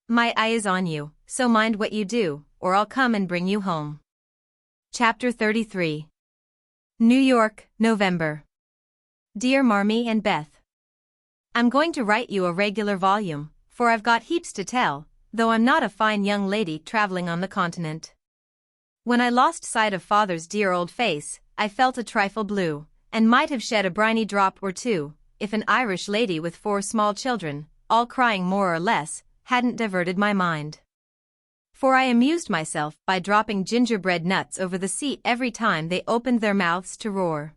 My eye is on you, so mind what you do, or I'll come and bring you home. Chapter 33. New York, November. Dear Marmee and Beth, I'm going to write you a regular volume, for I've got heaps to tell, though I'm not a fine young lady traveling on the continent. When I lost sight of father's dear old face, I felt a trifle blue, and might have shed a briny drop or two, if an Irish lady with 4 small children, all crying more or less, hadn't diverted my mind. For I amused myself by dropping gingerbread nuts over the seat every time they opened their mouths to roar.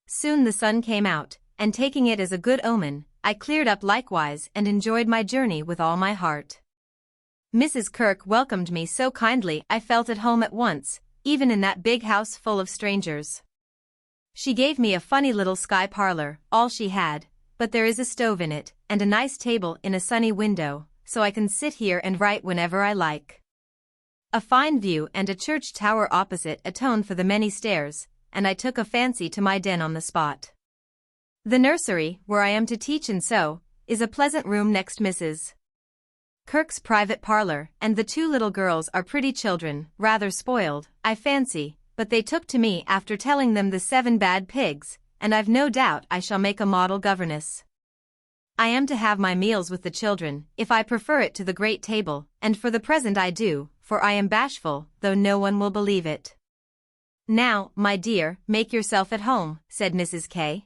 Soon the sun came out, and taking it as a good omen, I cleared up likewise and enjoyed my journey with all my heart. Mrs. Kirk welcomed me so kindly I felt at home at once, even in that big house full of strangers. She gave me a funny little sky parlor, all she had, but there is a stove in it, and a nice table in a sunny window, so I can sit here and write whenever I like. A fine view and a church tower opposite atone for the many stairs, and I took a fancy to my den on the spot. The nursery, where I am to teach and sew, is a pleasant room next Mrs. Kirk's private parlor, and the 2 little girls are pretty children, rather spoiled, I fancy, but they took to me after telling them the 7 bad pigs, and I've no doubt I shall make a model governess. I am to have my meals with the children, if I prefer it to the great table, and for the present I do, for I am bashful, though no one will believe it. Now, my dear, make yourself at home, said Mrs. K.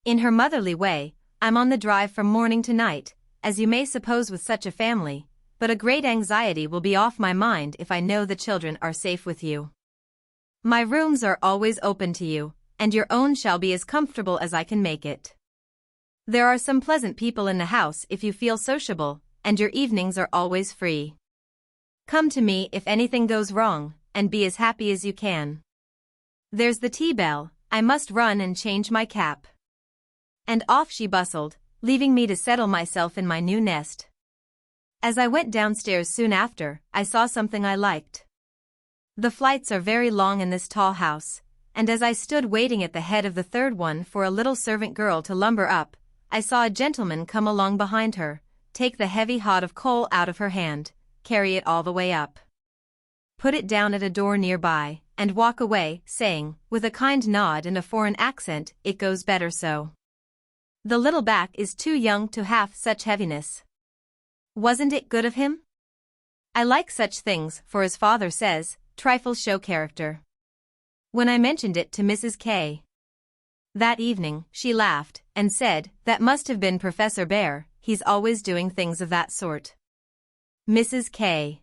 In her motherly way, I'm on the drive from morning to night, as you may suppose with such a family, but a great anxiety will be off my mind if I know the children are safe with you. My rooms are always open to you, and your own shall be as comfortable as I can make it. There are some pleasant people in the house if you feel sociable, and your evenings are always free. Come to me if anything goes wrong, and be as happy as you can. There's the tea bell, I must run and change my cap. And off she bustled, leaving me to settle myself in my new nest. As I went downstairs soon after, I saw something I liked. The flights are very long in this tall house, and as I stood waiting at the head of the 3rd one for a little servant girl to lumber up, I saw a gentleman come along behind her, take the heavy hod of coal out of her hand, carry it all the way up, put it down at a door nearby, and walk away, saying, with a kind nod and a foreign accent, "It goes better so. The little back is too young to have such heaviness." Wasn't it good of him? I like such things, for as father says, trifles show character. When I mentioned it to Mrs. K. that evening, she laughed, and said, "That must have been Professor Bear, he's always doing things of that sort." Mrs. K.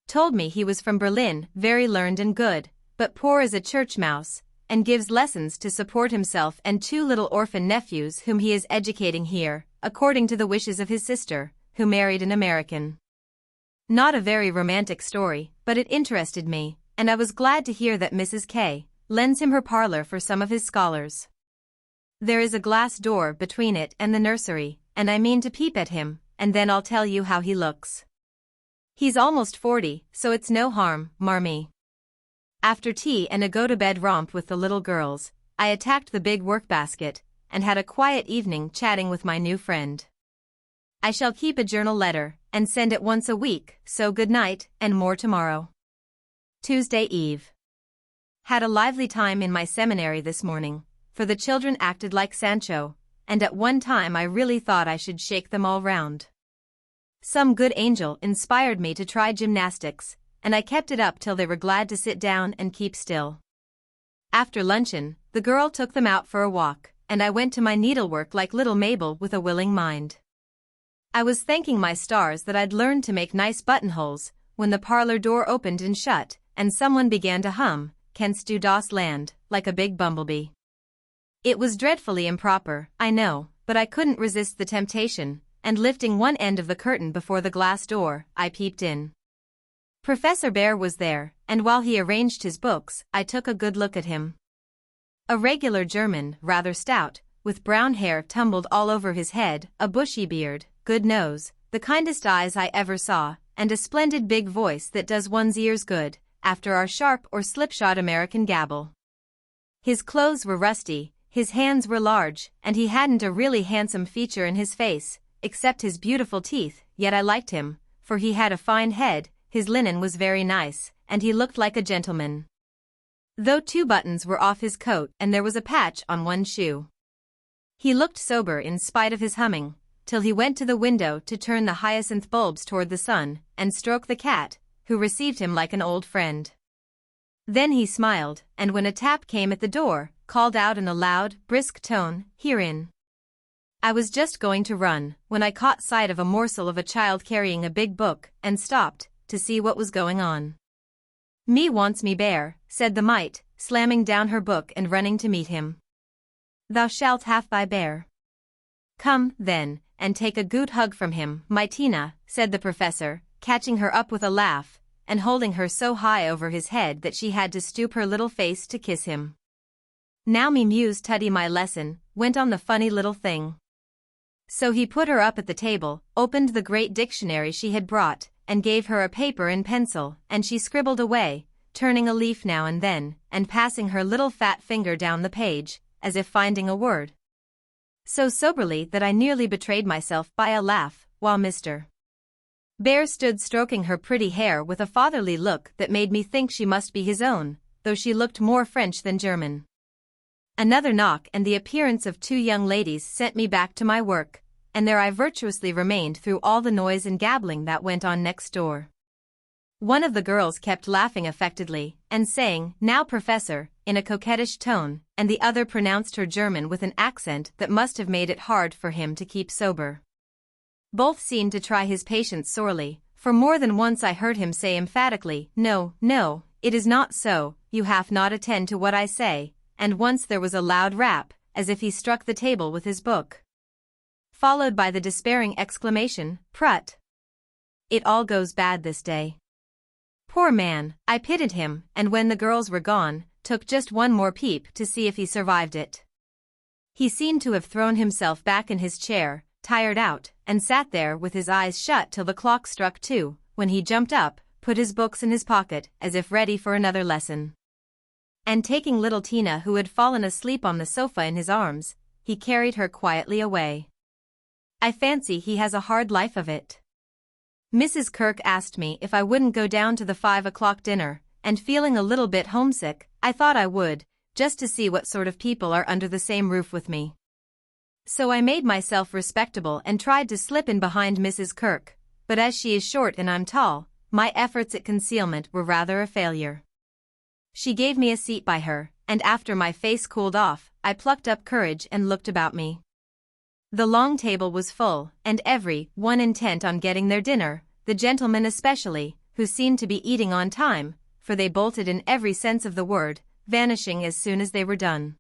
told me he was from Berlin, very learned and good, but poor as a church mouse, and gives lessons to support himself and 2 little orphan nephews whom he is educating here, according to the wishes of his sister, who married an American. Not a very romantic story, but it interested me, and I was glad to hear that Mrs. K. lends him her parlor for some of his scholars. There is a glass door between it and the nursery, and I mean to peep at him, and then I'll tell you how he looks. He's almost 40, so it's no harm, Marmee. After tea and a go-to-bed romp with the little girls, I attacked the big work-basket, and had a quiet evening chatting with my new friend. I shall keep a journal letter, and send it once a week, so good night, and more tomorrow. Tuesday Eve. Had a lively time in my seminary this morning, for the children acted like Sancho, and at one time I really thought I should shake them all round. Some good angel inspired me to try gymnastics, and I kept it up till they were glad to sit down and keep still. After luncheon, the girl took them out for a walk, and I went to my needlework like little Mabel with a willing mind. I was thanking my stars that I'd learned to make nice buttonholes, when the parlor door opened and shut, and someone began to hum, "Canst du das Land," like a big bumblebee. It was dreadfully improper, I know, but I couldn't resist the temptation, and lifting one end of the curtain before the glass door, I peeped in. Professor Bear was there, and while he arranged his books, I took a good look at him. A regular German, rather stout, with brown hair tumbled all over his head, a bushy beard, good nose, the kindest eyes I ever saw, and a splendid big voice that does one's ears good, after our sharp or slipshod American gabble. His clothes were rusty, his hands were large, and he hadn't a really handsome feature in his face, except his beautiful teeth, yet I liked him, for he had a fine head, his linen was very nice, and he looked like a gentleman. Though 2 buttons were off his coat and there was a patch on one shoe. He looked sober in spite of his humming, till he went to the window to turn the hyacinth bulbs toward the sun, and stroke the cat, who received him like an old friend. Then he smiled, and when a tap came at the door, called out in a loud, brisk tone, "Herein." I was just going to run, when I caught sight of a morsel of a child carrying a big book, and stopped, to see what was going on. "Me wants me bear," said the mite, slamming down her book and running to meet him. "Thou shalt have thy bear. Come, then, and take a good hug from him, my Tina," said the professor, catching her up with a laugh, and holding her so high over his head that she had to stoop her little face to kiss him. "Now me muse tuddy my lesson," went on the funny little thing. So he put her up at the table, opened the great dictionary she had brought, and gave her a paper and pencil, and she scribbled away, turning a leaf now and then, and passing her little fat finger down the page, as if finding a word. So soberly that I nearly betrayed myself by a laugh, while Mr. Bear stood stroking her pretty hair with a fatherly look that made me think she must be his own, though she looked more French than German. Another knock and the appearance of 2 young ladies sent me back to my work, and there I virtuously remained through all the noise and gabbling that went on next door. One of the girls kept laughing affectedly, and saying, "Now, Professor," in a coquettish tone, and the other pronounced her German with an accent that must have made it hard for him to keep sober. Both seemed to try his patience sorely, for more than once I heard him say emphatically, "No, no, it is not so, you have not attend to what I say," and once there was a loud rap, as if he struck the table with his book, followed by the despairing exclamation, "Prut! It all goes bad this day." Poor man, I pitied him, and when the girls were gone, took just one more peep to see if he survived it. He seemed to have thrown himself back in his chair, tired out, and sat there with his eyes shut till the clock struck 2, when he jumped up, put his books in his pocket, as if ready for another lesson. And taking little Tina, who had fallen asleep on the sofa, in his arms, he carried her quietly away. I fancy he has a hard life of it. Mrs. Kirk asked me if I wouldn't go down to the 5 o'clock dinner, and feeling a little bit homesick, I thought I would, just to see what sort of people are under the same roof with me. So I made myself respectable and tried to slip in behind Mrs. Kirk, but as she is short and I'm tall, my efforts at concealment were rather a failure. She gave me a seat by her, and after my face cooled off, I plucked up courage and looked about me. The long table was full, and every one intent on getting their dinner, the gentlemen especially, who seemed to be eating on time, for they bolted in every sense of the word, vanishing as soon as they were done.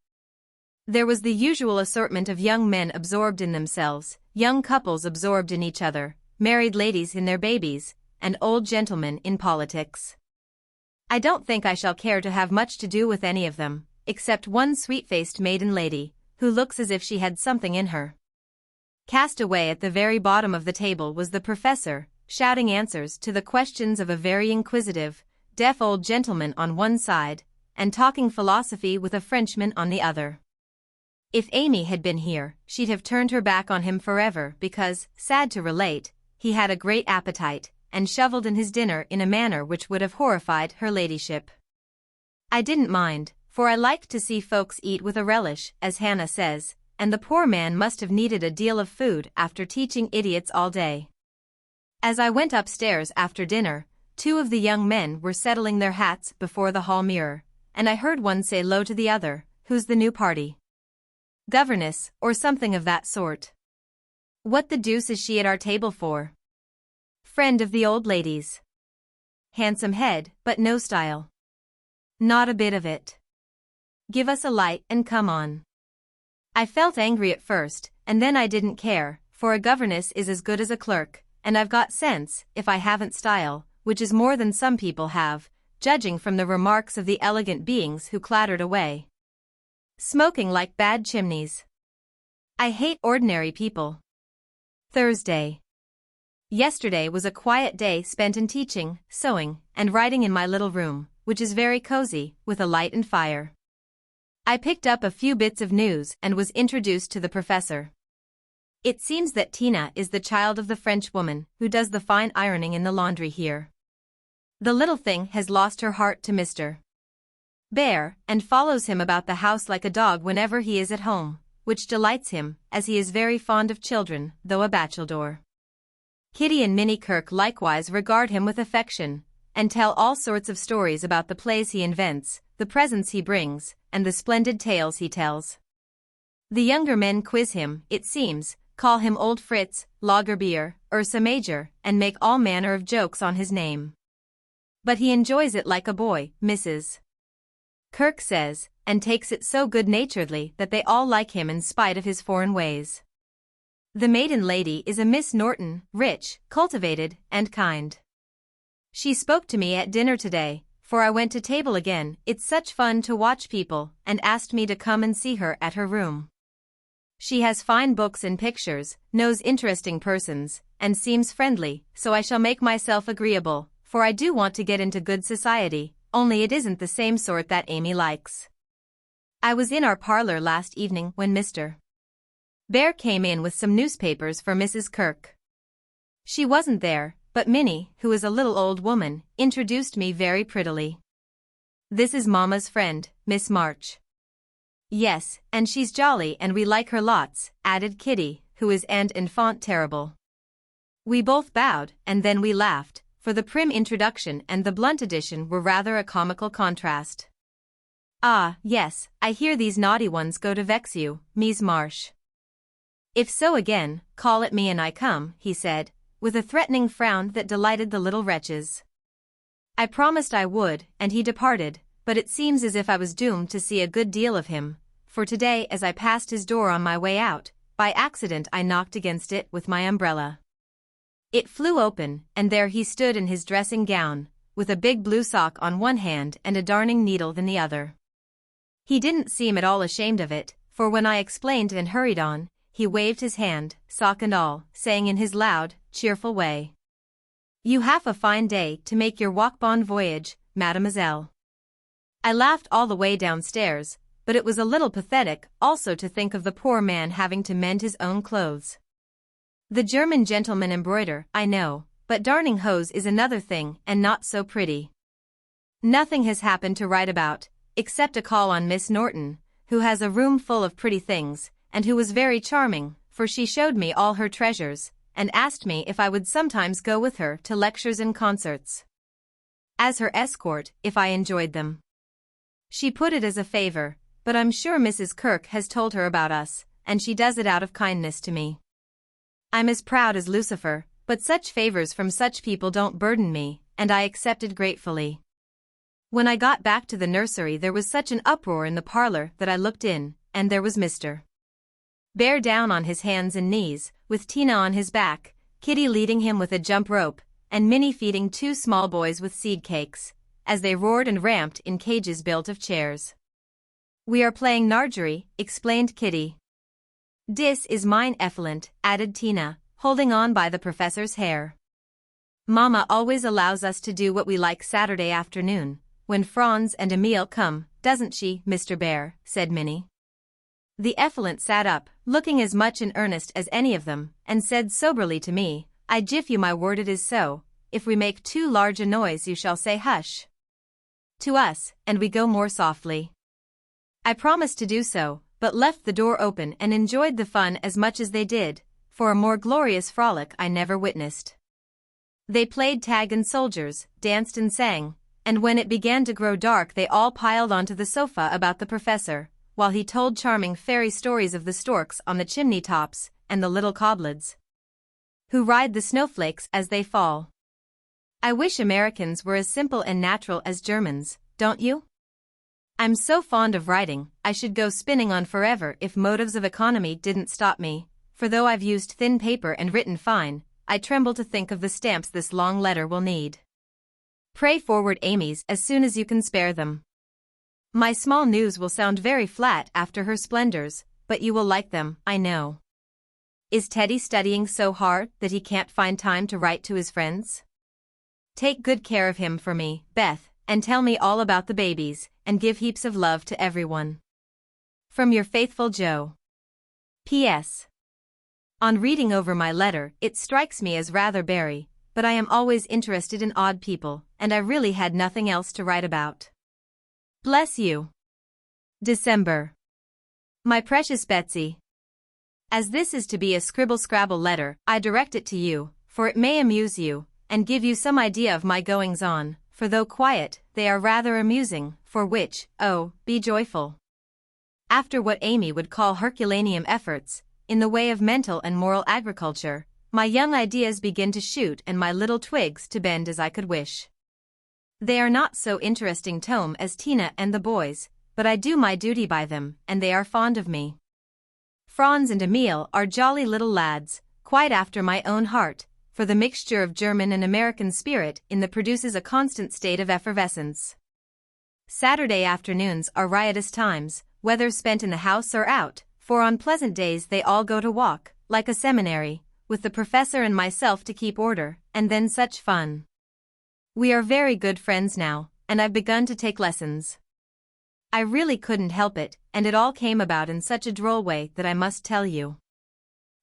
There was the usual assortment of young men absorbed in themselves, young couples absorbed in each other, married ladies in their babies, and old gentlemen in politics. I don't think I shall care to have much to do with any of them, except one sweet-faced maiden lady, who looks as if she had something in her. Cast away at the very bottom of the table was the professor, shouting answers to the questions of a very inquisitive, deaf old gentleman on one side, and talking philosophy with a Frenchman on the other. If Amy had been here, she'd have turned her back on him forever because, sad to relate, he had a great appetite, and shovelled in his dinner in a manner which would have horrified her ladyship. I didn't mind, for I liked to see folks eat with a relish, as Hannah says, and the poor man must have needed a deal of food after teaching idiots all day. As I went upstairs after dinner, 2 of the young men were settling their hats before the hall mirror, and I heard one say low to the other, "Who's the new party? Governess, or something of that sort. What the deuce is she at our table for? Friend of the old lady's. Handsome head, but no style. Not a bit of it. Give us a light and come on." I felt angry at first, and then I didn't care, for a governess is as good as a clerk, and I've got sense, if I haven't style, which is more than some people have, judging from the remarks of the elegant beings who clattered away, smoking like bad chimneys. I hate ordinary people. Thursday. Yesterday was a quiet day spent in teaching, sewing, and writing in my little room, which is very cozy, with a light and fire. I picked up a few bits of news and was introduced to the professor. It seems that Tina is the child of the French woman who does the fine ironing in the laundry here. The little thing has lost her heart to Mr. Bear, and follows him about the house like a dog whenever he is at home, which delights him, as he is very fond of children, though a bachelor. Kitty and Minnie Kirk likewise regard him with affection, and tell all sorts of stories about the plays he invents, the presents he brings, and the splendid tales he tells. The younger men quiz him, it seems, call him Old Fritz, Lagerbier, Ursa Major, and make all manner of jokes on his name. But he enjoys it like a boy, Mrs. Kirk says, and takes it so good-naturedly that they all like him in spite of his foreign ways. The maiden lady is a Miss Norton, rich, cultivated, and kind. She spoke to me at dinner today, for I went to table again, it's such fun to watch people, and asked me to come and see her at her room. She has fine books and pictures, knows interesting persons, and seems friendly, so I shall make myself agreeable, for I do want to get into good society, only it isn't the same sort that Amy likes. I was in our parlor last evening when Mr. Bear came in with some newspapers for Mrs. Kirk. She wasn't there, but Minnie, who is a little old woman, introduced me very prettily. This is Mamma's friend, Miss March. Yes, and she's jolly and we like her lots, added Kitty, who is an enfant terrible. We both bowed, and then we laughed, for the prim introduction and the blunt addition were rather a comical contrast. Ah, yes, I hear these naughty ones go to vex you, Mies Marsh. If so again, call at me and I come, he said, with a threatening frown that delighted the little wretches. I promised I would, and he departed, but it seems as if I was doomed to see a good deal of him, for today as I passed his door on my way out, by accident I knocked against it with my umbrella. It flew open, and there he stood in his dressing gown, with a big blue sock on one hand and a darning needle in the other. He didn't seem at all ashamed of it, for when I explained and hurried on, he waved his hand, sock and all, saying in his loud, cheerful way, "You have a fine day to make your walk-bon voyage, mademoiselle." I laughed all the way downstairs, but it was a little pathetic also to think of the poor man having to mend his own clothes. The German gentlemen embroider, I know, but darning hose is another thing and not so pretty. Nothing has happened to write about, except a call on Miss Norton, who has a room full of pretty things, and who was very charming, for she showed me all her treasures, and asked me if I would sometimes go with her to lectures and concerts. As her escort, if I enjoyed them. She put it as a favor, but I'm sure Mrs. Kirk has told her about us, and she does it out of kindness to me. I'm as proud as Lucifer, but such favors from such people don't burden me, and I accepted gratefully. When I got back to the nursery there was such an uproar in the parlor that I looked in, and there was Mr. Bear down on his hands and knees, with Tina on his back, Kitty leading him with a jump rope, and Minnie feeding two small boys with seed cakes, as they roared and ramped in cages built of chairs. "We are playing Nargery," explained Kitty. "Dis is mine effluent," added Tina, holding on by the professor's hair. "Mamma always allows us to do what we like Saturday afternoon, when Franz and Emile come, doesn't she, Mr. Bear?" said Minnie. The effluent sat up, looking as much in earnest as any of them, and said soberly to me, "I give you my word it is so, if we make too large a noise you shall say hush to us, and we go more softly." I promised to do so, but left the door open and enjoyed the fun as much as they did, for a more glorious frolic I never witnessed. They played tag and soldiers, danced and sang, and when it began to grow dark they all piled onto the sofa about the professor, while he told charming fairy stories of the storks on the chimney tops, and the little cobwebs who ride the snowflakes as they fall. I wish Americans were as simple and natural as Germans, don't you? I'm so fond of writing, I should go spinning on forever if motives of economy didn't stop me, for though I've used thin paper and written fine, I tremble to think of the stamps this long letter will need. Pray forward Amy's as soon as you can spare them. My small news will sound very flat after her splendors, but you will like them, I know. Is Teddy studying so hard that he can't find time to write to his friends? Take good care of him for me, Beth, and tell me all about the babies, and give heaps of love to everyone. From your faithful Joe. P.S. On reading over my letter, it strikes me as rather bary, but I am always interested in odd people, and I really had nothing else to write about. Bless you. December. My precious Betsy. As this is to be a scribble-scrabble letter, I direct it to you, for it may amuse you, and give you some idea of my goings-on, for though quiet, they are rather amusing, for which, oh, be joyful. After what Amy would call Herculaneum efforts, in the way of mental and moral agriculture, my young ideas begin to shoot and my little twigs to bend as I could wish. They are not so interesting tome as Tina and the boys, but I do my duty by them, and they are fond of me. Franz and Emile are jolly little lads, quite after my own heart, for the mixture of German and American spirit in them produces a constant state of effervescence. Saturday afternoons are riotous times, whether spent in the house or out, for on pleasant days they all go to walk, like a seminary, with the professor and myself to keep order, and then such fun. We are very good friends now, and I've begun to take lessons. I really couldn't help it, and it all came about in such a droll way that I must tell you.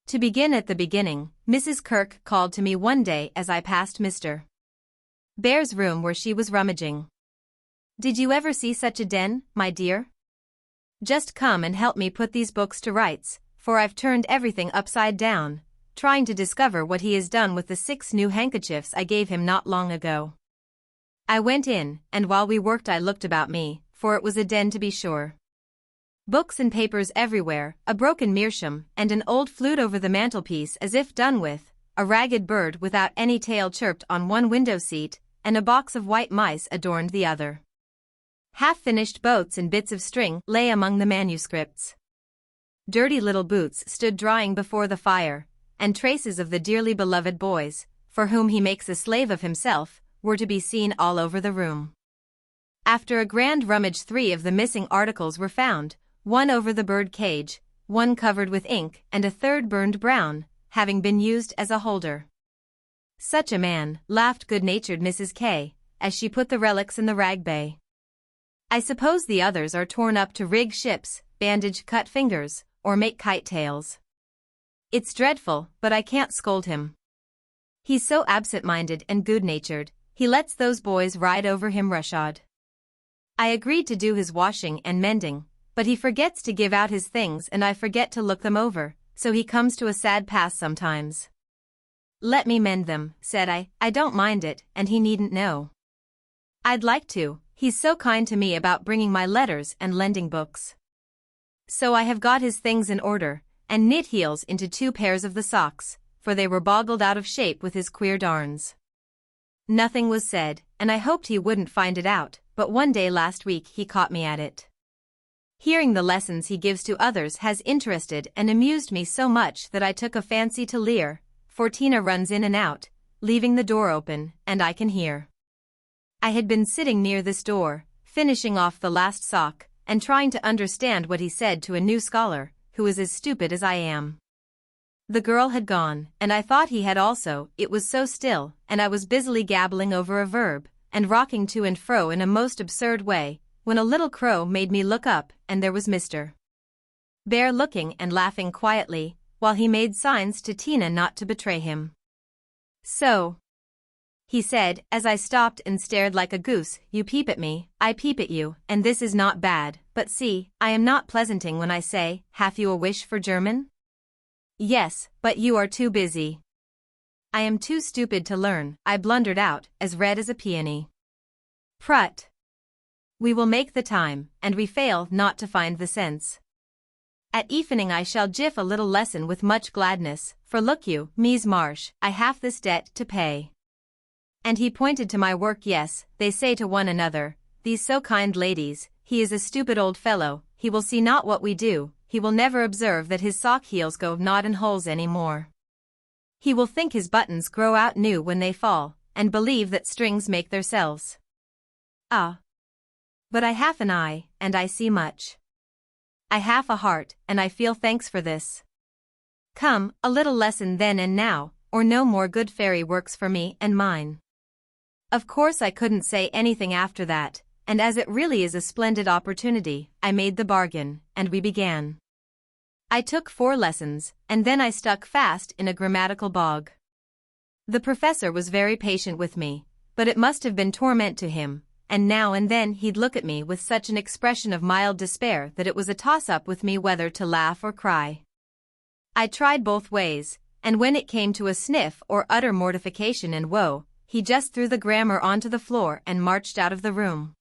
To begin at the beginning, Mrs. Kirk called to me one day as I passed Mr. Bear's room where she was rummaging. "Did you ever see such a den, my dear? Just come and help me put these books to rights, for I've turned everything upside down, trying to discover what he has done with the 6 new handkerchiefs I gave him not long ago." I went in, and while we worked I looked about me, for it was a den to be sure. Books and papers everywhere, a broken meerschaum, and an old flute over the mantelpiece as if done with, a ragged bird without any tail chirped on one window seat, and a box of white mice adorned the other. Half-finished boats and bits of string lay among the manuscripts. Dirty little boots stood drying before the fire, and traces of the dearly beloved boys, for whom he makes a slave of himself, were to be seen all over the room. After a grand rummage 3 of the missing articles were found, one over the bird cage, one covered with ink, and a third burned brown, having been used as a holder. "Such a man," laughed good-natured Mrs. K., as she put the relics in the rag bay. "I suppose the others are torn up to rig ships, bandage cut fingers, or make kite tails. It's dreadful, but I can't scold him. He's so absent-minded and good-natured, he lets those boys ride over him roughshod. I agreed to do his washing and mending, but he forgets to give out his things and I forget to look them over, so he comes to a sad pass sometimes. 'Let me mend them,' said I. 'I don't mind it, and he needn't know. I'd like to, he's so kind to me about bringing my letters and lending books.' So I have got his things in order, and knit heels into 2 pairs of the socks, for they were boggled out of shape with his queer darns." Nothing was said, and I hoped he wouldn't find it out, but one day last week he caught me at it. Hearing the lessons he gives to others has interested and amused me so much that I took a fancy to leer, for Tina runs in and out, leaving the door open, and I can hear. I had been sitting near this door, finishing off the last sock, and trying to understand what he said to a new scholar, who is as stupid as I am. The girl had gone, and I thought he had also. It was so still, and I was busily gabbling over a verb, and rocking to and fro in a most absurd way, when a little crow made me look up, and there was Mr. Bear looking and laughing quietly, while he made signs to Tina not to betray him. "So," he said, as I stopped and stared like a goose, "you peep at me, I peep at you, and this is not bad, but see, I am not pleasanting when I say, have you a wish for German?" "Yes, but you are too busy." "I am too stupid to learn," I blundered out, as red as a peony. "Prut! We will make the time, and we fail not to find the sense. At evening I shall jiff a little lesson with much gladness, for look you, Mies Marsh, I have this debt to pay." And he pointed to my work. "Yes, they say to one another, these so kind ladies, he is a stupid old fellow, he will see not what we do, he will never observe that his sock heels go not in holes any more. He will think his buttons grow out new when they fall, and believe that strings make theirselves. Ah! But I have an eye, and I see much. I have a heart, and I feel thanks for this. Come, a little lesson then and now, or no more good fairy works for me and mine." Of course I couldn't say anything after that, and as it really is a splendid opportunity, I made the bargain, and we began. I took 4 lessons, and then I stuck fast in a grammatical bog. The professor was very patient with me, but it must have been torment to him, and now and then he'd look at me with such an expression of mild despair that it was a toss-up with me whether to laugh or cry. I tried both ways, and when it came to a sniff or utter mortification and woe, he just threw the grammar onto the floor and marched out of the room.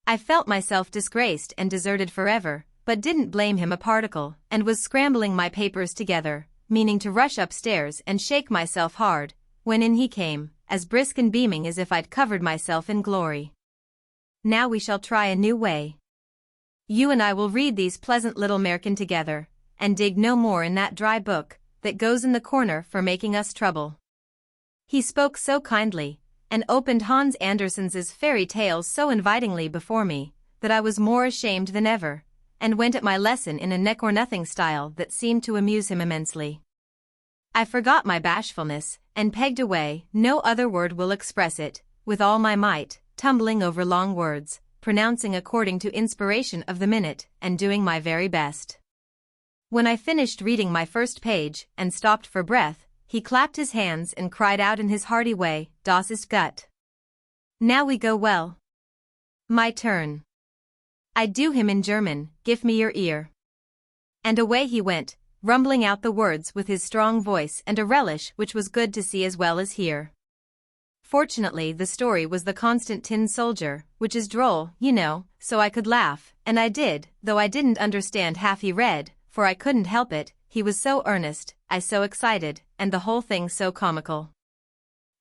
I felt myself disgraced and deserted forever, but didn't blame him a particle, and was scrambling my papers together, meaning to rush upstairs and shake myself hard, when in he came, as brisk and beaming as if I'd covered myself in glory. Now we shall try a new way. You and I will read these pleasant little Märchen together, and dig no more in that dry book that goes in the corner for making us trouble. He spoke so kindly, and opened Hans Andersen's fairy tales so invitingly before me, that I was more ashamed than ever, and went at my lesson in a neck-or-nothing style that seemed to amuse him immensely. I forgot my bashfulness, and pegged away, no other word will express it, with all my might, tumbling over long words, pronouncing according to inspiration of the minute, and doing my very best. When I finished reading my first page, and stopped for breath, he clapped his hands and cried out in his hearty way, "Das ist gut. Now we go well. My turn. I do him in German, give me your ear." And away he went, rumbling out the words with his strong voice and a relish which was good to see as well as hear. Fortunately the story was The Constant Tin Soldier, which is droll, you know, so I could laugh, and I did, though I didn't understand half he read, for I couldn't help it, he was so earnest, I so excited, and the whole thing so comical.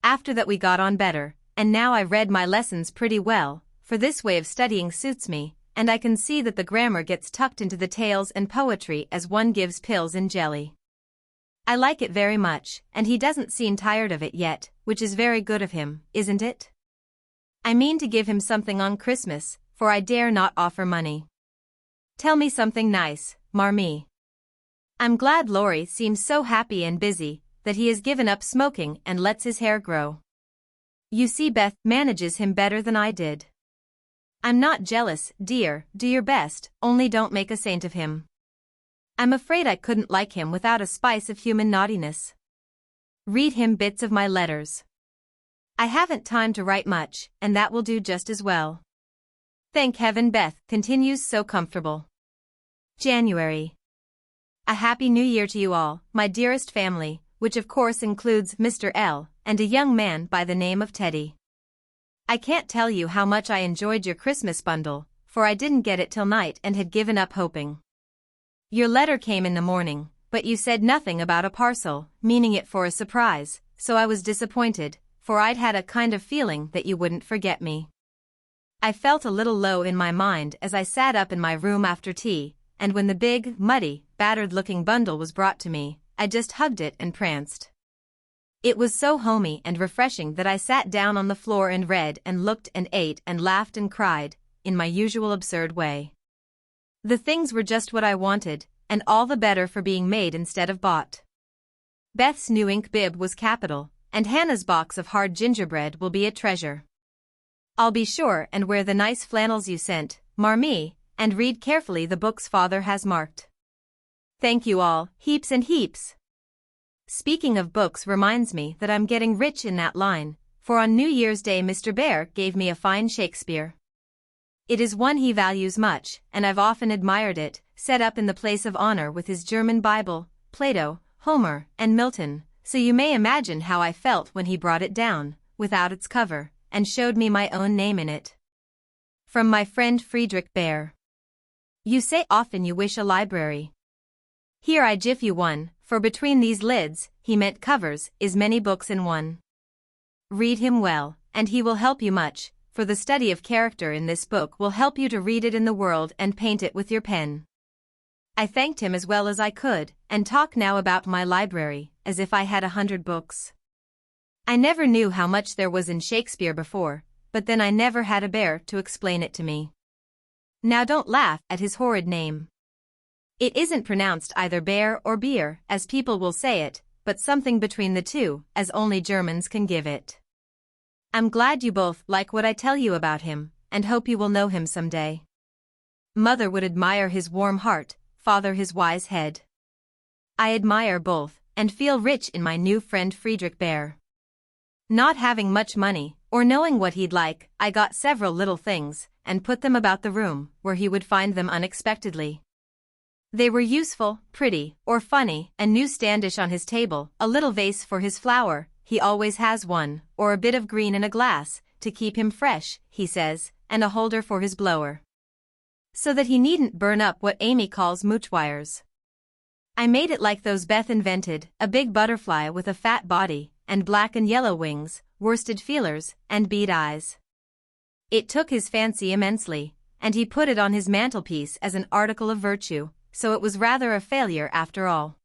After that we got on better, and now I read my lessons pretty well, for this way of studying suits me, and I can see that the grammar gets tucked into the tales and poetry as one gives pills in jelly. I like it very much, and he doesn't seem tired of it yet, which is very good of him, isn't it? I mean to give him something on Christmas, for I dare not offer money. Tell me something nice, Marmee. I'm glad Laurie seems so happy and busy, that he has given up smoking and lets his hair grow. You see Beth manages him better than I did. I'm not jealous, dear, do your best, only don't make a saint of him. I'm afraid I couldn't like him without a spice of human naughtiness. Read him bits of my letters. I haven't time to write much, and that will do just as well. Thank heaven Beth continues so comfortable. January. A happy new year to you all, my dearest family, which of course includes Mr. L. and a young man by the name of Teddy. I can't tell you how much I enjoyed your Christmas bundle, for I didn't get it till night and had given up hoping. Your letter came in the morning, but you said nothing about a parcel, meaning it for a surprise, so I was disappointed, for I'd had a kind of feeling that you wouldn't forget me. I felt a little low in my mind as I sat up in my room after tea, and when the big, muddy, battered-looking bundle was brought to me, I just hugged it and pranced. It was so homey and refreshing that I sat down on the floor and read and looked and ate and laughed and cried, in my usual absurd way. The things were just what I wanted, and all the better for being made instead of bought. Beth's new ink bib was capital, and Hannah's box of hard gingerbread will be a treasure. I'll be sure and wear the nice flannels you sent, Marmee, and read carefully the books Father has marked. Thank you all, heaps and heaps. Speaking of books reminds me that I'm getting rich in that line, for on New Year's Day Mr. Bear gave me a fine Shakespeare. It is one he values much, and I've often admired it, set up in the place of honor with his German Bible, Plato, Homer, and Milton, so you may imagine how I felt when he brought it down, without its cover, and showed me my own name in it. From my friend Friedrich Bear. You say often you wish a library. Here I give you one, for between these lids, he meant covers, is many books in one. Read him well, and he will help you much, for the study of character in this book will help you to read it in the world and paint it with your pen. I thanked him as well as I could, and talk now about my library, as if I had 100 books. I never knew how much there was in Shakespeare before, but then I never had a bear to explain it to me. Now don't laugh at his horrid name. It isn't pronounced either bear or beer, as people will say it, but something between the two, as only Germans can give it. I'm glad you both like what I tell you about him, and hope you will know him someday. Mother would admire his warm heart, father his wise head. I admire both, and feel rich in my new friend Friedrich Bear. Not having much money, or knowing what he'd like, I got several little things, and put them about the room, where he would find them unexpectedly. They were useful, pretty, or funny, a new standish on his table, a little vase for his flower, he always has one, or a bit of green in a glass, to keep him fresh, he says, and a holder for his blower, so that he needn't burn up what Amy calls mooch wires. I made it like those Beth invented, a big butterfly with a fat body, and black and yellow wings, worsted feelers, and bead eyes. It took his fancy immensely, and he put it on his mantelpiece as an article of virtue, so it was rather a failure after all.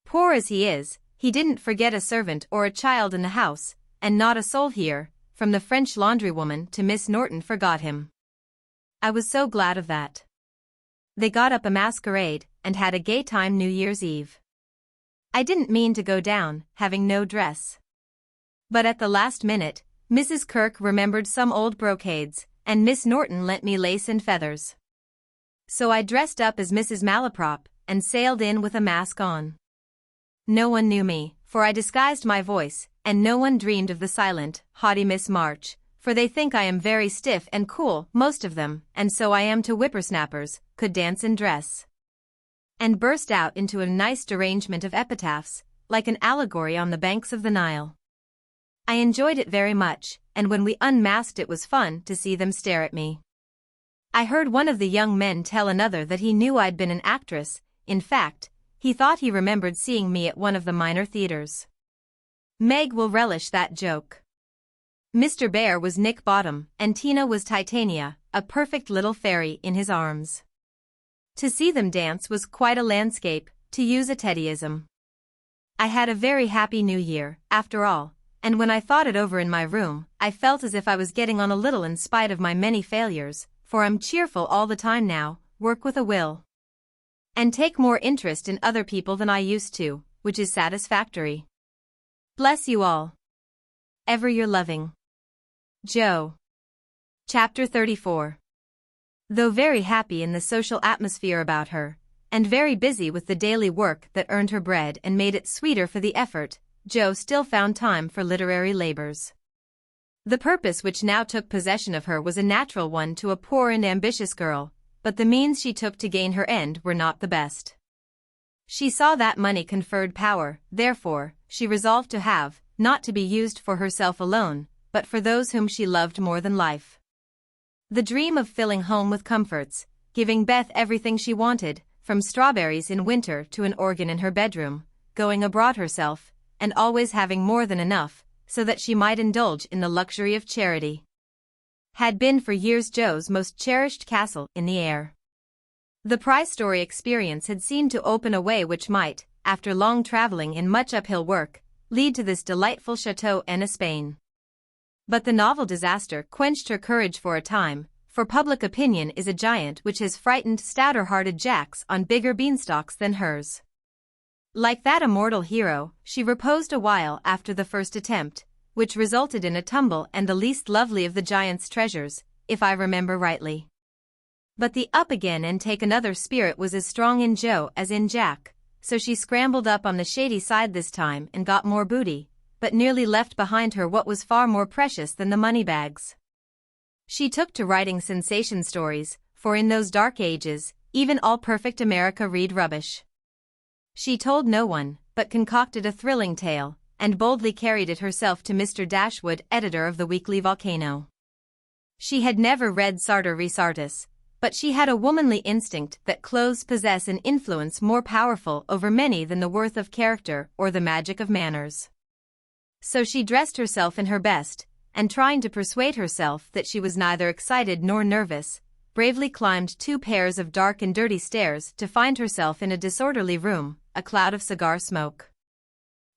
Poor as he is, he didn't forget a servant or a child in the house, and not a soul here, from the French laundrywoman to Miss Norton, forgot him. I was so glad of that. They got up a masquerade, and had a gay time New Year's Eve. I didn't mean to go down, having no dress. But at the last minute, Mrs. Kirk remembered some old brocades, and Miss Norton lent me lace and feathers. So I dressed up as Mrs. Malaprop, and sailed in with a mask on. No one knew me, for I disguised my voice, and no one dreamed of the silent, haughty Miss March, for they think I am very stiff and cool, most of them, and so I am to whippersnappers, could dance and dress. And burst out into a nice derangement of epitaphs, like an allegory on the banks of the Nile. I enjoyed it very much, and when we unmasked it was fun to see them stare at me. I heard one of the young men tell another that he knew I'd been an actress, in fact, he thought he remembered seeing me at one of the minor theaters. Meg will relish that joke. Mr. Bear was Nick Bottom, and Tina was Titania, a perfect little fairy in his arms. To see them dance was quite a landscape, to use a Teddyism. I had a very happy New Year, after all, and when I thought it over in my room, I felt as if I was getting on a little in spite of my many failures, for I'm cheerful all the time now, work with a will, and take more interest in other people than I used to, which is satisfactory. Bless you all. Ever your loving Joe. Chapter 34. Though very happy in the social atmosphere about her, and very busy with the daily work that earned her bread and made it sweeter for the effort, Joe still found time for literary labors. The purpose which now took possession of her was a natural one to a poor and ambitious girl, but the means she took to gain her end were not the best. She saw that money conferred power, therefore, she resolved to have, not to be used for herself alone, but for those whom she loved more than life. The dream of filling home with comforts, giving Beth everything she wanted, from strawberries in winter to an organ in her bedroom, going abroad herself, and always having more than enough, so that she might indulge in the luxury of charity, had been for years Joe's most cherished castle in the air. The prize story experience had seemed to open a way which might, after long traveling in much uphill work, lead to this delightful Chateau en Spain. But the novel disaster quenched her courage for a time, for public opinion is a giant which has frightened stouter-hearted Jacks on bigger beanstalks than hers. Like that immortal hero, she reposed a while after the first attempt, which resulted in a tumble and the least lovely of the giant's treasures, if I remember rightly. But the up again and take another spirit was as strong in Joe as in Jack, so she scrambled up on the shady side this time and got more booty, but nearly left behind her what was far more precious than the money bags. She took to writing sensation stories, for in those dark ages, even all perfect America read rubbish. She told no one, but concocted a thrilling tale, and boldly carried it herself to Mr. Dashwood, editor of the Weekly Volcano. She had never read Sartor Resartus, but she had a womanly instinct that clothes possess an influence more powerful over many than the worth of character or the magic of manners. So she dressed herself in her best, and trying to persuade herself that she was neither excited nor nervous, bravely climbed 2 pairs of dark and dirty stairs to find herself in a disorderly room, a cloud of cigar smoke,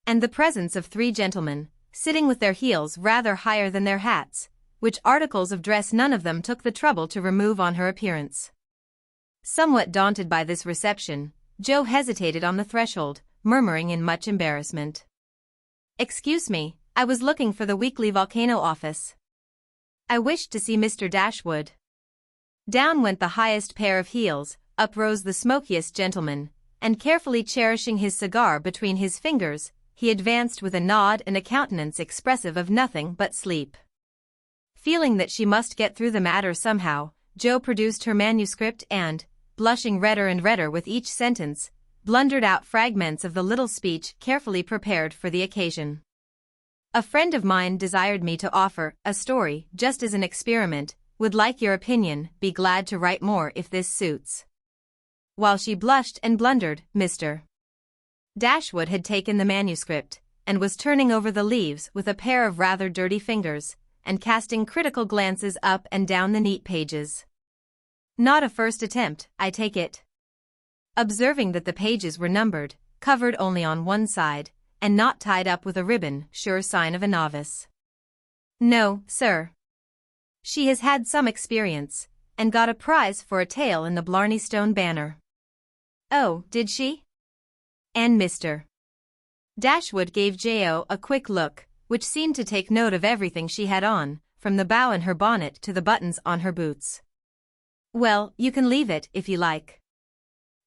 and the presence of 3 gentlemen, sitting with their heels rather higher than their hats, which articles of dress none of them took the trouble to remove on her appearance. Somewhat daunted by this reception, Joe hesitated on the threshold, murmuring in much embarrassment, "Excuse me, I was looking for the Weekly Volcano office. I wished to see Mr. Dashwood." Down went the highest pair of heels, up rose the smokiest gentleman, and carefully cherishing his cigar between his fingers, he advanced with a nod and a countenance expressive of nothing but sleep. Feeling that she must get through the matter somehow, Jo produced her manuscript and, blushing redder and redder with each sentence, blundered out fragments of the little speech carefully prepared for the occasion. A friend of mine desired me to offer a story just as an experiment, would like your opinion, be glad to write more if this suits. While she blushed and blundered, Mr. Dashwood had taken the manuscript, and was turning over the leaves with a pair of rather dirty fingers, and casting critical glances up and down the neat pages. Not a first attempt, I take it. Observing that the pages were numbered, covered only on one side, and not tied up with a ribbon, sure sign of a novice. No, sir. She has had some experience, and got a prize for a tale in the Blarney Stone Banner. Oh, did she? And Mr. Dashwood gave Jo a quick look, which seemed to take note of everything she had on, from the bow in her bonnet to the buttons on her boots. Well, you can leave it, if you like.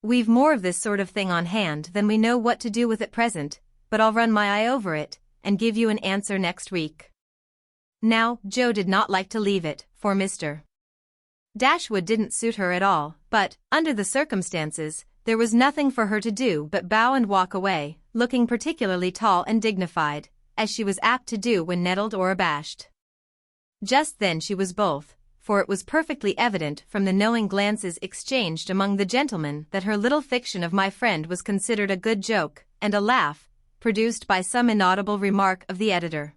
We've more of this sort of thing on hand than we know what to do with at present, but I'll run my eye over it, and give you an answer next week. Now, Jo did not like to leave it, for Mr. Dashwood didn't suit her at all, but, under the circumstances, there was nothing for her to do but bow and walk away, looking particularly tall and dignified, as she was apt to do when nettled or abashed. Just then she was both, for it was perfectly evident from the knowing glances exchanged among the gentlemen that her little fiction of my friend was considered a good joke, and a laugh, produced by some inaudible remark of the editor,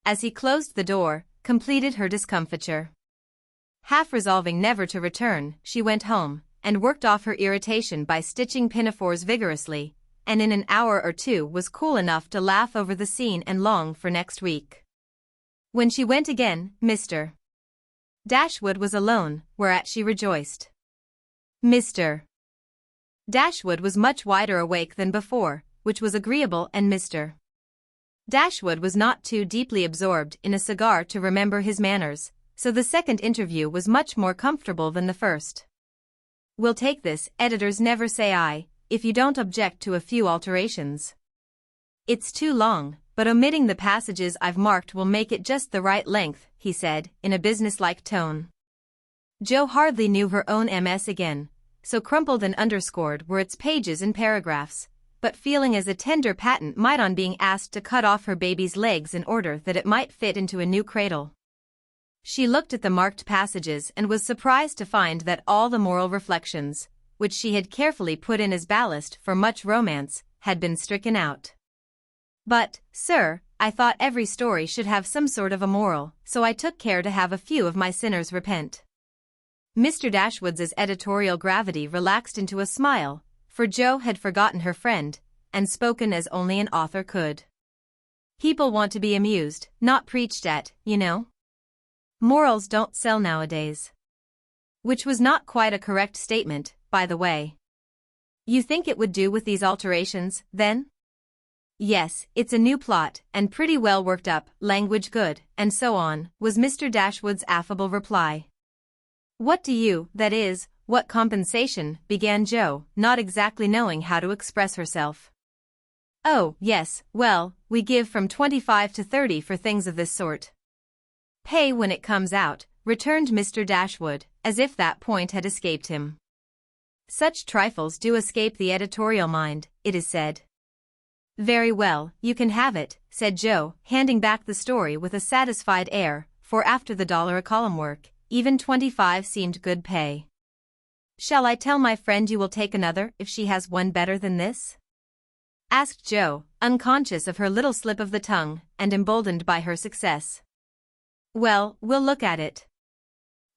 as he closed the door, completed her discomfiture. Half resolving never to return, she went home, and worked off her irritation by stitching pinafores vigorously, and in an hour or two was cool enough to laugh over the scene and long for next week. When she went again, Mr. Dashwood was alone, whereat she rejoiced. Mr. Dashwood was much wider awake than before, which was agreeable, and Mr. Dashwood was not too deeply absorbed in a cigar to remember his manners, so the second interview was much more comfortable than the first. We'll take this, editors never say I, if you don't object to a few alterations. It's too long, but omitting the passages I've marked will make it just the right length, he said, in a businesslike tone. Jo hardly knew her own MS again, so crumpled and underscored were its pages and paragraphs, but feeling as a tender patent might on being asked to cut off her baby's legs in order that it might fit into a new cradle. She looked at the marked passages and was surprised to find that all the moral reflections, which she had carefully put in as ballast for much romance, had been stricken out. But, sir, I thought every story should have some sort of a moral, so I took care to have a few of my sinners repent. Mr. Dashwood's editorial gravity relaxed into a smile, for Jo had forgotten her friend, and spoken as only an author could. People want to be amused, not preached at, you know. Morals don't sell nowadays. Which was not quite a correct statement, by the way. You think it would do with these alterations, then? Yes, it's a new plot, and pretty well worked up, language good, and so on, was Mr. Dashwood's affable reply. What do you, that is, what compensation, began Jo, not exactly knowing how to express herself. Oh, yes, well, we give from 25 to 30 for things of this sort. Pay when it comes out, returned Mr. Dashwood, as if that point had escaped him. Such trifles do escape the editorial mind, it is said. Very well, you can have it, said Jo, handing back the story with a satisfied air, for after the $1 a column work, even 25 seemed good pay. Shall I tell my friend you will take another if she has one better than this? Asked Jo, unconscious of her little slip of the tongue, and emboldened by her success. Well, we'll look at it.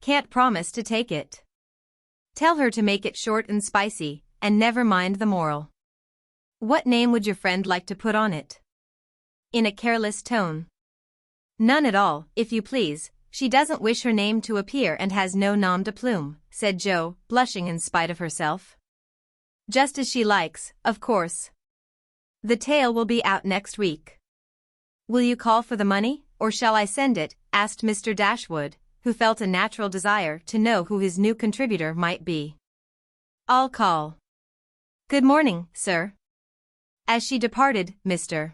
Can't promise to take it. Tell her to make it short and spicy, and never mind the moral. What name would your friend like to put on it? In a careless tone. None at all, if you please, she doesn't wish her name to appear and has no nom de plume, said Jo, blushing in spite of herself. Just as she likes, of course. The tale will be out next week. Will you call for the money, or shall I send it? Asked Mr. Dashwood, who felt a natural desire to know who his new contributor might be. I'll call. Good morning, sir. As she departed, Mr.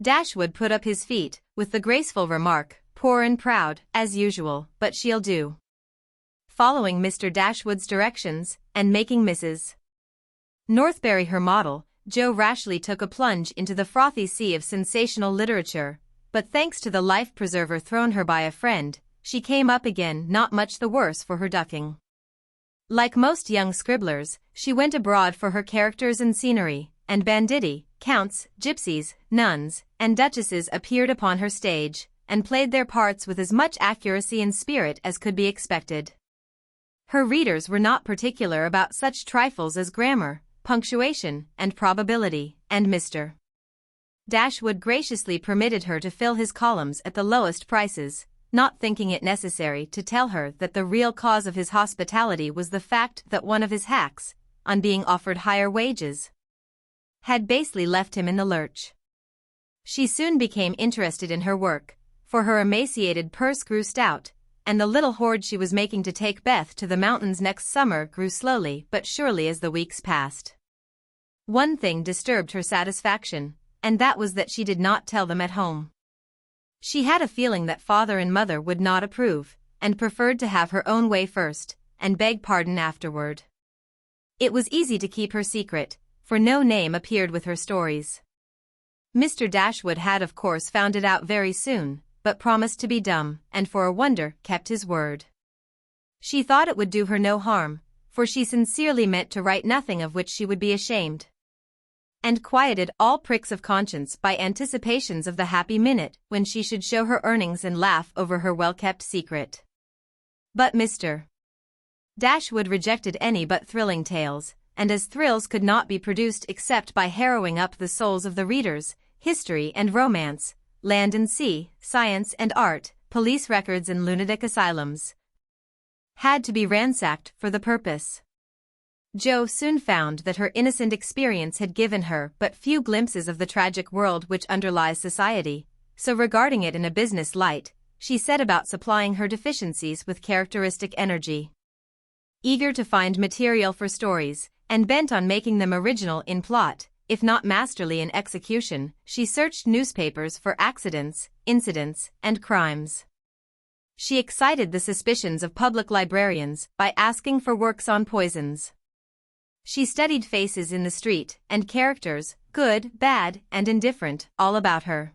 Dashwood put up his feet, with the graceful remark, poor and proud, as usual, but she'll do. Following Mr. Dashwood's directions, and making Mrs. Northberry her model, Jo rashly took a plunge into the frothy sea of sensational literature, but thanks to the life-preserver thrown her by a friend, she came up again not much the worse for her ducking. Like most young scribblers, she went abroad for her characters and scenery, and banditti, counts, gypsies, nuns, and duchesses appeared upon her stage, and played their parts with as much accuracy and spirit as could be expected. Her readers were not particular about such trifles as grammar, punctuation, and probability, and Mr. Dashwood graciously permitted her to fill his columns at the lowest prices, not thinking it necessary to tell her that the real cause of his hospitality was the fact that one of his hacks, on being offered higher wages, had basely left him in the lurch. She soon became interested in her work, for her emaciated purse grew stout, and the little hoard she was making to take Beth to the mountains next summer grew slowly but surely as the weeks passed. One thing disturbed her satisfaction, and that was that she did not tell them at home. She had a feeling that father and mother would not approve, and preferred to have her own way first, and beg pardon afterward. It was easy to keep her secret, for no name appeared with her stories. Mr. Dashwood had of course found it out very soon, but promised to be dumb, and for a wonder kept his word. She thought it would do her no harm, for she sincerely meant to write nothing of which she would be ashamed, and quieted all pricks of conscience by anticipations of the happy minute when she should show her earnings and laugh over her well-kept secret. But Mr. Dashwood rejected any but thrilling tales, and as thrills could not be produced except by harrowing up the souls of the readers, history and romance, land and sea, science and art, police records and lunatic asylums, had to be ransacked for the purpose. Jo soon found that her innocent experience had given her but few glimpses of the tragic world which underlies society, so regarding it in a business light, she set about supplying her deficiencies with characteristic energy. Eager to find material for stories, and bent on making them original in plot, if not masterly in execution, she searched newspapers for accidents, incidents, and crimes. She excited the suspicions of public librarians by asking for works on poisons. She studied faces in the street, and characters, good, bad, and indifferent, all about her.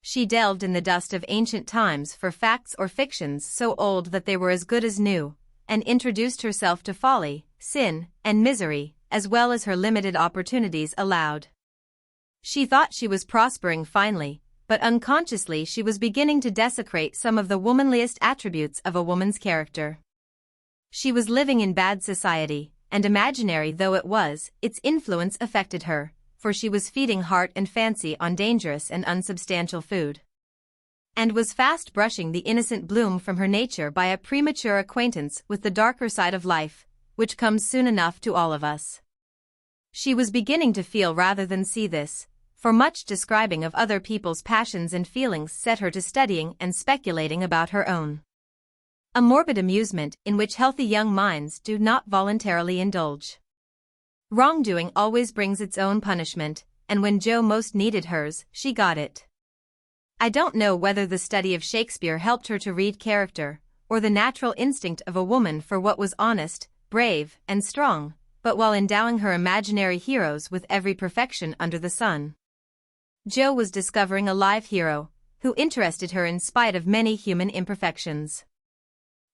She delved in the dust of ancient times for facts or fictions so old that they were as good as new, and introduced herself to folly, sin, and misery, as well as her limited opportunities allowed. She thought she was prospering finely, but unconsciously she was beginning to desecrate some of the womanliest attributes of a woman's character. She was living in bad society, and imaginary though it was, its influence affected her, for she was feeding heart and fancy on dangerous and unsubstantial food, and was fast brushing the innocent bloom from her nature by a premature acquaintance with the darker side of life, which comes soon enough to all of us. She was beginning to feel rather than see this, for much describing of other people's passions and feelings set her to studying and speculating about her own. A morbid amusement in which healthy young minds do not voluntarily indulge. Wrongdoing always brings its own punishment, and when Jo most needed hers, she got it. I don't know whether the study of Shakespeare helped her to read character, or the natural instinct of a woman for what was honest, brave, and strong, but while endowing her imaginary heroes with every perfection under the sun, Jo was discovering a live hero, who interested her in spite of many human imperfections.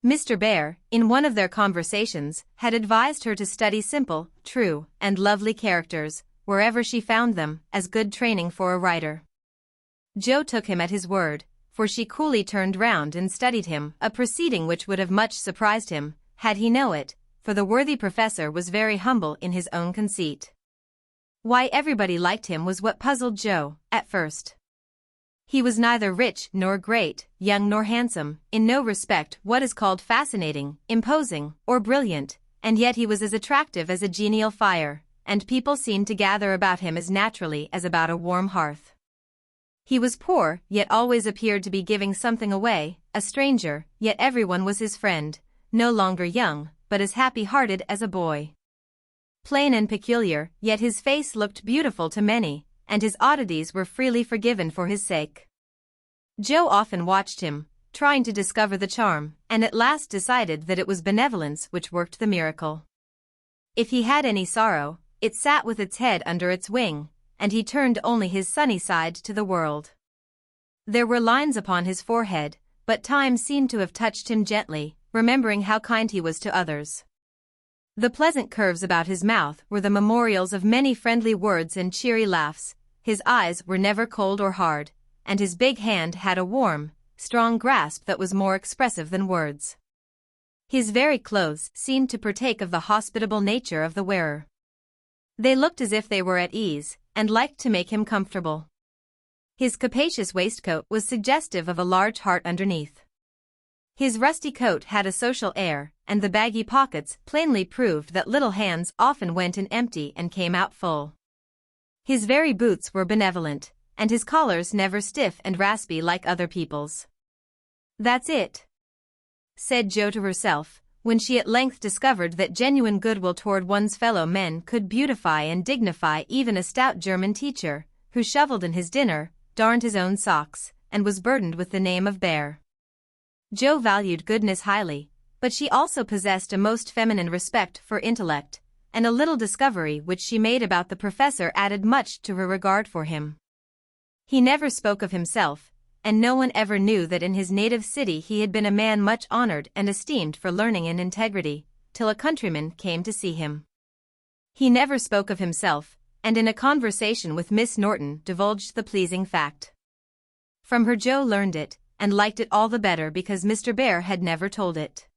Mr. Bear, in one of their conversations, had advised her to study simple, true, and lovely characters, wherever she found them, as good training for a writer. Jo took him at his word, for she coolly turned round and studied him, a proceeding which would have much surprised him, had he known it, for the worthy professor was very humble in his own conceit. Why everybody liked him was what puzzled Jo, at first. He was neither rich nor great, young nor handsome, in no respect what is called fascinating, imposing, or brilliant, and yet he was as attractive as a genial fire, and people seemed to gather about him as naturally as about a warm hearth. He was poor, yet always appeared to be giving something away, a stranger, yet everyone was his friend, no longer young, but as happy-hearted as a boy. plain and peculiar, yet his face looked beautiful to many, and his oddities were freely forgiven for his sake. Joe often watched him, trying to discover the charm, and at last decided that it was benevolence which worked the miracle. If he had any sorrow, it sat with its head under its wing, and he turned only his sunny side to the world. There were lines upon his forehead, but time seemed to have touched him gently, remembering how kind he was to others. The pleasant curves about his mouth were the memorials of many friendly words and cheery laughs, his eyes were never cold or hard, and his big hand had a warm, strong grasp that was more expressive than words. His very clothes seemed to partake of the hospitable nature of the wearer. They looked as if they were at ease, and liked to make him comfortable. His capacious waistcoat was suggestive of a large heart underneath. His rusty coat had a social air, and the baggy pockets plainly proved that little hands often went in empty and came out full. His very boots were benevolent, and his collars never stiff and raspy like other people's. "That's it," said Jo to herself, when she at length discovered that genuine goodwill toward one's fellow men could beautify and dignify even a stout German teacher, who shoveled in his dinner, darned his own socks, and was burdened with the name of bear. Jo valued goodness highly, but she also possessed a most feminine respect for intellect, and a little discovery which she made about the professor added much to her regard for him. He never spoke of himself, and no one ever knew that in his native city he had been a man much honored and esteemed for learning and integrity, till a countryman came to see him. He never spoke of himself, and in a conversation with Miss Norton divulged the pleasing fact. From her Jo learned it, and liked it all the better because Mr. Bear had never told it.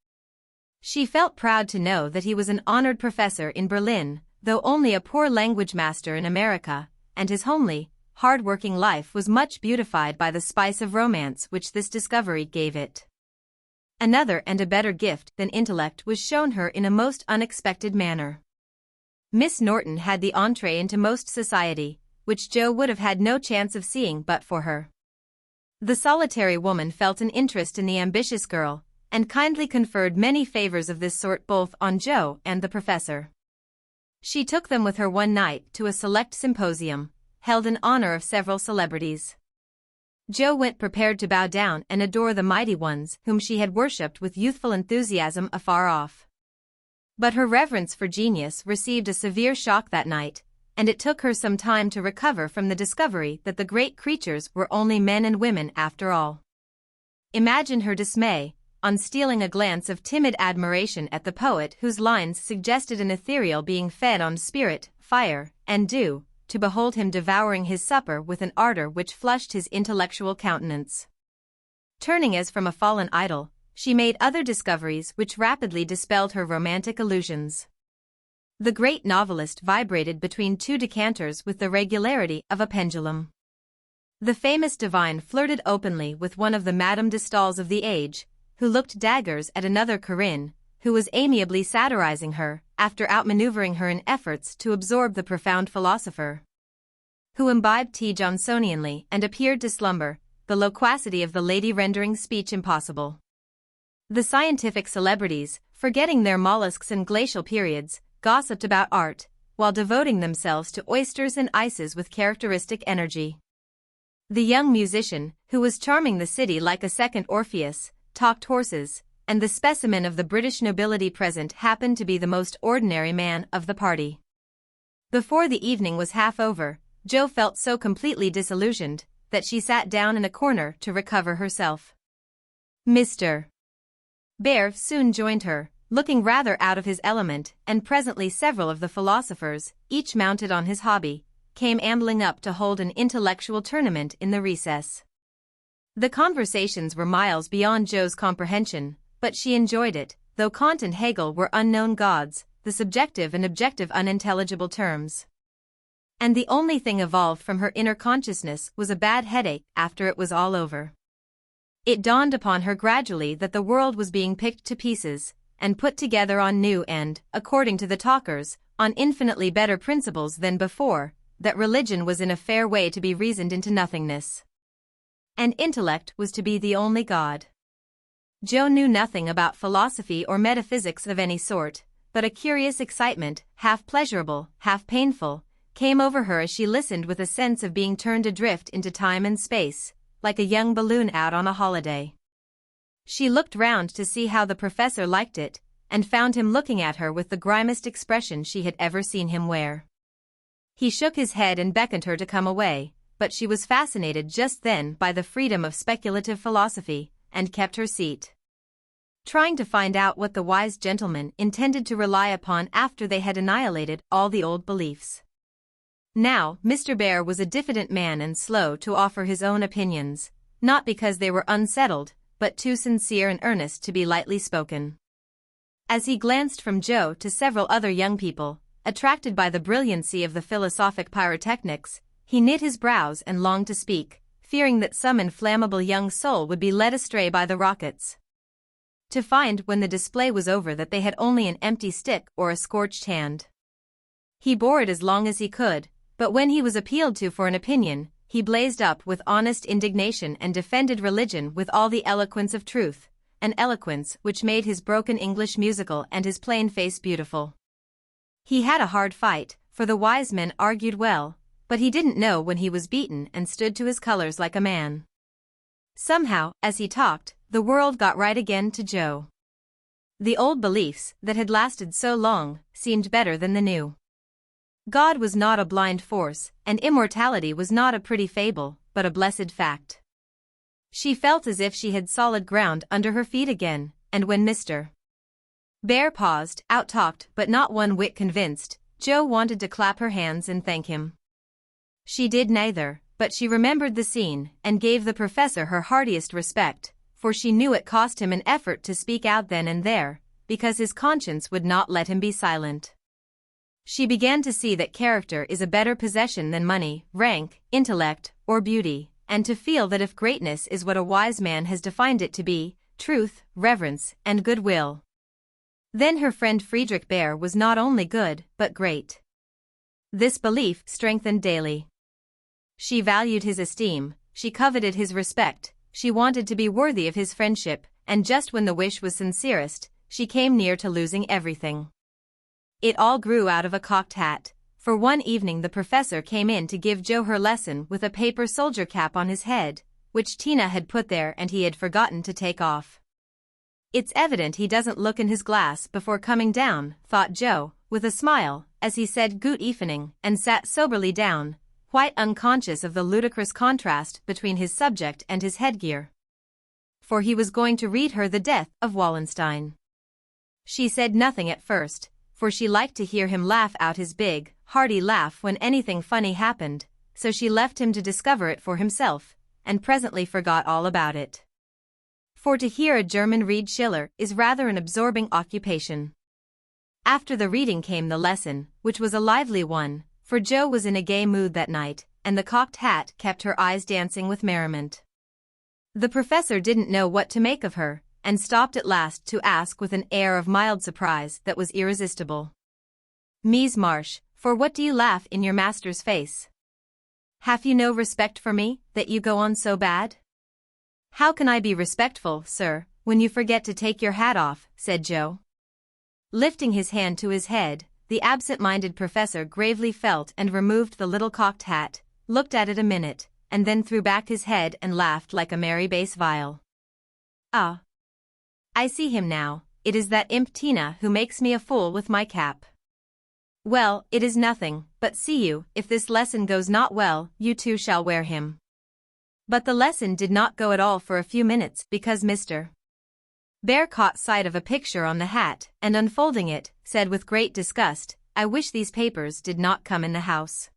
She felt proud to know that he was an honored professor in Berlin, though only a poor language master in America, and his homely, hard-working life was much beautified by the spice of romance which this discovery gave it. Another and a better gift than intellect was shown her in a most unexpected manner. Miss Norton had the entree into most society, which Jo would have had no chance of seeing but for her. The solitary woman felt an interest in the ambitious girl, and kindly conferred many favors of this sort both on Jo and the professor. She took them with her one night to a select symposium, held in honor of several celebrities. Jo went prepared to bow down and adore the mighty ones whom she had worshipped with youthful enthusiasm afar off. But her reverence for genius received a severe shock that night, and it took her some time to recover from the discovery that the great creatures were only men and women after all. Imagine her dismay, on stealing a glance of timid admiration at the poet whose lines suggested an ethereal being fed on spirit, fire, and dew, to behold him devouring his supper with an ardor which flushed his intellectual countenance. Turning as from a fallen idol, she made other discoveries which rapidly dispelled her romantic illusions. The great novelist vibrated between two decanters with the regularity of a pendulum. The famous divine flirted openly with one of the Madame de Staëls of the age, who looked daggers at another Corinne, who was amiably satirizing her, after outmaneuvering her in efforts to absorb the profound philosopher, who imbibed tea Johnsonianly and appeared to slumber, the loquacity of the lady rendering speech impossible. The scientific celebrities, forgetting their mollusks and glacial periods, gossiped about art, while devoting themselves to oysters and ices with characteristic energy. The young musician, who was charming the city like a second Orpheus, talked horses, and the specimen of the British nobility present happened to be the most ordinary man of the party. Before the evening was half over, Jo felt so completely disillusioned that she sat down in a corner to recover herself. Mr. Bear soon joined her, looking rather out of his element, and presently several of the philosophers, each mounted on his hobby, came ambling up to hold an intellectual tournament in the recess. The conversations were miles beyond Jo's comprehension, but she enjoyed it, though Kant and Hegel were unknown gods, the subjective and objective unintelligible terms. And the only thing evolved from her inner consciousness was a bad headache after it was all over. It dawned upon her gradually that the world was being picked to pieces, and put together on new and, according to the talkers, on infinitely better principles than before, that religion was in a fair way to be reasoned into nothingness, and intellect was to be the only god. Jo knew nothing about philosophy or metaphysics of any sort, but a curious excitement, half pleasurable, half painful, came over her as she listened with a sense of being turned adrift into time and space, like a young balloon out on a holiday. She looked round to see how the professor liked it, and found him looking at her with the grimiest expression she had ever seen him wear. He shook his head and beckoned her to come away, but she was fascinated just then by the freedom of speculative philosophy, and kept her seat, trying to find out what the wise gentleman intended to rely upon after they had annihilated all the old beliefs. Now, Mr. Bear was a diffident man and slow to offer his own opinions, not because they were unsettled, but too sincere and earnest to be lightly spoken. As he glanced from Joe to several other young people, attracted by the brilliancy of the philosophic pyrotechnics, he knit his brows and longed to speak, fearing that some inflammable young soul would be led astray by the rockets, to find when the display was over that they had only an empty stick or a scorched hand. He bore it as long as he could, but when he was appealed to for an opinion, he blazed up with honest indignation and defended religion with all the eloquence of truth, an eloquence which made his broken English musical and his plain face beautiful. He had a hard fight, for the wise men argued well, but he didn't know when he was beaten and stood to his colors like a man. Somehow, as he talked, the world got right again to Joe. The old beliefs that had lasted so long seemed better than the new. God was not a blind force, and immortality was not a pretty fable, but a blessed fact. She felt as if she had solid ground under her feet again, and when Mr. Bear paused, out-talked but not one whit convinced, Joe wanted to clap her hands and thank him. She did neither, but she remembered the scene and gave the professor her heartiest respect, for she knew it cost him an effort to speak out then and there, because his conscience would not let him be silent. She began to see that character is a better possession than money, rank, intellect, or beauty, and to feel that if greatness is what a wise man has defined it to be, truth, reverence, and goodwill, then her friend Friedrich Bear was not only good, but great. This belief strengthened daily. She valued his esteem, she coveted his respect, she wanted to be worthy of his friendship, and just when the wish was sincerest, she came near to losing everything. It all grew out of a cocked hat, for one evening the professor came in to give Joe her lesson with a paper soldier cap on his head, which Tina had put there and he had forgotten to take off. It's evident he doesn't look in his glass before coming down, thought Joe, with a smile, as he said "Good evening," and sat soberly down, quite unconscious of the ludicrous contrast between his subject and his headgear. For he was going to read her The Death of Wallenstein. She said nothing at first, for she liked to hear him laugh out his big, hearty laugh when anything funny happened, so she left him to discover it for himself, and presently forgot all about it. For to hear a German read Schiller is rather an absorbing occupation. After the reading came the lesson, which was a lively one, for Joe was in a gay mood that night, and the cocked hat kept her eyes dancing with merriment. The professor didn't know what to make of her, and stopped at last to ask with an air of mild surprise that was irresistible. "Mies Marsh, for what do you laugh in your master's face? Have you no respect for me, that you go on so bad?" "How can I be respectful, sir, when you forget to take your hat off?" said Joe. Lifting his hand to his head, the absent-minded professor gravely felt and removed the little cocked hat, looked at it a minute, and then threw back his head and laughed like a merry bass viol. "Ah! I see him now, it is that imp Tina who makes me a fool with my cap. Well, it is nothing, but see you, if this lesson goes not well, you too shall wear him." But the lesson did not go at all for a few minutes because Mr. Bear caught sight of a picture on the hat, and unfolding it, said with great disgust, "I wish these papers did not come in the house.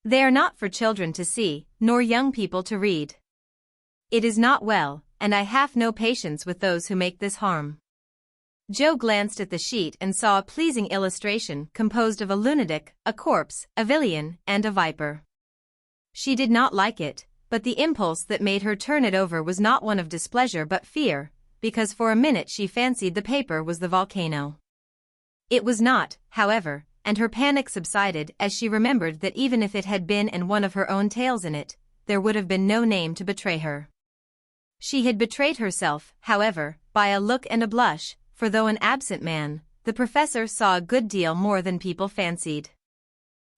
They are not for children to see, nor young people to read. It is not well, and I have no patience with those who make this harm." Joe glanced at the sheet and saw a pleasing illustration composed of a lunatic, a corpse, a villain, and a viper. She did not like it, but the impulse that made her turn it over was not one of displeasure but fear, because for a minute she fancied the paper was the volcano. It was not, however, and her panic subsided as she remembered that even if it had been and one of her own tales in it, there would have been no name to betray her. She had betrayed herself, however, by a look and a blush, for though an absent man, the professor saw a good deal more than people fancied.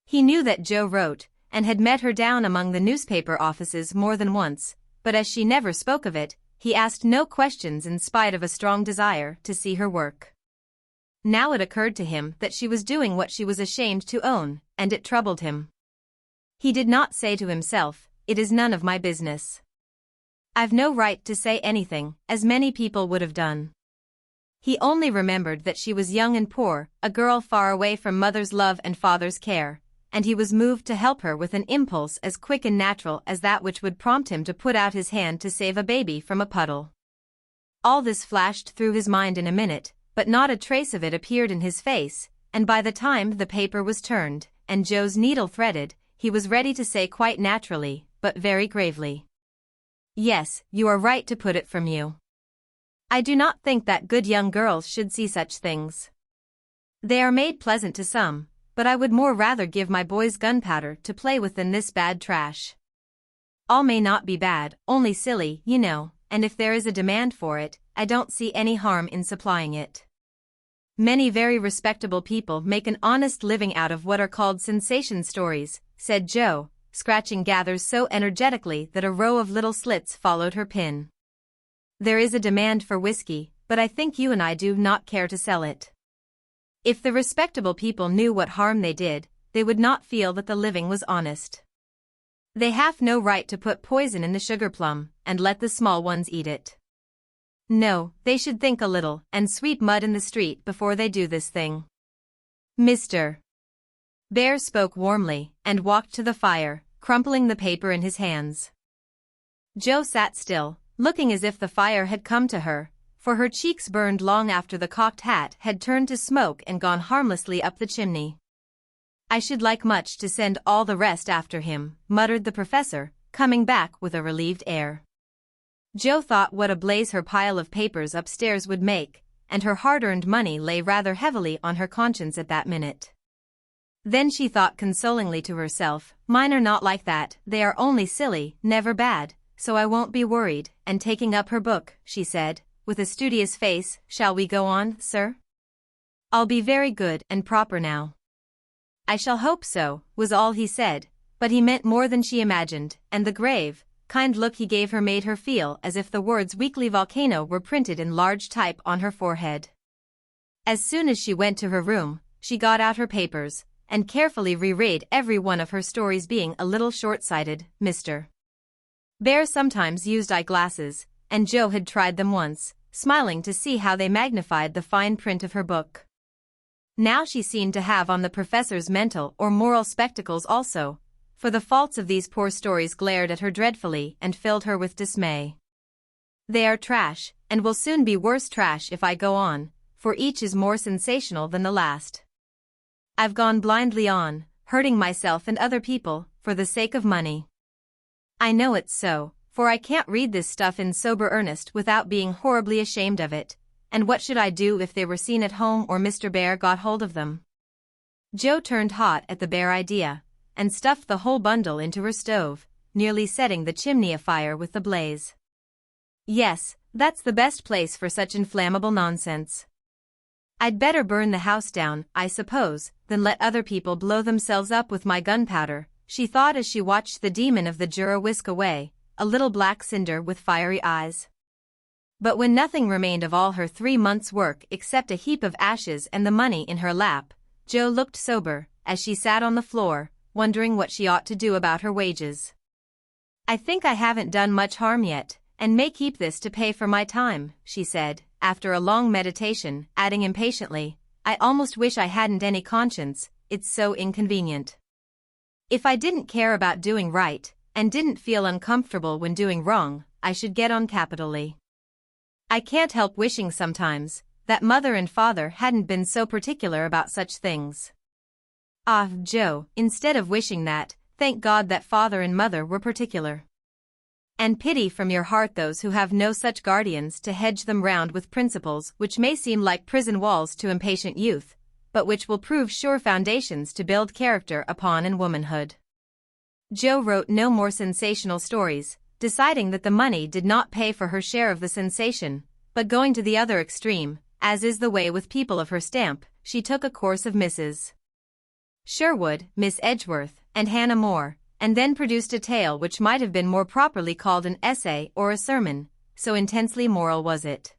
He knew that Jo wrote, and had met her down among the newspaper offices more than once, but as she never spoke of it, he asked no questions in spite of a strong desire to see her work. Now it occurred to him that she was doing what she was ashamed to own, and it troubled him. He did not say to himself, "It is none of my business. I've no right to say anything," as many people would have done. He only remembered that she was young and poor, a girl far away from mother's love and father's care, and he was moved to help her with an impulse as quick and natural as that which would prompt him to put out his hand to save a baby from a puddle. All this flashed through his mind in a minute, but not a trace of it appeared in his face, and by the time the paper was turned, and Jo's needle threaded, he was ready to say quite naturally, but very gravely, "Yes, you are right to put it from you. I do not think that good young girls should see such things. They are made pleasant to some, but I would more rather give my boys gunpowder to play with than this bad trash. All may not be bad, only silly, you know, and if there is a demand for it, I don't see any harm in supplying it. Many very respectable people make an honest living out of what are called sensation stories," said Jo, scratching gathers so energetically that a row of little slits followed her pin. "There is a demand for whiskey, but I think you and I do not care to sell it. If the respectable people knew what harm they did, they would not feel that the living was honest. They have no right to put poison in the sugar plum, and let the small ones eat it. No, they should think a little, and sweep mud in the street before they do this thing." Mr. Bear spoke warmly, and walked to the fire, crumpling the paper in his hands. Jo sat still, looking as if the fire had come to her, for her cheeks burned long after the cocked hat had turned to smoke and gone harmlessly up the chimney. "I should like much to send all the rest after him," muttered the professor, coming back with a relieved air. Jo thought what a blaze her pile of papers upstairs would make, and her hard-earned money lay rather heavily on her conscience at that minute. Then she thought consolingly to herself, "Mine are not like that, they are only silly, never bad, so I won't be worried," and taking up her book, she said, with a studious face, "Shall we go on, sir? I'll be very good and proper now." "I shall hope so," was all he said, but he meant more than she imagined, and the grave, kind look he gave her made her feel as if the words "weekly volcano" were printed in large type on her forehead. As soon as she went to her room, she got out her papers, and carefully reread every one of her stories, being a little short-sighted. Mr. Bear sometimes used eyeglasses, and Jo had tried them once, smiling to see how they magnified the fine print of her book. Now she seemed to have on the professor's mental or moral spectacles also, for the faults of these poor stories glared at her dreadfully and filled her with dismay. "They are trash, and will soon be worse trash if I go on, for each is more sensational than the last. I've gone blindly on, hurting myself and other people, for the sake of money. I know it's so, for I can't read this stuff in sober earnest without being horribly ashamed of it, and what should I do if they were seen at home or Mr. Bear got hold of them?" Jo turned hot at the bare idea, and stuffed the whole bundle into her stove, nearly setting the chimney afire with the blaze. "Yes, that's the best place for such inflammable nonsense. I'd better burn the house down, I suppose, than let other people blow themselves up with my gunpowder," she thought as she watched the demon of the Jura whisk away, a little black cinder with fiery eyes. But when nothing remained of all her 3 months' work except a heap of ashes and the money in her lap, Jo looked sober, as she sat on the floor, wondering what she ought to do about her wages. "I think I haven't done much harm yet, and may keep this to pay for my time," she said, after a long meditation, adding impatiently, "I almost wish I hadn't any conscience, it's so inconvenient. If I didn't care about doing right, and didn't feel uncomfortable when doing wrong, I should get on capitally. I can't help wishing sometimes that mother and father hadn't been so particular about such things." "Ah, Jo, instead of wishing that, thank God that father and mother were particular. And pity from your heart those who have no such guardians to hedge them round with principles which may seem like prison walls to impatient youth, but which will prove sure foundations to build character upon in womanhood." Jo wrote no more sensational stories, deciding that the money did not pay for her share of the sensation, but going to the other extreme, as is the way with people of her stamp, she took a course of Mrs. Sherwood, Miss Edgeworth, and Hannah More, and then produced a tale which might have been more properly called an essay or a sermon, so intensely moral was it.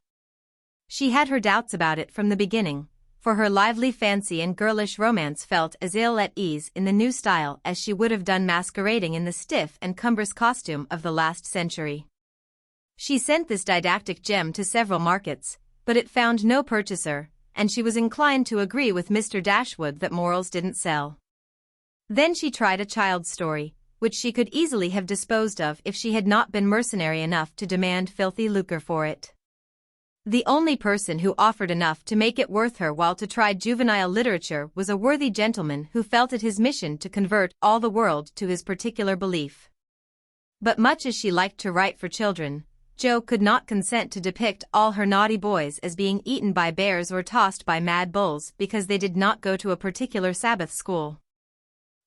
She had her doubts about it from the beginning, for her lively fancy and girlish romance felt as ill at ease in the new style as she would have done masquerading in the stiff and cumbrous costume of the last century. She sent this didactic gem to several markets, but it found no purchaser, and she was inclined to agree with Mr. Dashwood that morals didn't sell. Then she tried a child's story, which she could easily have disposed of if she had not been mercenary enough to demand filthy lucre for it. The only person who offered enough to make it worth her while to try juvenile literature was a worthy gentleman who felt it his mission to convert all the world to his particular belief. But much as she liked to write for children, Jo could not consent to depict all her naughty boys as being eaten by bears or tossed by mad bulls because they did not go to a particular Sabbath school.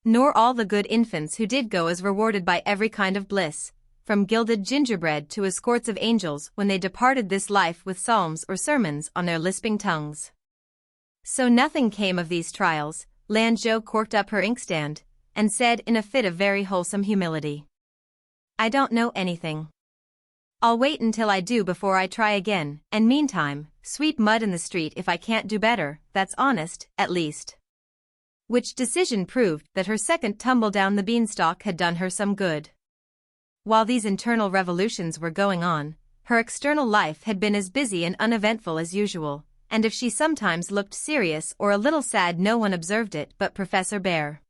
Nor all the good infants who did go as rewarded by every kind of bliss, from gilded gingerbread to escorts of angels when they departed this life with psalms or sermons on their lisping tongues. So nothing came of these trials. Jo corked up her inkstand, and said in a fit of very wholesome humility, "I don't know anything. I'll wait until I do before I try again, and meantime, sweep mud in the street if I can't do better, that's honest, at least." Which decision proved that her second tumble down the beanstalk had done her some good. While these internal revolutions were going on, her external life had been as busy and uneventful as usual, and if she sometimes looked serious or a little sad no one observed it but Professor Bear.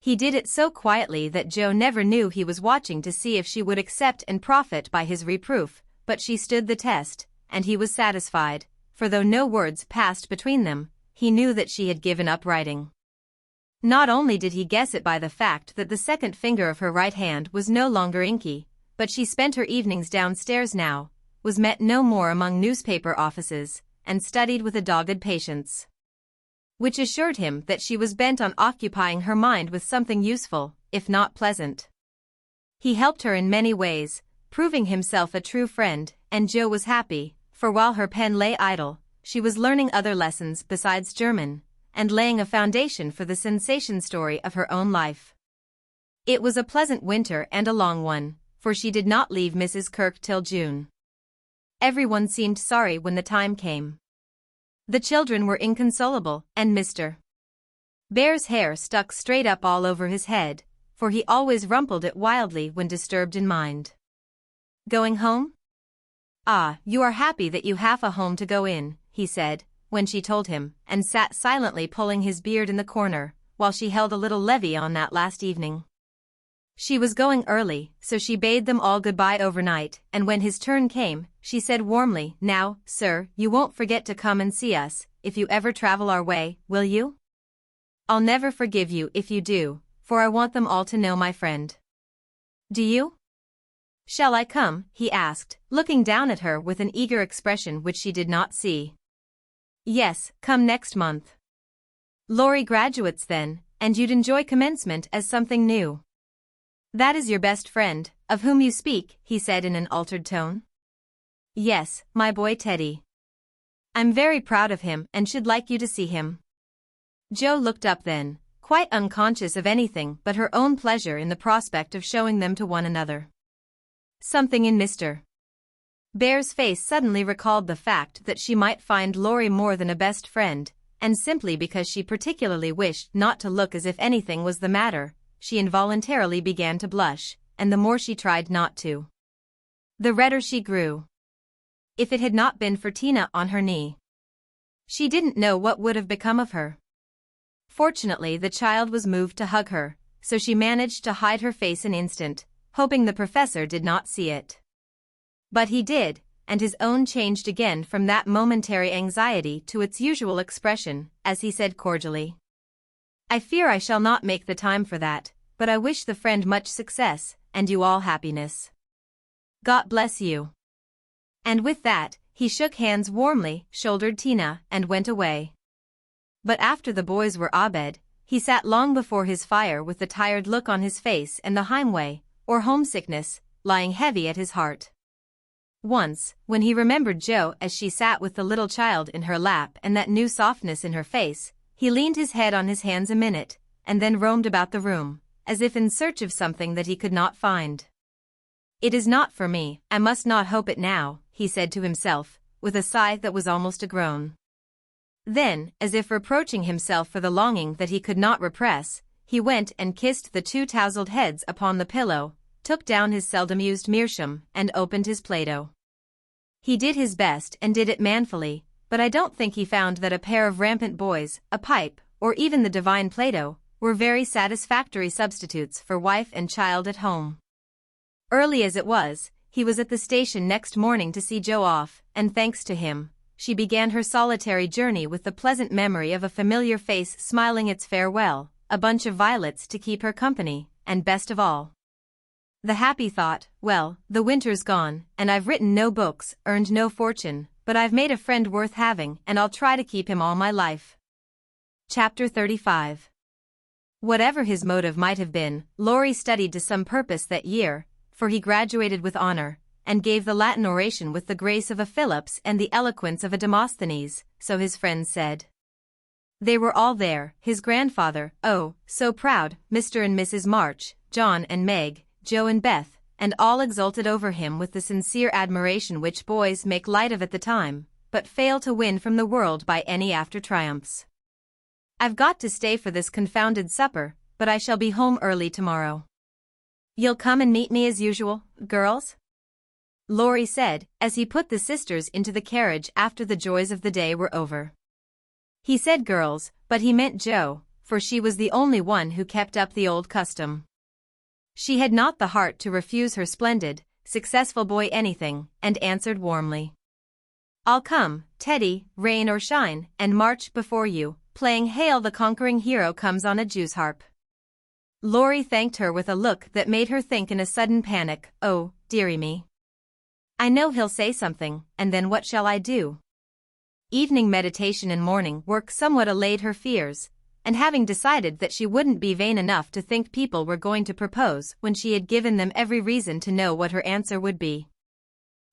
He did it so quietly that Jo never knew he was watching to see if she would accept and profit by his reproof, but she stood the test, and he was satisfied, for though no words passed between them, he knew that she had given up writing. Not only did he guess it by the fact that the second finger of her right hand was no longer inky, but she spent her evenings downstairs now, was met no more among newspaper offices, and studied with a dogged patience which assured him that she was bent on occupying her mind with something useful, if not pleasant. He helped her in many ways, proving himself a true friend, and Jo was happy, for while her pen lay idle, she was learning other lessons besides German, and laying a foundation for the sensation story of her own life. It was a pleasant winter and a long one, for she did not leave Mrs. Kirk till June. Everyone seemed sorry when the time came. The children were inconsolable, and Mr. Bear's hair stuck straight up all over his head, for he always rumpled it wildly when disturbed in mind. "Going home? Ah, you are happy that you have a home to go in," he said, when she told him, and sat silently pulling his beard in the corner, while she held a little levee on that last evening. She was going early, so she bade them all goodbye overnight, and when his turn came, she said warmly, "Now, sir, you won't forget to come and see us, if you ever travel our way, will you? I'll never forgive you if you do, for I want them all to know my friend." "Do you?" "Shall I come?" he asked, looking down at her with an eager expression which she did not see. "Yes, come next month. Laurie graduates then, and you'd enjoy commencement as something new." "That is your best friend, of whom you speak," he said in an altered tone. "Yes, my boy Teddy. I'm very proud of him and should like you to see him." Jo looked up then, quite unconscious of anything but her own pleasure in the prospect of showing them to one another. Something in Mr. Bear's face suddenly recalled the fact that she might find Laurie more than a best friend, and simply because she particularly wished not to look as if anything was the matter, she involuntarily began to blush, and the more she tried not to, the redder she grew. If it had not been for Tina on her knee, she didn't know what would have become of her. Fortunately the child was moved to hug her, so she managed to hide her face an instant, hoping the professor did not see it. But he did, and his own changed again from that momentary anxiety to its usual expression, as he said cordially, "I fear I shall not make the time for that, but I wish the friend much success, and you all happiness. God bless you." And with that, he shook hands warmly, shouldered Tina, and went away. But after the boys were abed, he sat long before his fire with the tired look on his face and the heimweh, or homesickness, lying heavy at his heart. Once, when he remembered Jo as she sat with the little child in her lap and that new softness in her face, he leaned his head on his hands a minute, and then roamed about the room, as if in search of something that he could not find. "It is not for me, I must not hope it now," he said to himself, with a sigh that was almost a groan. Then, as if reproaching himself for the longing that he could not repress, he went and kissed the two tousled heads upon the pillow, took down his seldom used meerschaum, and opened his Play-Doh. He did his best and did it manfully, but I don't think he found that a pair of rampant boys, a pipe, or even the divine Play-Doh, were very satisfactory substitutes for wife and child at home. Early as it was, he was at the station next morning to see Jo off, and thanks to him, she began her solitary journey with the pleasant memory of a familiar face smiling its farewell, a bunch of violets to keep her company, and best of all, the happy thought, well, the winter's gone, and I've written no books, earned no fortune, but I've made a friend worth having, and I'll try to keep him all my life. Chapter 35. Whatever his motive might have been, Laurie studied to some purpose that year, for he graduated with honor, and gave the Latin oration with the grace of a Phillips and the eloquence of a Demosthenes, so his friends said. They were all there, his grandfather, oh, so proud, Mr. and Mrs. March, John and Meg, Jo and Beth, and all exulted over him with the sincere admiration which boys make light of at the time, but fail to win from the world by any after triumphs. "I've got to stay for this confounded supper, but I shall be home early tomorrow. You'll come and meet me as usual, girls?" Laurie said, as he put the sisters into the carriage after the joys of the day were over. He said girls, but he meant Jo, for she was the only one who kept up the old custom. She had not the heart to refuse her splendid, successful boy anything, and answered warmly. "I'll come, Teddy, rain or shine, and march before you, playing Hail the Conquering Hero Comes on a Jew's harp." Laurie thanked her with a look that made her think in a sudden panic, oh, dearie me. I know he'll say something, and then what shall I do? Evening meditation and morning work somewhat allayed her fears, and having decided that she wouldn't be vain enough to think people were going to propose when she had given them every reason to know what her answer would be,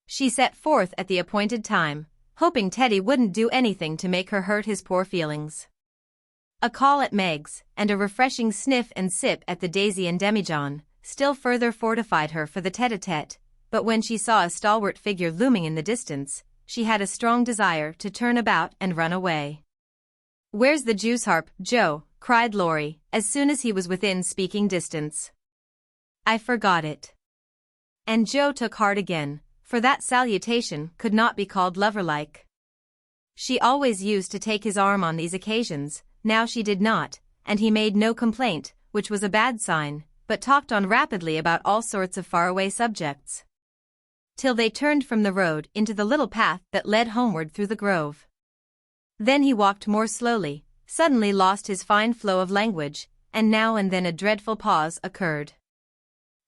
she set forth at the appointed time, hoping Teddy wouldn't do anything to make her hurt his poor feelings. A call at Meg's, and a refreshing sniff and sip at the Daisy and Demijohn, still further fortified her for the tete-a-tete, but when she saw a stalwart figure looming in the distance, she had a strong desire to turn about and run away. "Where's the Jew's harp, Jo?" cried Laurie, as soon as he was within speaking distance. "I forgot it." And Jo took heart again, for that salutation could not be called lover-like. She always used to take his arm on these occasions, now she did not, and he made no complaint, which was a bad sign, but talked on rapidly about all sorts of faraway subjects, till they turned from the road into the little path that led homeward through the grove. Then he walked more slowly, suddenly lost his fine flow of language, and now and then a dreadful pause occurred.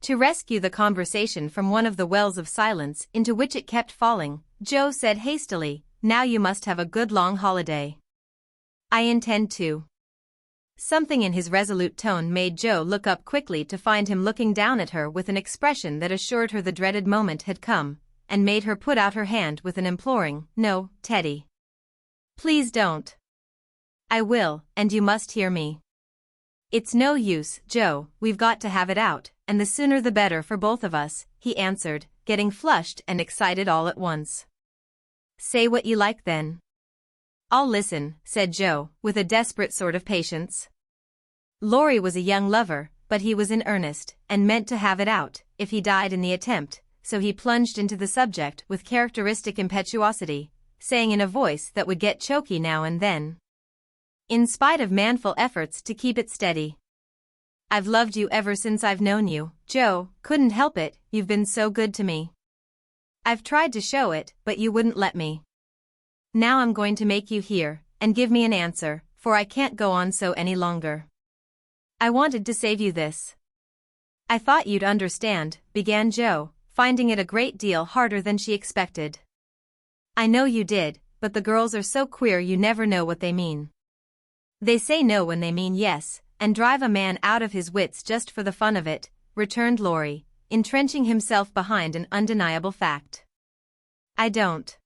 To rescue the conversation from one of the wells of silence into which it kept falling, Jo said hastily, "Now you must have a good long holiday." "I intend to." Something in his resolute tone made Jo look up quickly to find him looking down at her with an expression that assured her the dreaded moment had come, and made her put out her hand with an imploring, "No, Teddy. Please don't." "I will, and you must hear me." "It's no use, Jo, we've got to have it out, and the sooner the better for both of us," he answered, getting flushed and excited all at once. "Say what you like then." "I'll listen," said Jo, with a desperate sort of patience. Laurie was a young lover, but he was in earnest, and meant to have it out, if he died in the attempt, so he plunged into the subject with characteristic impetuosity, saying in a voice that would get choky now and then, in spite of manful efforts to keep it steady, "I've loved you ever since I've known you, Jo, couldn't help it, you've been so good to me. I've tried to show it, but you wouldn't let me. Now I'm going to make you hear, and give me an answer, for I can't go on so any longer. I wanted to save you this." "I thought you'd understand," began Jo, finding it a great deal harder than she expected. "I know you did, but the girls are so queer you never know what they mean. They say no when they mean yes, and drive a man out of his wits just for the fun of it," returned Laurie, entrenching himself behind an undeniable fact. I don't.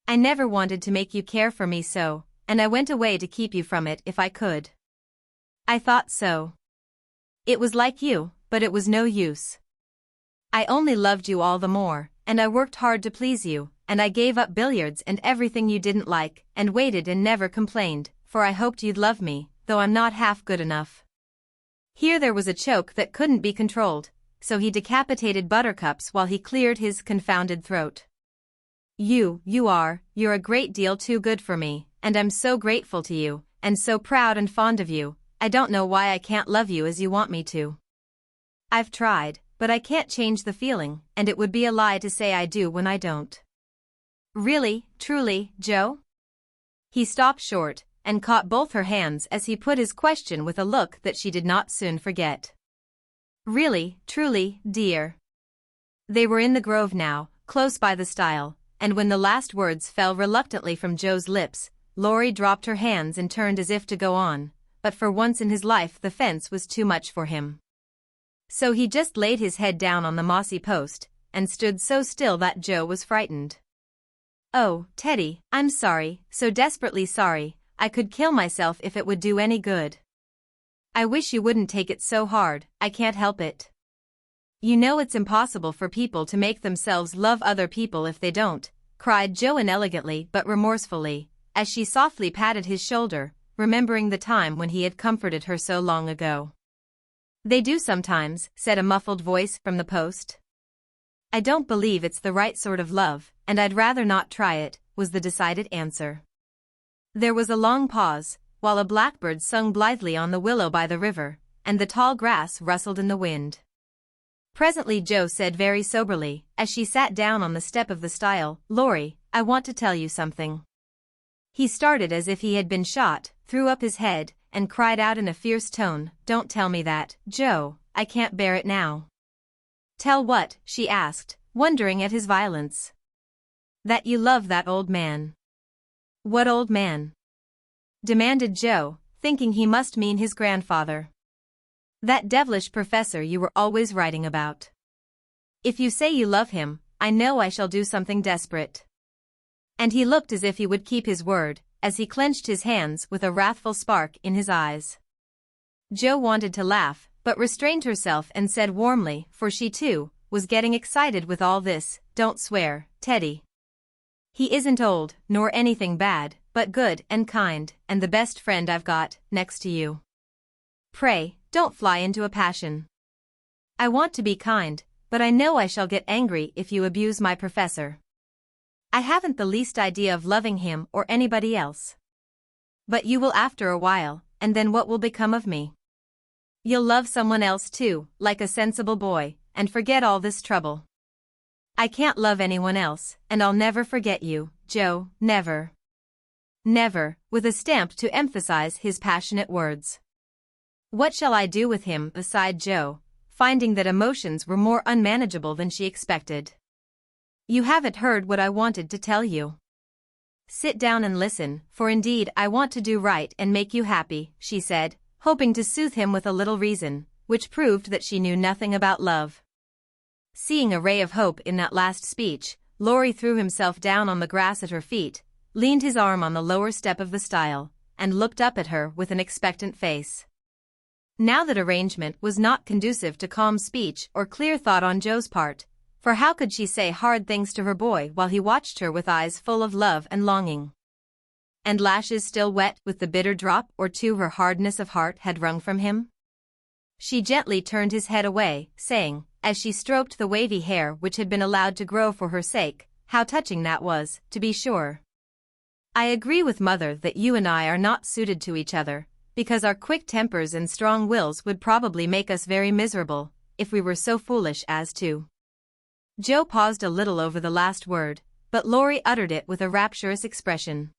I never wanted to make you care for me so, and I went away to keep you from it if I could. I thought so. It was like you, but it was no use. I only loved you all the more, and I worked hard to please you, and I gave up billiards and everything you didn't like, and waited and never complained, for I hoped you'd love me, though I'm not half good enough. Here there was a choke that couldn't be controlled, so he decapitated Buttercups while he cleared his confounded throat. You're a great deal too good for me, and I'm so grateful to you, and so proud and fond of you, I don't know why I can't love you as you want me to. I've tried, but I can't change the feeling, and it would be a lie to say I do when I don't. Really, truly, Joe? He stopped short, and caught both her hands as he put his question with a look that she did not soon forget. Really, truly, dear. They were in the grove now, close by the stile, and when the last words fell reluctantly from Joe's lips, Laurie dropped her hands and turned as if to go on, but for once in his life the fence was too much for him. So he just laid his head down on the mossy post, and stood so still that Joe was frightened. Oh, Teddy, I'm sorry, so desperately sorry, I could kill myself if it would do any good. I wish you wouldn't take it so hard, I can't help it. You know it's impossible for people to make themselves love other people if they don't, cried Joe inelegantly but remorsefully, as she softly patted his shoulder, remembering the time when he had comforted her so long ago. They do sometimes, said a muffled voice from the post. I don't believe it's the right sort of love, and I'd rather not try it, was the decided answer. There was a long pause, while a blackbird sung blithely on the willow by the river, and the tall grass rustled in the wind. Presently Joe said very soberly, as she sat down on the step of the stile, Laurie, I want to tell you something. He started as if he had been shot, threw up his head, and cried out in a fierce tone, Don't tell me that, Joe, I can't bear it now. Tell what? She asked, wondering at his violence. That you love that old man. What old man? Demanded Joe, thinking he must mean his grandfather. That devilish professor you were always writing about. If you say you love him, I know I shall do something desperate. And he looked as if he would keep his word, as he clenched his hands with a wrathful spark in his eyes. Joe wanted to laugh, but restrained herself and said warmly, for she too was getting excited with all this, Don't swear, Teddy. He isn't old, nor anything bad, but good and kind, and the best friend I've got, next to you. Pray, don't fly into a passion. I want to be kind, but I know I shall get angry if you abuse my professor. I haven't the least idea of loving him or anybody else. But you will after a while, and then what will become of me? You'll love someone else too, like a sensible boy, and forget all this trouble. I can't love anyone else, and I'll never forget you, Joe, never. Never, with a stamp to emphasize his passionate words. What shall I do with him? Sighed Joe, finding that emotions were more unmanageable than she expected. You haven't heard what I wanted to tell you. Sit down and listen, for indeed I want to do right and make you happy, she said, hoping to soothe him with a little reason, which proved that she knew nothing about love. Seeing a ray of hope in that last speech, Laurie threw himself down on the grass at her feet, leaned his arm on the lower step of the stile, and looked up at her with an expectant face. Now that arrangement was not conducive to calm speech or clear thought on Joe's part, for how could she say hard things to her boy while he watched her with eyes full of love and longing? And lashes still wet with the bitter drop or two her hardness of heart had wrung from him? She gently turned his head away, saying, as she stroked the wavy hair which had been allowed to grow for her sake, how touching that was, to be sure. I agree with Mother that you and I are not suited to each other, because our quick tempers and strong wills would probably make us very miserable, if we were so foolish as to. Joe paused a little over the last word, but Laurie uttered it with a rapturous expression.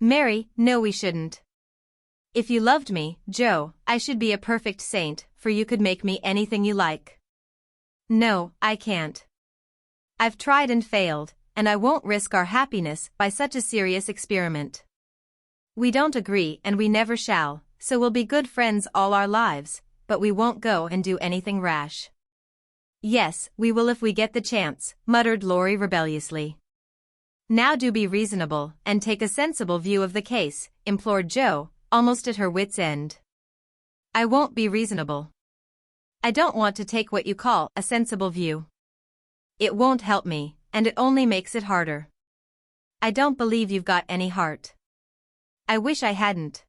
Mary, no, we shouldn't. If you loved me, Joe, I should be a perfect saint, for you could make me anything you like. No, I can't. I've tried and failed, and I won't risk our happiness by such a serious experiment. We don't agree and we never shall, so we'll be good friends all our lives, but we won't go and do anything rash. Yes, we will if we get the chance, muttered Laurie rebelliously. Now do be reasonable and take a sensible view of the case, implored Joe, almost at her wit's end. I won't be reasonable. I don't want to take what you call a sensible view. It won't help me, and it only makes it harder. I don't believe you've got any heart. I wish I hadn't.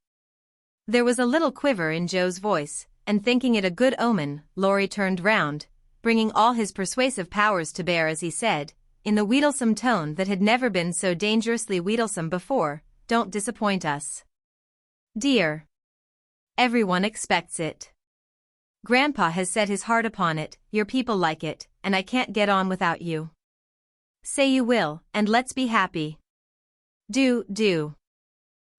There was a little quiver in Joe's voice, and thinking it a good omen, Laurie turned round, bringing all his persuasive powers to bear as he said, in the wheedlesome tone that had never been so dangerously wheedlesome before, "Don't disappoint us. Dear. Everyone expects it. Grandpa has set his heart upon it, your people like it, and I can't get on without you. Say you will, and let's be happy. Do.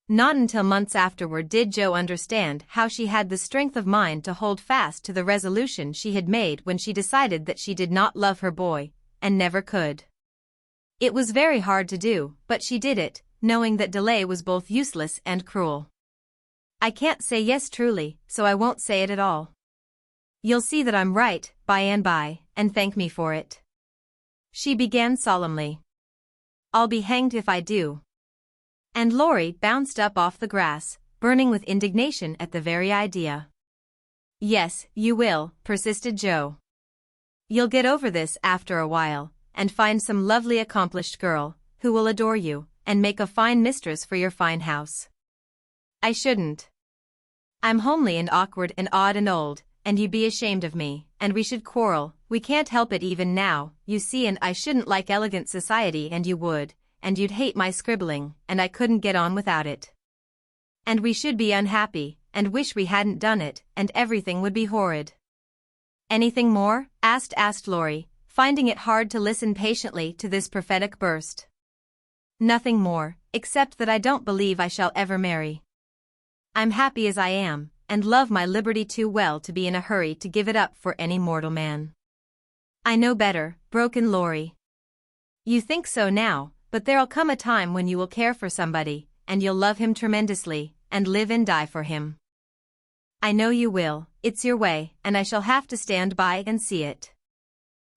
Not until months afterward did Joe understand how she had the strength of mind to hold fast to the resolution she had made when she decided that she did not love her boy, and never could. It was very hard to do, but she did it, knowing that delay was both useless and cruel. I can't say yes truly, so I won't say it at all. You'll see that I'm right, by and by, and thank me for it. She began solemnly. I'll be hanged if I do. And Laurie bounced up off the grass, burning with indignation at the very idea. Yes, you will, persisted Joe. You'll get over this after a while, and find some lovely accomplished girl, who will adore you, and make a fine mistress for your fine house. I shouldn't. I'm homely and awkward and odd and old, and you'd be ashamed of me, and we should quarrel. We can't help it even now, you see, and I shouldn't like elegant society and you would, and you'd hate my scribbling, and I couldn't get on without it. And we should be unhappy, and wish we hadn't done it, and everything would be horrid. Anything more? asked Laurie, finding it hard to listen patiently to this prophetic burst. Nothing more, except that I don't believe I shall ever marry. I'm happy as I am, and love my liberty too well to be in a hurry to give it up for any mortal man. I know better, broke in Laurie. You think so now, but there'll come a time when you will care for somebody, and you'll love him tremendously, and live and die for him. I know you will, it's your way, and I shall have to stand by and see it.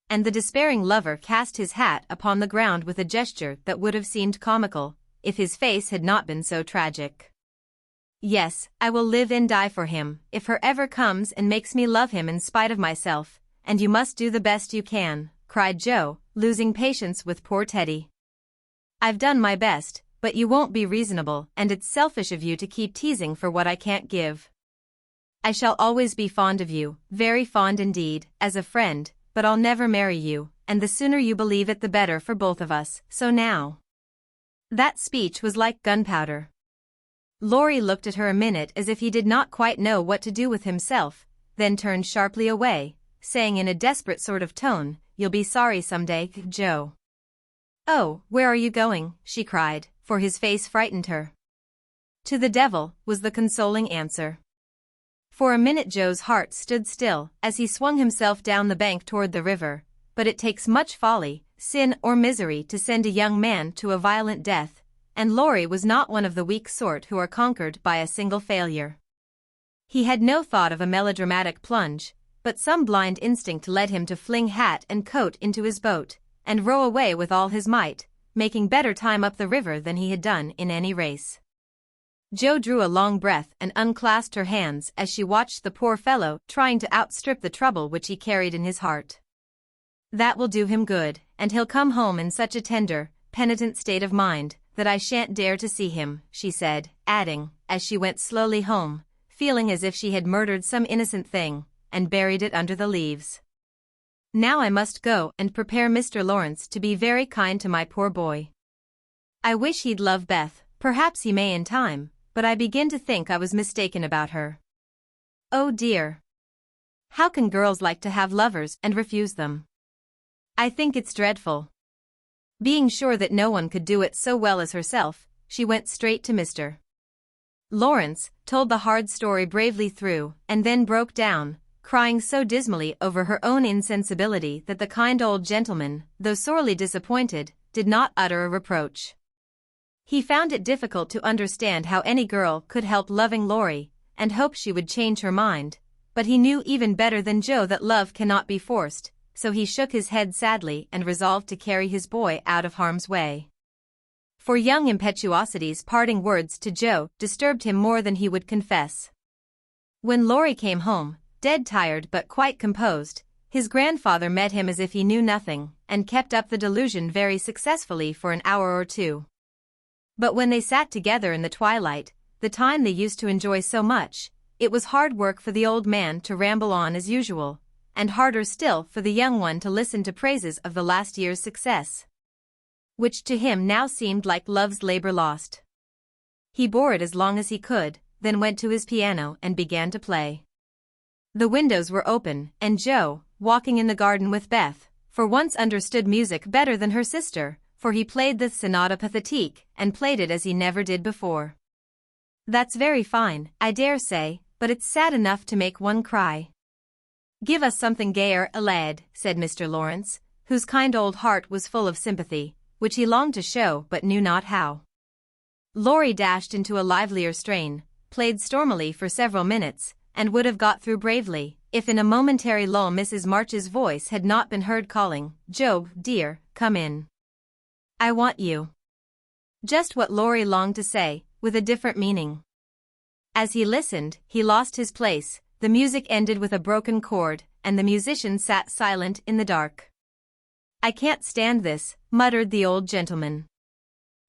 And the despairing lover cast his hat upon the ground with a gesture that would have seemed comical, if his face had not been so tragic. Yes, I will live and die for him, if her ever comes and makes me love him in spite of myself, and you must do the best you can, cried Joe, losing patience with poor Teddy. I've done my best, but you won't be reasonable, and it's selfish of you to keep teasing for what I can't give. I shall always be fond of you, very fond indeed, as a friend, but I'll never marry you, and the sooner you believe it the better for both of us, so now. That speech was like gunpowder. Laurie looked at her a minute as if he did not quite know what to do with himself, then turned sharply away, saying in a desperate sort of tone, You'll be sorry someday, Joe. Oh, where are you going? She cried, for his face frightened her. To the devil, was the consoling answer. For a minute Joe's heart stood still as he swung himself down the bank toward the river, but it takes much folly, sin or misery to send a young man to a violent death, and Laurie was not one of the weak sort who are conquered by a single failure. He had no thought of a melodramatic plunge, but some blind instinct led him to fling hat and coat into his boat, and row away with all his might, making better time up the river than he had done in any race. Joe drew a long breath and unclasped her hands as she watched the poor fellow trying to outstrip the trouble which he carried in his heart. That will do him good, and he'll come home in such a tender, penitent state of mind, that I shan't dare to see him, she said, adding, as she went slowly home, feeling as if she had murdered some innocent thing, and buried it under the leaves. Now I must go and prepare Mr. Lawrence to be very kind to my poor boy. I wish he'd love Beth, perhaps he may in time, but I begin to think I was mistaken about her. Oh dear. How can girls like to have lovers and refuse them? I think it's dreadful. Being sure that no one could do it so well as herself, she went straight to Mr. Lawrence, told the hard story bravely through, and then broke down, crying so dismally over her own insensibility that the kind old gentleman, though sorely disappointed, did not utter a reproach. He found it difficult to understand how any girl could help loving Laurie, and hoped she would change her mind, but he knew even better than Joe that love cannot be forced, so he shook his head sadly and resolved to carry his boy out of harm's way. for young impetuosity's parting words to Joe disturbed him more than he would confess. When Laurie came home, dead tired but quite composed, his grandfather met him as if he knew nothing, and kept up the delusion very successfully for an hour or two. But when they sat together in the twilight, the time they used to enjoy so much, it was hard work for the old man to ramble on as usual, and harder still for the young one to listen to praises of the last year's success, which to him now seemed like love's labor lost. He bore it as long as he could, then went to his piano and began to play. The windows were open, and Joe, walking in the garden with Beth, for once understood music better than her sister, for he played the sonata pathétique and played it as he never did before. "That's very fine, I dare say, but it's sad enough to make one cry." "Give us something gayer, lad," said Mr. Lawrence, whose kind old heart was full of sympathy, which he longed to show but knew not how. Laurie dashed into a livelier strain, played stormily for several minutes, and would have got through bravely, if in a momentary lull Mrs. March's voice had not been heard calling, "Job, dear, come in. I want you." Just what Laurie longed to say, with a different meaning. As he listened, he lost his place, the music ended with a broken chord, and the musician sat silent in the dark. "I can't stand this," muttered the old gentleman.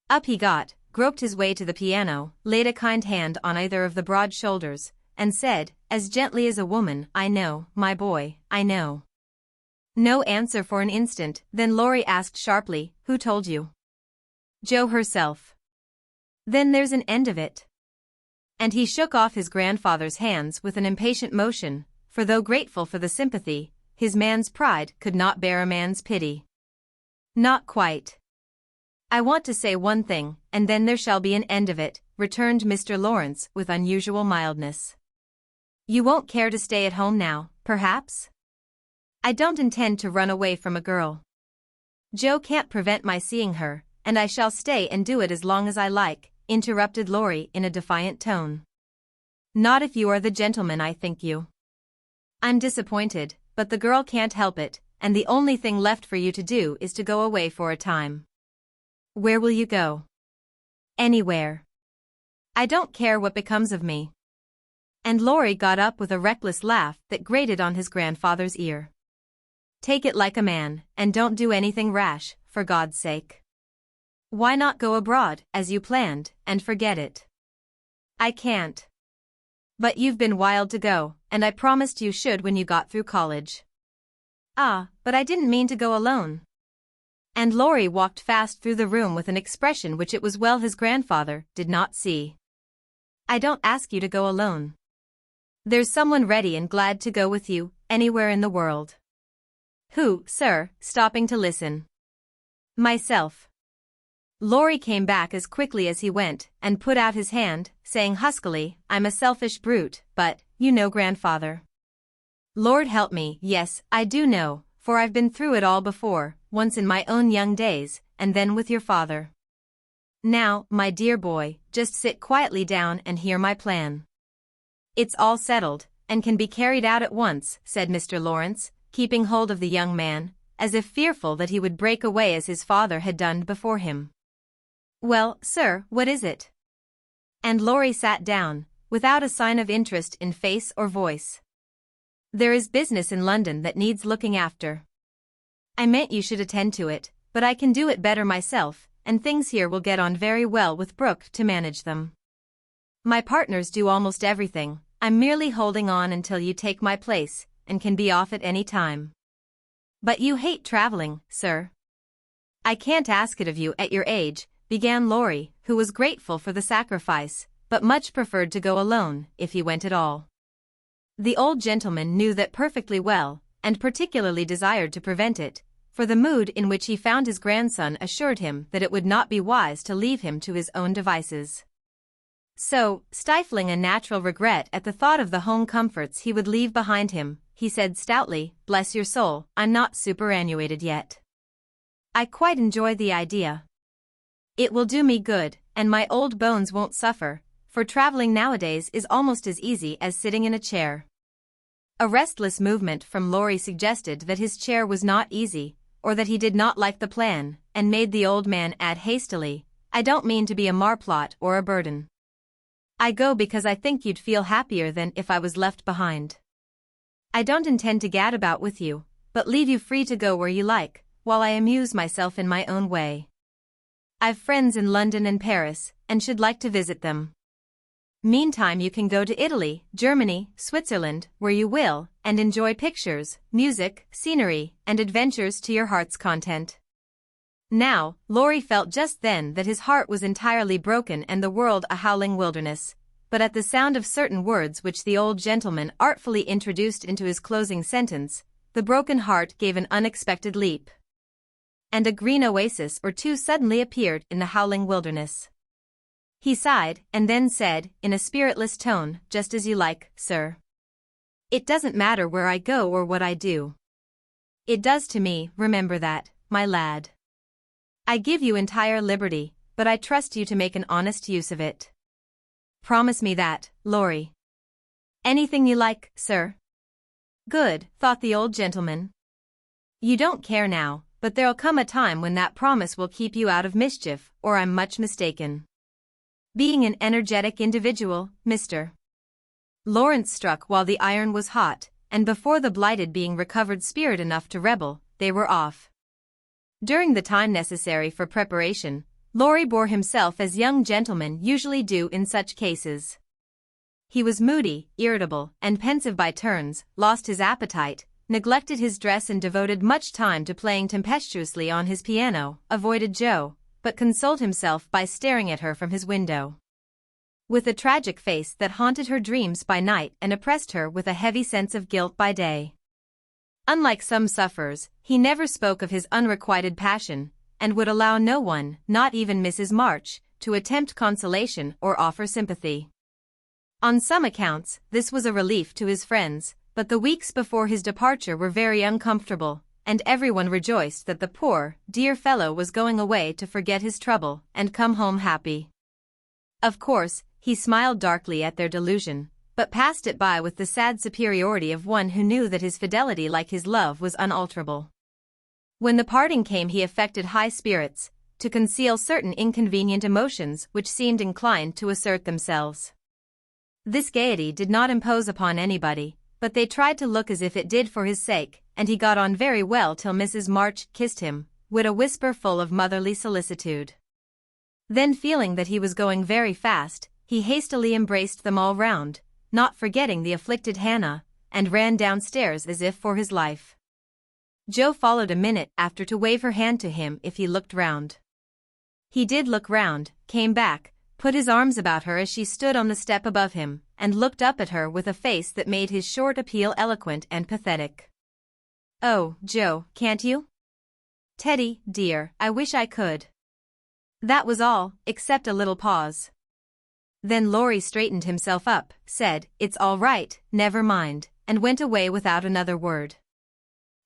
Up he got, groped his way to the piano, laid a kind hand on either of the broad shoulders, and said, as gently as a woman, "I know, my boy, I know." No answer for an instant, then Laurie asked sharply, "Who told you?" "Joe herself." "Then there's an end of it." And he shook off his grandfather's hands with an impatient motion, for though grateful for the sympathy, his man's pride could not bear a man's pity. "Not quite. I want to say one thing, and then there shall be an end of it," returned Mr. Lawrence with unusual mildness. "You won't care to stay at home now, perhaps?" "I don't intend to run away from a girl. Joe can't prevent my seeing her, and I shall stay and do it as long as I like," interrupted Laurie in a defiant tone. "Not if you are the gentleman I think you. I'm disappointed, but the girl can't help it, and the only thing left for you to do is to go away for a time." "Where will you go?" "Anywhere. I don't care what becomes of me." And Laurie got up with a reckless laugh that grated on his grandfather's ear. "Take it like a man, and don't do anything rash, for God's sake. Why not go abroad, as you planned, and forget it?" "I can't." "But you've been wild to go, and I promised you should when you got through college." "Ah, but I didn't mean to go alone." And Laurie walked fast through the room with an expression which it was well his grandfather did not see. "I don't ask you to go alone. There's someone ready and glad to go with you, anywhere in the world." "Who, sir?" stopping to listen. "Myself." Laurie came back as quickly as he went, and put out his hand, saying huskily, "I'm a selfish brute, but, you know grandfather. Lord help me, yes, I do know, for I've been through it all before, once in my own young days, and then with your father. Now, my dear boy, just sit quietly down and hear my plan. It's all settled, and can be carried out at once," said Mr. Lawrence, keeping hold of the young man, as if fearful that he would break away as his father had done before him. "Well, sir, what is it?" And Laurie sat down, without a sign of interest in face or voice. "There is business in London that needs looking after. I meant you should attend to it, but I can do it better myself, and things here will get on very well with Brooke to manage them. My partners do almost everything, I'm merely holding on until you take my place, and can be off at any time." "But you hate traveling, sir." "I can't ask it of you at your age," began Laurie, who was grateful for the sacrifice, but much preferred to go alone, if he went at all. The old gentleman knew that perfectly well, and particularly desired to prevent it, for the mood in which he found his grandson assured him that it would not be wise to leave him to his own devices. So, stifling a natural regret at the thought of the home comforts he would leave behind him, he said stoutly, "Bless your soul, I'm not superannuated yet. I quite enjoy the idea. It will do me good, and my old bones won't suffer, for traveling nowadays is almost as easy as sitting in a chair." A restless movement from Laurie suggested that his chair was not easy, or that he did not like the plan, and made the old man add hastily, I don't mean to be a marplot or a burden. I go because I think you'd feel happier than if I was left behind. I don't intend to gad about with you, but leave you free to go where you like, while I amuse myself in my own way. I've friends in London and Paris, and should like to visit them. Meantime you can go to Italy, Germany, Switzerland, where you will, and enjoy pictures, music, scenery, and adventures to your heart's content. Now, Laurie felt just then that his heart was entirely broken and the world a howling wilderness, but at the sound of certain words which the old gentleman artfully introduced into his closing sentence, the broken heart gave an unexpected leap. And a green oasis or two suddenly appeared in the howling wilderness. He sighed, and then said, in a spiritless tone, "Just as you like, sir. It doesn't matter where I go or what I do. It does to me, remember that, my lad. I give you entire liberty, but I trust you to make an honest use of it. Promise me that, Laurie." "Anything you like, sir." "Good," thought the old gentleman. "You don't care now, but there'll come a time when that promise will keep you out of mischief, or I'm much mistaken. Being an energetic individual, Mr. Lawrence struck while the iron was hot, and before the blighted being recovered spirit enough to rebel, they were off. During the time necessary for preparation, Laurie bore himself as young gentlemen usually do in such cases. He was moody, irritable, and pensive by turns, lost his appetite, neglected his dress and devoted much time to playing tempestuously on his piano, avoided Jo, but consoled himself by staring at her from his window. With a tragic face that haunted her dreams by night and oppressed her with a heavy sense of guilt by day. Unlike some sufferers, he never spoke of his unrequited passion, and would allow no one, not even Mrs. March, to attempt consolation or offer sympathy. On some accounts, this was a relief to his friends, but the weeks before his departure were very uncomfortable, and everyone rejoiced that the poor, dear fellow was going away to forget his trouble and come home happy. Of course, he smiled darkly at their delusion, but passed it by with the sad superiority of one who knew that his fidelity like his love was unalterable. When the parting came he affected high spirits, to conceal certain inconvenient emotions which seemed inclined to assert themselves. This gaiety did not impose upon anybody, but they tried to look as if it did for his sake, and he got on very well till Mrs. March kissed him, with a whisper full of motherly solicitude. Then feeling that he was going very fast, he hastily embraced them all round, not forgetting the afflicted Hannah, and ran downstairs as if for his life. Jo followed a minute after to wave her hand to him if he looked round. He did look round, came back, put his arms about her as she stood on the step above him, and looked up at her with a face that made his short appeal eloquent and pathetic. "Oh, Jo, can't you? Teddy, dear, I wish I could." That was all, except a little pause. Then Laurie straightened himself up, said, "It's all right, never mind," and went away without another word.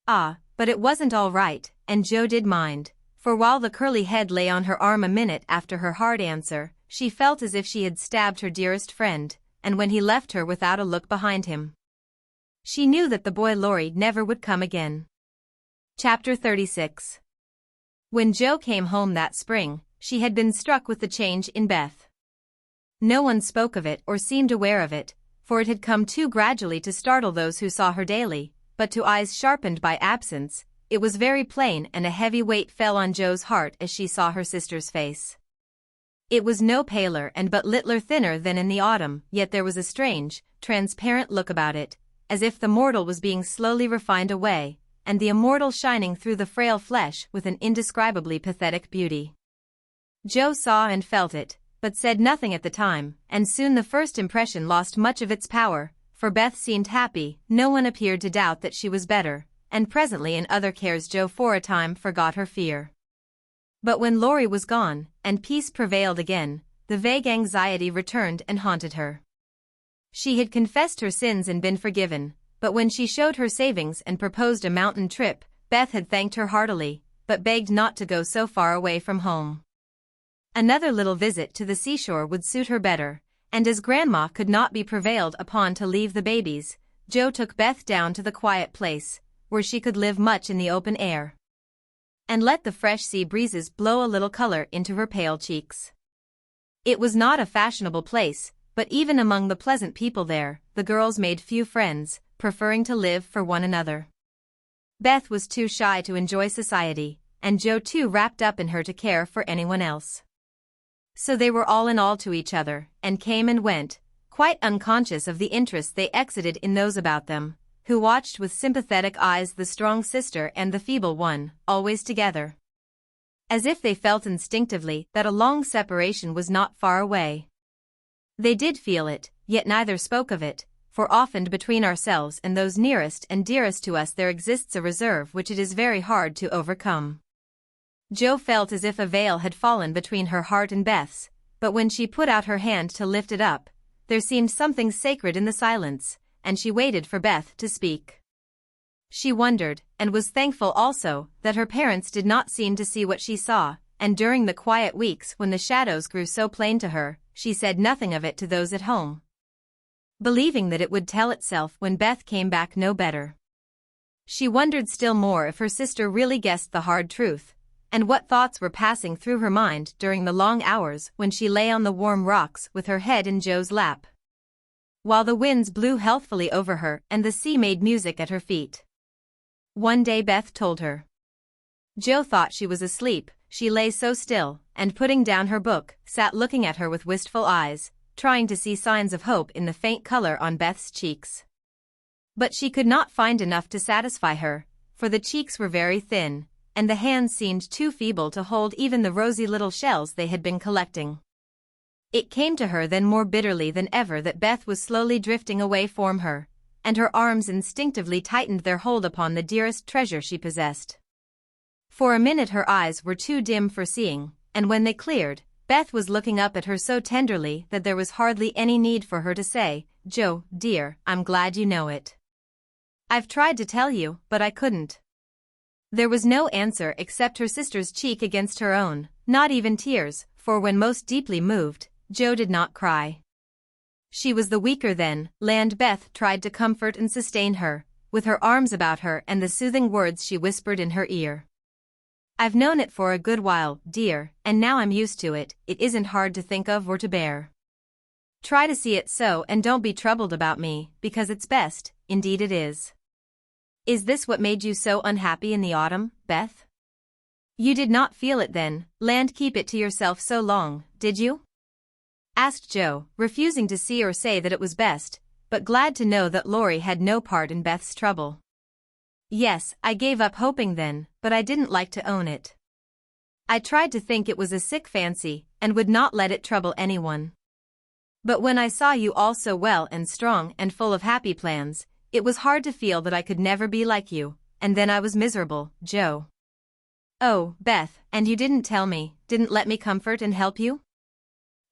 Ah, but it wasn't all right, and Jo did mind, for while the curly head lay on her arm a minute after her hard answer, she felt as if she had stabbed her dearest friend, and when he left her without a look behind him. She knew that the boy Laurie never would come again. Chapter 36. When Jo came home that spring, she had been struck with the change in Beth. No one spoke of it or seemed aware of it, for it had come too gradually to startle those who saw her daily, but to eyes sharpened by absence, it was very plain, and a heavy weight fell on Jo's heart as she saw her sister's face. It was no paler and but littler thinner than in the autumn, yet there was a strange, transparent look about it, as if the mortal was being slowly refined away, and the immortal shining through the frail flesh with an indescribably pathetic beauty. Jo saw and felt it, but said nothing at the time, and soon the first impression lost much of its power, for Beth seemed happy, no one appeared to doubt that she was better, and presently in other cares Jo for a time forgot her fear. But when Laurie was gone, and peace prevailed again, the vague anxiety returned and haunted her. She had confessed her sins and been forgiven, but when she showed her savings and proposed a mountain trip, Beth had thanked her heartily, but begged not to go so far away from home. Another little visit to the seashore would suit her better, and as Grandma could not be prevailed upon to leave the babies, Jo took Beth down to the quiet place, where she could live much in the open air. and let the fresh sea breezes blow a little color into her pale cheeks. It was not a fashionable place, but even among the pleasant people there, the girls made few friends, preferring to live for one another. Beth was too shy to enjoy society, and Joe too wrapped up in her to care for anyone else. So they were all in all to each other, and came and went, quite unconscious of the interest they excited in those about them, who watched with sympathetic eyes the strong sister and the feeble one, always together. As if they felt instinctively that a long separation was not far away. They did feel it, yet neither spoke of it, for often between ourselves and those nearest and dearest to us there exists a reserve which it is very hard to overcome. Joe felt as if a veil had fallen between her heart and Beth's, but when she put out her hand to lift it up, there seemed something sacred in the silence, and she waited for Beth to speak. She wondered, and was thankful also, that her parents did not seem to see what she saw, and during the quiet weeks when the shadows grew so plain to her, she said nothing of it to those at home, believing that it would tell itself when Beth came back no better. She wondered still more if her sister really guessed the hard truth, and what thoughts were passing through her mind during the long hours when she lay on the warm rocks with her head in Joe's lap, while the winds blew healthfully over her and the sea made music at her feet. One day Beth told her. Joe thought she was asleep. She lay so still, and putting down her book, sat looking at her with wistful eyes, trying to see signs of hope in the faint color on Beth's cheeks. But she could not find enough to satisfy her, for the cheeks were very thin, and the hands seemed too feeble to hold even the rosy little shells they had been collecting. It came to her then more bitterly than ever that Beth was slowly drifting away from her, and her arms instinctively tightened their hold upon the dearest treasure she possessed. For a minute her eyes were too dim for seeing, and when they cleared, Beth was looking up at her so tenderly that there was hardly any need for her to say, "Joe, dear, I'm glad you know it. I've tried to tell you, but I couldn't." There was no answer except her sister's cheek against her own, not even tears, for when most deeply moved, Joe did not cry. She was the weaker then, and Beth tried to comfort and sustain her, with her arms about her and the soothing words she whispered in her ear. "I've known it for a good while, dear, and now I'm used to it. It isn't hard to think of or to bear. Try to see it so and don't be troubled about me, because it's best, indeed it is." "Is this what made you so unhappy in the autumn, Beth? You did not feel it then, keep it to yourself so long, did you?" asked Joe, refusing to see or say that it was best, but glad to know that Laurie had no part in Beth's trouble. "Yes, I gave up hoping then, but I didn't like to own it. I tried to think it was a sick fancy, and would not let it trouble anyone. But when I saw you all so well and strong and full of happy plans, it was hard to feel that I could never be like you, and then I was miserable, Joe." "Oh, Beth, and you didn't tell me, didn't let me comfort and help you?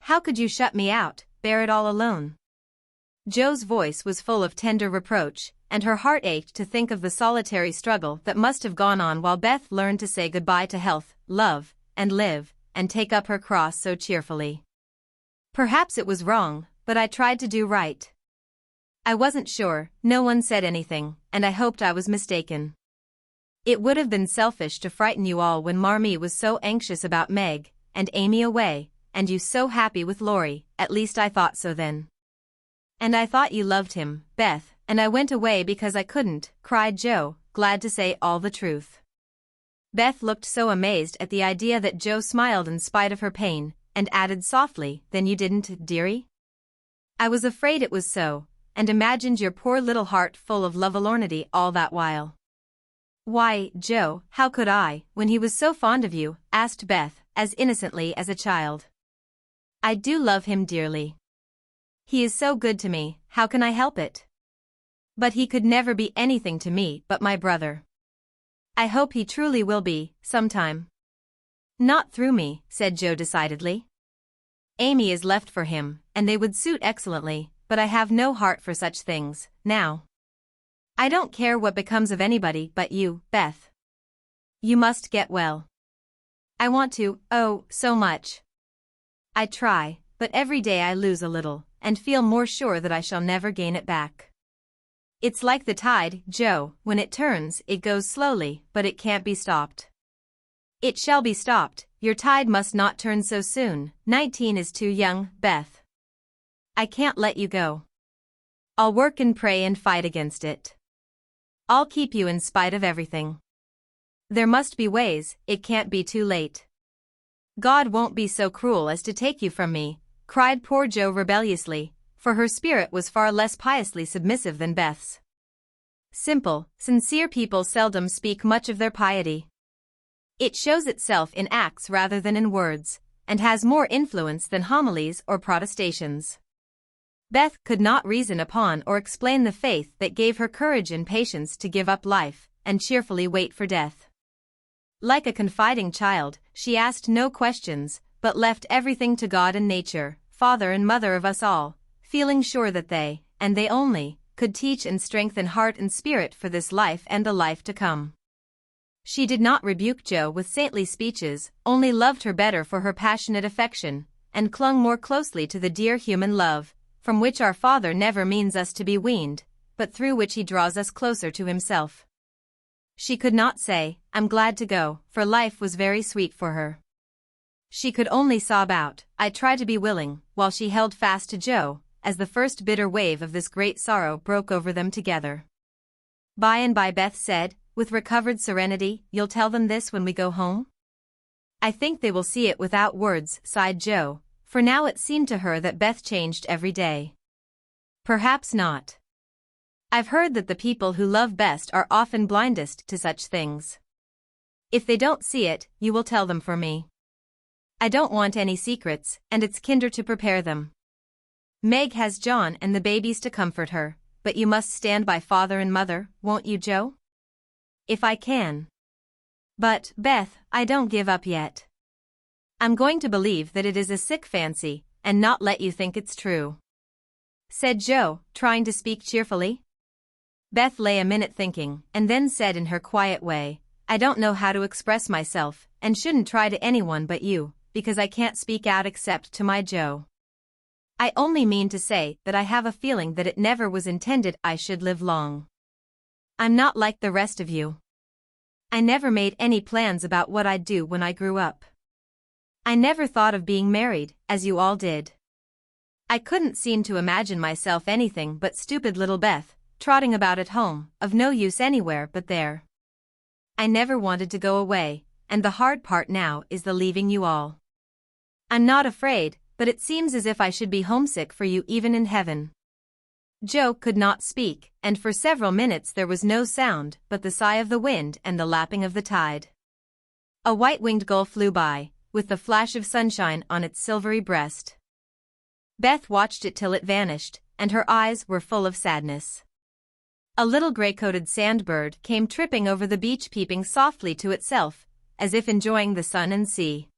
How could you shut me out, bear it all alone?" Joe's voice was full of tender reproach, and her heart ached to think of the solitary struggle that must have gone on while Beth learned to say goodbye to health, love, and live, and take up her cross so cheerfully. "Perhaps it was wrong, but I tried to do right. I wasn't sure, no one said anything, and I hoped I was mistaken. It would have been selfish to frighten you all when Marmee was so anxious about Meg, and Amy away, and you so happy with Laurie, at least I thought so then. And I thought you loved him, Beth, and I went away because I couldn't," cried Joe, glad to say all the truth. Beth looked so amazed at the idea that Joe smiled in spite of her pain, and added softly, "Then you didn't, dearie? I was afraid it was so, and imagined your poor little heart full of lovelornity all that while." "Why, Joe, how could I, when he was so fond of you?" asked Beth, as innocently as a child. "I do love him dearly. He is so good to me, how can I help it? But he could never be anything to me but my brother. I hope he truly will be, sometime." "Not through me," said Joe decidedly. "Amy is left for him, and they would suit excellently, but I have no heart for such things, now. I don't care what becomes of anybody but you, Beth. You must get well. I want to, oh, so much. I try, but every day I lose a little, and feel more sure that I shall never gain it back. It's like the tide, Joe, when it turns, it goes slowly, but it can't be stopped. It shall be stopped, your tide must not turn so soon, 19 is too young, Beth. I can't let you go. I'll work and pray and fight against it. I'll keep you in spite of everything. There must be ways, it can't be too late. God won't be so cruel as to take you from me, cried poor Jo rebelliously, for her spirit was far less piously submissive than Beth's. Simple, sincere people seldom speak much of their piety. It shows itself in acts rather than in words, and has more influence than homilies or protestations. Beth could not reason upon or explain the faith that gave her courage and patience to give up life, and cheerfully wait for death. Like a confiding child, she asked no questions, but left everything to God and nature, Father and Mother of us all, feeling sure that they, and they only, could teach and strengthen heart and spirit for this life and the life to come. She did not rebuke Jo with saintly speeches, only loved her better for her passionate affection, and clung more closely to the dear human love, from which our Father never means us to be weaned, but through which He draws us closer to Himself. She could not say, I'm glad to go, for life was very sweet for her. She could only sob out, I try to be willing, while she held fast to Jo, as the first bitter wave of this great sorrow broke over them together. By and by Beth said, with recovered serenity, you'll tell them this when we go home? I think they will see it without words, sighed Jo, for now it seemed to her that Beth changed every day. Perhaps not. I've heard that the people who love best are often blindest to such things. If they don't see it, you will tell them for me. I don't want any secrets, and it's kinder to prepare them. Meg has John and the babies to comfort her, but you must stand by Father and Mother, won't you, Jo? If I can. But, Beth, I don't give up yet. I'm going to believe that it is a sick fancy, and not let you think it's true, said Jo, trying to speak cheerfully. Beth lay a minute thinking, and then said in her quiet way, I don't know how to express myself, and shouldn't try to anyone but you, because I can't speak out except to my Jo. I only mean to say that I have a feeling that it never was intended I should live long. I'm not like the rest of you. I never made any plans about what I'd do when I grew up. I never thought of being married, as you all did. I couldn't seem to imagine myself anything but stupid little Beth, trotting about at home, of no use anywhere but there. I never wanted to go away, and the hard part now is the leaving you all. I'm not afraid, but it seems as if I should be homesick for you even in heaven. Jo could not speak, and for several minutes there was no sound but the sigh of the wind and the lapping of the tide. A white-winged gull flew by, with the flash of sunshine on its silvery breast. Beth watched it till it vanished, and her eyes were full of sadness. A little gray-coated sandbird came tripping over the beach, peeping softly to itself, as if enjoying the sun and sea.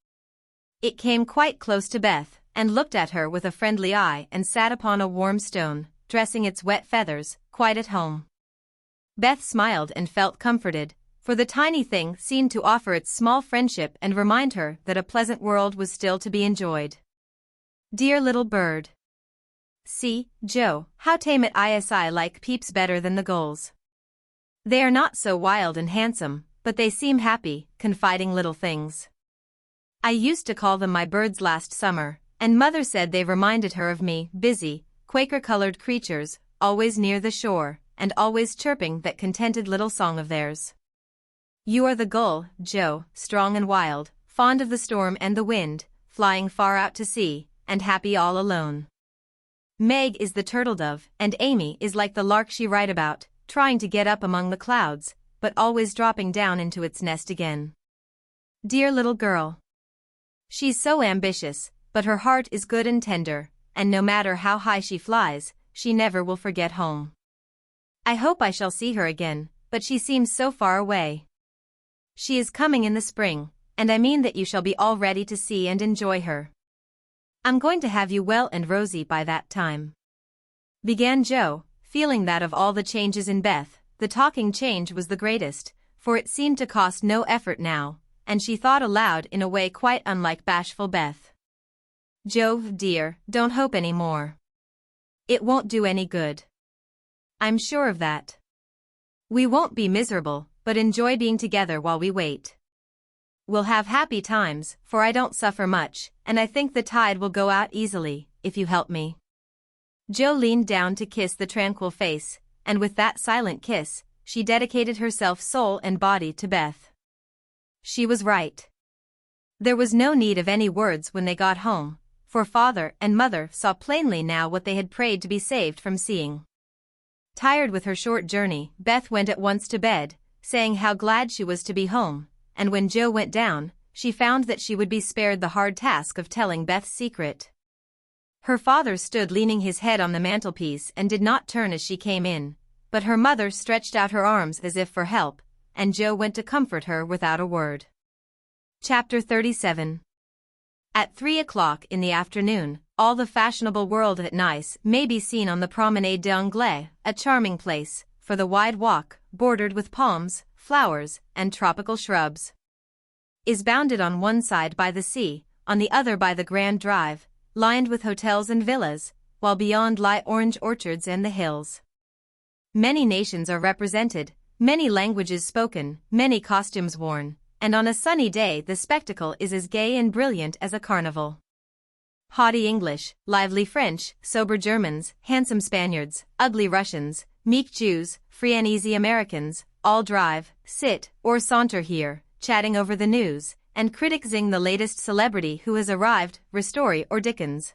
It came quite close to Beth, and looked at her with a friendly eye and sat upon a warm stone, dressing its wet feathers, quite at home. Beth smiled and felt comforted, for the tiny thing seemed to offer its small friendship and remind her that a pleasant world was still to be enjoyed. Dear little bird. See, Jo, how tame it is. I like peeps better than the gulls. They are not so wild and handsome, but they seem happy, confiding little things. I used to call them my birds last summer, and Mother said they reminded her of me, busy, Quaker-colored creatures, always near the shore, and always chirping that contented little song of theirs. You are the gull, Jo, strong and wild, fond of the storm and the wind, flying far out to sea, and happy all alone. Meg is the turtle dove, and Amy is like the lark she write about, trying to get up among the clouds, but always dropping down into its nest again. Dear little girl. She's so ambitious, but her heart is good and tender, and no matter how high she flies, she never will forget home. I hope I shall see her again, but she seems so far away. She is coming in the spring, and I mean that you shall be all ready to see and enjoy her. I'm going to have you well and rosy by that time, began Jo, feeling that of all the changes in Beth, the talking change was the greatest, for it seemed to cost no effort now, and she thought aloud in a way quite unlike bashful Beth. Jo, dear, don't hope any more. It won't do any good. I'm sure of that. We won't be miserable, but enjoy being together while we wait. We'll have happy times, for I don't suffer much, and I think the tide will go out easily, if you help me." Jo leaned down to kiss the tranquil face, and with that silent kiss, she dedicated herself soul and body to Beth. She was right. There was no need of any words when they got home, for father and mother saw plainly now what they had prayed to be saved from seeing. Tired with her short journey, Beth went at once to bed, saying how glad she was to be home, and when Jo went down, she found that she would be spared the hard task of telling Beth's secret. Her father stood leaning his head on the mantelpiece and did not turn as she came in, but her mother stretched out her arms as if for help, and Jo went to comfort her without a word. Chapter 37. At 3 o'clock in the afternoon, all the fashionable world at Nice may be seen on the Promenade d'Anglais, a charming place, for the wide walk, bordered with palms, flowers, and tropical shrubs, is bounded on one side by the sea, on the other by the Grand Drive, lined with hotels and villas, while beyond lie orange orchards and the hills. Many nations are represented, many languages spoken, many costumes worn, and on a sunny day the spectacle is as gay and brilliant as a carnival. Haughty English, lively French, sober Germans, handsome Spaniards, ugly Russians, meek Jews, free and easy Americans, all drive, sit, or saunter here, chatting over the news, and critiquing the latest celebrity who has arrived, Ristori or Dickens,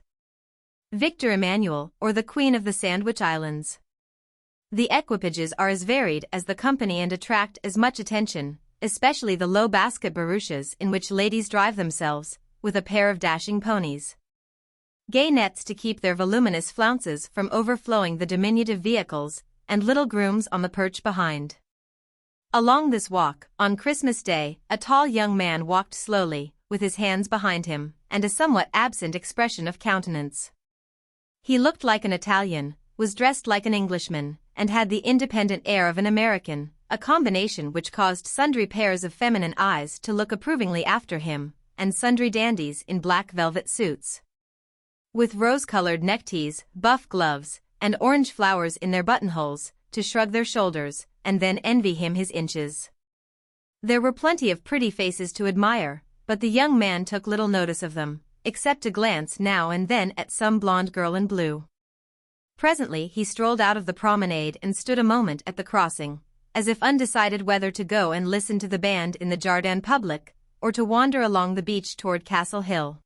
Victor Emmanuel, or the Queen of the Sandwich Islands. The equipages are as varied as the company and attract as much attention, especially the low basket barouches in which ladies drive themselves, with a pair of dashing ponies. Gay nets to keep their voluminous flounces from overflowing the diminutive vehicles, and little grooms on the perch behind. Along this walk, on Christmas Day, a tall young man walked slowly, with his hands behind him, and a somewhat absent expression of countenance. He looked like an Italian, was dressed like an Englishman, and had the independent air of an American, a combination which caused sundry pairs of feminine eyes to look approvingly after him, and sundry dandies in black velvet suits, with rose-colored neckties, buff gloves, and orange flowers in their buttonholes, to shrug their shoulders, and then envy him his inches. There were plenty of pretty faces to admire, but the young man took little notice of them, except to glance now and then at some blonde girl in blue. Presently he strolled out of the promenade and stood a moment at the crossing, as if undecided whether to go and listen to the band in the Jardin Public, or to wander along the beach toward Castle Hill.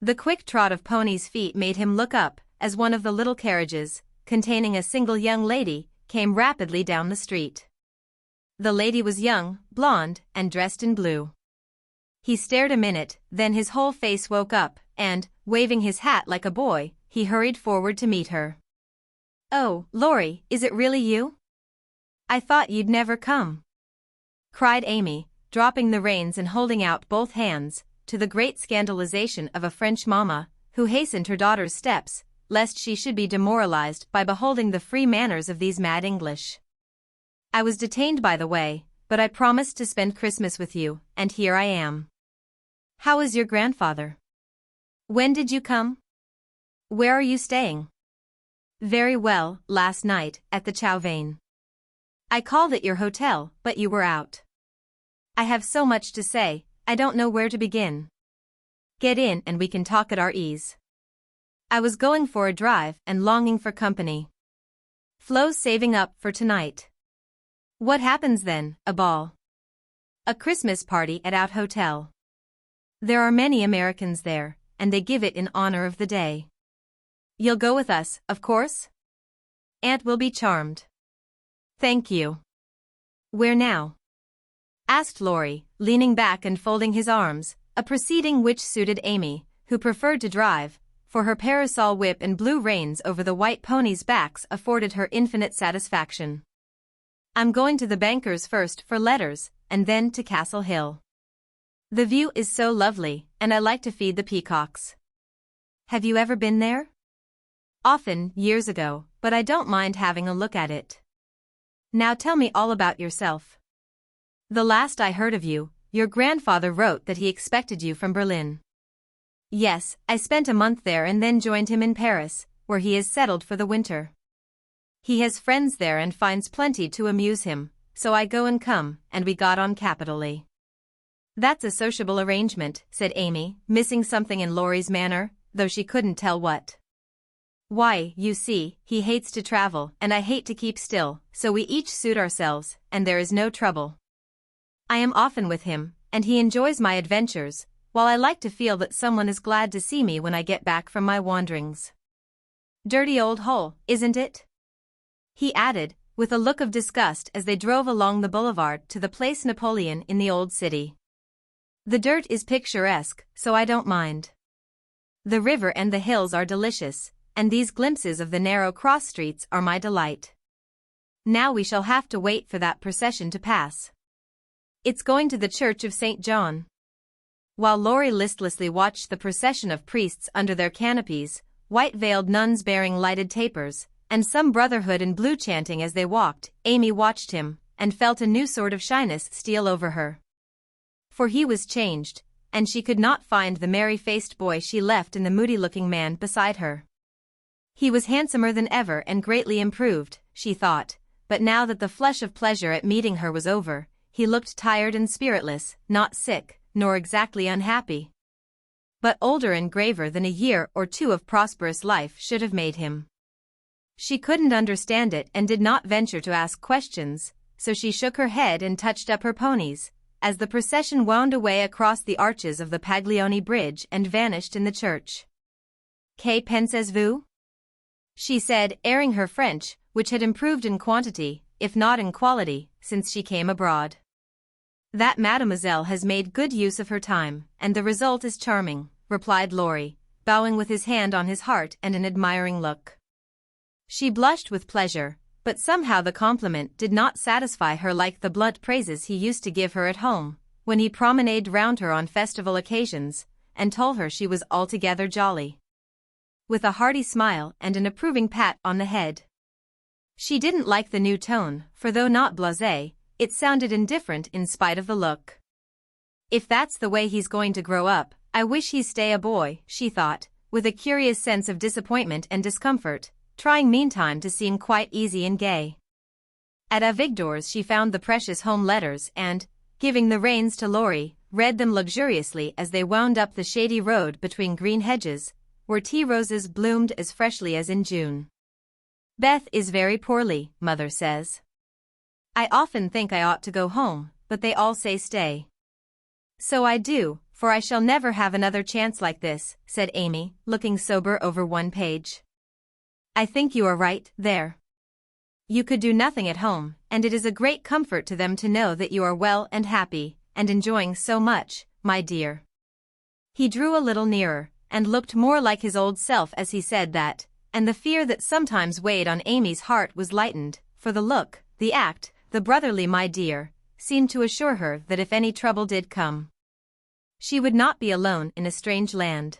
The quick trot of ponies' feet made him look up, as one of the little carriages, containing a single young lady, came rapidly down the street. The lady was young, blonde, and dressed in blue. He stared a minute, then his whole face woke up, and, waving his hat like a boy, he hurried forward to meet her. "Oh, Laurie, is it really you? I thought you'd never come," cried Amy, dropping the reins and holding out both hands, to the great scandalization of a French mamma, who hastened her daughter's steps, lest she should be demoralized by beholding the free manners of these mad English. "I was detained by the way, but I promised to spend Christmas with you, and here I am. How is your grandfather? When did you come? Where are you staying?" "Very well, last night, at the Chow Vane. I called at your hotel, but you were out. I have so much to say, I don't know where to begin. Get in and we can talk at our ease. I was going for a drive and longing for company. Flo's saving up for tonight." "What happens then, a ball?" "A Christmas party at Out Hotel. There are many Americans there, and they give it in honor of the day. You'll go with us, of course? Aunt will be charmed." "Thank you." "Where now?" asked Laurie, leaning back and folding his arms, a proceeding which suited Amy, who preferred to drive, for her parasol whip and blue reins over the white ponies' backs afforded her infinite satisfaction. "I'm going to the banker's first for letters, and then to Castle Hill. The view is so lovely, and I like to feed the peacocks." "Have you ever been there?" "Often, years ago, but I don't mind having a look at it. Now tell me all about yourself. The last I heard of you, your grandfather wrote that he expected you from Berlin." "Yes, I spent a month there and then joined him in Paris, where he is settled for the winter. He has friends there and finds plenty to amuse him, so I go and come, and we got on capitally." That's a sociable arrangement, said Amy, missing something in Laurie's manner, though she couldn't tell what. Why, you see, he hates to travel and I hate to keep still, so we each suit ourselves, and there is no trouble. I am often with him, and he enjoys my adventures, while I like to feel that someone is glad to see me when I get back from my wanderings. Dirty old hole, isn't it? He added, with a look of disgust as they drove along the boulevard to the Place Napoleon in the old city. The dirt is picturesque, so I don't mind. The river and the hills are delicious, and these glimpses of the narrow cross streets are my delight. Now we shall have to wait for that procession to pass. It's going to the Church of St. John. While Laurie listlessly watched the procession of priests under their canopies, white-veiled nuns bearing lighted tapers, and some brotherhood in blue chanting as they walked, Amy watched him, and felt a new sort of shyness steal over her. For he was changed, and she could not find the merry-faced boy she left in the moody-looking man beside her. He was handsomer than ever and greatly improved, she thought, but now that the flush of pleasure at meeting her was over, he looked tired and spiritless, not sick, nor exactly unhappy, but older and graver than a year or two of prosperous life should have made him. She couldn't understand it and did not venture to ask questions, so she shook her head and touched up her ponies, as the procession wound away across the arches of the Paglioni Bridge and vanished in the church. "Que pensez-vous?" she said, airing her French, which had improved in quantity, if not in quality, since she came abroad. "That mademoiselle has made good use of her time, and the result is charming," replied Laurie, bowing with his hand on his heart and an admiring look. She blushed with pleasure, but somehow the compliment did not satisfy her like the blunt praises he used to give her at home, when he promenaded round her on festival occasions, and told her she was altogether jolly. With a hearty smile and an approving pat on the head. She didn't like the new tone, for though not blasé, it sounded indifferent in spite of the look. If that's the way he's going to grow up, I wish he'd stay a boy, she thought, with a curious sense of disappointment and discomfort, trying meantime to seem quite easy and gay. At Avigdor's she found the precious home letters and, giving the reins to Laurie, read them luxuriously as they wound up the shady road between green hedges, where tea roses bloomed as freshly as in June. "Beth is very poorly, mother says. I often think I ought to go home, but they all say stay. So I do, for I shall never have another chance like this," said Amy, looking sober over one page. "I think you are right, there. You could do nothing at home, and it is a great comfort to them to know that you are well and happy, and enjoying so much, my dear." He drew a little nearer, and looked more like his old self as he said that, and the fear that sometimes weighed on Amy's heart was lightened, for the look, the act, the brotherly "my dear," seemed to assure her that if any trouble did come, she would not be alone in a strange land.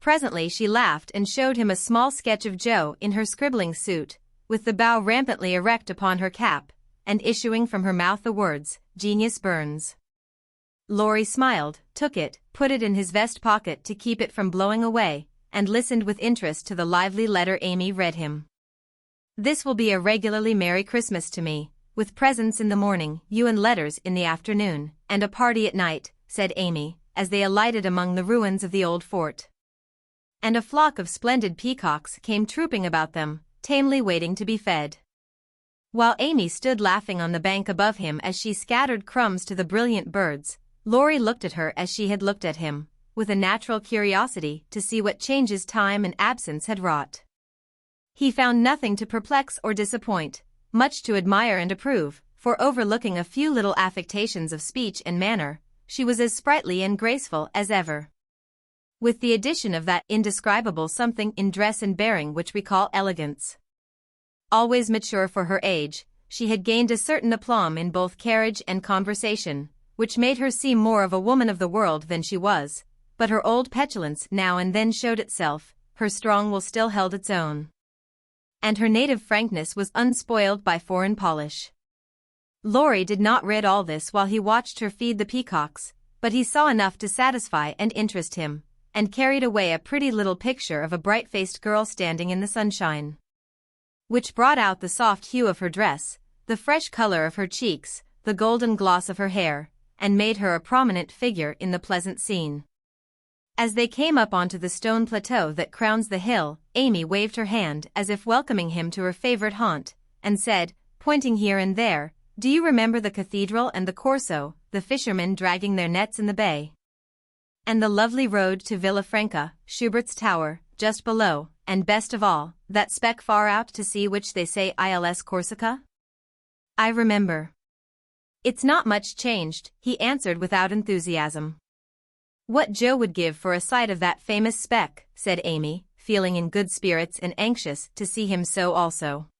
Presently she laughed and showed him a small sketch of Jo in her scribbling suit, with the bow rampantly erect upon her cap, and issuing from her mouth the words, "Genius burns." Laurie smiled, took it, put it in his vest pocket to keep it from blowing away, and listened with interest to the lively letter Amy read him. "This will be a regularly Merry Christmas to me, with presents in the morning, you and letters in the afternoon, and a party at night," said Amy, as they alighted among the ruins of the old fort. And a flock of splendid peacocks came trooping about them, tamely waiting to be fed. While Amy stood laughing on the bank above him as she scattered crumbs to the brilliant birds, Laurie looked at her as she had looked at him, with a natural curiosity to see what changes time and absence had wrought. He found nothing to perplex or disappoint, much to admire and approve, for overlooking a few little affectations of speech and manner, she was as sprightly and graceful as ever, with the addition of that indescribable something in dress and bearing which we call elegance. Always mature for her age, she had gained a certain aplomb in both carriage and conversation, which made her seem more of a woman of the world than she was, but her old petulance now and then showed itself, her strong will still held its own, and her native frankness was unspoiled by foreign polish. Laurie did not read all this while he watched her feed the peacocks, but he saw enough to satisfy and interest him, and carried away a pretty little picture of a bright-faced girl standing in the sunshine, which brought out the soft hue of her dress, the fresh color of her cheeks, the golden gloss of her hair, and made her a prominent figure in the pleasant scene. As they came up onto the stone plateau that crowns the hill, Amy waved her hand as if welcoming him to her favorite haunt, and said, pointing here and there, "Do you remember the cathedral and the Corso, the fishermen dragging their nets in the bay? And the lovely road to Villafranca, Schubert's tower, just below, and best of all, that speck far out to sea which they say is Corsica?" "I remember." "It's not much changed," he answered without enthusiasm. "What Joe would give for a sight of that famous speck," said Amy, feeling in good spirits and anxious to see him so also.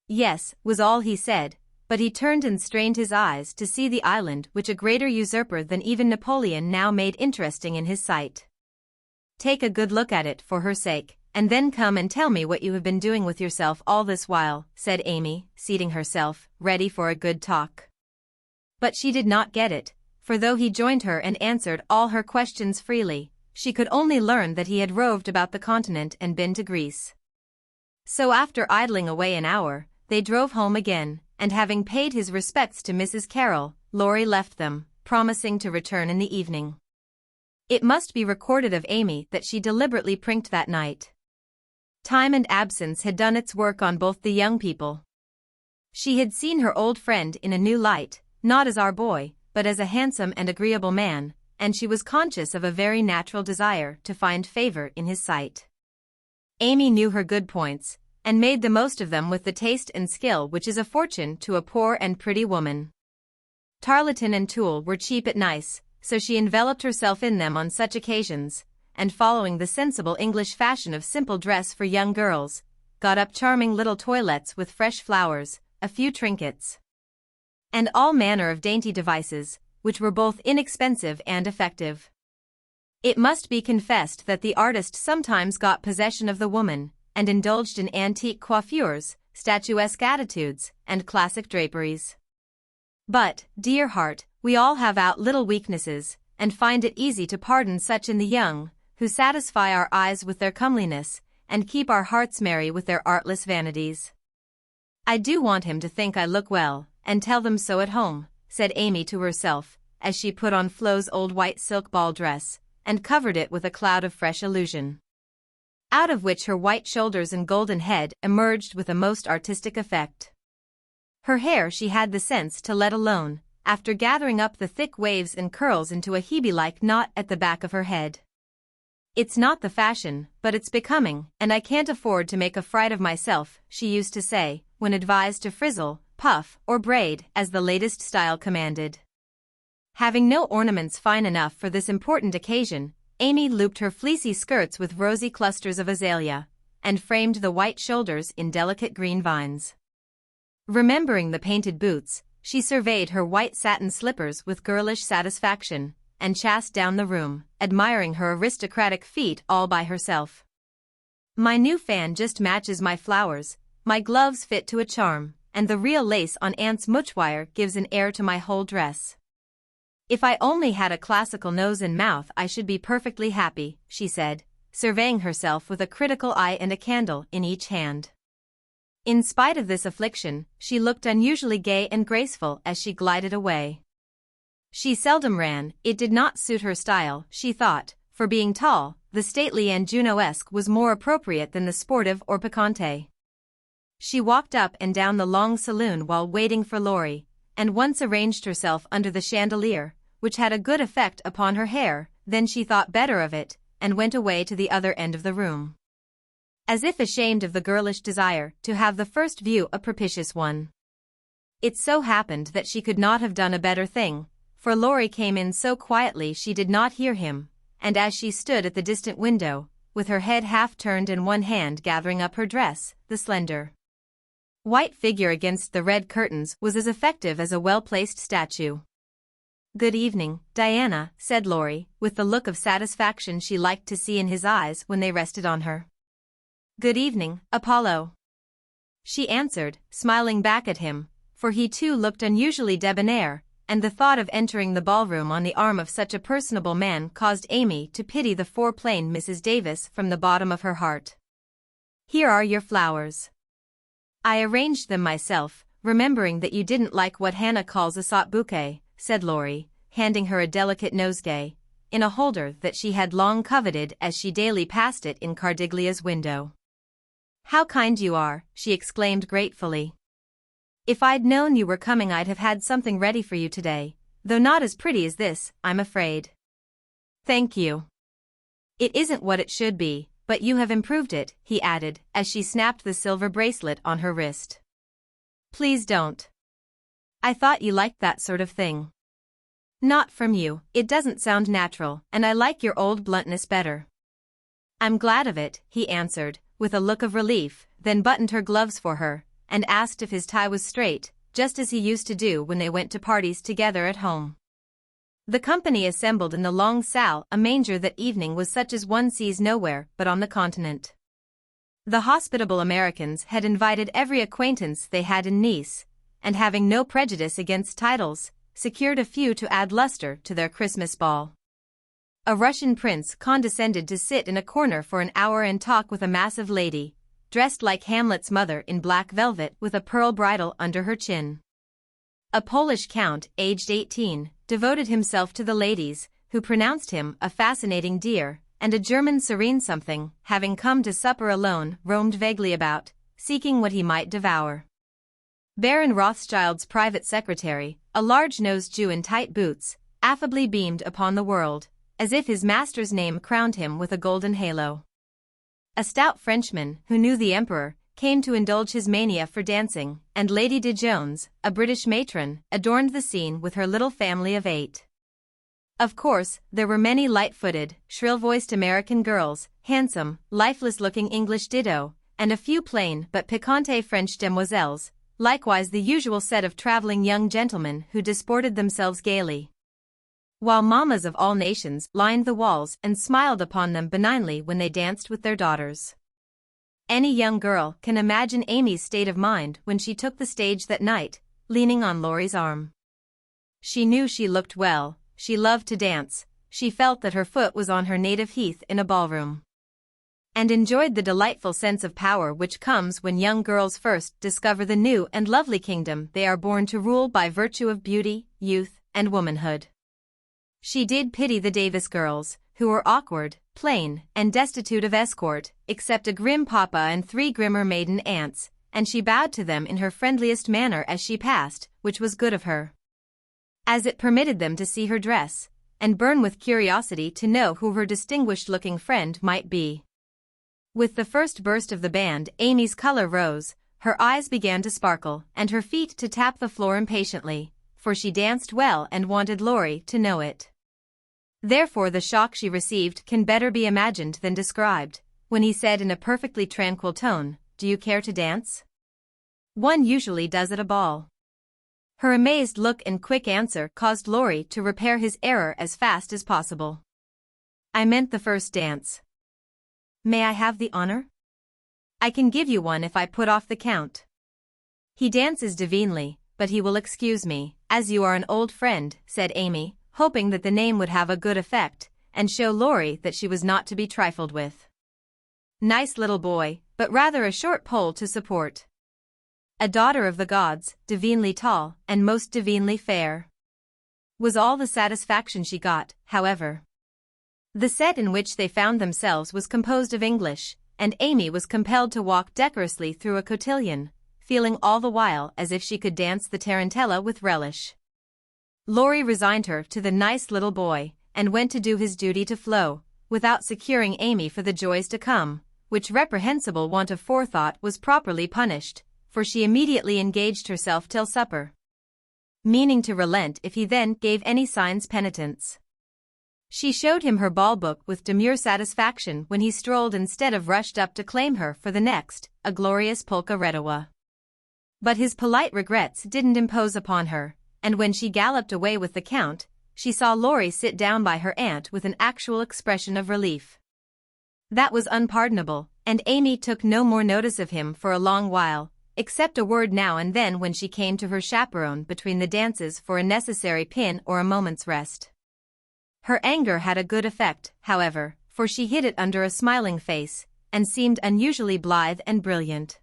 "Yes," was all he said, but he turned and strained his eyes to see the island which a greater usurper than even Napoleon now made interesting in his sight. "Take a good look at it for her sake, and then come and tell me what you have been doing with yourself all this while," said Amy, seating herself, ready for a good talk. But she did not get it, for though he joined her and answered all her questions freely, she could only learn that he had roved about the continent and been to Greece. So after idling away an hour, they drove home again, and having paid his respects to Mrs. Carroll, Laurie left them, promising to return in the evening. It must be recorded of Amy that she deliberately prinked that night. Time and absence had done its work on both the young people. She had seen her old friend in a new light, not as our boy, but as a handsome and agreeable man, and she was conscious of a very natural desire to find favor in his sight. Amy knew her good points, and made the most of them with the taste and skill which is a fortune to a poor and pretty woman. Tarlatan and tulle were cheap at Nice, so she enveloped herself in them on such occasions, and following the sensible English fashion of simple dress for young girls, got up charming little toilettes with fresh flowers, a few trinkets, and all manner of dainty devices, which were both inexpensive and effective. It must be confessed that the artist sometimes got possession of the woman, and indulged in antique coiffures, statuesque attitudes, and classic draperies. But, dear heart, we all have our little weaknesses, and find it easy to pardon such in the young, who satisfy our eyes with their comeliness, and keep our hearts merry with their artless vanities. "I do want him to think I look well, and tell them so at home," said Amy to herself, as she put on Flo's old white silk ball dress, and covered it with a cloud of fresh illusion, out of which her white shoulders and golden head emerged with a most artistic effect. Her hair she had the sense to let alone, after gathering up the thick waves and curls into a Hebe-like knot at the back of her head. "It's not the fashion, but it's becoming, and I can't afford to make a fright of myself," she used to say, when advised to frizzle, puff, or braid, as the latest style commanded. Having no ornaments fine enough for this important occasion, Amy looped her fleecy skirts with rosy clusters of azalea, and framed the white shoulders in delicate green vines. Remembering the painted boots, she surveyed her white satin slippers with girlish satisfaction, and chased down the room, admiring her aristocratic feet all by herself. "My new fan just matches my flowers, my gloves fit to a charm, and the real lace on Aunt's mouchoir gives an air to my whole dress. If I only had a classical nose and mouth I should be perfectly happy," she said, surveying herself with a critical eye and a candle in each hand. In spite of this affliction, she looked unusually gay and graceful as she glided away. She seldom ran, it did not suit her style, she thought, for being tall, the stately and Juno-esque was more appropriate than the sportive or piquante. She walked up and down the long saloon while waiting for Laurie, and once arranged herself under the chandelier, which had a good effect upon her hair. Then she thought better of it, and went away to the other end of the room, as if ashamed of the girlish desire to have the first view a propitious one. It so happened that she could not have done a better thing, for Laurie came in so quietly she did not hear him, and as she stood at the distant window, with her head half turned and one hand gathering up her dress, the slender white figure against the red curtains was as effective as a well-placed statue. "Good evening, Diana," said Laurie, with the look of satisfaction she liked to see in his eyes when they rested on her. "Good evening, Apollo," she answered, smiling back at him, for he too looked unusually debonair, and the thought of entering the ballroom on the arm of such a personable man caused Amy to pity the foreplain Mrs. Davis from the bottom of her heart. "Here are your flowers. I arranged them myself, remembering that you didn't like what Hannah calls a sot bouquet," said Laurie, handing her a delicate nosegay, in a holder that she had long coveted as she daily passed it in Cardiglia's window. "How kind you are," she exclaimed gratefully. "If I'd known you were coming I'd have had something ready for you today, though not as pretty as this, I'm afraid." "Thank you. It isn't what it should be, but you have improved it," he added, as she snapped the silver bracelet on her wrist. "Please don't. I thought you liked that sort of thing." "Not from you, it doesn't sound natural, and I like your old bluntness better." "I'm glad of it," he answered, with a look of relief, then buttoned her gloves for her, and asked if his tie was straight, just as he used to do when they went to parties together at home. The company assembled in the long salle a manger that evening was such as one sees nowhere but on the continent. The hospitable Americans had invited every acquaintance they had in Nice, and having no prejudice against titles, secured a few to add luster to their Christmas ball. A Russian prince condescended to sit in a corner for an hour and talk with a massive lady, dressed like Hamlet's mother in black velvet with a pearl bridle under her chin. A Polish count, aged 18, devoted himself to the ladies, who pronounced him a fascinating dear, and a German serene something, having come to supper alone, roamed vaguely about, seeking what he might devour. Baron Rothschild's private secretary, a large-nosed Jew in tight boots, affably beamed upon the world, as if his master's name crowned him with a golden halo. A stout Frenchman, who knew the emperor, came to indulge his mania for dancing, and Lady de Jones, a British matron, adorned the scene with her little family of 8. Of course, there were many light-footed, shrill-voiced American girls, handsome, lifeless-looking English ditto, and a few plain but piquante French demoiselles, likewise the usual set of traveling young gentlemen who disported themselves gaily, while mammas of all nations lined the walls and smiled upon them benignly when they danced with their daughters. Any young girl can imagine Amy's state of mind when she took the stage that night, leaning on Laurie's arm. She knew she looked well, she loved to dance, she felt that her foot was on her native heath in a ballroom, and enjoyed the delightful sense of power which comes when young girls first discover the new and lovely kingdom they are born to rule by virtue of beauty, youth, and womanhood. She did pity the Davis girls, who were awkward, plain, and destitute of escort, except a grim papa and 3 grimmer maiden aunts, and she bowed to them in her friendliest manner as she passed, which was good of her, as it permitted them to see her dress, and burn with curiosity to know who her distinguished-looking friend might be. With the first burst of the band, Amy's color rose, her eyes began to sparkle, and her feet to tap the floor impatiently, for she danced well and wanted Laurie to know it. Therefore the shock she received can better be imagined than described, when he said in a perfectly tranquil tone, "Do you care to dance? One usually does at a ball." Her amazed look and quick answer caused Laurie to repair his error as fast as possible. "I meant the first dance." "May I have the honor?" "I can give you one if I put off the count." "He dances divinely, but he will excuse me, as you are an old friend," said Amy, hoping that the name would have a good effect, and show Laurie that she was not to be trifled with. "Nice little boy, but rather a short pole to support." "A daughter of the gods, divinely tall, and most divinely fair," was all the satisfaction she got, however. The set in which they found themselves was composed of English, and Amy was compelled to walk decorously through a cotillion, feeling all the while as if she could dance the tarantella with relish. Laurie resigned her to the nice little boy, and went to do his duty to Flo, without securing Amy for the joys to come, which reprehensible want of forethought was properly punished, for she immediately engaged herself till supper, meaning to relent if he then gave any signs penitence. She showed him her ball book with demure satisfaction when he strolled instead of rushed up to claim her for the next, a glorious polka redowa. But his polite regrets didn't impose upon her, and when she galloped away with the count, she saw Laurie sit down by her aunt with an actual expression of relief. That was unpardonable, and Amy took no more notice of him for a long while, except a word now and then when she came to her chaperone between the dances for a necessary pin or a moment's rest. Her anger had a good effect, however, for she hid it under a smiling face, and seemed unusually blithe and brilliant.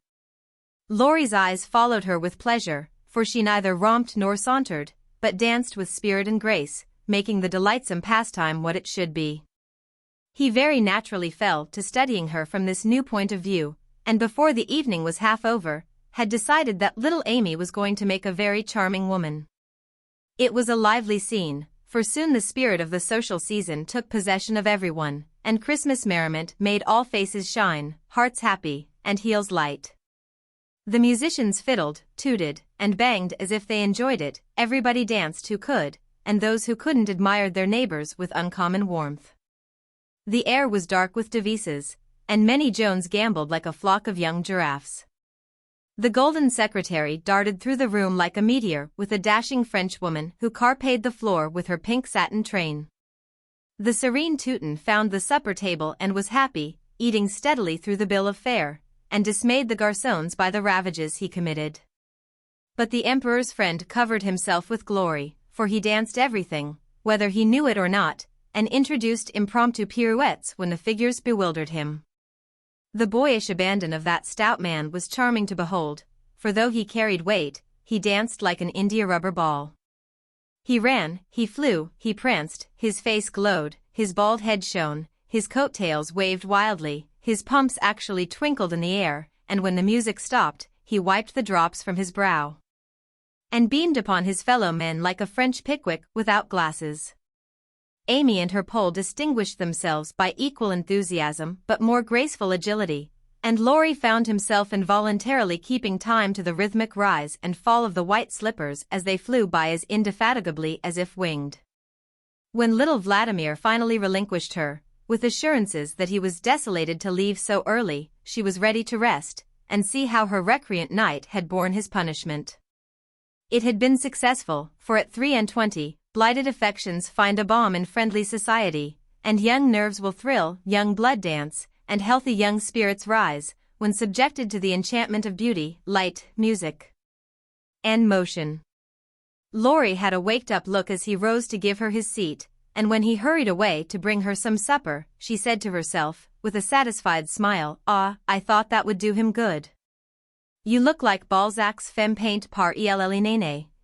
Laurie's eyes followed her with pleasure, for she neither romped nor sauntered, but danced with spirit and grace, making the delightsome pastime what it should be. He very naturally fell to studying her from this new point of view, and before the evening was half over, had decided that little Amy was going to make a very charming woman. It was a lively scene, for soon the spirit of the social season took possession of everyone, and Christmas merriment made all faces shine, hearts happy, and heels light. The musicians fiddled, tooted, and banged as if they enjoyed it, everybody danced who could, and those who couldn't admired their neighbors with uncommon warmth. The air was dark with devices, and many Jones gamboled like a flock of young giraffes. The golden secretary darted through the room like a meteor with a dashing Frenchwoman who carped the floor with her pink satin train. The serene Teuton found the supper table and was happy, eating steadily through the bill of fare, and dismayed the garçons by the ravages he committed. But the emperor's friend covered himself with glory, for he danced everything, whether he knew it or not, and introduced impromptu pirouettes when the figures bewildered him. The boyish abandon of that stout man was charming to behold, for though he carried weight, he danced like an india-rubber ball. He ran, he flew, he pranced, his face glowed, his bald head shone, his coat-tails waved wildly, his pumps actually twinkled in the air, and when the music stopped, he wiped the drops from his brow and beamed upon his fellow men like a French Pickwick without glasses. Amy and her Pole distinguished themselves by equal enthusiasm but more graceful agility, and Laurie found himself involuntarily keeping time to the rhythmic rise and fall of the white slippers as they flew by as indefatigably as if winged. When little Vladimir finally relinquished her, with assurances that he was desolated to leave so early, she was ready to rest, and see how her recreant knight had borne his punishment. It had been successful, for at 23, blighted affections find a balm in friendly society, and young nerves will thrill, young blood dance, and healthy young spirits rise, when subjected to the enchantment of beauty, light, music, and motion. Laurie had a waked-up look as he rose to give her his seat, and when he hurried away to bring her some supper, she said to herself, with a satisfied smile, "Ah, I thought that would do him good." "You look like Balzac's femme peinte par elle,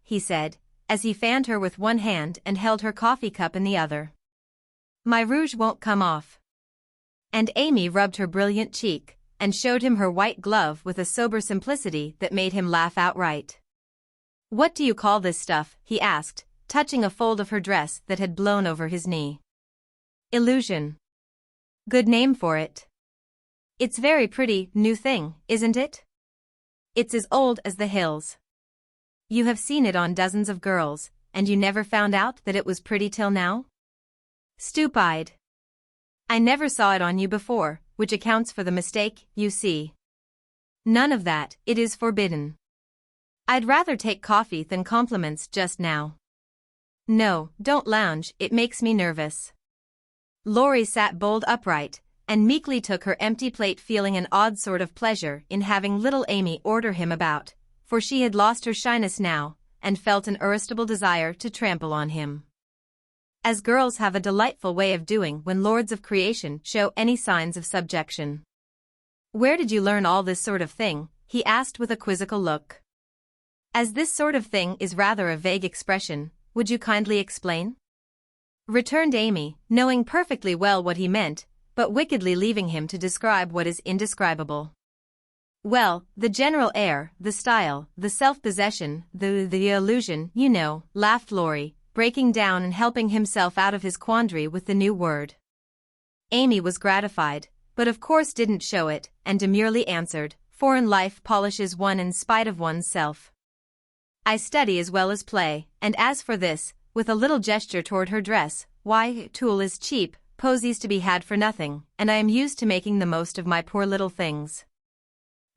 he said, as he fanned her with one hand and held her coffee cup in the other. "My rouge won't come off." And Amy rubbed her brilliant cheek, and showed him her white glove with a sober simplicity that made him laugh outright. "What do you call this stuff?" he asked, touching a fold of her dress that had blown over his knee. "Illusion. Good name for it. It's very pretty, new thing, isn't it? It's as old as the hills. You have seen it on dozens of girls, and you never found out that it was pretty till now? Stupid. I never saw it on you before, which accounts for the mistake, you see. None of that, it is forbidden. I'd rather take coffee than compliments just now." "No, don't lounge, it makes me nervous." Laurie sat bolt upright, and meekly took her empty plate, feeling an odd sort of pleasure in having little Amy order him about, for she had lost her shyness now, and felt an irresistible desire to trample on him, as girls have a delightful way of doing when lords of creation show any signs of subjection. "Where did you learn all this sort of thing?" he asked with a quizzical look. "As this sort of thing is rather a vague expression, would you kindly explain?" returned Amy, knowing perfectly well what he meant, but wickedly leaving him to describe what is indescribable. "Well, the general air, the style, the self-possession, the illusion, you know," laughed Laurie, breaking down and helping himself out of his quandary with the new word. Amy was gratified, but of course didn't show it, and demurely answered, "Foreign life polishes one in spite of one's self. I study as well as play, and as for this," with a little gesture toward her dress, "why, tulle is cheap, posies to be had for nothing, and I am used to making the most of my poor little things."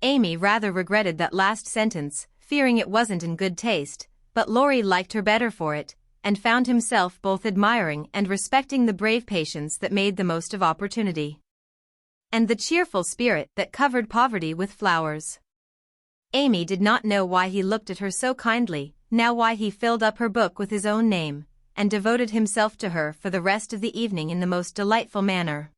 Amy rather regretted that last sentence, fearing it wasn't in good taste, but Laurie liked her better for it, and found himself both admiring and respecting the brave patience that made the most of opportunity, and the cheerful spirit that covered poverty with flowers. Amy did not know why he looked at her so kindly, now why he filled up her book with his own name, and devoted himself to her for the rest of the evening in the most delightful manner.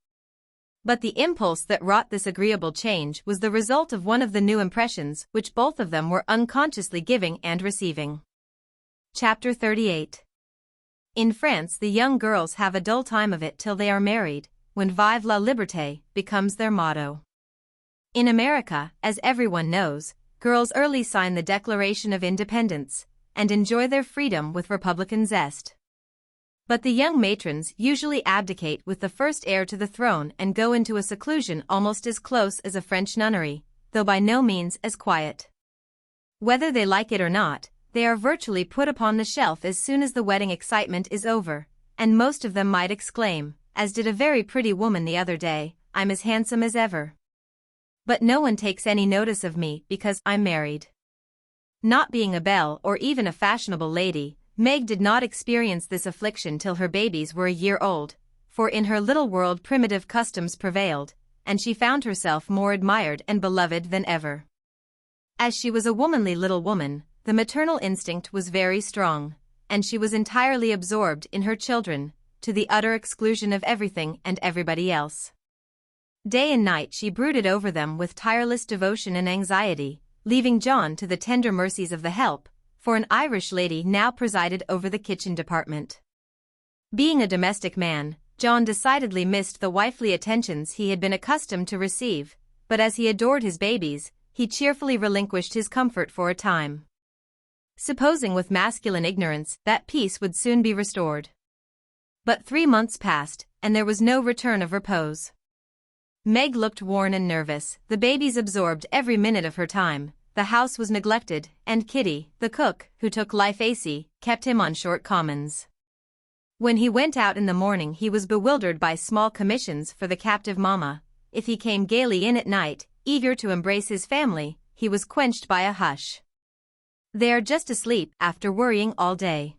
But the impulse that wrought this agreeable change was the result of one of the new impressions which both of them were unconsciously giving and receiving. Chapter 38. In France, the young girls have a dull time of it till they are married, when Vive la Liberté becomes their motto. In America, as everyone knows, girls early sign the Declaration of Independence and enjoy their freedom with Republican zest. But the young matrons usually abdicate with the first heir to the throne and go into a seclusion almost as close as a French nunnery, though by no means as quiet. Whether they like it or not, they are virtually put upon the shelf as soon as the wedding excitement is over, and most of them might exclaim, as did a very pretty woman the other day, "I'm as handsome as ever. But no one takes any notice of me because I'm married." Not being a belle or even a fashionable lady, Meg did not experience this affliction till her babies were a year old, for in her little world primitive customs prevailed, and she found herself more admired and beloved than ever. As she was a womanly little woman, the maternal instinct was very strong, and she was entirely absorbed in her children, to the utter exclusion of everything and everybody else. Day and night she brooded over them with tireless devotion and anxiety, leaving John to the tender mercies of the help, for an Irish lady now presided over the kitchen department. Being a domestic man, John decidedly missed the wifely attentions he had been accustomed to receive, but as he adored his babies, he cheerfully relinquished his comfort for a time, supposing with masculine ignorance that peace would soon be restored. But 3 months passed, and there was no return of repose. Meg looked worn and nervous, the babies absorbed every minute of her time, the house was neglected, and Kitty, the cook, who took life acy, kept him on short commons. When he went out in the morning he was bewildered by small commissions for the captive mamma. If he came gaily in at night, eager to embrace his family, he was quenched by a hush. "They are just asleep after worrying all day."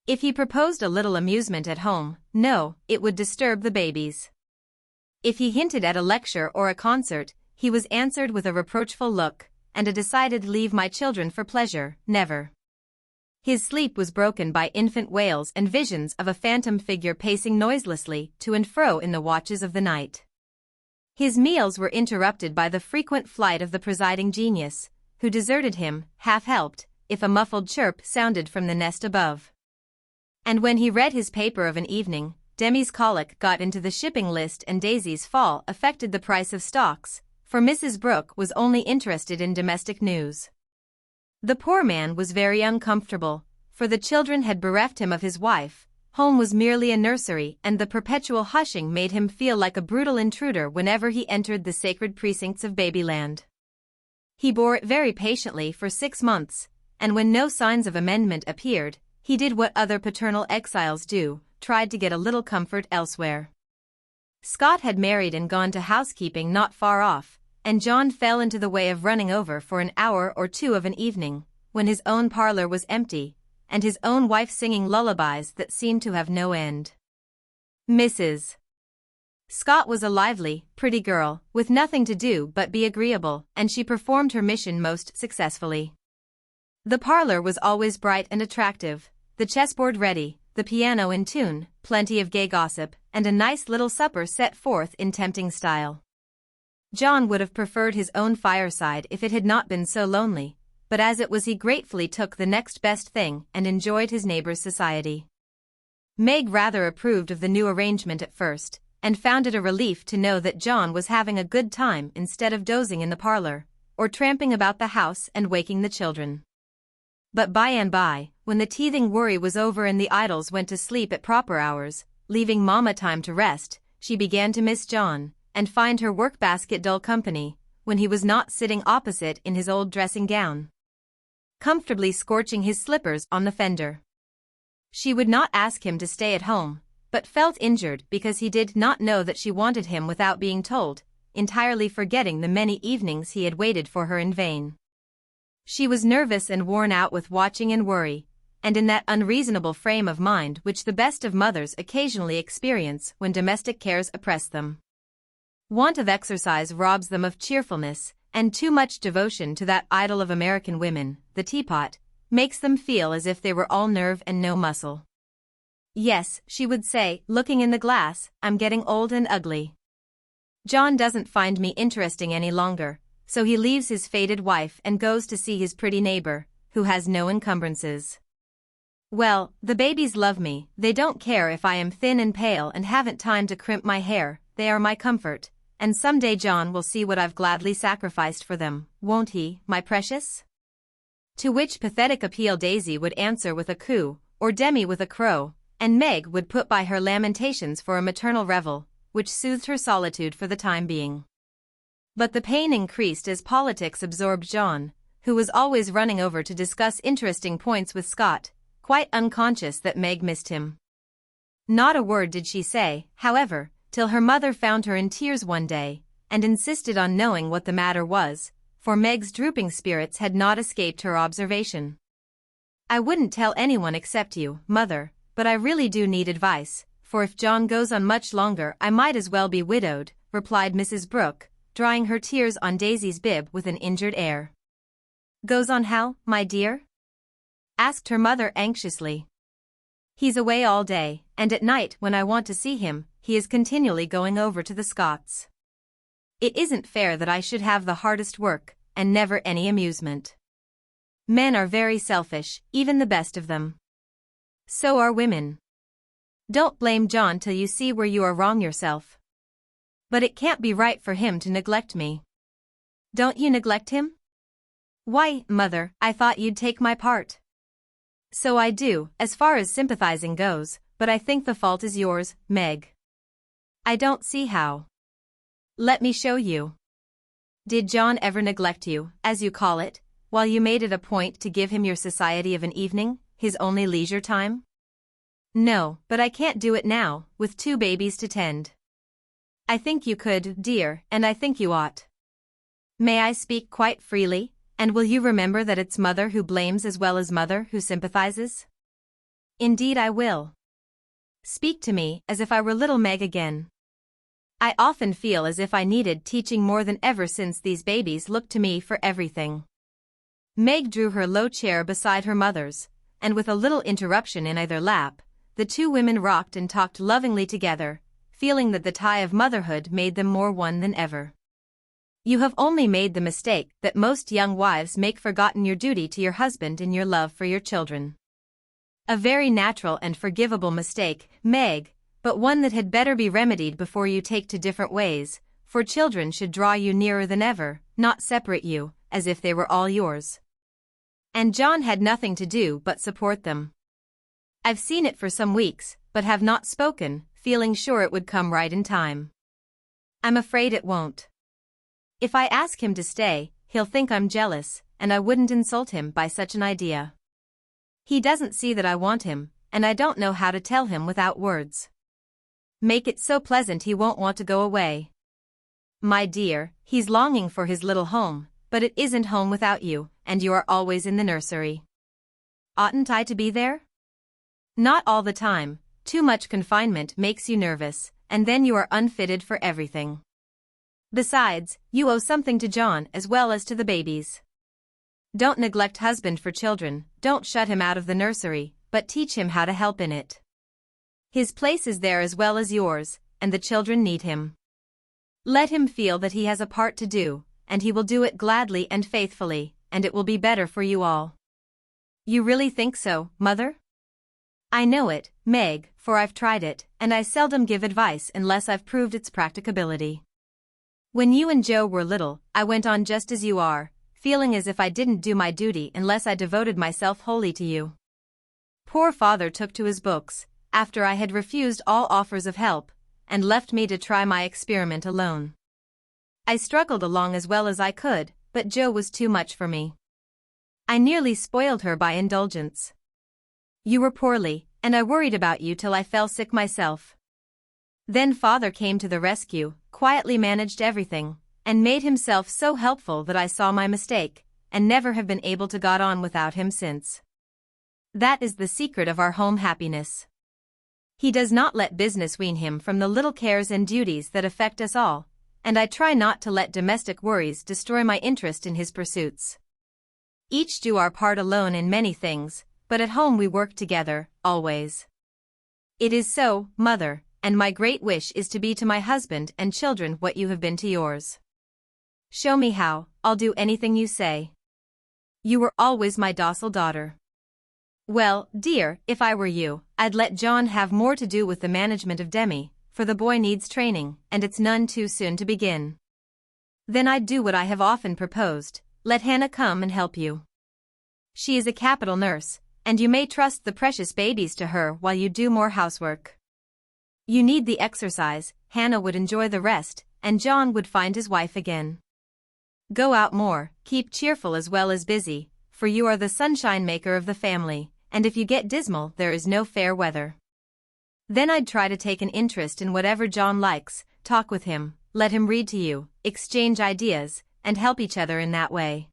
If he proposed a little amusement at home, no, it would disturb the babies. If he hinted at a lecture or a concert, he was answered with a reproachful look, and a decided "leave my children for pleasure, never." His sleep was broken by infant wails and visions of a phantom figure pacing noiselessly to and fro in the watches of the night. His meals were interrupted by the frequent flight of the presiding genius, who deserted him, half-helped, if a muffled chirp sounded from the nest above. And when he read his paper of an evening, Demi's colic got into the shipping list and Daisy's fall affected the price of stocks, for Mrs. Brooke was only interested in domestic news. The poor man was very uncomfortable, for the children had bereft him of his wife, home was merely a nursery, and the perpetual hushing made him feel like a brutal intruder whenever he entered the sacred precincts of Babyland. He bore it very patiently for 6 months, and when no signs of amendment appeared, he did what other paternal exiles do, tried to get a little comfort elsewhere. Scott had married and gone to housekeeping not far off, and John fell into the way of running over for an hour or two of an evening, when his own parlor was empty, and his own wife singing lullabies that seemed to have no end. Mrs. Scott was a lively, pretty girl, with nothing to do but be agreeable, and she performed her mission most successfully. The parlor was always bright and attractive, the chessboard ready, the piano in tune, plenty of gay gossip, and a nice little supper set forth in tempting style. John would have preferred his own fireside if it had not been so lonely, but as it was he gratefully took the next best thing and enjoyed his neighbor's society. Meg rather approved of the new arrangement at first, and found it a relief to know that John was having a good time instead of dozing in the parlor, or tramping about the house and waking the children. But by and by, when the teething worry was over and the idols went to sleep at proper hours, leaving Mama time to rest, she began to miss John, and find her work-basket dull company, when he was not sitting opposite in his old dressing gown, comfortably scorching his slippers on the fender. She would not ask him to stay at home, but felt injured because he did not know that she wanted him without being told, entirely forgetting the many evenings he had waited for her in vain. She was nervous and worn out with watching and worry, and in that unreasonable frame of mind which the best of mothers occasionally experience when domestic cares oppress them. Want of exercise robs them of cheerfulness, and too much devotion to that idol of American women, the teapot, makes them feel as if they were all nerve and no muscle. "Yes," she would say, looking in the glass, "I'm getting old and ugly. John doesn't find me interesting any longer, so he leaves his faded wife and goes to see his pretty neighbor, who has no encumbrances. Well, the babies love me, they don't care if I am thin and pale and haven't time to crimp my hair, they are my comfort, and someday John will see what I've gladly sacrificed for them, won't he, my precious? To which pathetic appeal Daisy would answer with a coo, or Demi with a crow, and Meg would put by her lamentations for a maternal revel, which soothed her solitude for the time being. But the pain increased as politics absorbed John, who was always running over to discuss interesting points with Scott, quite unconscious that Meg missed him. Not a word did she say, however, till her mother found her in tears one day, and insisted on knowing what the matter was, for Meg's drooping spirits had not escaped her observation. I wouldn't tell anyone except you, Mother, but I really do need advice, for if John goes on much longer I might as well be widowed, replied Mrs. Brooke, drying her tears on Daisy's bib with an injured air. Goes on how, my dear? Asked her mother anxiously. He's away all day, and at night when I want to see him, he is continually going over to the Scots. It isn't fair that I should have the hardest work, and never any amusement. Men are very selfish, even the best of them. So are women. Don't blame John till you see where you are wrong yourself. But it can't be right for him to neglect me. Don't you neglect him? Why, Mother, I thought you'd take my part. So I do, as far as sympathizing goes, but I think the fault is yours, Meg. I don't see how. Let me show you. Did John ever neglect you, as you call it, while you made it a point to give him your society of an evening, his only leisure time? No, but I can't do it now, with 2 babies to tend. I think you could, dear, and I think you ought. May I speak quite freely? And will you remember that it's Mother who blames as well as Mother who sympathizes? Indeed I will. Speak to me as if I were little Meg again. I often feel as if I needed teaching more than ever since these babies look to me for everything. Meg drew her low chair beside her mother's, and with a little interruption in either lap, the 2 women rocked and talked lovingly together, feeling that the tie of motherhood made them more one than ever. You have only made the mistake that most young wives make, forgotten your duty to your husband in your love for your children. A very natural and forgivable mistake, Meg, but one that had better be remedied before you take to different ways, for children should draw you nearer than ever, not separate you, as if they were all yours. And John had nothing to do but support them. I've seen it for some weeks, but have not spoken, feeling sure it would come right in time. I'm afraid it won't. If I ask him to stay, he'll think I'm jealous, and I wouldn't insult him by such an idea. He doesn't see that I want him, and I don't know how to tell him without words. Make it so pleasant he won't want to go away. My dear, he's longing for his little home, but it isn't home without you, and you are always in the nursery. Oughtn't I to be there? Not all the time, too much confinement makes you nervous, and then you are unfitted for everything. Besides, you owe something to John as well as to the babies. Don't neglect husband for children, don't shut him out of the nursery, but teach him how to help in it. His place is there as well as yours, and the children need him. Let him feel that he has a part to do, and he will do it gladly and faithfully, and it will be better for you all. You really think so, Mother? I know it, Meg, for I've tried it, and I seldom give advice unless I've proved its practicability. When you and Joe were little, I went on just as you are, feeling as if I didn't do my duty unless I devoted myself wholly to you. Poor father took to his books, after I had refused all offers of help, and left me to try my experiment alone. I struggled along as well as I could, but Joe was too much for me. I nearly spoiled her by indulgence. You were poorly, and I worried about you till I fell sick myself. Then father came to the rescue, quietly managed everything, and made himself so helpful that I saw my mistake, and never have been able to get on without him since. That is the secret of our home happiness. He does not let business wean him from the little cares and duties that affect us all, and I try not to let domestic worries destroy my interest in his pursuits. Each do our part alone in many things, but at home we work together, always. It is so, Mother, and my great wish is to be to my husband and children what you have been to yours. Show me how, I'll do anything you say. You were always my docile daughter. Well, dear, if I were you, I'd let John have more to do with the management of Demi, for the boy needs training, and it's none too soon to begin. Then I'd do what I have often proposed, let Hannah come and help you. She is a capital nurse, and you may trust the precious babies to her while you do more housework. You need the exercise, Hannah would enjoy the rest, and John would find his wife again. Go out more, keep cheerful as well as busy, for you are the sunshine maker of the family, and if you get dismal there is no fair weather. Then I'd try to take an interest in whatever John likes, talk with him, let him read to you, exchange ideas, and help each other in that way.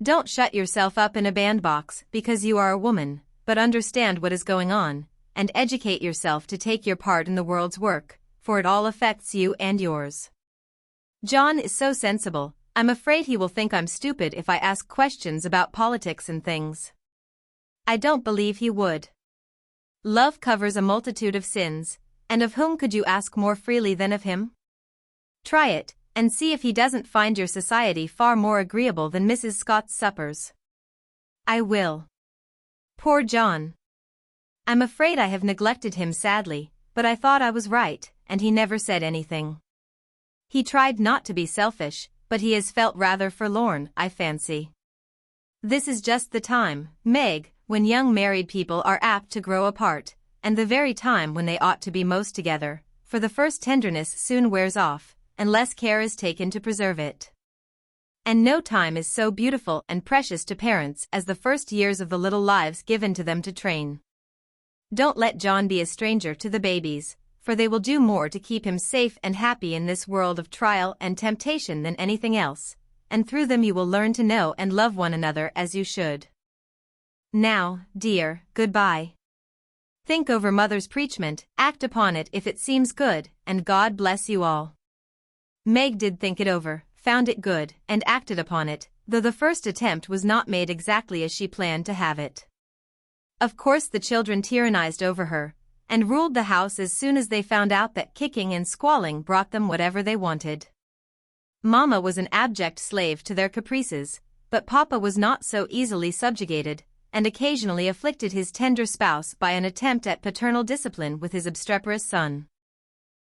Don't shut yourself up in a bandbox because you are a woman, but understand what is going on, and educate yourself to take your part in the world's work, for it all affects you and yours. John is so sensible, I'm afraid he will think I'm stupid if I ask questions about politics and things. I don't believe he would. Love covers a multitude of sins, and of whom could you ask more freely than of him? Try it, and see if he doesn't find your society far more agreeable than Mrs. Scott's suppers. I will. Poor John. I'm afraid I have neglected him sadly, but I thought I was right, and he never said anything. He tried not to be selfish, but he has felt rather forlorn, I fancy. This is just the time, Meg, when young married people are apt to grow apart, and the very time when they ought to be most together, for the first tenderness soon wears off, and less care is taken to preserve it. And no time is so beautiful and precious to parents as the first years of the little lives given to them to train. Don't let John be a stranger to the babies, for they will do more to keep him safe and happy in this world of trial and temptation than anything else, and through them you will learn to know and love one another as you should. Now, dear, goodbye. Think over Mother's preachment, act upon it if it seems good, and God bless you all. Meg did think it over, found it good, and acted upon it, though the first attempt was not made exactly as she planned to have it. Of course the children tyrannized over her, and ruled the house as soon as they found out that kicking and squalling brought them whatever they wanted. Mama was an abject slave to their caprices, but Papa was not so easily subjugated, and occasionally afflicted his tender spouse by an attempt at paternal discipline with his obstreperous son.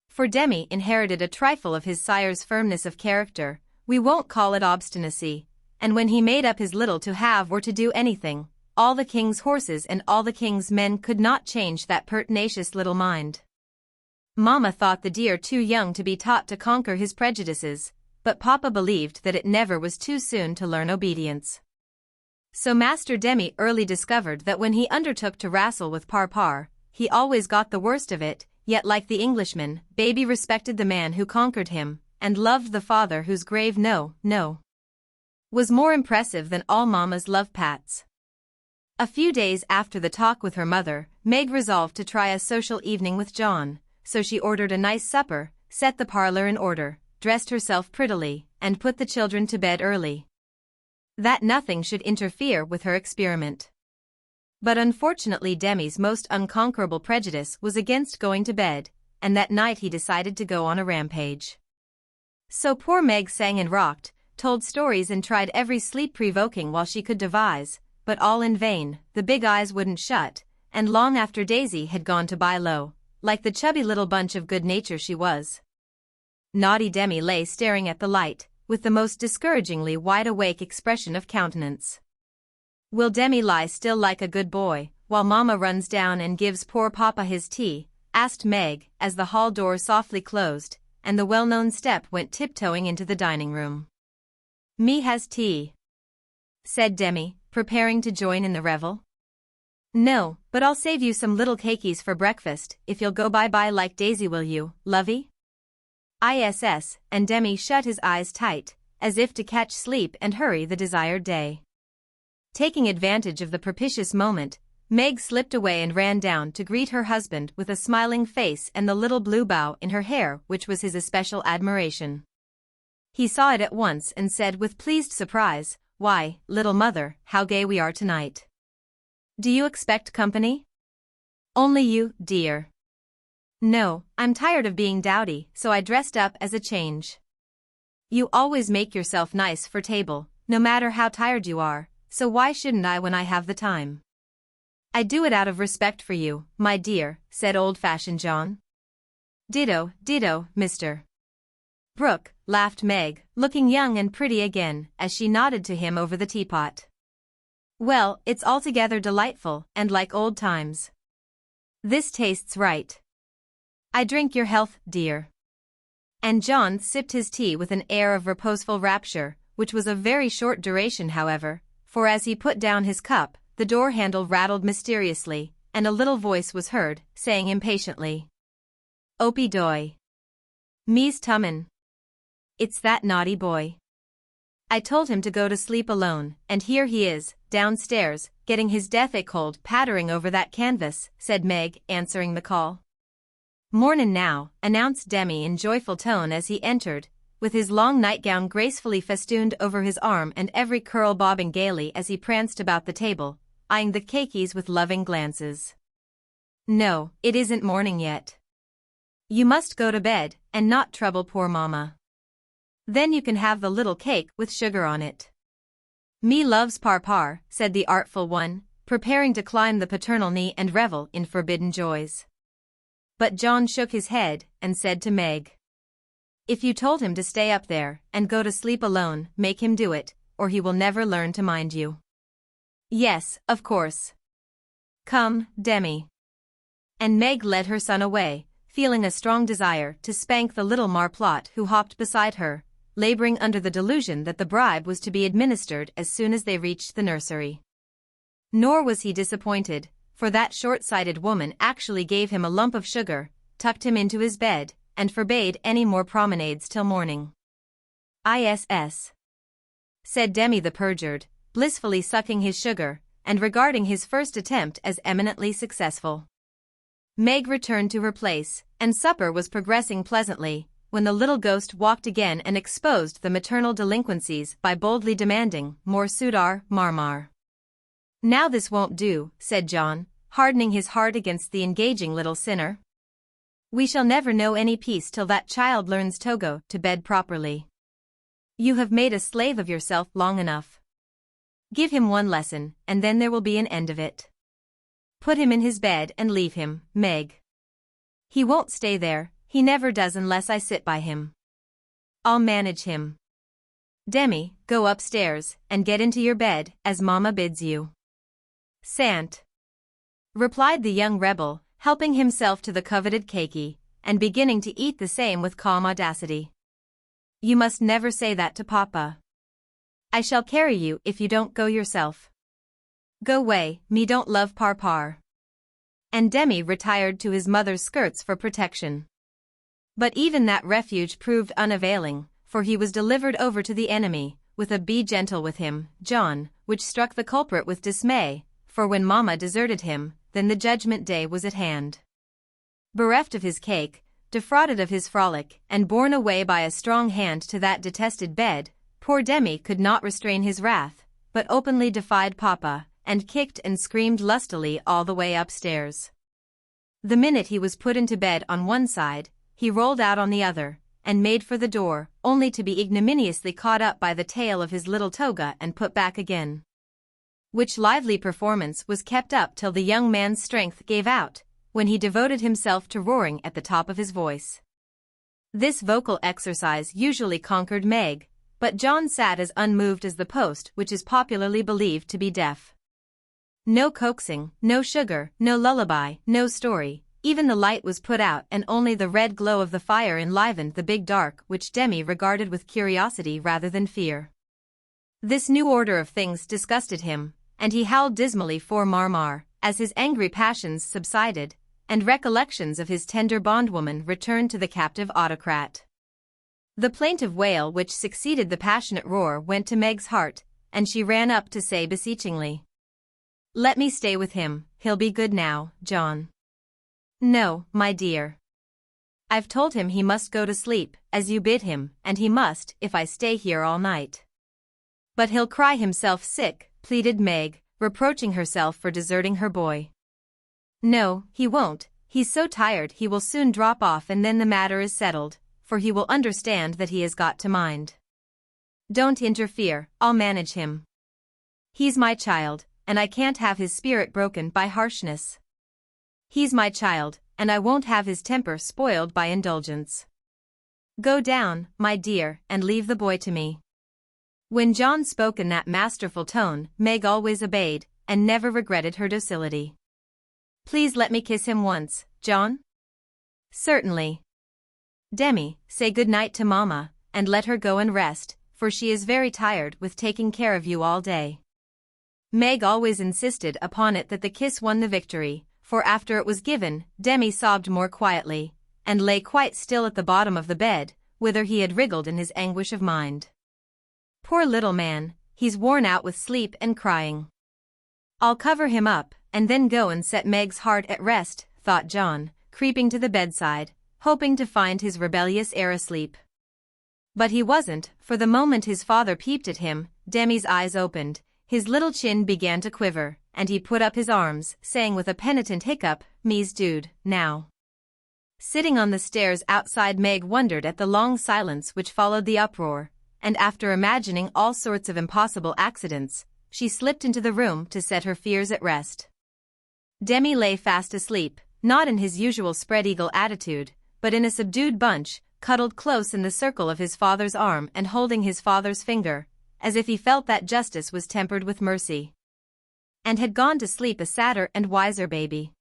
For Demi inherited a trifle of his sire's firmness of character, we won't call it obstinacy, and when he made up his little to have or to do anything, all the king's horses and all the king's men could not change that pertinacious little mind. Mama thought the dear too young to be taught to conquer his prejudices, but Papa believed that it never was too soon to learn obedience. So Master Demi early discovered that when he undertook to wrestle with Parpar, he always got the worst of it, yet like the Englishman, Baby respected the man who conquered him, and loved the father whose grave no was more impressive than all Mama's love pats. A few days after the talk with her mother, Meg resolved to try a social evening with John, so she ordered a nice supper, set the parlor in order, dressed herself prettily, and put the children to bed early. That nothing should interfere with her experiment. But unfortunately Demi's most unconquerable prejudice was against going to bed, and that night he decided to go on a rampage. So poor Meg sang and rocked, told stories and tried every sleep-provoking while she could devise, but all in vain, the big eyes wouldn't shut, and long after Daisy had gone to buy low, like the chubby little bunch of good nature she was. Naughty Demi lay staring at the light, with the most discouragingly wide-awake expression of countenance. Will Demi lie still like a good boy, while Mama runs down and gives poor Papa his tea? Asked Meg, as the hall door softly closed, and the well-known step went tiptoeing into the dining room. Me has tea, said Demi, preparing to join in the revel. No, but I'll save you some little cakeys for breakfast, if you'll go bye-bye like Daisy, will you, lovey? ISS, and Demi shut his eyes tight, as if to catch sleep and hurry the desired day. Taking advantage of the propitious moment, Meg slipped away and ran down to greet her husband with a smiling face and the little blue bow in her hair which was his especial admiration. He saw it at once and said with pleased surprise, "Why, little mother, how gay we are tonight. Do you expect company?" "Only you, dear." "No, I'm tired of being dowdy, so I dressed up as a change." "You always make yourself nice for table, no matter how tired you are, so why shouldn't I when I have the time?" I do it out of respect for you, my dear, said old-fashioned John. Ditto, ditto, Mr. Brooke, laughed Meg, looking young and pretty again, as she nodded to him over the teapot. Well, it's altogether delightful, and like old times. This tastes right. I drink your health, dear. And John sipped his tea with an air of reposeful rapture, which was of very short duration however, for as he put down his cup, the door handle rattled mysteriously, and a little voice was heard, saying impatiently, Opie doy. Me's tummin'. It's that naughty boy. I told him to go to sleep alone, and here he is, downstairs, getting his death-a-cold pattering over that canvas, said Meg, answering the call. Mornin' now, announced Demi in joyful tone as he entered, with his long nightgown gracefully festooned over his arm and every curl bobbing gaily as he pranced about the table, eyeing the cakeys with loving glances. No, it isn't morning yet. You must go to bed, and not trouble poor Mama. Then you can have the little cake with sugar on it. Me loves par, said the artful one, preparing to climb the paternal knee and revel in forbidden joys. But John shook his head, and said to Meg, If you told him to stay up there, and go to sleep alone, make him do it, or he will never learn to mind you. Yes, of course. Come, Demi. And Meg led her son away, feeling a strong desire to spank the little marplot who hopped beside her, laboring under the delusion that the bribe was to be administered as soon as they reached the nursery. Nor was he disappointed, for that short-sighted woman actually gave him a lump of sugar, tucked him into his bed, and forbade any more promenades till morning. ISS. Said Demi the perjured, blissfully sucking his sugar, and regarding his first attempt as eminently successful. Meg returned to her place, and supper was progressing pleasantly, when the little ghost walked again and exposed the maternal delinquencies by boldly demanding more Sudar, Marmar. Now this won't do, said John, hardening his heart against the engaging little sinner. We shall never know any peace till that child learns to go to bed properly. You have made a slave of yourself long enough. Give him one lesson, and then there will be an end of it. Put him in his bed and leave him, Meg. He won't stay there, he never does unless I sit by him. I'll manage him. Demi, go upstairs, and get into your bed, as Mama bids you. Sant. Replied the young rebel, helping himself to the coveted cakey, and beginning to eat the same with calm audacity. You must never say that to Papa. I shall carry you if you don't go yourself. Go way, me don't love par. And Demi retired to his mother's skirts for protection. But even that refuge proved unavailing, for he was delivered over to the enemy, with a "Be gentle with him, John," which struck the culprit with dismay, for when Mama deserted him, then the judgment day was at hand. Bereft of his cake, defrauded of his frolic, and borne away by a strong hand to that detested bed, poor Demi could not restrain his wrath, but openly defied Papa, and kicked and screamed lustily all the way upstairs. The minute he was put into bed on one side, he rolled out on the other, and made for the door, only to be ignominiously caught up by the tail of his little toga and put back again. Which lively performance was kept up till the young man's strength gave out, when he devoted himself to roaring at the top of his voice. This vocal exercise usually conquered Meg, but John sat as unmoved as the post which is popularly believed to be deaf. No coaxing, no sugar, no lullaby, no story, even the light was put out and only the red glow of the fire enlivened the big dark which Demi regarded with curiosity rather than fear. This new order of things disgusted him, and he howled dismally for Marmar, as his angry passions subsided, and recollections of his tender bondwoman returned to the captive autocrat. The plaintive wail which succeeded the passionate roar went to Meg's heart, and she ran up to say beseechingly, "Let me stay with him, he'll be good now, John." "No, my dear. I've told him he must go to sleep, as you bid him, and he must if I stay here all night." "But he'll cry himself sick," pleaded Meg, reproaching herself for deserting her boy. "No, he won't, he's so tired he will soon drop off and then the matter is settled, for he will understand that he has got to mind. Don't interfere, I'll manage him. He's my child, and I can't have his spirit broken by harshness. He's my child, and I won't have his temper spoiled by indulgence. Go down, my dear, and leave the boy to me." When John spoke in that masterful tone, Meg always obeyed, and never regretted her docility. "Please let me kiss him once, John?" "Certainly." "Demi, say good night to Mama, and let her go and rest, for she is very tired with taking care of you all day." Meg always insisted upon it that the kiss won the victory, for after it was given, Demi sobbed more quietly, and lay quite still at the bottom of the bed, whither he had wriggled in his anguish of mind. "Poor little man, he's worn out with sleep and crying. I'll cover him up, and then go and set Meg's heart at rest," thought John, creeping to the bedside, hoping to find his rebellious heir asleep. But he wasn't, for the moment his father peeped at him, Demi's eyes opened, his little chin began to quiver, and he put up his arms, saying with a penitent hiccup, "Me's dude, now." Sitting on the stairs outside, Meg wondered at the long silence which followed the uproar, and after imagining all sorts of impossible accidents, she slipped into the room to set her fears at rest. Demi lay fast asleep, not in his usual spread-eagle attitude, but in a subdued bunch, cuddled close in the circle of his father's arm and holding his father's finger, as if he felt that justice was tempered with mercy, and had gone to sleep a sadder and wiser baby.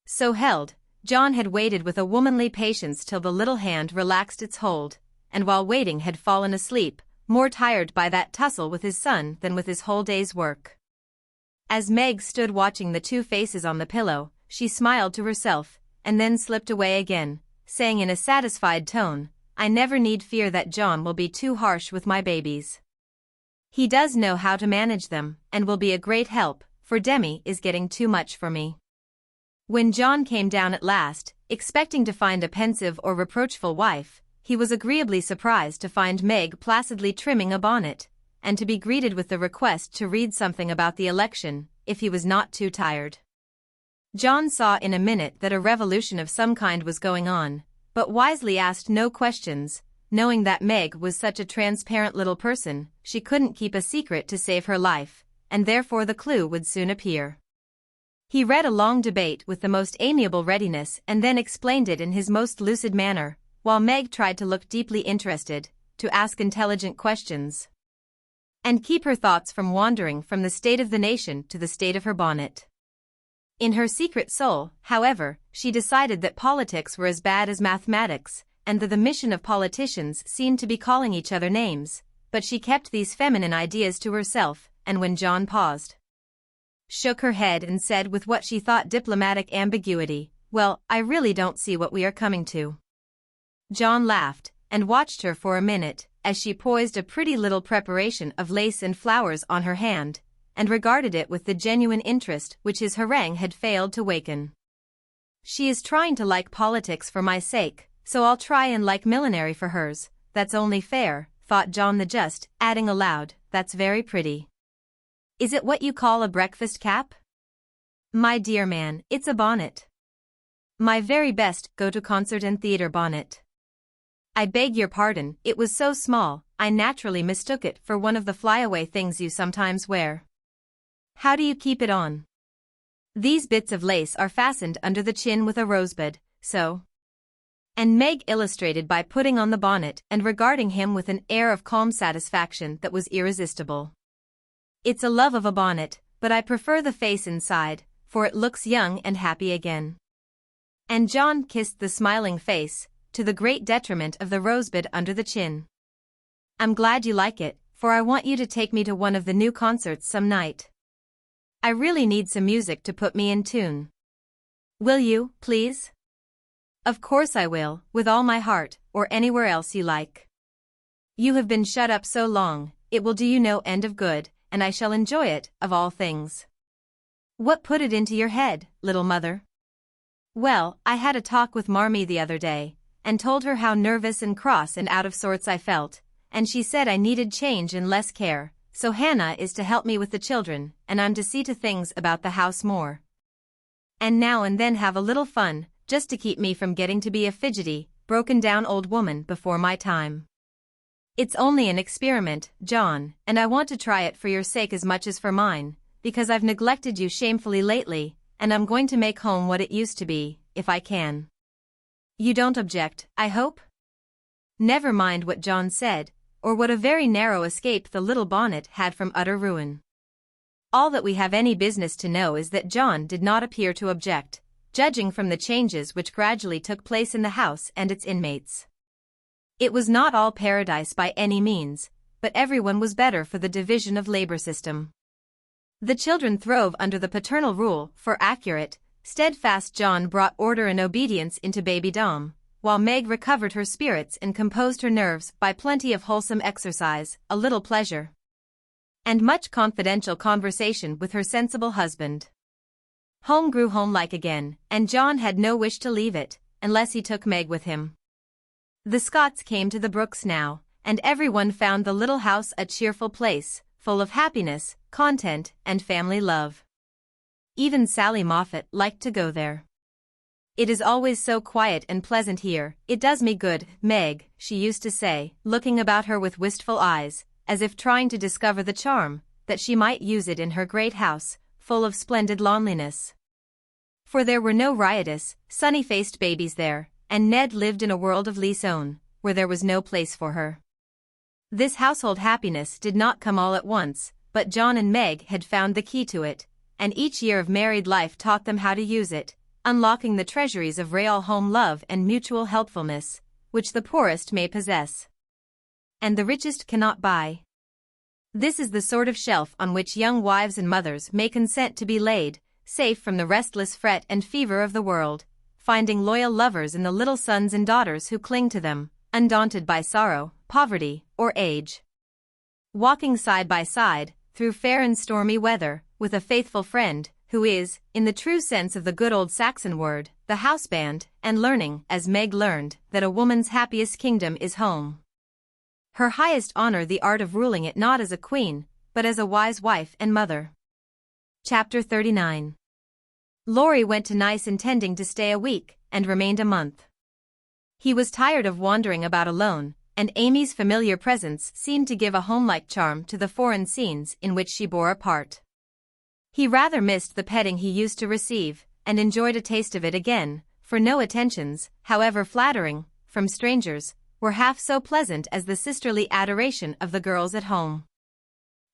So held, John had waited with a womanly patience till the little hand relaxed its hold, and while waiting had fallen asleep, more tired by that tussle with his son than with his whole day's work. As Meg stood watching the two faces on the pillow, she smiled to herself, and then slipped away again, saying in a satisfied tone, "I never need fear that John will be too harsh with my babies. He does know how to manage them, and will be a great help, for Demi is getting too much for me." When John came down at last, expecting to find a pensive or reproachful wife, he was agreeably surprised to find Meg placidly trimming a bonnet, and to be greeted with the request to read something about the election, if he was not too tired. John saw in a minute that a revolution of some kind was going on, but wisely asked no questions, knowing that Meg was such a transparent little person, she couldn't keep a secret to save her life, and therefore the clue would soon appear. He read a long debate with the most amiable readiness and then explained it in his most lucid manner, while Meg tried to look deeply interested, to ask intelligent questions, and keep her thoughts from wandering from the state of the nation to the state of her bonnet. In her secret soul, however, she decided that politics were as bad as mathematics, and that the mission of politicians seemed to be calling each other names, but she kept these feminine ideas to herself, and when John paused, shook her head and said with what she thought diplomatic ambiguity, "Well, I really don't see what we are coming to." John laughed, and watched her for a minute, as she poised a pretty little preparation of lace and flowers on her hand, and regarded it with the genuine interest which his harangue had failed to waken. "She is trying to like politics for my sake, so I'll try and like millinery for hers, that's only fair," thought John the Just, adding aloud, "That's very pretty. Is it what you call a breakfast cap?" "My dear man, it's a bonnet. My very best go-to-concert and theatre bonnet. I beg your pardon, it was so small, I naturally mistook it for one of the flyaway things you sometimes wear. How do you keep it on?" "These bits of lace are fastened under the chin with a rosebud, so." And Meg illustrated by putting on the bonnet and regarding him with an air of calm satisfaction that was irresistible. "It's a love of a bonnet, but I prefer the face inside, for it looks young and happy again." And John kissed the smiling face, to the great detriment of the rosebud under the chin. "I'm glad you like it, for I want you to take me to one of the new concerts some night. I really need some music to put me in tune. Will you, please?" "Of course I will, with all my heart, or anywhere else you like. You have been shut up so long, it will do you no end of good, and I shall enjoy it, of all things." "What put it into your head, little mother?" "Well, I had a talk with Marmee the other day, and told her how nervous and cross and out of sorts I felt, and she said I needed change and less care, so Hannah is to help me with the children, and I'm to see to things about the house more, and now and then have a little fun, just to keep me from getting to be a fidgety, broken-down old woman before my time. It's only an experiment, John, and I want to try it for your sake as much as for mine, because I've neglected you shamefully lately, and I'm going to make home what it used to be, if I can. You don't object, I hope?" Never mind what John said, or what a very narrow escape the little bonnet had from utter ruin. All that we have any business to know is that John did not appear to object, judging from the changes which gradually took place in the house and its inmates. It was not all paradise by any means, but everyone was better for the division of labor system. The children throve under the paternal rule, for accurate, steadfast John brought order and obedience into babydom, while Meg recovered her spirits and composed her nerves by plenty of wholesome exercise, a little pleasure, and much confidential conversation with her sensible husband. Home grew home-like again, and John had no wish to leave it, unless he took Meg with him. The Scotts came to the Brooks now, and everyone found the little house a cheerful place, full of happiness, content, and family love. Even Sally Moffat liked to go there. "It is always so quiet and pleasant here, it does me good, Meg," she used to say, looking about her with wistful eyes, as if trying to discover the charm, that she might use it in her great house, full of splendid loneliness. For there were no riotous, sunny-faced babies there, and Ned lived in a world of Lee's own, where there was no place for her. This household happiness did not come all at once, but John and Meg had found the key to it, and each year of married life taught them how to use it, unlocking the treasuries of real home love and mutual helpfulness, which the poorest may possess, and the richest cannot buy. This is the sort of shelf on which young wives and mothers may consent to be laid, safe from the restless fret and fever of the world, finding loyal lovers in the little sons and daughters who cling to them, undaunted by sorrow, poverty, or age. Walking side by side, through fair and stormy weather, with a faithful friend, who is, in the true sense of the good old Saxon word, the houseband, and learning, as Meg learned, that a woman's happiest kingdom is home. Her highest honor the art of ruling it not as a queen, but as a wise wife and mother. Chapter 39. Laurie went to Nice intending to stay a week, and remained a month. He was tired of wandering about alone, and Amy's familiar presence seemed to give a homelike charm to the foreign scenes in which she bore a part. He rather missed the petting he used to receive, and enjoyed a taste of it again, for no attentions, however flattering, from strangers, were half so pleasant as the sisterly adoration of the girls at home.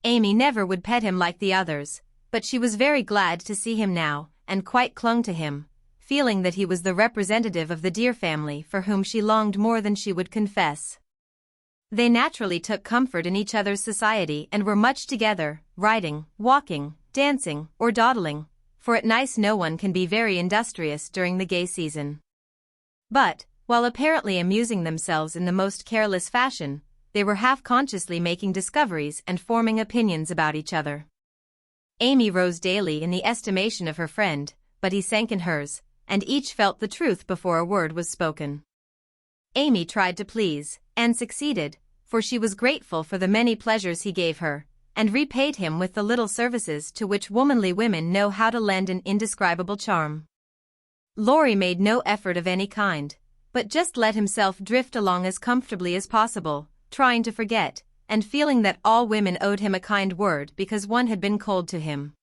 Amy never would pet him like the others, but she was very glad to see him now, and quite clung to him, feeling that he was the representative of the dear family for whom she longed more than she would confess. They naturally took comfort in each other's society and were much together, riding, walking, dancing, or dawdling, for at Nice no one can be very industrious during the gay season. But, while apparently amusing themselves in the most careless fashion, they were half-consciously making discoveries and forming opinions about each other. Amy rose daily in the estimation of her friend, but he sank in hers, and each felt the truth before a word was spoken. Amy tried to please, and succeeded, for she was grateful for the many pleasures he gave her, and repaid him with the little services to which womanly women know how to lend an indescribable charm. Laurie made no effort of any kind, but just let himself drift along as comfortably as possible, trying to forget, and feeling that all women owed him a kind word because one had been cold to him.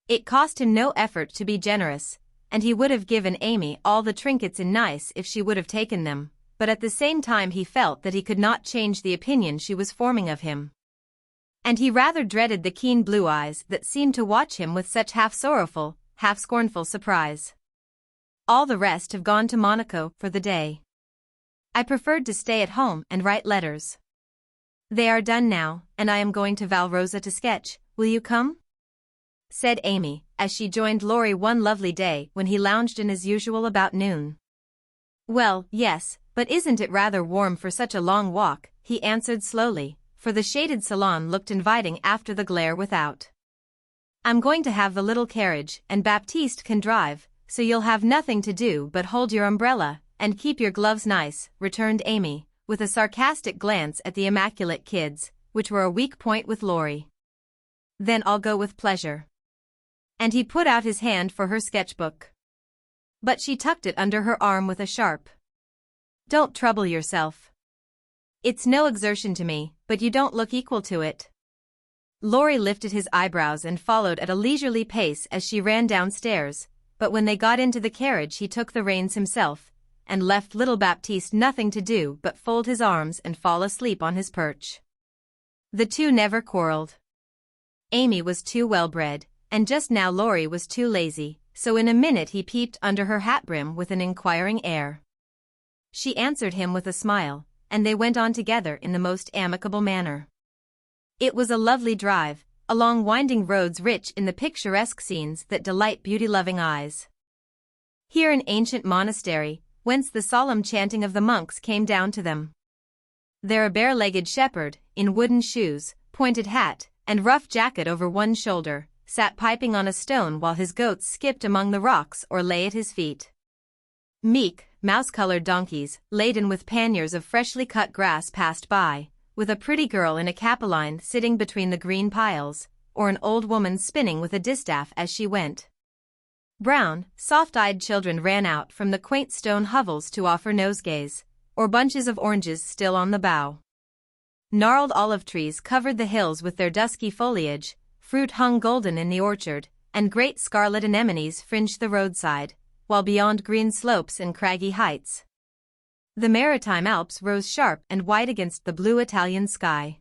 It cost him no effort to be generous, and he would have given Amy all the trinkets in Nice if she would have taken them, but at the same time he felt that he could not change the opinion she was forming of him. And he rather dreaded the keen blue eyes that seemed to watch him with such half-sorrowful, half-scornful surprise. All the rest have gone to Monaco for the day. I preferred to stay at home and write letters. They are done now, and I am going to Valrosa to sketch. Will you come?" said Amy, as she joined Laurie one lovely day when he lounged in as usual about noon. "Well, yes, but isn't it rather warm for such a long walk?" he answered slowly, for the shaded salon looked inviting after the glare without. "I'm going to have the little carriage, and Baptiste can drive, so you'll have nothing to do but hold your umbrella, and keep your gloves nice," returned Amy, with a sarcastic glance at the immaculate kids, which were a weak point with Laurie. "Then I'll go with pleasure." And he put out his hand for her sketchbook. But she tucked it under her arm with a sharp, "Don't trouble yourself. It's no exertion to me, but you don't look equal to it." Laurie lifted his eyebrows and followed at a leisurely pace as she ran downstairs, but when they got into the carriage he took the reins himself, and left little Baptiste nothing to do but fold his arms and fall asleep on his perch. The two never quarreled. Amy was too well-bred, and just now Laurie was too lazy, so in a minute he peeped under her hat brim with an inquiring air. She answered him with a smile, and they went on together in the most amicable manner. It was a lovely drive, along winding roads rich in the picturesque scenes that delight beauty-loving eyes. Here an ancient monastery, whence the solemn chanting of the monks came down to them. There a bare-legged shepherd, in wooden shoes, pointed hat, and rough jacket over one shoulder, sat piping on a stone while his goats skipped among the rocks or lay at his feet. Meek, mouse-colored donkeys, laden with panniers of freshly cut grass passed by, with a pretty girl in a capeline sitting between the green piles, or an old woman spinning with a distaff as she went. Brown, soft-eyed children ran out from the quaint stone hovels to offer nosegays, or bunches of oranges still on the bough. Gnarled olive trees covered the hills with their dusky foliage, fruit hung golden in the orchard, and great scarlet anemones fringed the roadside, while beyond green slopes and craggy heights, the maritime Alps rose sharp and white against the blue Italian sky.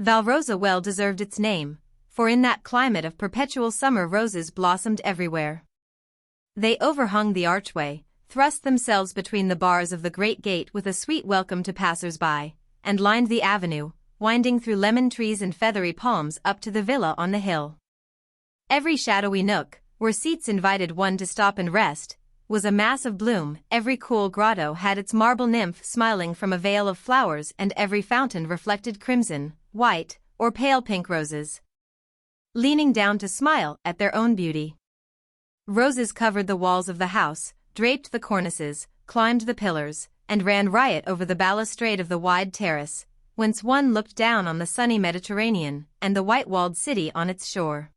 Valrosa well deserved its name, for in that climate of perpetual summer roses blossomed everywhere. They overhung the archway, thrust themselves between the bars of the great gate with a sweet welcome to passers-by, and lined the avenue, winding through lemon trees and feathery palms up to the villa on the hill. Every shadowy nook, where seats invited one to stop and rest, was a mass of bloom, every cool grotto had its marble nymph smiling from a veil of flowers, and every fountain reflected crimson, white, or pale pink roses, leaning down to smile at their own beauty. Roses covered the walls of the house, draped the cornices, climbed the pillars, and ran riot over the balustrade of the wide terrace, whence one looked down on the sunny Mediterranean and the white-walled city on its shore.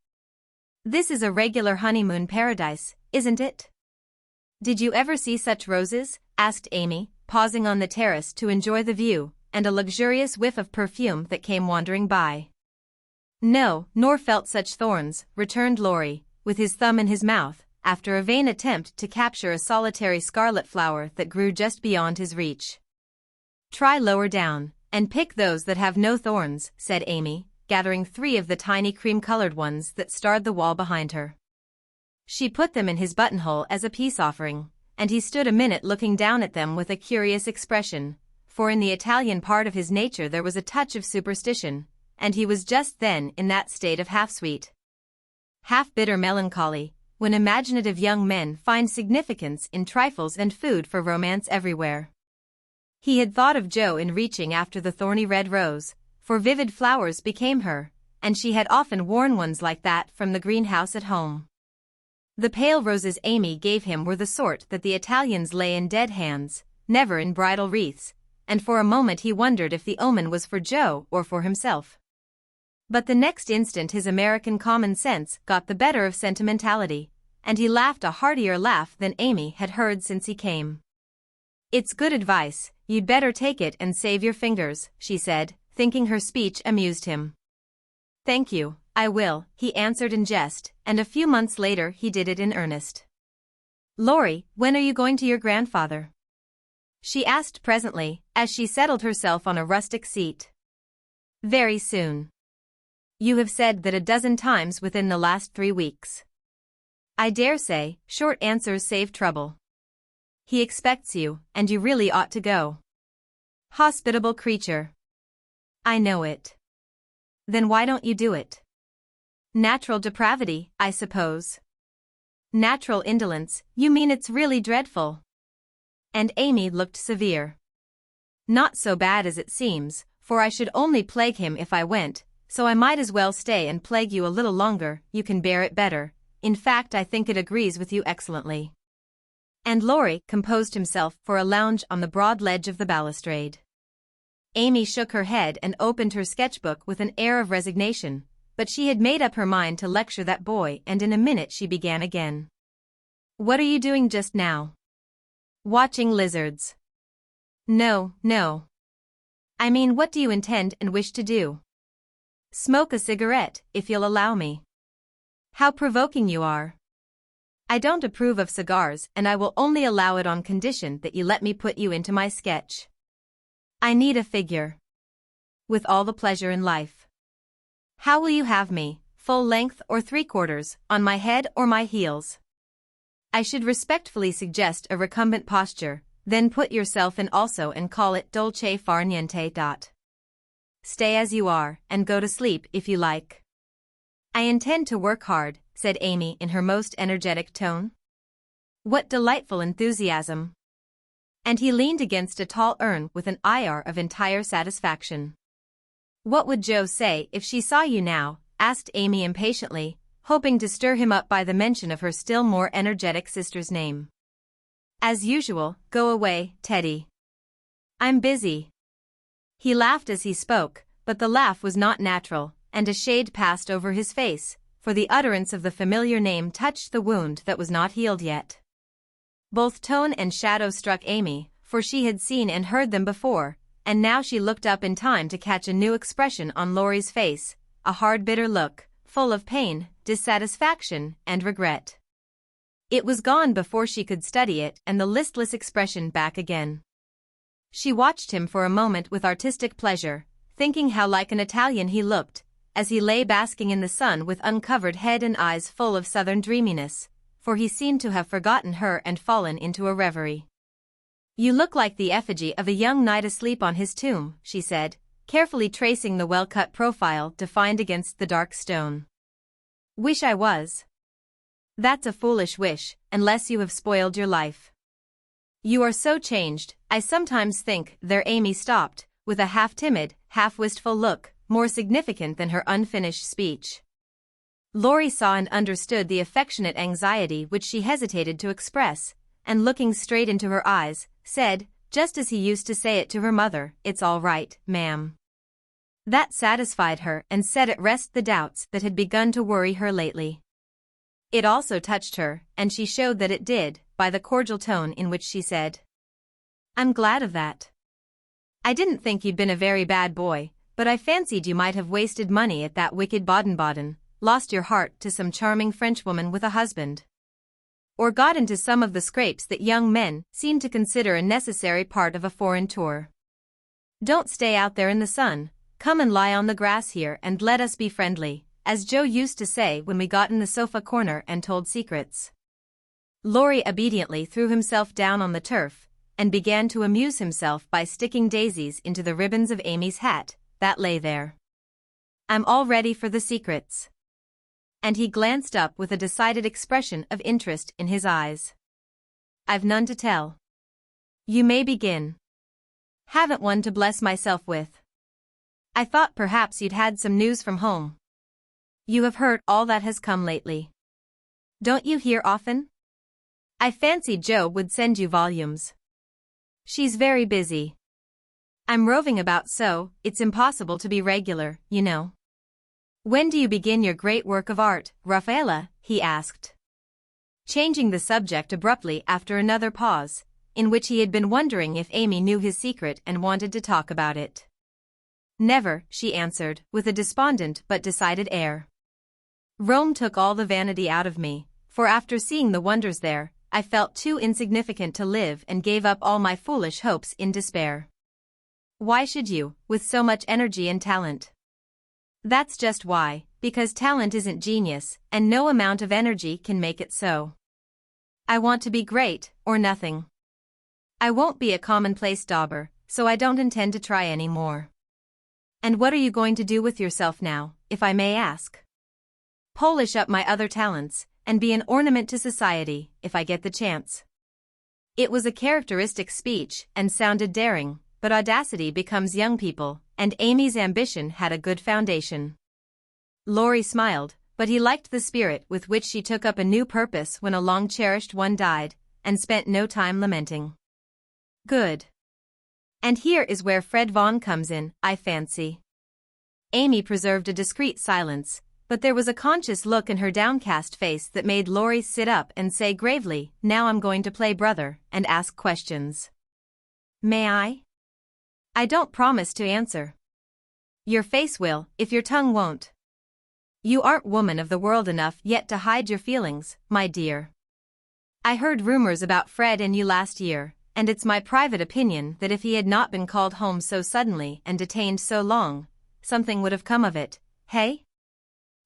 This is a regular honeymoon paradise, isn't it? Did you ever see such roses? Asked Amy, pausing on the terrace to enjoy the view, and a luxurious whiff of perfume that came wandering by. No, nor felt such thorns, returned Laurie, with his thumb in his mouth, after a vain attempt to capture a solitary scarlet flower that grew just beyond his reach. Try lower down, and pick those that have no thorns, said Amy, gathering 3 of the tiny cream-colored ones that starred the wall behind her. She put them in his buttonhole as a peace offering, and he stood a minute looking down at them with a curious expression, for in the Italian part of his nature there was a touch of superstition, and he was just then in that state of half-sweet, half-bitter melancholy, when imaginative young men find significance in trifles and food for romance everywhere. He had thought of Jo in reaching after the thorny red rose, for vivid flowers became her, and she had often worn ones like that from the greenhouse at home. The pale roses Amy gave him were the sort that the Italians lay in dead hands, never in bridal wreaths, and for a moment he wondered if the omen was for Jo or for himself. But the next instant his American common sense got the better of sentimentality, and he laughed a heartier laugh than Amy had heard since he came. It's good advice, you'd better take it and save your fingers, she said, thinking her speech amused him. Thank you, I will, he answered in jest, and a few months later he did it in earnest. Laurie, when are you going to your grandfather? She asked presently, as she settled herself on a rustic seat. Very soon. You have said that a dozen times within the last 3 weeks. I dare say, short answers save trouble. He expects you, and you really ought to go. Hospitable creature. I know it. Then why don't you do it? Natural depravity, I suppose. Natural indolence, you mean it's really dreadful. And Amy looked severe. Not so bad as it seems, for I should only plague him if I went, so I might as well stay and plague you a little longer, you can bear it better, in fact I think it agrees with you excellently. And Laurie composed himself for a lounge on the broad ledge of the balustrade. Amy shook her head and opened her sketchbook with an air of resignation, but she had made up her mind to lecture that boy, and in a minute she began again. What are you doing just now? Watching lizards. No, no. I mean, what do you intend and wish to do? Smoke a cigarette, if you'll allow me. How provoking you are. I don't approve of cigars, and I will only allow it on condition that you let me put you into my sketch. I need a figure. With all the pleasure in life. How will you have me, full length or 3/4, on my head or my heels? I should respectfully suggest a recumbent posture, then put yourself in also and call it dolce far niente. Stay as you are, and go to sleep if you like. I intend to work hard, said Amy in her most energetic tone. What delightful enthusiasm! And he leaned against a tall urn with an air of entire satisfaction. What would Jo say if she saw you now? Asked Amy impatiently, hoping to stir him up by the mention of her still more energetic sister's name. As usual, go away, Teddy. I'm busy. He laughed as he spoke, but the laugh was not natural, and a shade passed over his face, for the utterance of the familiar name touched the wound that was not healed yet. Both tone and shadow struck Amy, for she had seen and heard them before, and now she looked up in time to catch a new expression on Laurie's face, a hard bitter look, full of pain, dissatisfaction, and regret. It was gone before she could study it, and the listless expression back again. She watched him for a moment with artistic pleasure, thinking how like an Italian he looked, as he lay basking in the sun with uncovered head and eyes full of southern dreaminess, for he seemed to have forgotten her and fallen into a reverie. You look like the effigy of a young knight asleep on his tomb, she said, carefully tracing the well-cut profile defined against the dark stone. Wish I was. That's a foolish wish, unless you have spoiled your life. You are so changed, I sometimes think. There Amy stopped, with a half-timid, half-wistful look, more significant than her unfinished speech. Laurie saw and understood the affectionate anxiety which she hesitated to express, and looking straight into her eyes, said, just as he used to say it to her mother, "It's all right, ma'am." That satisfied her and set at rest the doubts that had begun to worry her lately. It also touched her, and she showed that it did, by the cordial tone in which she said, "I'm glad of that. I didn't think you'd been a very bad boy, but I fancied you might have wasted money at that wicked Baden-Baden, lost your heart to some charming Frenchwoman with a husband, or got into some of the scrapes that young men seem to consider a necessary part of a foreign tour. Don't stay out there in the sun, come and lie on the grass here and let us be friendly, as Jo used to say when we got in the sofa corner and told secrets." Laurie obediently threw himself down on the turf, and began to amuse himself by sticking daisies into the ribbons of Amy's hat, that lay there. "I'm all ready for the secrets." And he glanced up with a decided expression of interest in his eyes. "I've none to tell. You may begin." "Haven't one to bless myself with. I thought perhaps you'd had some news from home. You have heard all that has come lately. Don't you hear often? I fancied Jo would send you volumes. She's very busy. I'm roving about so, it's impossible to be regular, you know." "When do you begin your great work of art, Raffaella?" he asked, changing the subject abruptly after another pause, in which he had been wondering if Amy knew his secret and wanted to talk about it. "Never," she answered, with a despondent but decided air. "Rome took all the vanity out of me, for after seeing the wonders there, I felt too insignificant to live and gave up all my foolish hopes in despair." "Why should you, with so much energy and talent?" "That's just why, because talent isn't genius, and no amount of energy can make it so. I want to be great, or nothing. I won't be a commonplace dauber, so I don't intend to try any more." "And what are you going to do with yourself now, if I may ask?" "Polish up my other talents, and be an ornament to society, if I get the chance." It was a characteristic speech and sounded daring, but audacity becomes young people, and Amy's ambition had a good foundation. Laurie smiled, but he liked the spirit with which she took up a new purpose when a long-cherished one died, and spent no time lamenting. "Good. And here is where Fred Vaughan comes in, I fancy." Amy preserved a discreet silence, but there was a conscious look in her downcast face that made Laurie sit up and say gravely, "Now I'm going to play brother, and ask questions." "May I?" "I don't promise to answer." Your face will, if your tongue won't. You aren't woman of the world enough yet to hide your feelings, my dear. I heard rumors about Fred and you last year, and it's my private opinion that if he had not been called home so suddenly and detained so long, something would have come of it, hey?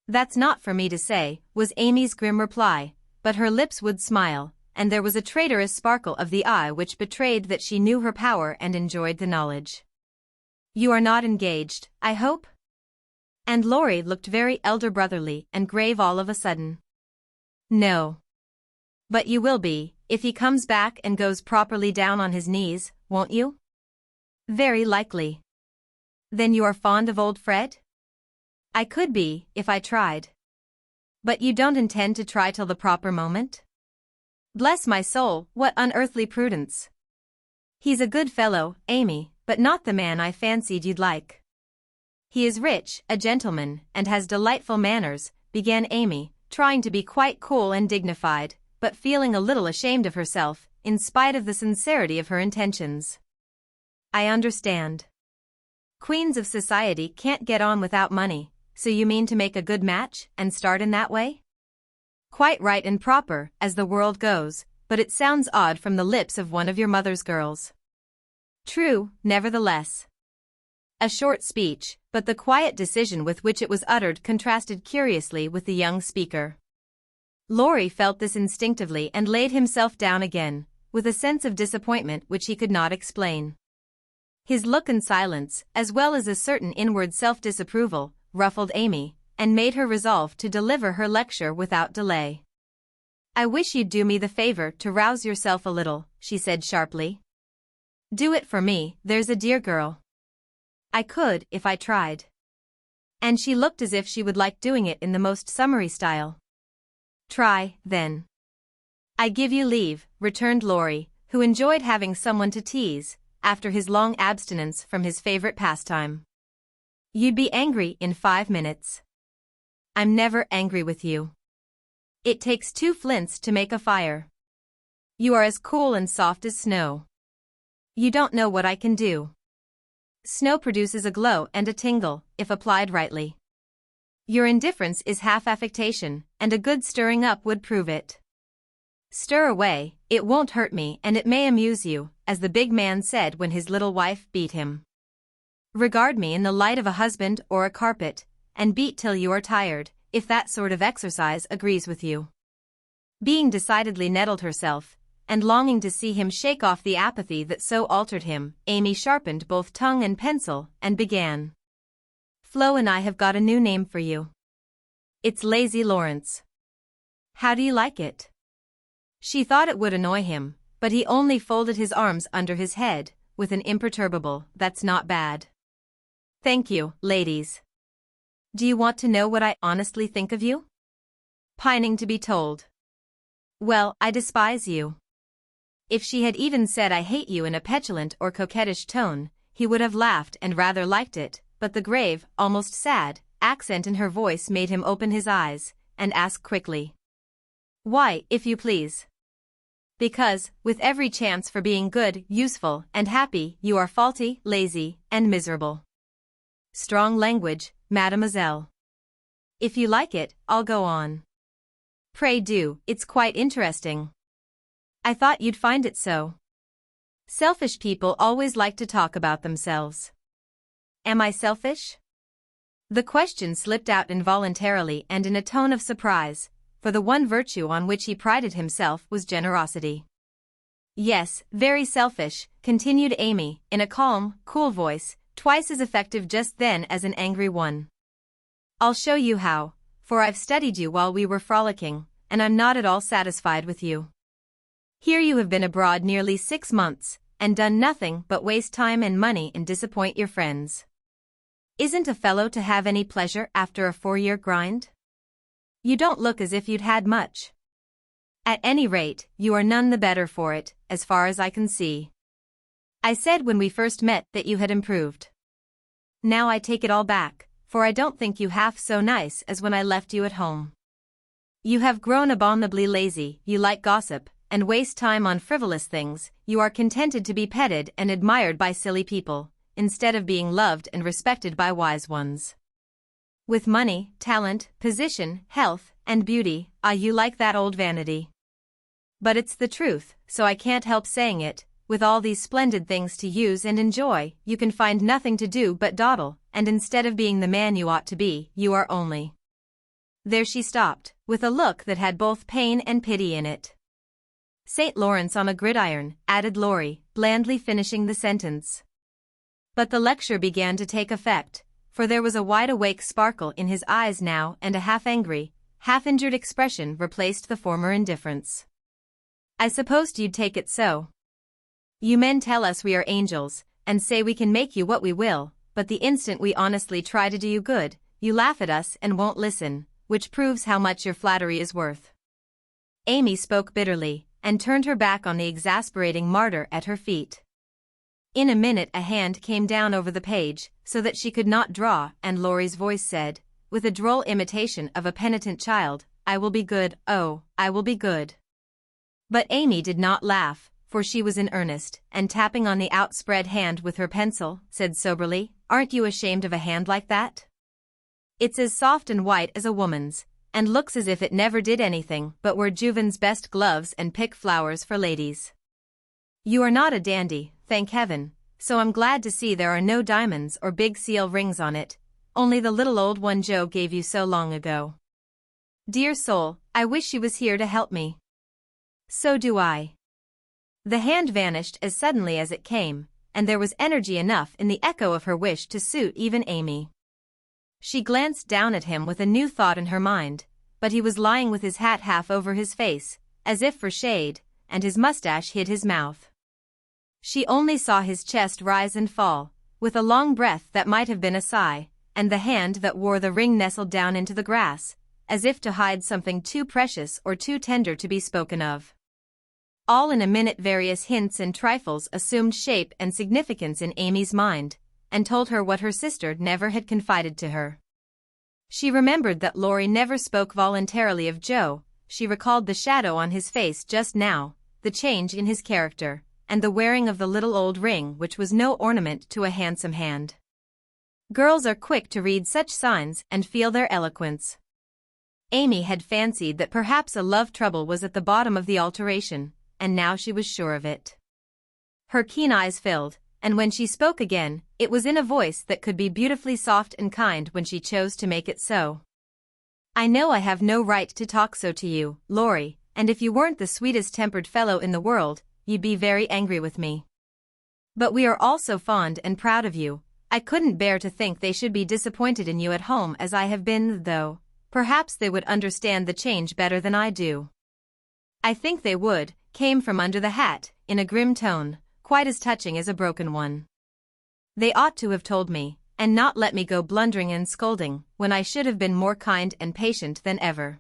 That's not for me to say, was Amy's grim reply, but her lips would smile, and there was a traitorous sparkle of the eye which betrayed that she knew her power and enjoyed the knowledge. You are not engaged, I hope? And Laurie looked very elder brotherly and grave all of a sudden. No. But you will be, if he comes back and goes properly down on his knees, won't you? Very likely. Then you are fond of old Fred? I could be, if I tried. But you don't intend to try till the proper moment? Bless my soul, what unearthly prudence. He's a good fellow, Amy, but not the man I fancied you'd like. He is rich, a gentleman, and has delightful manners, began Amy, trying to be quite cool and dignified, but feeling a little ashamed of herself, in spite of the sincerity of her intentions. I understand. Queens of society can't get on without money, so you mean to make a good match, and start in that way? Quite right and proper, as the world goes, but it sounds odd from the lips of one of your mother's girls. True, nevertheless. A short speech, but the quiet decision with which it was uttered contrasted curiously with the young speaker. Laurie felt this instinctively and laid himself down again, with a sense of disappointment which he could not explain. His look and silence, as well as a certain inward self-disapproval, ruffled Amy, and made her resolve to deliver her lecture without delay. I wish you'd do me the favor to rouse yourself a little, she said sharply. Do it for me, there's a dear girl. I could, if I tried. And she looked as if she would like doing it in the most summary style. Try, then. I give you leave, returned Laurie, who enjoyed having someone to tease, after his long abstinence from his favorite pastime. You'd be angry in 5 minutes. I'm never angry with you. It takes 2 flints to make a fire. You are as cool and soft as snow. You don't know what I can do. Snow produces a glow and a tingle, if applied rightly. Your indifference is half affectation, and a good stirring up would prove it. Stir away, it won't hurt me and it may amuse you, as the big man said when his little wife beat him. Regard me in the light of a husband or a carpet, and beat till you are tired, if that sort of exercise agrees with you. Being decidedly nettled herself, and longing to see him shake off the apathy that so altered him, Amy sharpened both tongue and pencil, and began. Flo and I have got a new name for you. It's Lazy Lawrence. How do you like it? She thought it would annoy him, but he only folded his arms under his head, with an imperturbable, that's not bad. Thank you, ladies. Do you want to know what I honestly think of you? Pining to be told. Well, I despise you. If she had even said I hate you in a petulant or coquettish tone, he would have laughed and rather liked it, but the grave, almost sad, accent in her voice made him open his eyes, and ask quickly. Why, if you please? Because, with every chance for being good, useful, and happy, you are faulty, lazy, and miserable. Strong language, mademoiselle. If you like it, I'll go on. Pray do, it's quite interesting. I thought you'd find it so. Selfish people always like to talk about themselves. Am I selfish? The question slipped out involuntarily and in a tone of surprise, for the one virtue on which he prided himself was generosity. Yes, very selfish, continued Amy, in a calm, cool voice, twice as effective just then as an angry one. I'll show you how, for I've studied you while we were frolicking, and I'm not at all satisfied with you. Here you have been abroad nearly 6 months, and done nothing but waste time and money and disappoint your friends. Isn't a fellow to have any pleasure after a 4-year grind? You don't look as if you'd had much. At any rate, you are none the better for it, as far as I can see. I said when we first met that you had improved. Now I take it all back, for I don't think you half so nice as when I left you at home. You have grown abominably lazy, you like gossip, and waste time on frivolous things, you are contented to be petted and admired by silly people, instead of being loved and respected by wise ones. With money, talent, position, health, and beauty, you like that old vanity. But it's the truth, so I can't help saying it. With all these splendid things to use and enjoy, you can find nothing to do but dawdle, and instead of being the man you ought to be, you are only. There she stopped, with a look that had both pain and pity in it. St. Lawrence on a gridiron, added Laurie, blandly finishing the sentence. But the lecture began to take effect, for there was a wide-awake sparkle in his eyes now, and a half-angry, half-injured expression replaced the former indifference. I supposed you'd take it so. You men tell us we are angels, and say we can make you what we will, but the instant we honestly try to do you good, you laugh at us and won't listen, which proves how much your flattery is worth. Amy spoke bitterly, and turned her back on the exasperating martyr at her feet. In a minute a hand came down over the page, so that she could not draw, and Laurie's voice said, with a droll imitation of a penitent child, I will be good, oh, I will be good. But Amy did not laugh, for she was in earnest, and tapping on the outspread hand with her pencil, said soberly, Aren't you ashamed of a hand like that? It's as soft and white as a woman's, and looks as if it never did anything but wear Juven's best gloves and pick flowers for ladies. You are not a dandy, thank heaven, so I'm glad to see there are no diamonds or big seal rings on it, only the little old one Joe gave you so long ago. Dear soul, I wish she was here to help me. So do I. The hand vanished as suddenly as it came, and there was energy enough in the echo of her wish to suit even Amy. She glanced down at him with a new thought in her mind, but he was lying with his hat half over his face, as if for shade, and his mustache hid his mouth. She only saw his chest rise and fall, with a long breath that might have been a sigh, and the hand that wore the ring nestled down into the grass, as if to hide something too precious or too tender to be spoken of. All in a minute various hints and trifles assumed shape and significance in Amy's mind, and told her what her sister never had confided to her. She remembered that Laurie never spoke voluntarily of Joe, she recalled the shadow on his face just now, the change in his character, and the wearing of the little old ring which was no ornament to a handsome hand. Girls are quick to read such signs and feel their eloquence. Amy had fancied that perhaps a love trouble was at the bottom of the alteration, and now she was sure of it. Her keen eyes filled, and when she spoke again, it was in a voice that could be beautifully soft and kind when she chose to make it so. I know I have no right to talk so to you, Laurie, and if you weren't the sweetest-tempered fellow in the world, you'd be very angry with me. But we are all so fond and proud of you, I couldn't bear to think they should be disappointed in you at home as I have been, though, perhaps they would understand the change better than I do. I think they would, came from under the hat, in a grim tone, quite as touching as a broken one. They ought to have told me, and not let me go blundering and scolding, when I should have been more kind and patient than ever.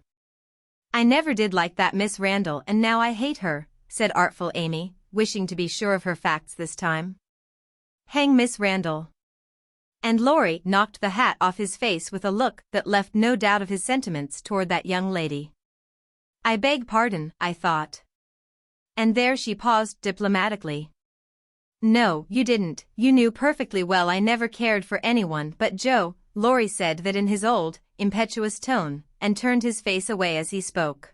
I never did like that Miss Randall and now I hate her, said artful Amy, wishing to be sure of her facts this time. Hang Miss Randall. And Laurie knocked the hat off his face with a look that left no doubt of his sentiments toward that young lady. I beg pardon, I thought. And there she paused diplomatically. No, you didn't, you knew perfectly well I never cared for anyone but Joe, Laurie said that in his old, impetuous tone, and turned his face away as he spoke.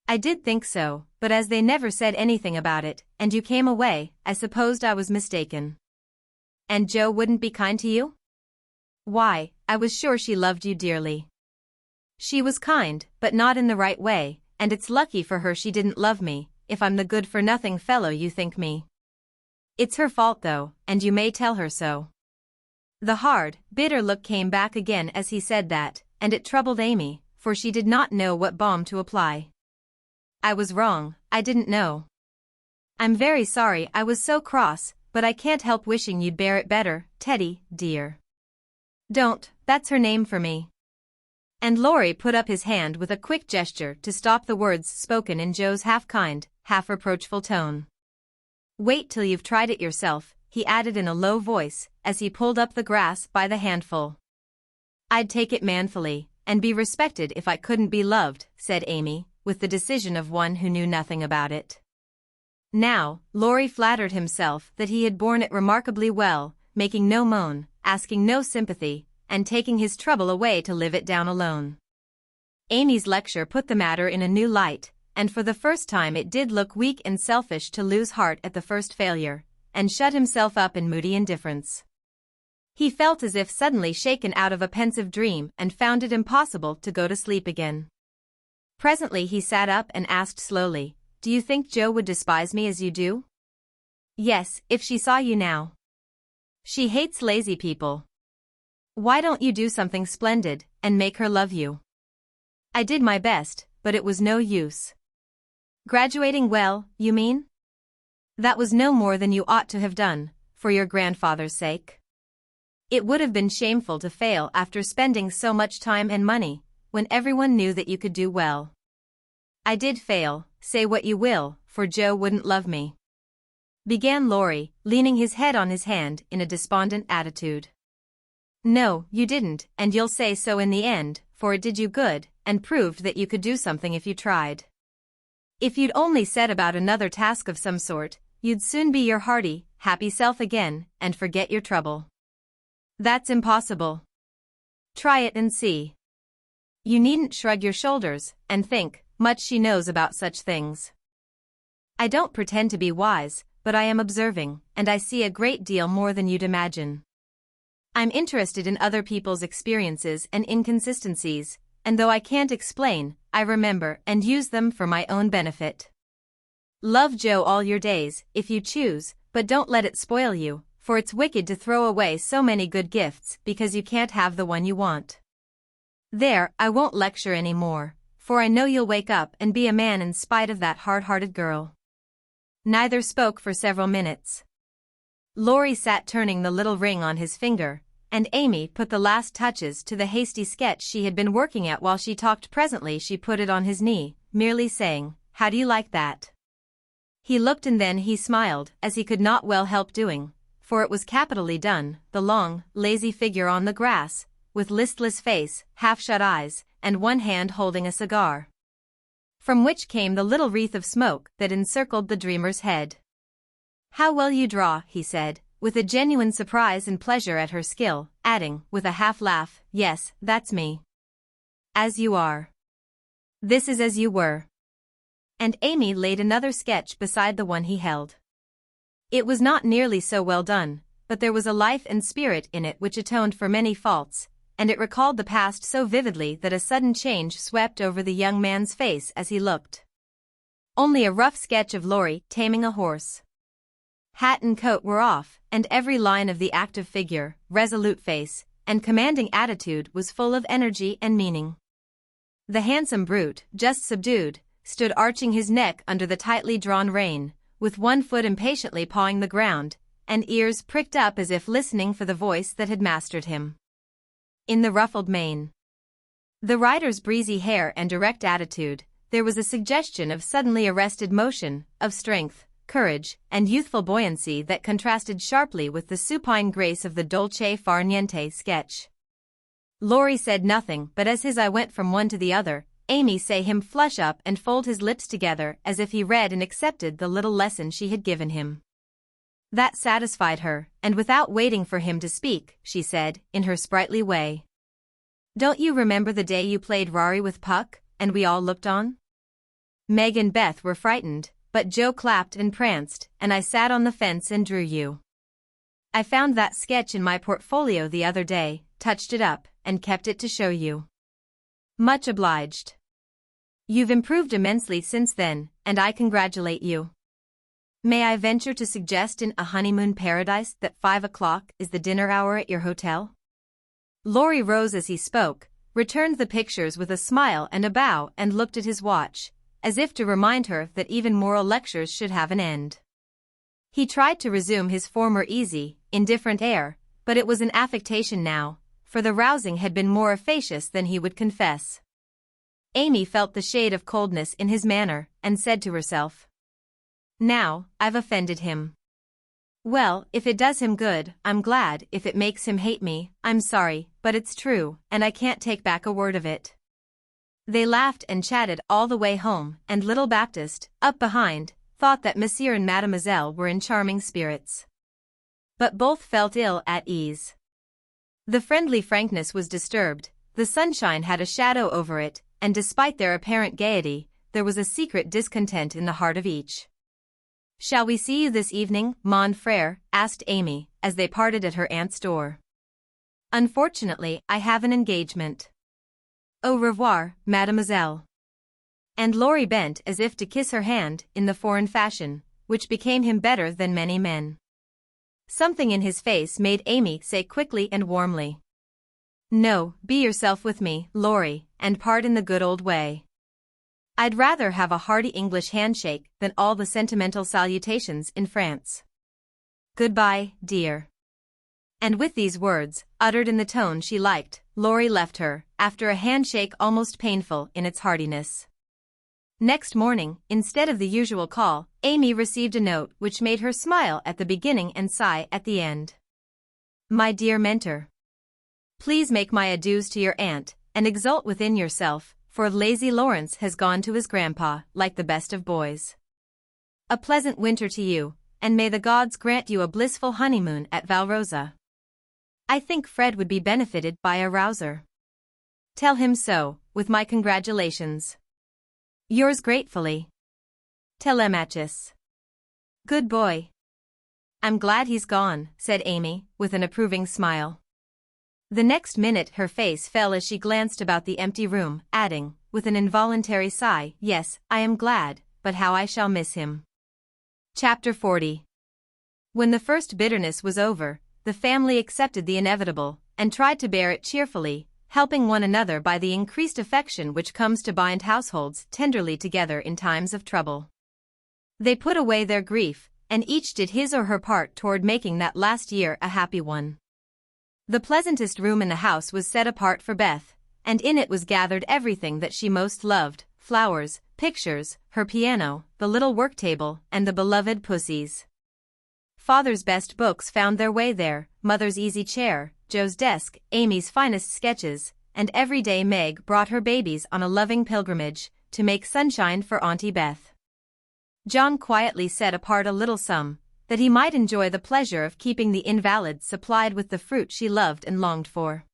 I did think so, but as they never said anything about it, and you came away, I supposed I was mistaken. And Joe wouldn't be kind to you? Why, I was sure she loved you dearly. She was kind, but not in the right way, and it's lucky for her she didn't love me, if I'm the good-for-nothing fellow you think me. It's her fault though, and you may tell her so. The hard, bitter look came back again as he said that, and it troubled Amy, for she did not know what balm to apply. I was wrong, I didn't know. I'm very sorry I was so cross, but I can't help wishing you'd bear it better, Teddy, dear. Don't, that's her name for me. And Laurie put up his hand with a quick gesture to stop the words spoken in Joe's half-kind, half-reproachful tone. Wait till you've tried it yourself, he added in a low voice, as he pulled up the grass by the handful. I'd take it manfully, and be respected if I couldn't be loved, said Amy, with the decision of one who knew nothing about it. Now, Laurie flattered himself that he had borne it remarkably well, making no moan, asking no sympathy, and taking his trouble away to live it down alone. Amy's lecture put the matter in a new light, and for the first time it did look weak and selfish to lose heart at the first failure, and shut himself up in moody indifference. He felt as if suddenly shaken out of a pensive dream and found it impossible to go to sleep again. Presently he sat up and asked slowly, "Do you think Jo would despise me as you do?" "Yes, if she saw you now. She hates lazy people. Why don't you do something splendid, and make her love you?" "I did my best, but it was no use." "Graduating well, you mean?" "That was no more than you ought to have done, for your grandfather's sake. It would have been shameful to fail after spending so much time and money, when everyone knew that you could do well." "I did fail, say what you will, for Jo wouldn't love me," began Laurie, leaning his head on his hand in a despondent attitude. "No, you didn't, and you'll say so in the end, for it did you good, and proved that you could do something if you tried. If you'd only set about another task of some sort, you'd soon be your hearty, happy self again, and forget your trouble." "That's impossible." "Try it and see. You needn't shrug your shoulders, and think, much she knows about such things. I don't pretend to be wise, but I am observing, and I see a great deal more than you'd imagine. I'm interested in other people's experiences and inconsistencies, and though I can't explain, I remember and use them for my own benefit. Love Jo all your days, if you choose, but don't let it spoil you, for it's wicked to throw away so many good gifts because you can't have the one you want. There, I won't lecture any more, for I know you'll wake up and be a man in spite of that hard-hearted girl." Neither spoke for several minutes. Laurie sat turning the little ring on his finger, and Amy put the last touches to the hasty sketch she had been working at while she talked. Presently she put it on his knee, merely saying, "How do you like that?" He looked and then he smiled, as he could not well help doing, for it was capitally done, the long, lazy figure on the grass, with listless face, half-shut eyes, and one hand holding a cigar, from which came the little wreath of smoke that encircled the dreamer's head. "How well you draw," he said, with a genuine surprise and pleasure at her skill, adding, with a half-laugh, "Yes, that's me. As you are. This is as you were." And Amy laid another sketch beside the one he held. It was not nearly so well done, but there was a life and spirit in it which atoned for many faults, and it recalled the past so vividly that a sudden change swept over the young man's face as he looked. Only a rough sketch of Laurie taming a horse. Hat and coat were off, and every line of the active figure, resolute face, and commanding attitude was full of energy and meaning. The handsome brute, just subdued, stood arching his neck under the tightly drawn rein, with one foot impatiently pawing the ground, and ears pricked up as if listening for the voice that had mastered him. In the ruffled mane, the rider's breezy hair and direct attitude, there was a suggestion of suddenly arrested motion, of strength, courage, and youthful buoyancy that contrasted sharply with the supine grace of the dolce far niente sketch. Laurie said nothing, but as his eye went from one to the other, Amy saw him flush up and fold his lips together as if he read and accepted the little lesson she had given him. That satisfied her, and without waiting for him to speak, she said, in her sprightly way, "Don't you remember the day you played Rari with Puck, and we all looked on? Meg and Beth were frightened, but Jo clapped and pranced, and I sat on the fence and drew you. I found that sketch in my portfolio the other day, touched it up, and kept it to show you. Much obliged. You've improved immensely since then, and I congratulate you. May I venture to suggest in A Honeymoon Paradise that 5 o'clock is the dinner hour at your hotel?" Laurie rose as he spoke, returned the pictures with a smile and a bow and looked at his watch, as if to remind her that even moral lectures should have an end. He tried to resume his former easy, indifferent air, but it was an affectation now, for the rousing had been more efficacious than he would confess. Amy felt the shade of coldness in his manner, and said to herself, "Now, I've offended him. Well, if it does him good, I'm glad. If it makes him hate me, I'm sorry, but it's true, and I can't take back a word of it." They laughed and chatted all the way home, and little Baptiste, up behind, thought that Monsieur and Mademoiselle were in charming spirits. But both felt ill at ease. The friendly frankness was disturbed, the sunshine had a shadow over it, and despite their apparent gaiety, there was a secret discontent in the heart of each. "Shall we see you this evening, mon frère?" asked Amy, as they parted at her aunt's door. "Unfortunately, I have an engagement." "Au revoir, mademoiselle." And Laurie bent as if to kiss her hand, in the foreign fashion, which became him better than many men. Something in his face made Amy say quickly and warmly, "No, be yourself with me, Laurie, and part in the good old way. I'd rather have a hearty English handshake than all the sentimental salutations in France. Goodbye, dear." And with these words, uttered in the tone she liked, Laurie left her, after a handshake almost painful in its heartiness. Next morning, instead of the usual call, Amy received a note which made her smile at the beginning and sigh at the end. "My dear mentor, please make my adieus to your aunt, and exult within yourself, for lazy Lawrence has gone to his grandpa, like the best of boys. A pleasant winter to you, and may the gods grant you a blissful honeymoon at Valrosa. I think Fred would be benefited by a rouser. Tell him so, with my congratulations. Yours gratefully, Telemachus." "Good boy." "I'm glad he's gone," said Amy, with an approving smile. The next minute her face fell as she glanced about the empty room, adding, with an involuntary sigh, "Yes, I am glad, but how I shall miss him." Chapter 40. When the first bitterness was over, the family accepted the inevitable, and tried to bear it cheerfully, helping one another by the increased affection which comes to bind households tenderly together in times of trouble. They put away their grief, and each did his or her part toward making that last year a happy one. The pleasantest room in the house was set apart for Beth, and in it was gathered everything that she most loved: flowers, pictures, her piano, the little work table, and the beloved pussies. Father's best books found their way there, Mother's easy chair, Joe's desk, Amy's finest sketches, and every day Meg brought her babies on a loving pilgrimage, to make sunshine for Auntie Beth. John quietly set apart a little sum, that he might enjoy the pleasure of keeping the invalid supplied with the fruit she loved and longed for.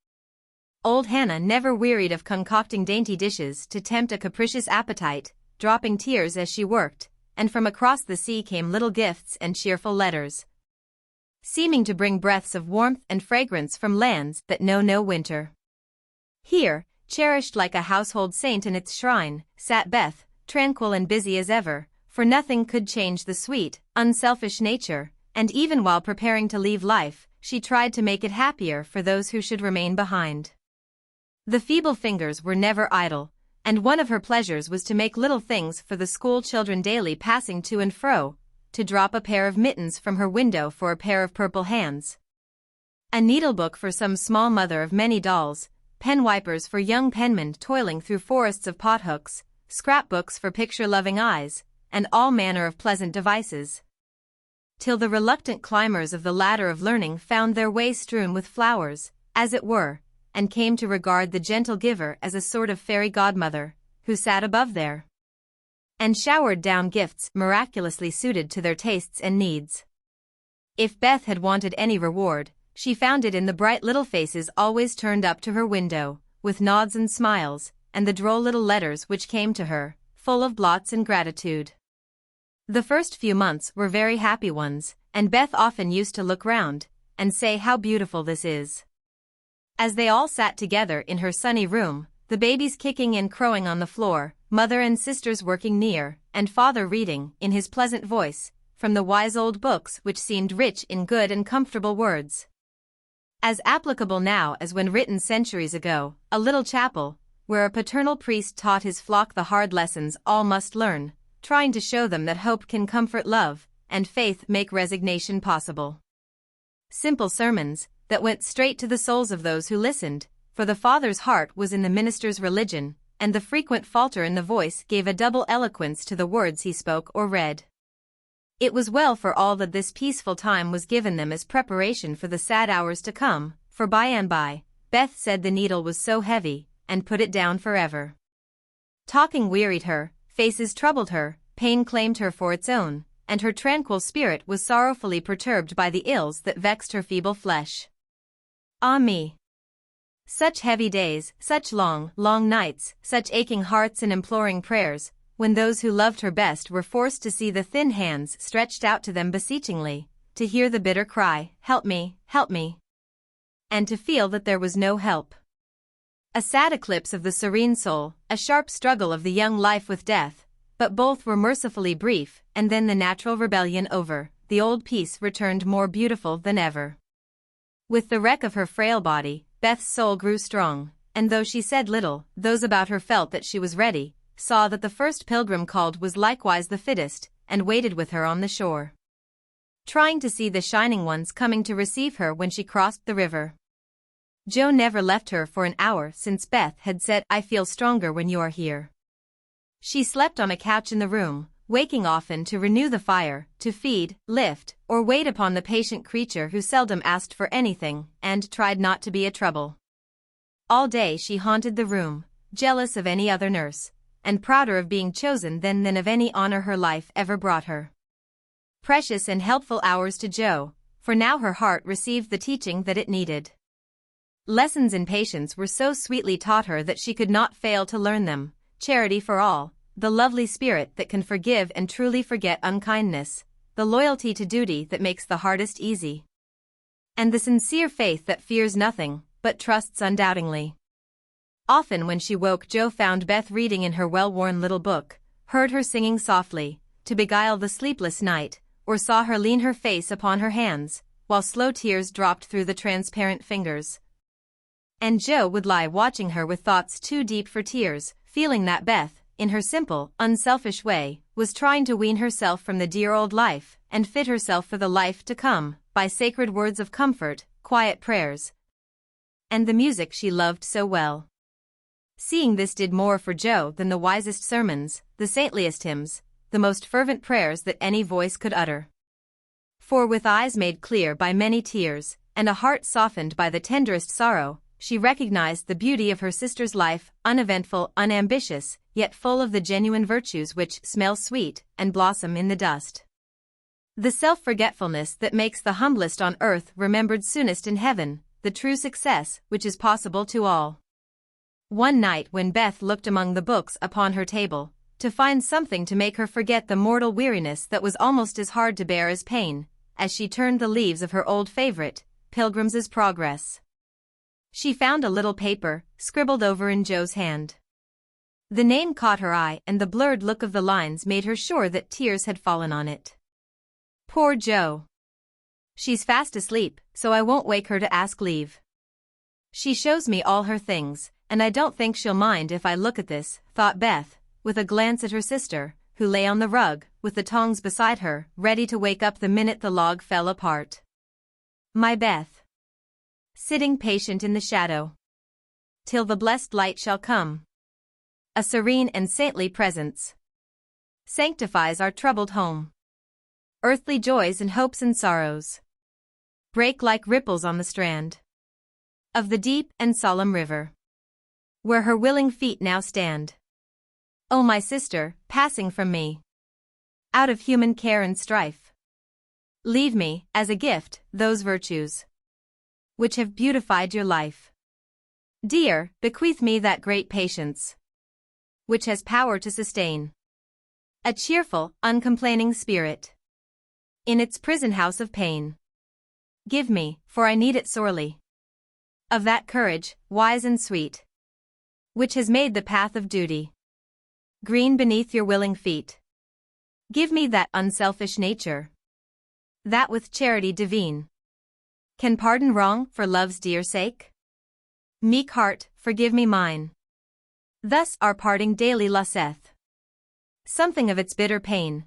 Old Hannah never wearied of concocting dainty dishes to tempt a capricious appetite, dropping tears as she worked, and from across the sea came little gifts and cheerful letters, seeming to bring breaths of warmth and fragrance from lands that know no winter. Here, cherished like a household saint in its shrine, sat Beth, tranquil and busy as ever, for nothing could change the sweet, unselfish nature, and even while preparing to leave life, she tried to make it happier for those who should remain behind. The feeble fingers were never idle, and one of her pleasures was to make little things for the school children daily passing to and fro, to drop a pair of mittens from her window for a pair of purple hands, a needlebook for some small mother of many dolls, pen wipers for young penmen toiling through forests of pothooks, scrapbooks for picture-loving eyes, and all manner of pleasant devices, till the reluctant climbers of the ladder of learning found their way strewn with flowers, as it were, and came to regard the gentle giver as a sort of fairy godmother, who sat above there, and showered down gifts miraculously suited to their tastes and needs. If Beth had wanted any reward, she found it in the bright little faces always turned up to her window, with nods and smiles, and the droll little letters which came to her, full of blots and gratitude. The first few months were very happy ones, and Beth often used to look round, and say how beautiful this is. As they all sat together in her sunny room, the babies kicking and crowing on the floor, mother and sisters working near, and father reading, in his pleasant voice, from the wise old books which seemed rich in good and comfortable words, as applicable now as when written centuries ago, a little chapel, where a paternal priest taught his flock the hard lessons all must learn, trying to show them that hope can comfort love, and faith make resignation possible. Simple sermons, that went straight to the souls of those who listened, for the father's heart was in the minister's religion, and the frequent falter in the voice gave a double eloquence to the words he spoke or read. It was well for all that this peaceful time was given them as preparation for the sad hours to come, for by and by, Beth said the needle was so heavy, and put it down forever. Talking wearied her, faces troubled her, pain claimed her for its own, and her tranquil spirit was sorrowfully perturbed by the ills that vexed her feeble flesh. Ah me! Such heavy days, such long, long nights, such aching hearts and imploring prayers, when those who loved her best were forced to see the thin hands stretched out to them beseechingly, to hear the bitter cry, "Help me, help me," and to feel that there was no help. A sad eclipse of the serene soul, a sharp struggle of the young life with death, but both were mercifully brief, and then the natural rebellion over, the old peace returned more beautiful than ever. With the wreck of her frail body, Beth's soul grew strong, and though she said little, those about her felt that she was ready, saw that the first pilgrim called was likewise the fittest, and waited with her on the shore, trying to see the shining ones coming to receive her when she crossed the river. Joe never left her for an hour since Beth had said, "I feel stronger when you are here." She slept on a couch in the room, waking often to renew the fire, to feed, lift, or wait upon the patient creature who seldom asked for anything, and tried not to be a trouble. All day she haunted the room, jealous of any other nurse, and prouder of being chosen than of any honor her life ever brought her. Precious and helpful hours to Joe, for now her heart received the teaching that it needed. Lessons in patience were so sweetly taught her that she could not fail to learn them: charity for all, the lovely spirit that can forgive and truly forget unkindness, the loyalty to duty that makes the hardest easy, and the sincere faith that fears nothing, but trusts undoubtingly. Often when she woke, Joe found Beth reading in her well-worn little book, heard her singing softly, to beguile the sleepless night, or saw her lean her face upon her hands, while slow tears dropped through the transparent fingers. And Joe would lie watching her with thoughts too deep for tears, feeling that Beth, in her simple, unselfish way, was trying to wean herself from the dear old life, and fit herself for the life to come, by sacred words of comfort, quiet prayers, and the music she loved so well. Seeing this did more for Joe than the wisest sermons, the saintliest hymns, the most fervent prayers that any voice could utter. For with eyes made clear by many tears, and a heart softened by the tenderest sorrow, she recognized the beauty of her sister's life, uneventful, unambitious, yet full of the genuine virtues which smell sweet and blossom in the dust. The self-forgetfulness that makes the humblest on earth remembered soonest in heaven, the true success which is possible to all. One night when Beth looked among the books upon her table, to find something to make her forget the mortal weariness that was almost as hard to bear as pain, as she turned the leaves of her old favorite, Pilgrim's Progress, she found a little paper, scribbled over in Joe's hand. The name caught her eye, and the blurred look of the lines made her sure that tears had fallen on it. Poor Joe! She's fast asleep, so I won't wake her to ask leave. She shows me all her things, and I don't think she'll mind if I look at this, thought Beth, with a glance at her sister, who lay on the rug, with the tongs beside her, ready to wake up the minute the log fell apart. My Beth! Sitting patient in the shadow, till the blessed light shall come. A serene and saintly presence sanctifies our troubled home. Earthly joys and hopes and sorrows break like ripples on the strand of the deep and solemn river, where her willing feet now stand. O my sister, passing from me, out of human care and strife, leave me, as a gift, those virtues which have beautified your life. Dear, bequeath me that great patience which has power to sustain a cheerful, uncomplaining spirit in its prison house of pain. Give me, for I need it sorely, of that courage, wise and sweet, which has made the path of duty green beneath your willing feet. Give me that unselfish nature, that with charity divine can pardon wrong for love's dear sake. Meek heart, forgive me mine. Thus our parting daily losseth something of its bitter pain,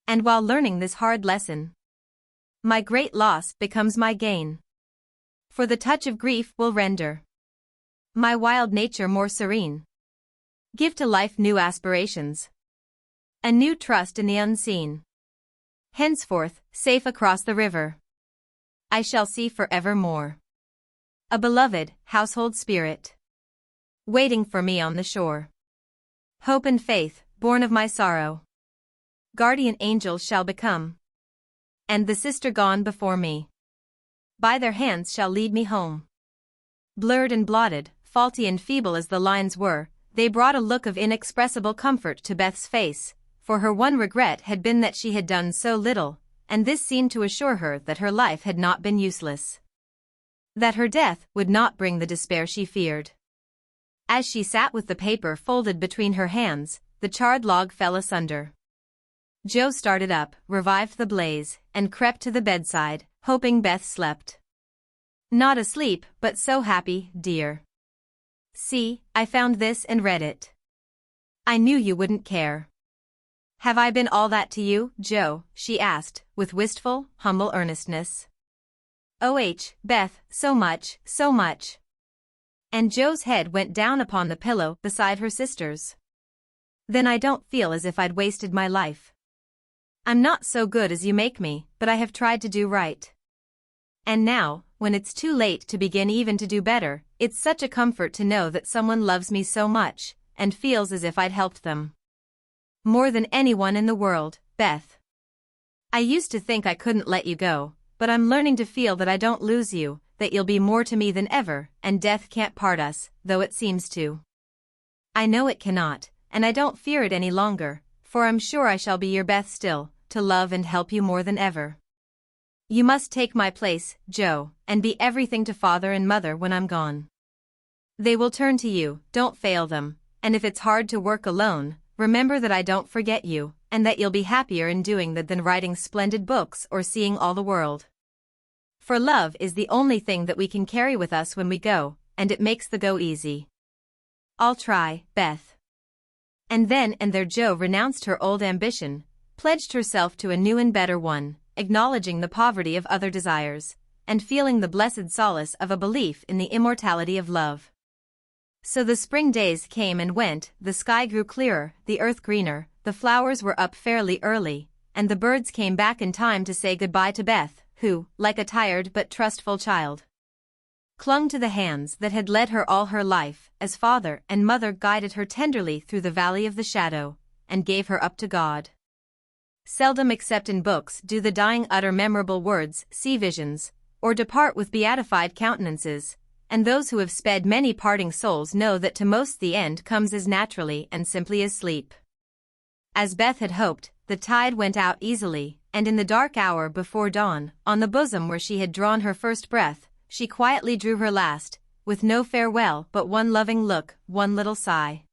and while learning this hard lesson, my great loss becomes my gain. For the touch of grief will render my wild nature more serene, give to life new aspirations, a new trust in the unseen. Henceforth, safe across the river, I shall see forevermore a beloved household spirit waiting for me on the shore. Hope and faith, born of my sorrow, guardian angels shall become. And the sister gone before me. By their hands shall lead me home. Blurred and blotted, faulty and feeble as the lines were, they brought a look of inexpressible comfort to Beth's face, for her one regret had been that she had done so little, and this seemed to assure her that her life had not been useless. That her death would not bring the despair she feared. As she sat with the paper folded between her hands, the charred log fell asunder. Joe started up, revived the blaze, and crept to the bedside, hoping Beth slept. Not asleep, but so happy, dear. See, I found this and read it. I knew you wouldn't care. Have I been all that to you, Joe? She asked, with wistful, humble earnestness. Beth, so much, so much. And Joe's head went down upon the pillow beside her sister's. Then I don't feel as if I'd wasted my life. I'm not so good as you make me, but I have tried to do right. And now, when it's too late to begin even to do better, it's such a comfort to know that someone loves me so much, and feels as if I'd helped them. More than anyone in the world, Beth. I used to think I couldn't let you go, but I'm learning to feel that I don't lose you, that you'll be more to me than ever, and death can't part us, though it seems to. I know it cannot, and I don't fear it any longer, for I'm sure I shall be your Beth still, to love and help you more than ever. You must take my place, Joe, and be everything to Father and Mother when I'm gone. They will turn to you, don't fail them, and if it's hard to work alone, remember that I don't forget you, and that you'll be happier in doing that than writing splendid books or seeing all the world. For love is the only thing that we can carry with us when we go, and it makes the go easy. I'll try, Beth. And then and there Joe renounced her old ambition, pledged herself to a new and better one, acknowledging the poverty of other desires, and feeling the blessed solace of a belief in the immortality of love. So the spring days came and went, the sky grew clearer, the earth greener, the flowers were up fairly early, and the birds came back in time to say goodbye to Beth, who, like a tired but trustful child, clung to the hands that had led her all her life, as father and mother guided her tenderly through the valley of the shadow, and gave her up to God. Seldom except in books do the dying utter memorable words, see visions, or depart with beatified countenances, and those who have sped many parting souls know that to most the end comes as naturally and simply as sleep. As Beth had hoped, the tide went out easily, and in the dark hour before dawn, on the bosom where she had drawn her first breath, she quietly drew her last, with no farewell but one loving look, one little sigh.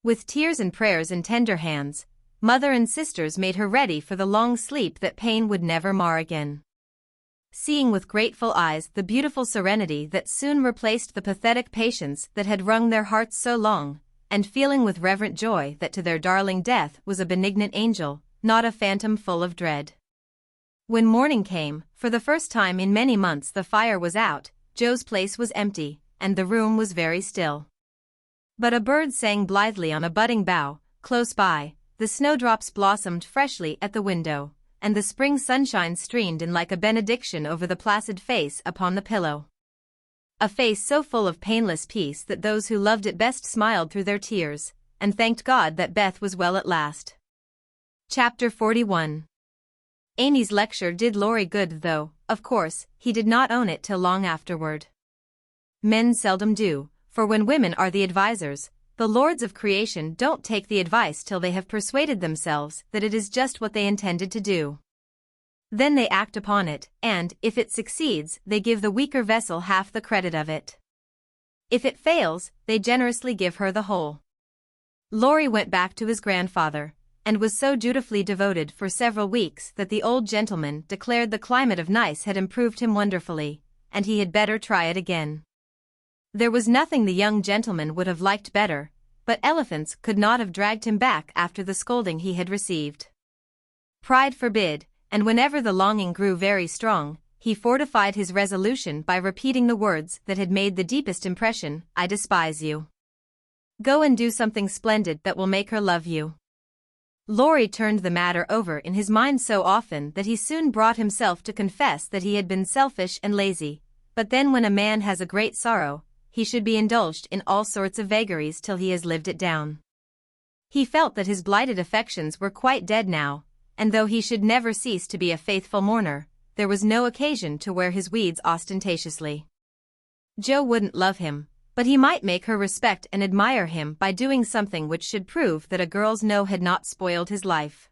With tears and prayers and tender hands, mother and sisters made her ready for the long sleep that pain would never mar again. Seeing with grateful eyes the beautiful serenity that soon replaced the pathetic patience that had wrung their hearts so long, and feeling with reverent joy that to their darling death was a benignant angel, not a phantom full of dread. When morning came, for the first time in many months the fire was out, Joe's place was empty, and the room was very still. But a bird sang blithely on a budding bough, close by, the snowdrops blossomed freshly at the window, and the spring sunshine streamed in like a benediction over the placid face upon the pillow. A face so full of painless peace that those who loved it best smiled through their tears, and thanked God that Beth was well at last. Chapter 41. Amy's lecture did Laurie good though, of course, he did not own it till long afterward. Men seldom do, for when women are the advisers, the lords of creation don't take the advice till they have persuaded themselves that it is just what they intended to do. Then they act upon it, and, if it succeeds, they give the weaker vessel half the credit of it. If it fails, they generously give her the whole. Laurie went back to his grandfather, and was so dutifully devoted for several weeks that the old gentleman declared the climate of Nice had improved him wonderfully, and he had better try it again. There was nothing the young gentleman would have liked better, but elephants could not have dragged him back after the scolding he had received. Pride forbid, and whenever the longing grew very strong, he fortified his resolution by repeating the words that had made the deepest impression, "I despise you. Go and do something splendid that will make her love you." Laurie turned the matter over in his mind so often that he soon brought himself to confess that he had been selfish and lazy, but then when a man has a great sorrow, he should be indulged in all sorts of vagaries till he has lived it down. He felt that his blighted affections were quite dead now, and though he should never cease to be a faithful mourner, there was no occasion to wear his weeds ostentatiously. Jo wouldn't love him, but he might make her respect and admire him by doing something which should prove that a girl's no had not spoiled his life.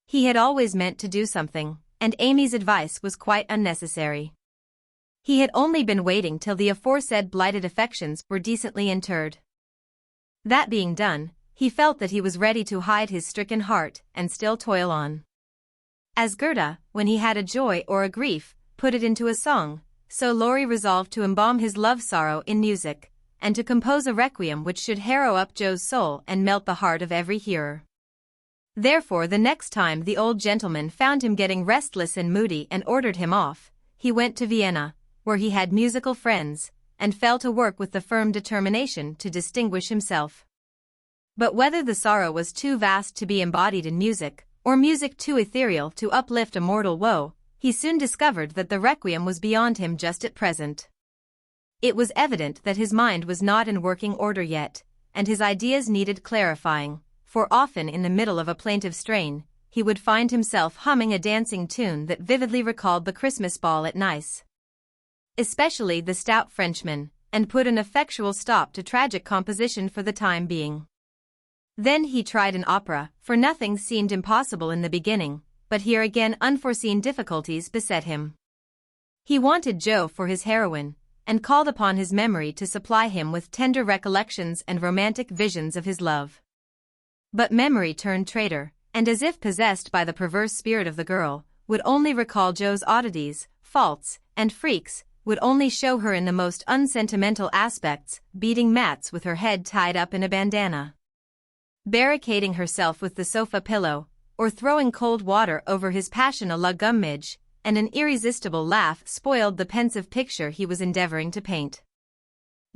He had always meant to do something, and Amy's advice was quite unnecessary. He had only been waiting till the aforesaid blighted affections were decently interred. That being done, he felt that he was ready to hide his stricken heart and still toil on. As Goethe, when he had a joy or a grief, put it into a song, so Laurie resolved to embalm his love-sorrow in music, and to compose a requiem which should harrow up Jo's soul and melt the heart of every hearer. Therefore the next time the old gentleman found him getting restless and moody and ordered him off, he went to Vienna, where he had musical friends, and fell to work with the firm determination to distinguish himself. But whether the sorrow was too vast to be embodied in music, or music too ethereal to uplift a mortal woe, he soon discovered that the requiem was beyond him just at present. It was evident that his mind was not in working order yet, and his ideas needed clarifying, for often in the middle of a plaintive strain, he would find himself humming a dancing tune that vividly recalled the Christmas ball at Nice. Especially the Stout Frenchman, and put an effectual stop to tragic composition for the time being. Then he tried an opera, for nothing seemed impossible in the beginning, but here again unforeseen difficulties beset him. He wanted Jo for his heroine, and called upon his memory to supply him with tender recollections and romantic visions of his love. But memory turned traitor, and as if possessed by the perverse spirit of the girl, would only recall Jo's oddities, faults, and freaks, would only show her in the most unsentimental aspects, beating mats with her head tied up in a bandana, barricading herself with the sofa pillow, or throwing cold water over his passion a la gummidge, and an irresistible laugh spoiled the pensive picture he was endeavoring to paint.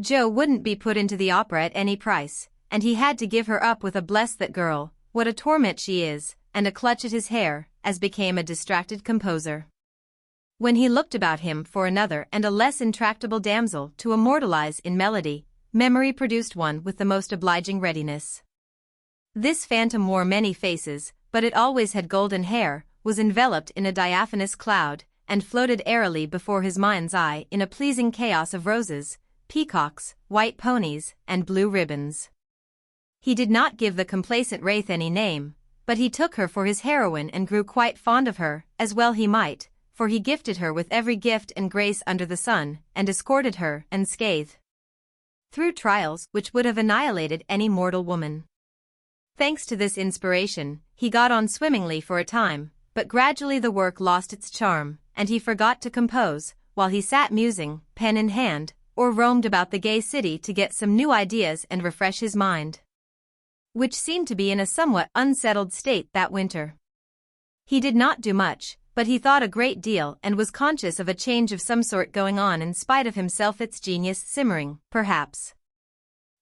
Jo wouldn't be put into the opera at any price, and he had to give her up with a "bless that girl, what a torment she is," and a clutch at his hair, as became a distracted composer. When he looked about him for another and a less intractable damsel to immortalize in melody, memory produced one with the most obliging readiness. This phantom wore many faces, but it always had golden hair, was enveloped in a diaphanous cloud, and floated airily before his mind's eye in a pleasing chaos of roses, peacocks, white ponies, and blue ribbons. He did not give the complacent wraith any name, but he took her for his heroine and grew quite fond of her, as well he might, for he gifted her with every gift and grace under the sun, and escorted her unscathed through trials which would have annihilated any mortal woman. Thanks to this inspiration, he got on swimmingly for a time, but gradually the work lost its charm, and he forgot to compose, while he sat musing, pen in hand, or roamed about the gay city to get some new ideas and refresh his mind, which seemed to be in a somewhat unsettled state that winter. He did not do much, but he thought a great deal and was conscious of a change of some sort going on in spite of himself, its genius simmering, perhaps.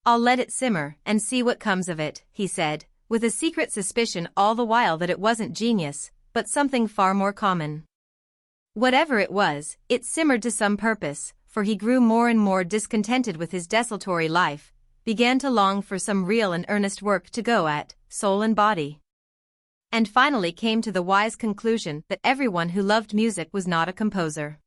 "I'll let it simmer and see what comes of it," he said, with a secret suspicion all the while that it wasn't genius, but something far more common. Whatever it was, it simmered to some purpose, for he grew more and more discontented with his desultory life, began to long for some real and earnest work to go at, soul and body, and finally came to the wise conclusion that everyone who loved music was not a composer.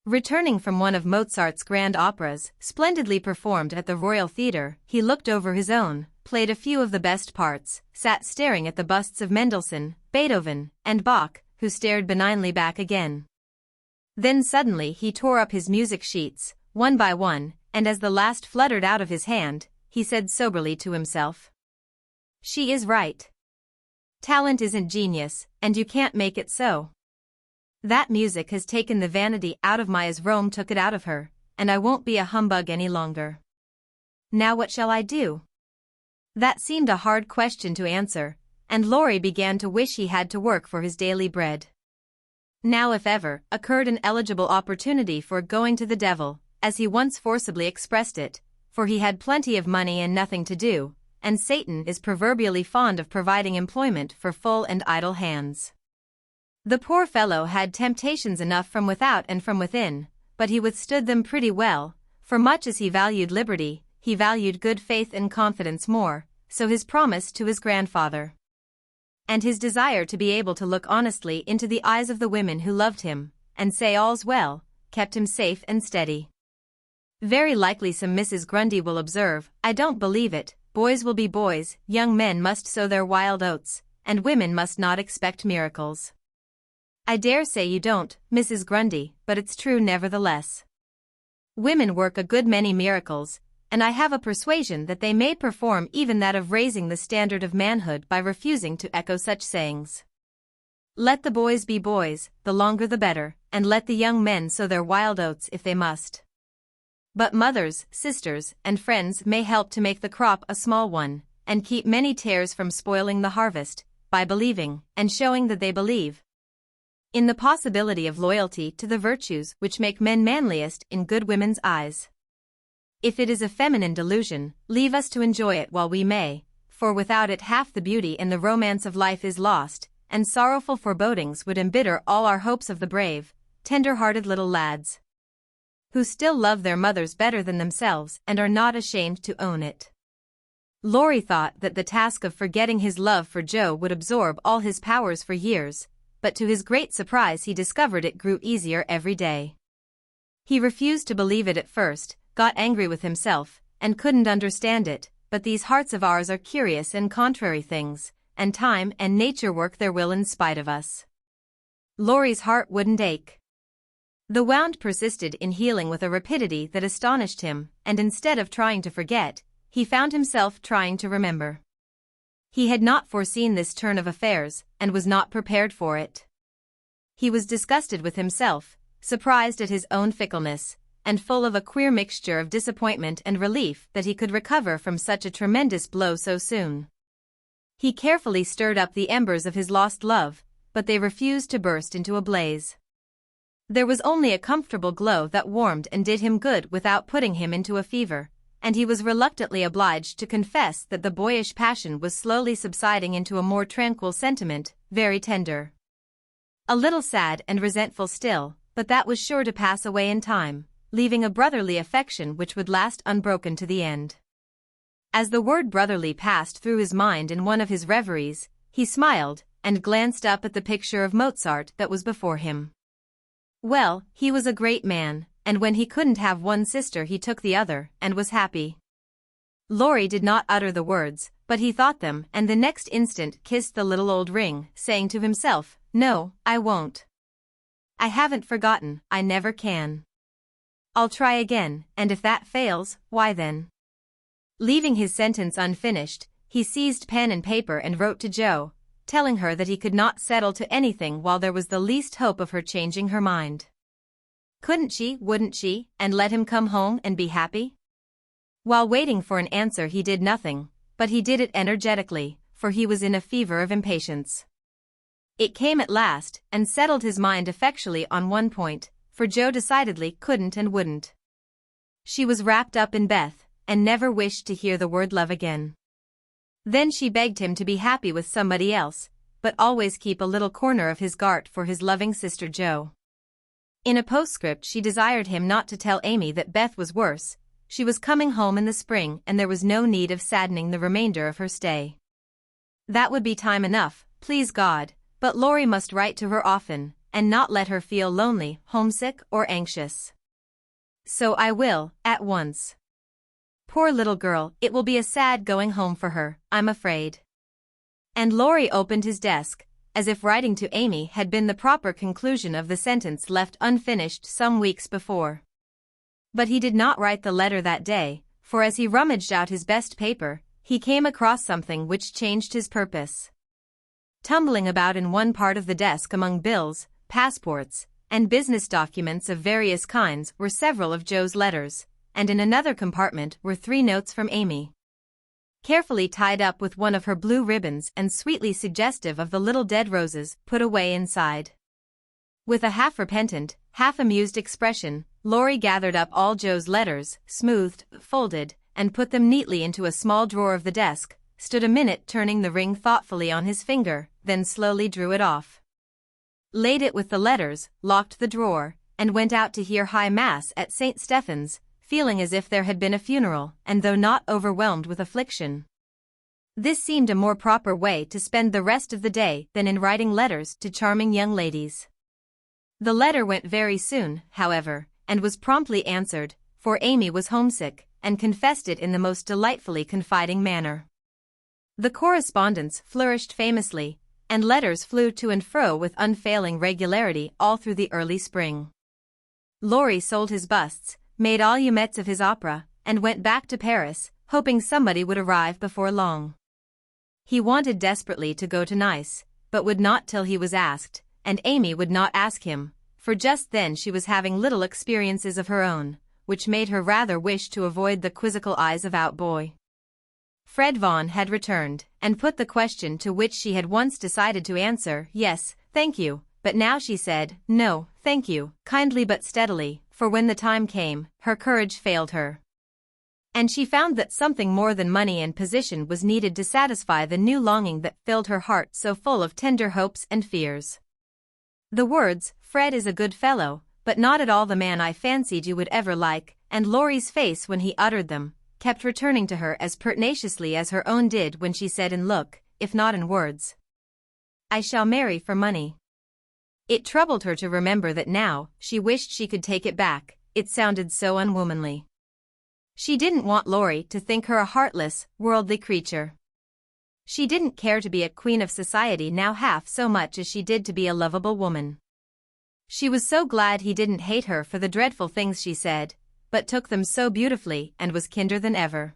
Returning from one of Mozart's grand operas, splendidly performed at the Royal Theatre, he looked over his own, played a few of the best parts, sat staring at the busts of Mendelssohn, Beethoven, and Bach, who stared benignly back again. Then suddenly he tore up his music sheets, one by one, and as the last fluttered out of his hand, he said soberly to himself, "She is right. Talent isn't genius, and you can't make it so. That music has taken the vanity out of my as Rome took it out of her, and I won't be a humbug any longer. Now what shall I do?" That seemed a hard question to answer, and Laurie began to wish he had to work for his daily bread. Now if ever occurred an eligible opportunity for going to the devil, as he once forcibly expressed it, for he had plenty of money and nothing to do, and Satan is proverbially fond of providing employment for full and idle hands. The poor fellow had temptations enough from without and from within, but he withstood them pretty well, for much as he valued liberty, he valued good faith and confidence more, so his promise to his grandfather and his desire to be able to look honestly into the eyes of the women who loved him, and say all's well, kept him safe and steady. Very likely some Mrs. Grundy will observe, I don't believe it, boys will be boys, young men must sow their wild oats, and women must not expect miracles. I dare say you don't, Mrs. Grundy, but it's true nevertheless. Women work a good many miracles, and I have a persuasion that they may perform even that of raising the standard of manhood by refusing to echo such sayings. Let the boys be boys, the longer the better, and let the young men sow their wild oats if they must. But mothers, sisters, and friends may help to make the crop a small one, and keep many tares from spoiling the harvest, by believing, and showing that they believe, in the possibility of loyalty to the virtues which make men manliest in good women's eyes. If it is a feminine delusion, leave us to enjoy it while we may, for without it half the beauty and the romance of life is lost, and sorrowful forebodings would embitter all our hopes of the brave, tender-hearted little lads, who still love their mothers better than themselves and are not ashamed to own it. Laurie thought that the task of forgetting his love for Joe would absorb all his powers for years, but to his great surprise he discovered it grew easier every day. He refused to believe it at first, got angry with himself, and couldn't understand it, but these hearts of ours are curious and contrary things, and time and nature work their will in spite of us. Laurie's heart wouldn't ache. The wound persisted in healing with a rapidity that astonished him, and instead of trying to forget, he found himself trying to remember. He had not foreseen this turn of affairs, and was not prepared for it. He was disgusted with himself, surprised at his own fickleness, and full of a queer mixture of disappointment and relief that he could recover from such a tremendous blow so soon. He carefully stirred up the embers of his lost love, but they refused to burst into a blaze. There was only a comfortable glow that warmed and did him good without putting him into a fever, and he was reluctantly obliged to confess that the boyish passion was slowly subsiding into a more tranquil sentiment, very tender. A little sad and resentful still, but that was sure to pass away in time, leaving a brotherly affection which would last unbroken to the end. As the word brotherly passed through his mind in one of his reveries, he smiled, and glanced up at the picture of Mozart that was before him. Well, he was a great man, and when he couldn't have one sister he took the other, and was happy. Laurie did not utter the words, but he thought them, and the next instant kissed the little old ring, saying to himself, No, I won't. I haven't forgotten, I never can. I'll try again, and if that fails, why then? Leaving his sentence unfinished, he seized pen and paper and wrote to Joe, telling her that he could not settle to anything while there was the least hope of her changing her mind. Couldn't she, wouldn't she, and let him come home and be happy? While waiting for an answer he did nothing, but he did it energetically, for he was in a fever of impatience. It came at last, and settled his mind effectually on one point, for Joe decidedly couldn't and wouldn't. She was wrapped up in Beth, and never wished to hear the word love again. Then she begged him to be happy with somebody else, but always keep a little corner of his heart for his loving sister Joe. In a postscript she desired him not to tell Amy that Beth was worse, she was coming home in the spring and there was no need of saddening the remainder of her stay. That would be time enough, please God, but Laurie must write to her often, and not let her feel lonely, homesick, or anxious. So I will, at once. Poor little girl, it will be a sad going home for her, I'm afraid. And Laurie opened his desk, as if writing to Amy had been the proper conclusion of the sentence left unfinished some weeks before. But he did not write the letter that day, for as he rummaged out his best paper, he came across something which changed his purpose. Tumbling about in one part of the desk among bills, passports, and business documents of various kinds were several of Joe's letters, and in another compartment were 3 notes from Amy, carefully tied up with one of her blue ribbons and sweetly suggestive of the little dead roses put away inside. With a half-repentant, half-amused expression, Laurie gathered up all Joe's letters, smoothed, folded, and put them neatly into a small drawer of the desk, stood a minute turning the ring thoughtfully on his finger, then slowly drew it off, laid it with the letters, locked the drawer, and went out to hear High Mass at St. Stephen's, feeling as if there had been a funeral, and though not overwhelmed with affliction, This seemed a more proper way to spend the rest of the day than in writing letters to charming young ladies. The letter went very soon, however, and was promptly answered, for Amy was homesick, and confessed it in the most delightfully confiding manner. The correspondence flourished famously, and letters flew to and fro with unfailing regularity all through the early spring. Laurie sold his busts, made allumettes of his opera, and went back to Paris, hoping somebody would arrive before long. He wanted desperately to go to Nice, but would not till he was asked, and Amy would not ask him, for just then she was having little experiences of her own, which made her rather wish to avoid the quizzical eyes of Outboy. Fred Vaughn had returned, and put the question to which she had once decided to answer, yes, thank you, but now she said, no, thank you, kindly but steadily, for when the time came, her courage failed her. And she found that something more than money and position was needed to satisfy the new longing that filled her heart so full of tender hopes and fears. The words, Fred is a good fellow, but not at all the man I fancied you would ever like, and Laurie's face when he uttered them, kept returning to her as pertinaciously as her own did when she said in look, if not in words, I shall marry for money. It troubled her to remember that now, she wished she could take it back, it sounded so unwomanly. She didn't want Laurie to think her a heartless, worldly creature. She didn't care to be a queen of society now half so much as she did to be a lovable woman. She was so glad he didn't hate her for the dreadful things she said, but took them so beautifully and was kinder than ever.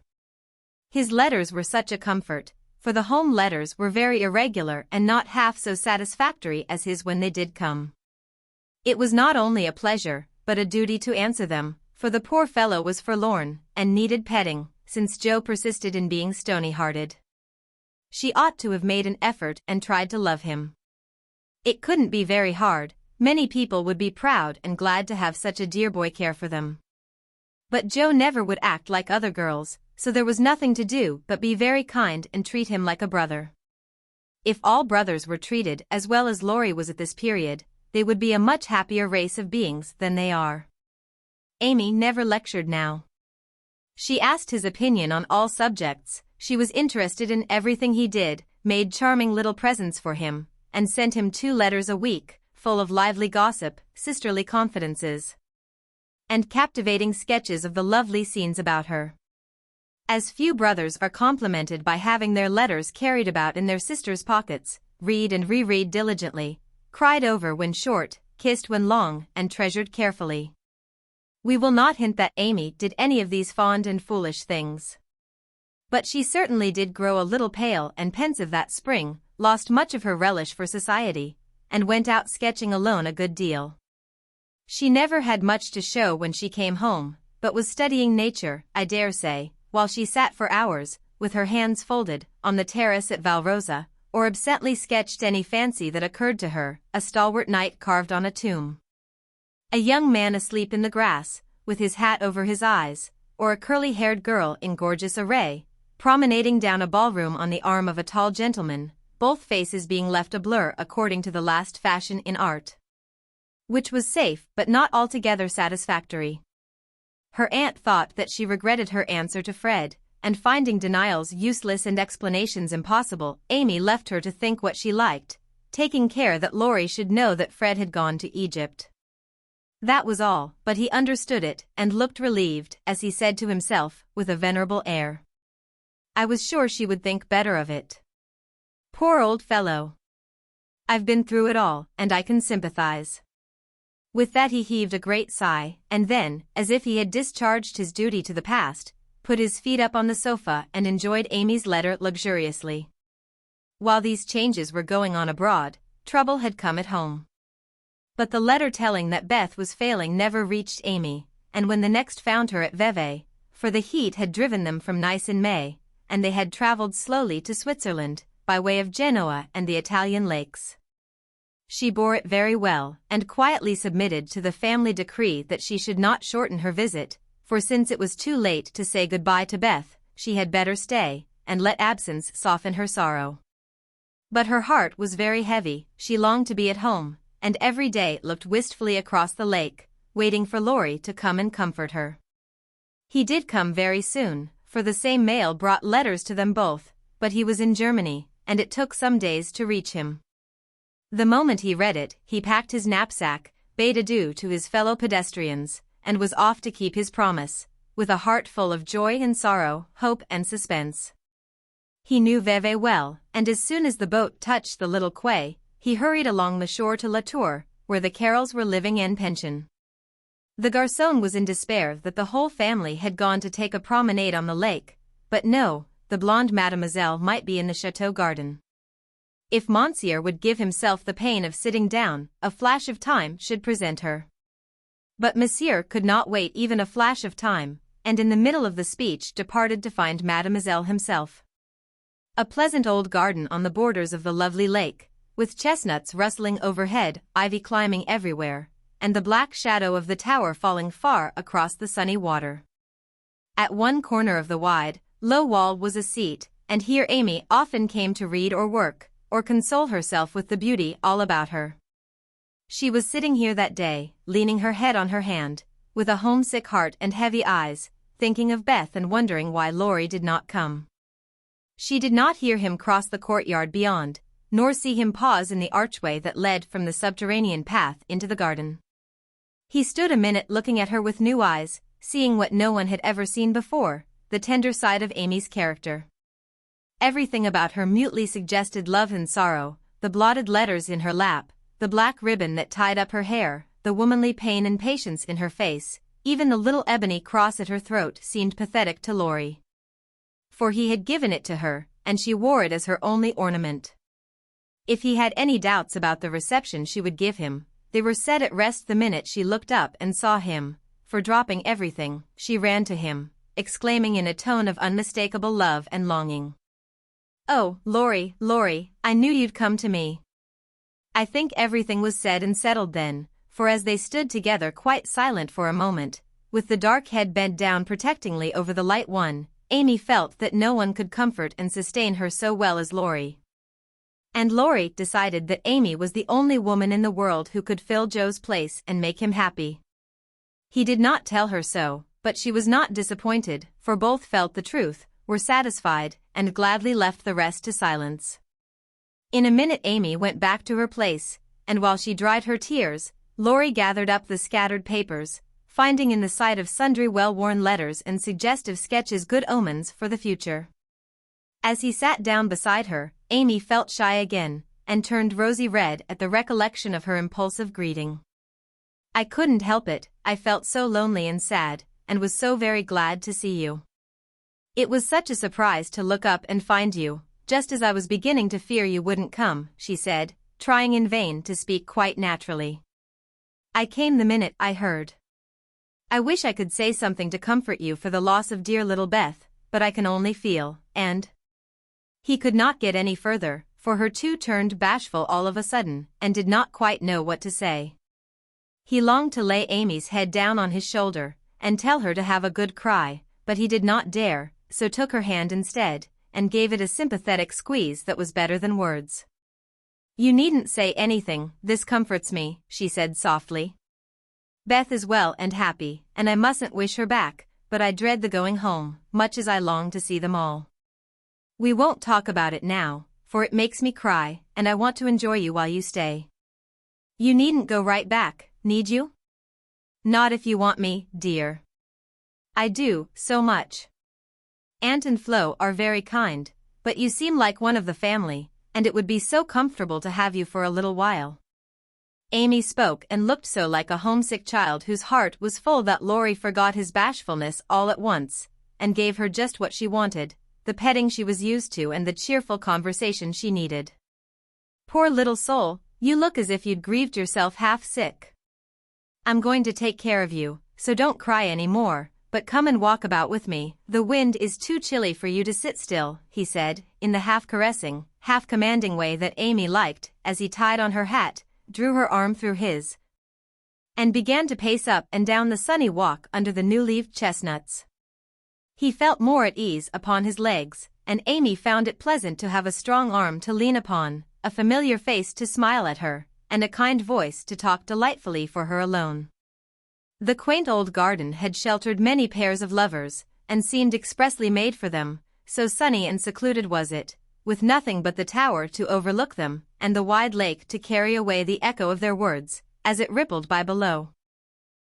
His letters were such a comfort, for the home letters were very irregular and not half so satisfactory as his when they did come. It was not only a pleasure, but a duty to answer them, for the poor fellow was forlorn, and needed petting, since Joe persisted in being stony-hearted. She ought to have made an effort and tried to love him. It couldn't be very hard, many people would be proud and glad to have such a dear boy care for them. But Joe never would act like other girls, so there was nothing to do but be very kind and treat him like a brother. If all brothers were treated as well as Laurie was at this period, they would be a much happier race of beings than they are. Amy never lectured now. She asked his opinion on all subjects, she was interested in everything he did, made charming little presents for him, and sent him 2 letters a week, full of lively gossip, sisterly confidences, and captivating sketches of the lovely scenes about her. As few brothers are complimented by having their letters carried about in their sisters' pockets, read and reread diligently, cried over when short, kissed when long, and treasured carefully. We will not hint that Amy did any of these fond and foolish things. But she certainly did grow a little pale and pensive that spring, lost much of her relish for society, and went out sketching alone a good deal. She never had much to show when she came home, but was studying nature, I dare say, while she sat for hours, with her hands folded, on the terrace at Valrosa, or absently sketched any fancy that occurred to her, a stalwart knight carved on a tomb, a young man asleep in the grass, with his hat over his eyes, or a curly-haired girl in gorgeous array, promenading down a ballroom on the arm of a tall gentleman, both faces being left a blur according to the last fashion in art, which was safe but not altogether satisfactory. Her aunt thought that she regretted her answer to Fred, and finding denials useless and explanations impossible, Amy left her to think what she liked, taking care that Laurie should know that Fred had gone to Egypt. That was all, but he understood it, and looked relieved, as he said to himself, with a venerable air, I was sure she would think better of it. Poor old fellow. I've been through it all, and I can sympathize. With that he heaved a great sigh, and then, as if he had discharged his duty to the past, put his feet up on the sofa and enjoyed Amy's letter luxuriously. While these changes were going on abroad, trouble had come at home. But the letter telling that Beth was failing never reached Amy, and when the next found her at Vevey, for the heat had driven them from Nice in May, and they had traveled slowly to Switzerland, by way of Genoa and the Italian lakes. She bore it very well, and quietly submitted to the family decree that she should not shorten her visit, for since it was too late to say goodbye to Beth, she had better stay, and let absence soften her sorrow. But her heart was very heavy, she longed to be at home, and every day looked wistfully across the lake, waiting for Laurie to come and comfort her. He did come very soon, for the same mail brought letters to them both, but he was in Germany, and it took some days to reach him. The moment he read it, he packed his knapsack, bade adieu to his fellow pedestrians, and was off to keep his promise, with a heart full of joy and sorrow, hope and suspense. He knew Vevey well, and as soon as the boat touched the little quay, he hurried along the shore to La Tour, where the Carrolls were living en pension. The garçon was in despair that the whole family had gone to take a promenade on the lake, but no, the blonde mademoiselle might be in the chateau garden. If Monsieur would give himself the pain of sitting down, a flash of time should present her. But Monsieur could not wait even a flash of time, and in the middle of the speech departed to find Mademoiselle himself. A pleasant old garden on the borders of the lovely lake, with chestnuts rustling overhead, ivy climbing everywhere, and the black shadow of the tower falling far across the sunny water. At one corner of the wide, low wall was a seat, and here Amy often came to read or work, or console herself with the beauty all about her. She was sitting here that day, leaning her head on her hand, with a homesick heart and heavy eyes, thinking of Beth and wondering why Laurie did not come. She did not hear him cross the courtyard beyond, nor see him pause in the archway that led from the subterranean path into the garden. He stood a minute looking at her with new eyes, seeing what no one had ever seen before, the tender side of Amy's character. Everything about her mutely suggested love and sorrow, the blotted letters in her lap, the black ribbon that tied up her hair, the womanly pain and patience in her face, even the little ebony cross at her throat seemed pathetic to Laurie. For he had given it to her, and she wore it as her only ornament. If he had any doubts about the reception she would give him, they were set at rest the minute she looked up and saw him, for dropping everything, she ran to him, exclaiming in a tone of unmistakable love and longing. "Oh, Laurie, Laurie, I knew you'd come to me." I think everything was said and settled then, for as they stood together quite silent for a moment, with the dark head bent down protectingly over the light one, Amy felt that no one could comfort and sustain her so well as Laurie. And Laurie decided that Amy was the only woman in the world who could fill Joe's place and make him happy. He did not tell her so, but she was not disappointed, for both felt the truth, were satisfied, and gladly left the rest to silence. In a minute Amy went back to her place, and while she dried her tears, Laurie gathered up the scattered papers, finding in the sight of sundry well-worn letters and suggestive sketches good omens for the future. As he sat down beside her, Amy felt shy again, and turned rosy red at the recollection of her impulsive greeting. "I couldn't help it, I felt so lonely and sad, and was so very glad to see you. It was such a surprise to look up and find you, just as I was beginning to fear you wouldn't come," she said, trying in vain to speak quite naturally. "I came the minute I heard. I wish I could say something to comfort you for the loss of dear little Beth, but I can only feel, and—" He could not get any further, for her too turned bashful all of a sudden, and did not quite know what to say. He longed to lay Amy's head down on his shoulder, and tell her to have a good cry, but he did not dare, so took her hand instead, and gave it a sympathetic squeeze that was better than words. "You needn't say anything, this comforts me," she said softly. "Beth is well and happy, and I mustn't wish her back, but I dread the going home, much as I long to see them all. We won't talk about it now, for it makes me cry, and I want to enjoy you while you stay. You needn't go right back, need you? Not if you want me, dear. I do, so much. Aunt and Flo are very kind, but you seem like one of the family, and it would be so comfortable to have you for a little while." Amy spoke and looked so like a homesick child whose heart was full that Laurie forgot his bashfulness all at once, and gave her just what she wanted, the petting she was used to and the cheerful conversation she needed. "Poor little soul, you look as if you'd grieved yourself half sick. I'm going to take care of you, so don't cry any more, but come and walk about with me. The wind is too chilly for you to sit still," he said, in the half-caressing, half-commanding way that Amy liked, as he tied on her hat, drew her arm through his, and began to pace up and down the sunny walk under the new-leaved chestnuts. He felt more at ease upon his legs, and Amy found it pleasant to have a strong arm to lean upon, a familiar face to smile at her, and a kind voice to talk delightfully for her alone. The quaint old garden had sheltered many pairs of lovers, and seemed expressly made for them, so sunny and secluded was it, with nothing but the tower to overlook them, and the wide lake to carry away the echo of their words, as it rippled by below.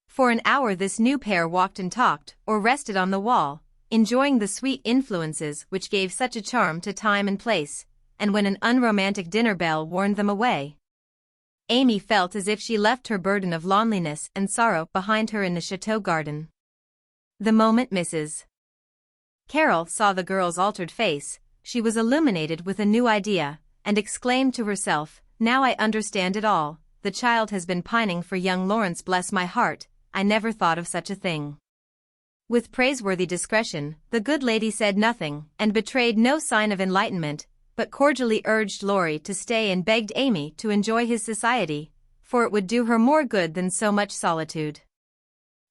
For an hour this new pair walked and talked, or rested on the wall, enjoying the sweet influences which gave such a charm to time and place, and when an unromantic dinner bell warned them away, Amy felt as if she left her burden of loneliness and sorrow behind her in the chateau garden. The moment Mrs. Carroll saw the girl's altered face, she was illuminated with a new idea, and exclaimed to herself, "Now I understand it all, the child has been pining for young Lawrence. Bless my heart, I never thought of such a thing." With praiseworthy discretion, the good lady said nothing, and betrayed no sign of enlightenment, but cordially urged Laurie to stay and begged Amy to enjoy his society, for it would do her more good than so much solitude.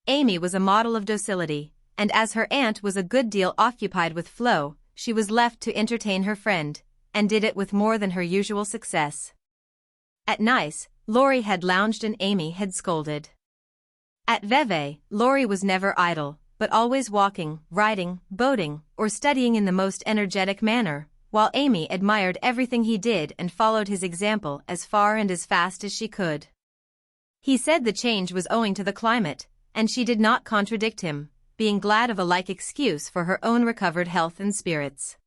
Amy was a model of docility, and as her aunt was a good deal occupied with Flo, she was left to entertain her friend, and did it with more than her usual success. At Nice, Laurie had lounged and Amy had scolded. At Vevey, Laurie was never idle, but always walking, riding, boating, or studying in the most energetic manner, while Amy admired everything he did and followed his example as far and as fast as she could. He said the change was owing to the climate, and she did not contradict him, being glad of a like excuse for her own recovered health and spirits.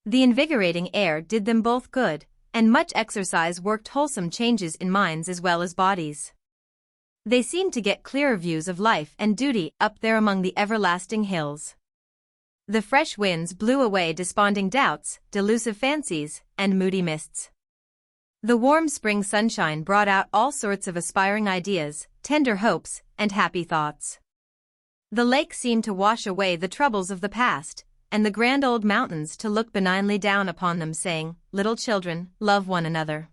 The invigorating air did them both good, and much exercise worked wholesome changes in minds as well as bodies. They seemed to get clearer views of life and duty up there among the everlasting hills. The fresh winds blew away desponding doubts, delusive fancies, and moody mists. The warm spring sunshine brought out all sorts of aspiring ideas, tender hopes, and happy thoughts. The lake seemed to wash away the troubles of the past, and the grand old mountains to look benignly down upon them, saying, "Little children, love one another."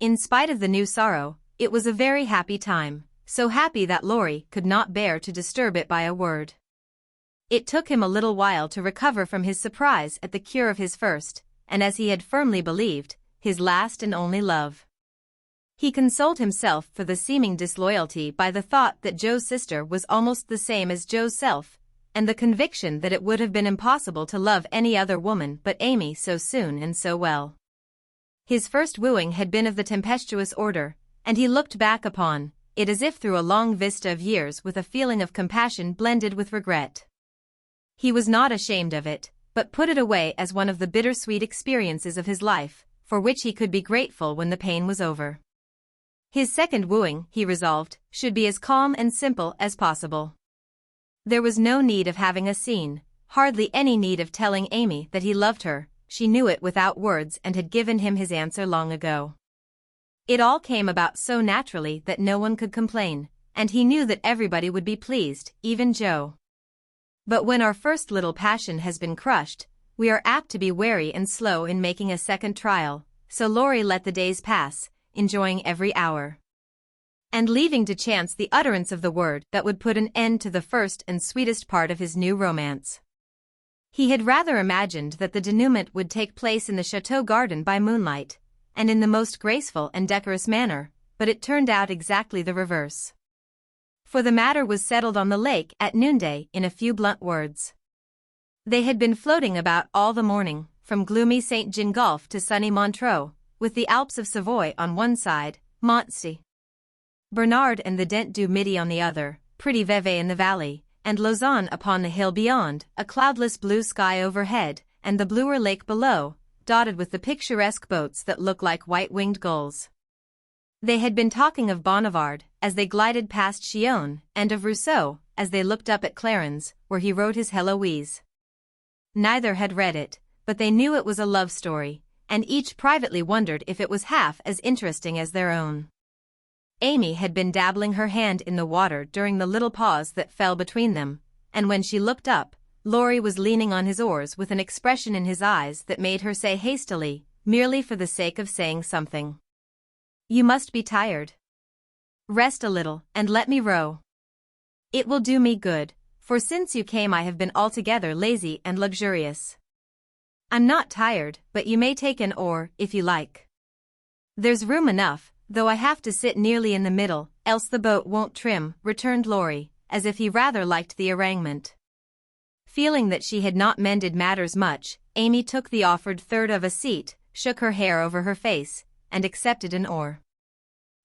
In spite of the new sorrow, it was a very happy time, so happy that Laurie could not bear to disturb it by a word. It took him a little while to recover from his surprise at the cure of his first, and as he had firmly believed, his last and only love. He consoled himself for the seeming disloyalty by the thought that Joe's sister was almost the same as Joe's self, and the conviction that it would have been impossible to love any other woman but Amy so soon and so well. His first wooing had been of the tempestuous order, and he looked back upon it as if through a long vista of years with a feeling of compassion blended with regret. He was not ashamed of it, but put it away as one of the bittersweet experiences of his life, for which he could be grateful when the pain was over. His second wooing, he resolved, should be as calm and simple as possible. There was no need of having a scene, hardly any need of telling Amy that he loved her, she knew it without words and had given him his answer long ago. It all came about so naturally that no one could complain, and he knew that everybody would be pleased, even Joe. But when our first little passion has been crushed, we are apt to be wary and slow in making a second trial, so Laurie let the days pass, enjoying every hour, and leaving to chance the utterance of the word that would put an end to the first and sweetest part of his new romance. He had rather imagined that the denouement would take place in the chateau garden by moonlight, and in the most graceful and decorous manner, but it turned out exactly the reverse. For the matter was settled on the lake at noonday in a few blunt words. They had been floating about all the morning, from gloomy St. Jean Gulf to sunny Montreux, with the Alps of Savoy on one side, Mont St. Bernard and the Dent du Midi on the other, pretty Vevey in the valley, and Lausanne upon the hill beyond, a cloudless blue sky overhead, and the bluer lake below, dotted with the picturesque boats that look like white-winged gulls. They had been talking of Bonnivard, as they glided past Chillon, and of Rousseau, as they looked up at Clarens, where he wrote his Heloise. Neither had read it, but they knew it was a love story, and each privately wondered if it was half as interesting as their own. Amy had been dabbling her hand in the water during the little pause that fell between them, and when she looked up, Laurie was leaning on his oars with an expression in his eyes that made her say hastily, merely for the sake of saying something, "You must be tired. Rest a little, and let me row. It will do me good, for since you came I have been altogether lazy and luxurious." "I'm not tired, but you may take an oar, if you like. There's room enough, though I have to sit nearly in the middle, else the boat won't trim," returned Laurie, as if he rather liked the arrangement. Feeling that she had not mended matters much, Amy took the offered third of a seat, shook her hair over her face, and accepted an oar.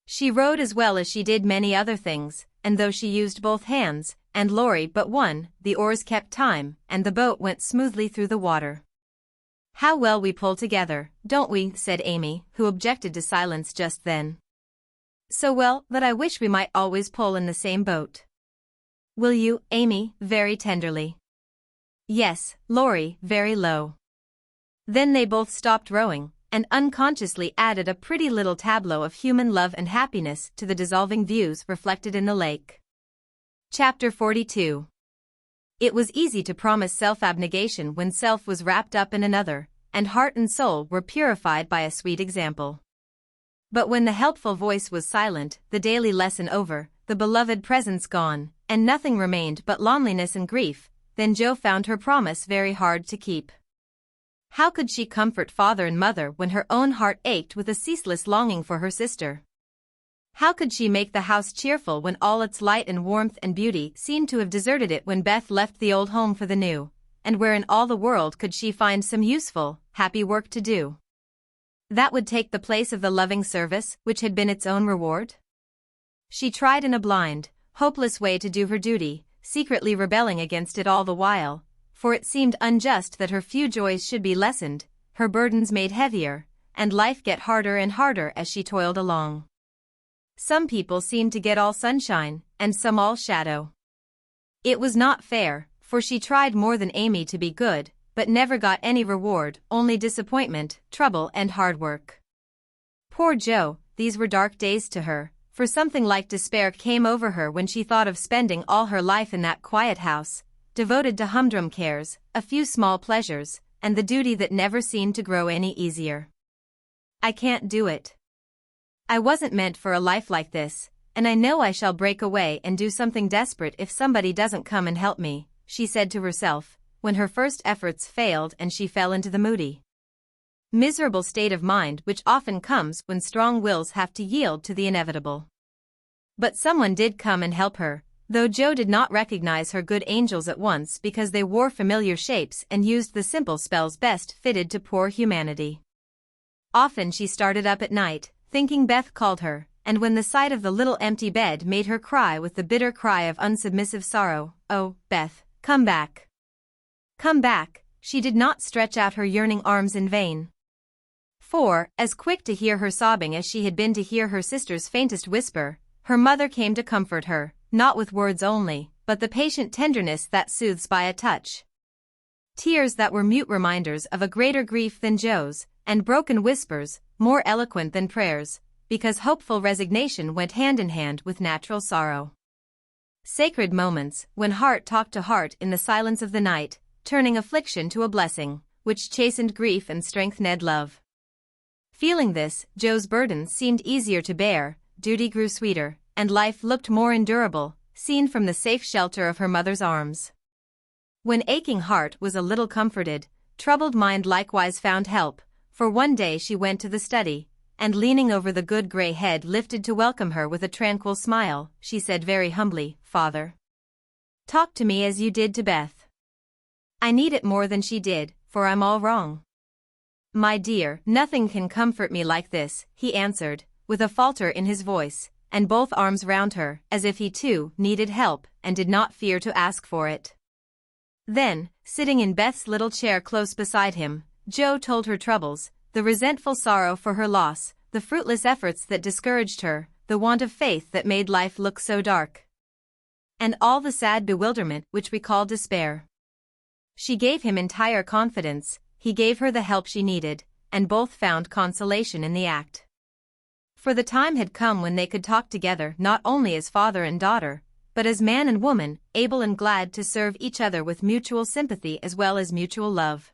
She rowed as well as she did many other things, and though she used both hands, and Laurie but one, the oars kept time, and the boat went smoothly through the water. "How well we pull together, don't we?" said Amy, who objected to silence just then. "So well that I wish we might always pull in the same boat." "Will you, Amy?" very tenderly. "Yes," Laurie, very low. Then they both stopped rowing, and unconsciously added a pretty little tableau of human love and happiness to the dissolving views reflected in the lake. Chapter 42. It was easy to promise self-abnegation when self was wrapped up in another, and heart and soul were purified by a sweet example. But when the helpful voice was silent, the daily lesson over, the beloved presence gone, and nothing remained but loneliness and grief, then Jo found her promise very hard to keep. How could she comfort father and mother when her own heart ached with a ceaseless longing for her sister? How could she make the house cheerful when all its light and warmth and beauty seemed to have deserted it when Beth left the old home for the new, and where in all the world could she find some useful, happy work to do that would take the place of the loving service which had been its own reward? She tried in a blind, hopeless way to do her duty, secretly rebelling against it all the while, for it seemed unjust that her few joys should be lessened, her burdens made heavier, and life get harder and harder as she toiled along. Some people seemed to get all sunshine, and some all shadow. It was not fair, for she tried more than Amy to be good, but never got any reward, only disappointment, trouble and hard work. Poor Jo, these were dark days to her, for something like despair came over her when she thought of spending all her life in that quiet house, devoted to humdrum cares, a few small pleasures, and the duty that never seemed to grow any easier. "I can't do it. I wasn't meant for a life like this, and I know I shall break away and do something desperate if somebody doesn't come and help me," she said to herself, when her first efforts failed and she fell into the moody, miserable state of mind which often comes when strong wills have to yield to the inevitable. But someone did come and help her, though Jo did not recognize her good angels at once because they wore familiar shapes and used the simple spells best fitted to poor humanity. Often she started up at night, thinking Beth called her, and when the sight of the little empty bed made her cry with the bitter cry of unsubmissive sorrow, "Oh, Beth, come back. Come back," she did not stretch out her yearning arms in vain. For, as quick to hear her sobbing as she had been to hear her sister's faintest whisper, her mother came to comfort her, not with words only, but the patient tenderness that soothes by a touch. Tears that were mute reminders of a greater grief than Jo's, and broken whispers, more eloquent than prayers, because hopeful resignation went hand in hand with natural sorrow. Sacred moments, when heart talked to heart in the silence of the night, turning affliction to a blessing, which chastened grief and strengthened love. Feeling this, Jo's burden seemed easier to bear, duty grew sweeter, and life looked more endurable, seen from the safe shelter of her mother's arms. When aching heart was a little comforted, troubled mind likewise found help, for one day she went to the study, and leaning over the good gray head lifted to welcome her with a tranquil smile, she said very humbly, "Father, talk to me as you did to Beth. I need it more than she did, for I'm all wrong." "My dear, nothing can comfort me like this," he answered, with a falter in his voice, and both arms round her, as if he too needed help and did not fear to ask for it. Then, sitting in Beth's little chair close beside him, Jo told her troubles, the resentful sorrow for her loss, the fruitless efforts that discouraged her, the want of faith that made life look so dark, and all the sad bewilderment which we call despair. She gave him entire confidence, he gave her the help she needed, and both found consolation in the act. For the time had come when they could talk together not only as father and daughter, but as man and woman, able and glad to serve each other with mutual sympathy as well as mutual love.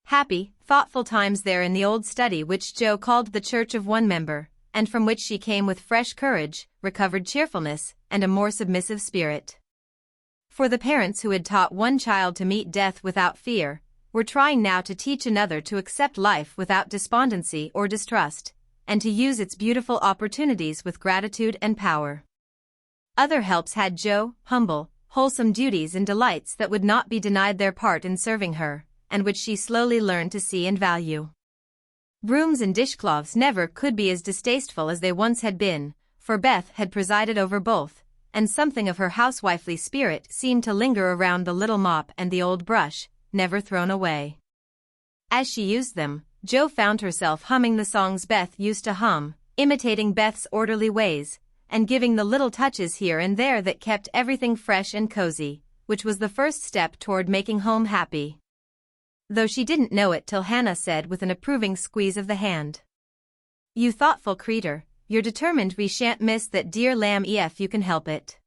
Happy, thoughtful times there in the old study which Jo called the church of one member, and from which she came with fresh courage, recovered cheerfulness, and a more submissive spirit. For the parents who had taught one child to meet death without fear, were trying now to teach another to accept life without despondency or distrust, and to use its beautiful opportunities with gratitude and power. Other helps had Jo, humble, wholesome duties and delights that would not be denied their part in serving her, and which she slowly learned to see and value. Brooms and dishcloths never could be as distasteful as they once had been, for Beth had presided over both, and something of her housewifely spirit seemed to linger around the little mop and the old brush, never thrown away. As she used them, Jo found herself humming the songs Beth used to hum, imitating Beth's orderly ways, and giving the little touches here and there that kept everything fresh and cozy, which was the first step toward making home happy. Though she didn't know it till Hannah said with an approving squeeze of the hand, "You thoughtful creetur, you're determined we shan't miss that dear lamb if you can help it.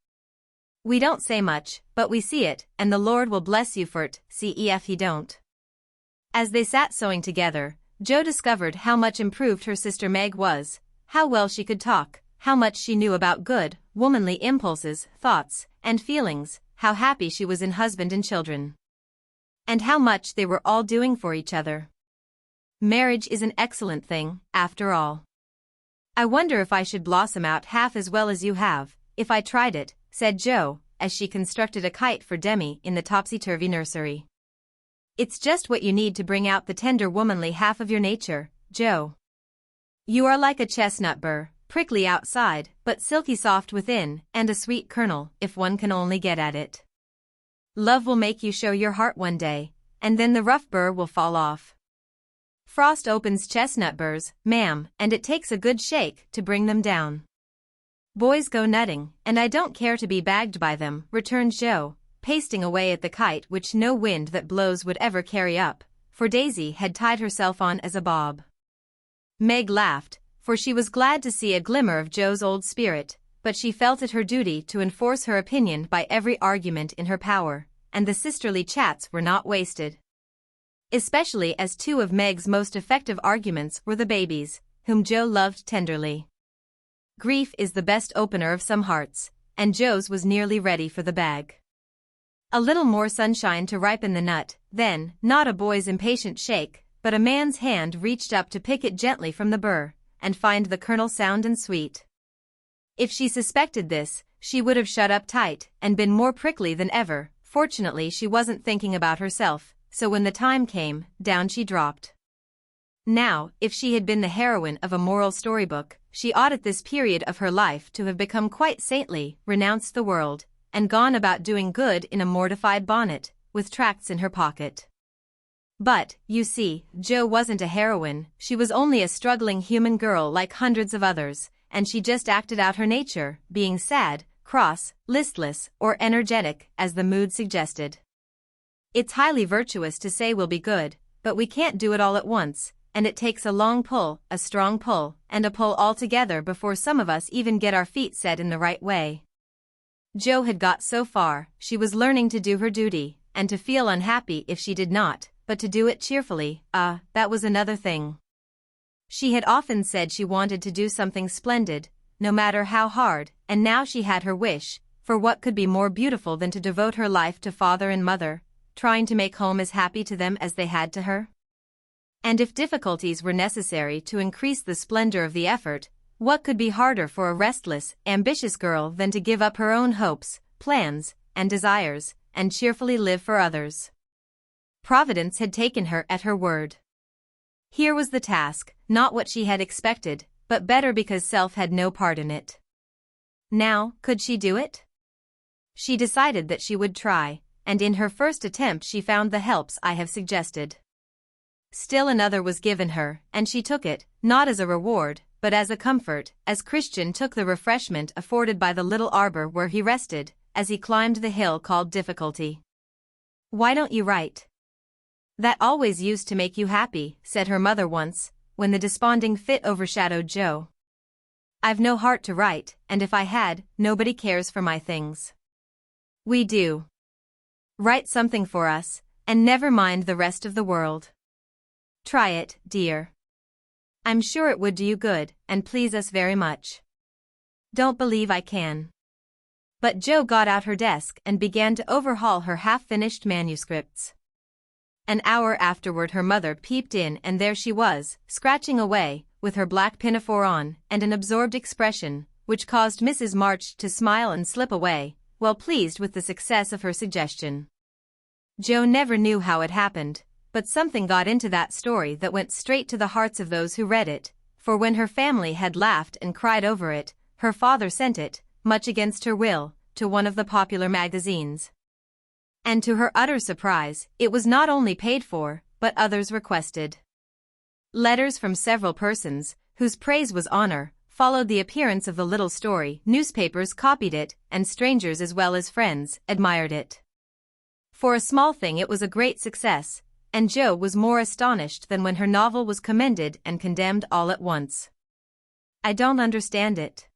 We don't say much, but we see it, and the Lord will bless you for't, see if he don't." As they sat sewing together, Jo discovered how much improved her sister Meg was, how well she could talk, how much she knew about good, womanly impulses, thoughts, and feelings, how happy she was in husband and children, and how much they were all doing for each other. Marriage is an excellent thing, after all. "I wonder if I should blossom out half as well as you have, if I tried it," said Jo, as she constructed a kite for Demi in the topsy-turvy nursery. "It's just what you need to bring out the tender womanly half of your nature, Jo. You are like a chestnut burr, prickly outside, but silky soft within, and a sweet kernel, if one can only get at it. Love will make you show your heart one day, and then the rough burr will fall off. Frost opens chestnut burrs, ma'am, and it takes a good shake to bring them down." "Boys go nutting, and I don't care to be bagged by them," returned Jo, pasting away at the kite which no wind that blows would ever carry up, for Daisy had tied herself on as a bob. Meg laughed, for she was glad to see a glimmer of Jo's old spirit, but she felt it her duty to enforce her opinion by every argument in her power, and the sisterly chats were not wasted. Especially as two of Meg's most effective arguments were the babies, whom Jo loved tenderly. Grief is the best opener of some hearts, and Jo's was nearly ready for the bag. A little more sunshine to ripen the nut, then, not a boy's impatient shake, but a man's hand reached up to pick it gently from the burr, and find the kernel sound and sweet. If she suspected this, she would have shut up tight and been more prickly than ever. Fortunately, she wasn't thinking about herself, so when the time came, down she dropped. Now, if she had been the heroine of a moral storybook, she ought at this period of her life to have become quite saintly, renounced the world, and gone about doing good in a mortified bonnet, with tracts in her pocket. But, you see, Jo wasn't a heroine, she was only a struggling human girl like hundreds of others, and she just acted out her nature, being sad, cross, listless, or energetic, as the mood suggested. It's highly virtuous to say we'll be good, but we can't do it all at once, and it takes a long pull, a strong pull, and a pull all together before some of us even get our feet set in the right way. Jo had got so far, she was learning to do her duty, and to feel unhappy if she did not, but to do it cheerfully, that was another thing. She had often said she wanted to do something splendid, no matter how hard, and now she had her wish, for what could be more beautiful than to devote her life to father and mother, trying to make home as happy to them as they had to her? And if difficulties were necessary to increase the splendor of the effort, what could be harder for a restless, ambitious girl than to give up her own hopes, plans, and desires, and cheerfully live for others? Providence had taken her at her word. Here was the task, not what she had expected, but better because self had no part in it. Now, could she do it? She decided that she would try, and in her first attempt she found the helps I have suggested. Still another was given her, and she took it, not as a reward, but as a comfort, as Christian took the refreshment afforded by the little arbor where he rested, as he climbed the hill called Difficulty. "Why don't you write? That always used to make you happy," said her mother once, when the desponding fit overshadowed Jo. "I've no heart to write, and if I had, nobody cares for my things." "We do. Write something for us, and never mind the rest of the world. Try it, dear. I'm sure it would do you good, and please us very much." "Don't believe I can." But Jo got out her desk and began to overhaul her half-finished manuscripts. An hour afterward her mother peeped in, and there she was, scratching away, with her black pinafore on, and an absorbed expression, which caused Mrs. March to smile and slip away, well pleased with the success of her suggestion. Jo never knew how it happened, but something got into that story that went straight to the hearts of those who read it, for when her family had laughed and cried over it, her father sent it, much against her will, to one of the popular magazines. And to her utter surprise, it was not only paid for, but others requested. Letters from several persons, whose praise was honor, followed the appearance of the little story, newspapers copied it, and strangers as well as friends admired it. For a small thing it was a great success, and Jo was more astonished than when her novel was commended and condemned all at once. I don't understand it.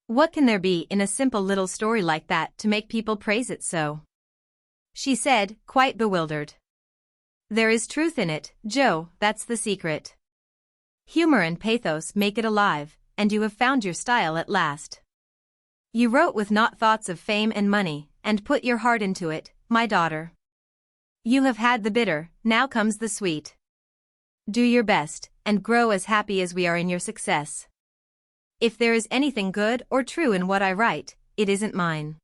What can there be in a simple little story like that to make people praise it so? She said, quite bewildered. There is truth in it, Jo, that's the secret. Humor and pathos make it alive, and you have found your style at last. You wrote with not thoughts of fame and money, and put your heart into it, my daughter. You have had the bitter, now comes the sweet. Do your best, and grow as happy as we are in your success. If there is anything good or true in what I write, it isn't mine.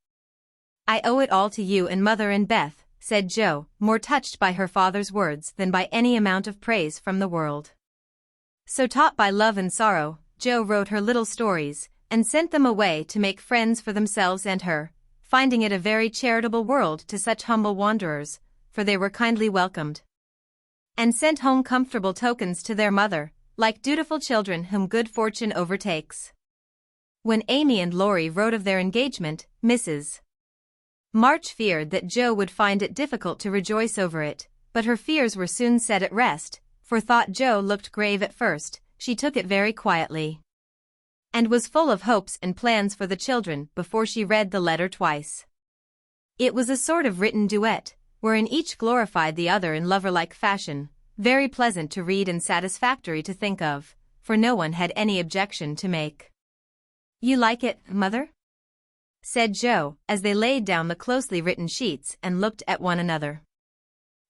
I owe it all to you and Mother and Beth, said Jo, more touched by her father's words than by any amount of praise from the world. So taught by love and sorrow, Jo wrote her little stories, and sent them away to make friends for themselves and her, finding it a very charitable world to such humble wanderers, for they were kindly welcomed. And sent home comfortable tokens to their mother, like dutiful children whom good fortune overtakes. When Amy and Laurie wrote of their engagement, Mrs. March feared that Jo would find it difficult to rejoice over it, but her fears were soon set at rest, for thought Jo looked grave at first, she took it very quietly. And was full of hopes and plans for the children before she read the letter twice. It was a sort of written duet, wherein each glorified the other in lover-like fashion, very pleasant to read and satisfactory to think of, for no one had any objection to make. You like it, Mother? Said Jo, as they laid down the closely written sheets and looked at one another.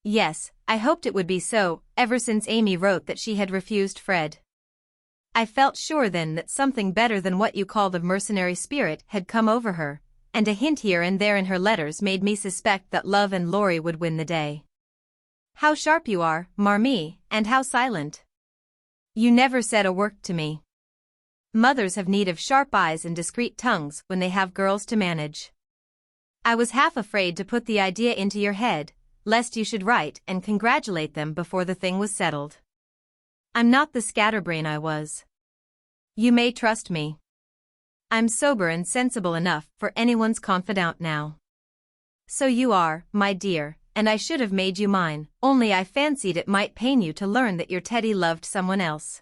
Yes, I hoped it would be so, ever since Amy wrote that she had refused Fred. I felt sure then that something better than what you call the mercenary spirit had come over her, and a hint here and there in her letters made me suspect that love and Laurie would win the day. How sharp you are, Marmee, and how silent. You never said a word to me. Mothers have need of sharp eyes and discreet tongues when they have girls to manage. I was half afraid to put the idea into your head, lest you should write and congratulate them before the thing was settled. I'm not the scatterbrain I was. You may trust me. I'm sober and sensible enough for anyone's confidant now. So you are, my dear, and I should have made you mine, only I fancied it might pain you to learn that your Teddy loved someone else.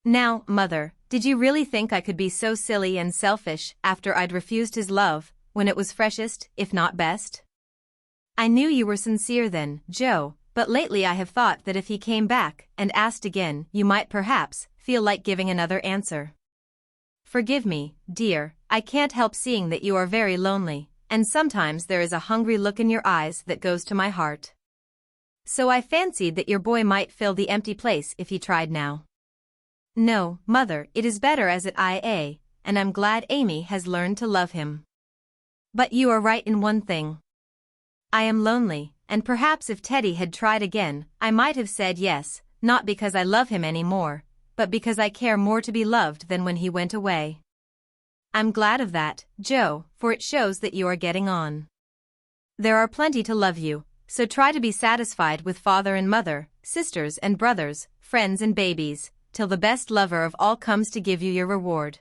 Now, Mother, did you really think I could be so silly and selfish after I'd refused his love, when it was freshest, if not best? I knew you were sincere then, Jo, but lately I have thought that if he came back and asked again, you might perhaps feel like giving another answer. Forgive me, dear, I can't help seeing that you are very lonely, and sometimes there is a hungry look in your eyes that goes to my heart. So I fancied that your boy might fill the empty place if he tried now. No, Mother, it is better as it is, and I'm glad Amy has learned to love him. But you are right in one thing. I am lonely, and perhaps if Teddy had tried again, I might have said yes, not because I love him any more, but because I care more to be loved than when he went away. I'm glad of that, Jo, for it shows that you are getting on. There are plenty to love you, so try to be satisfied with father and mother, sisters and brothers, friends and babies, till the best lover of all comes to give you your reward.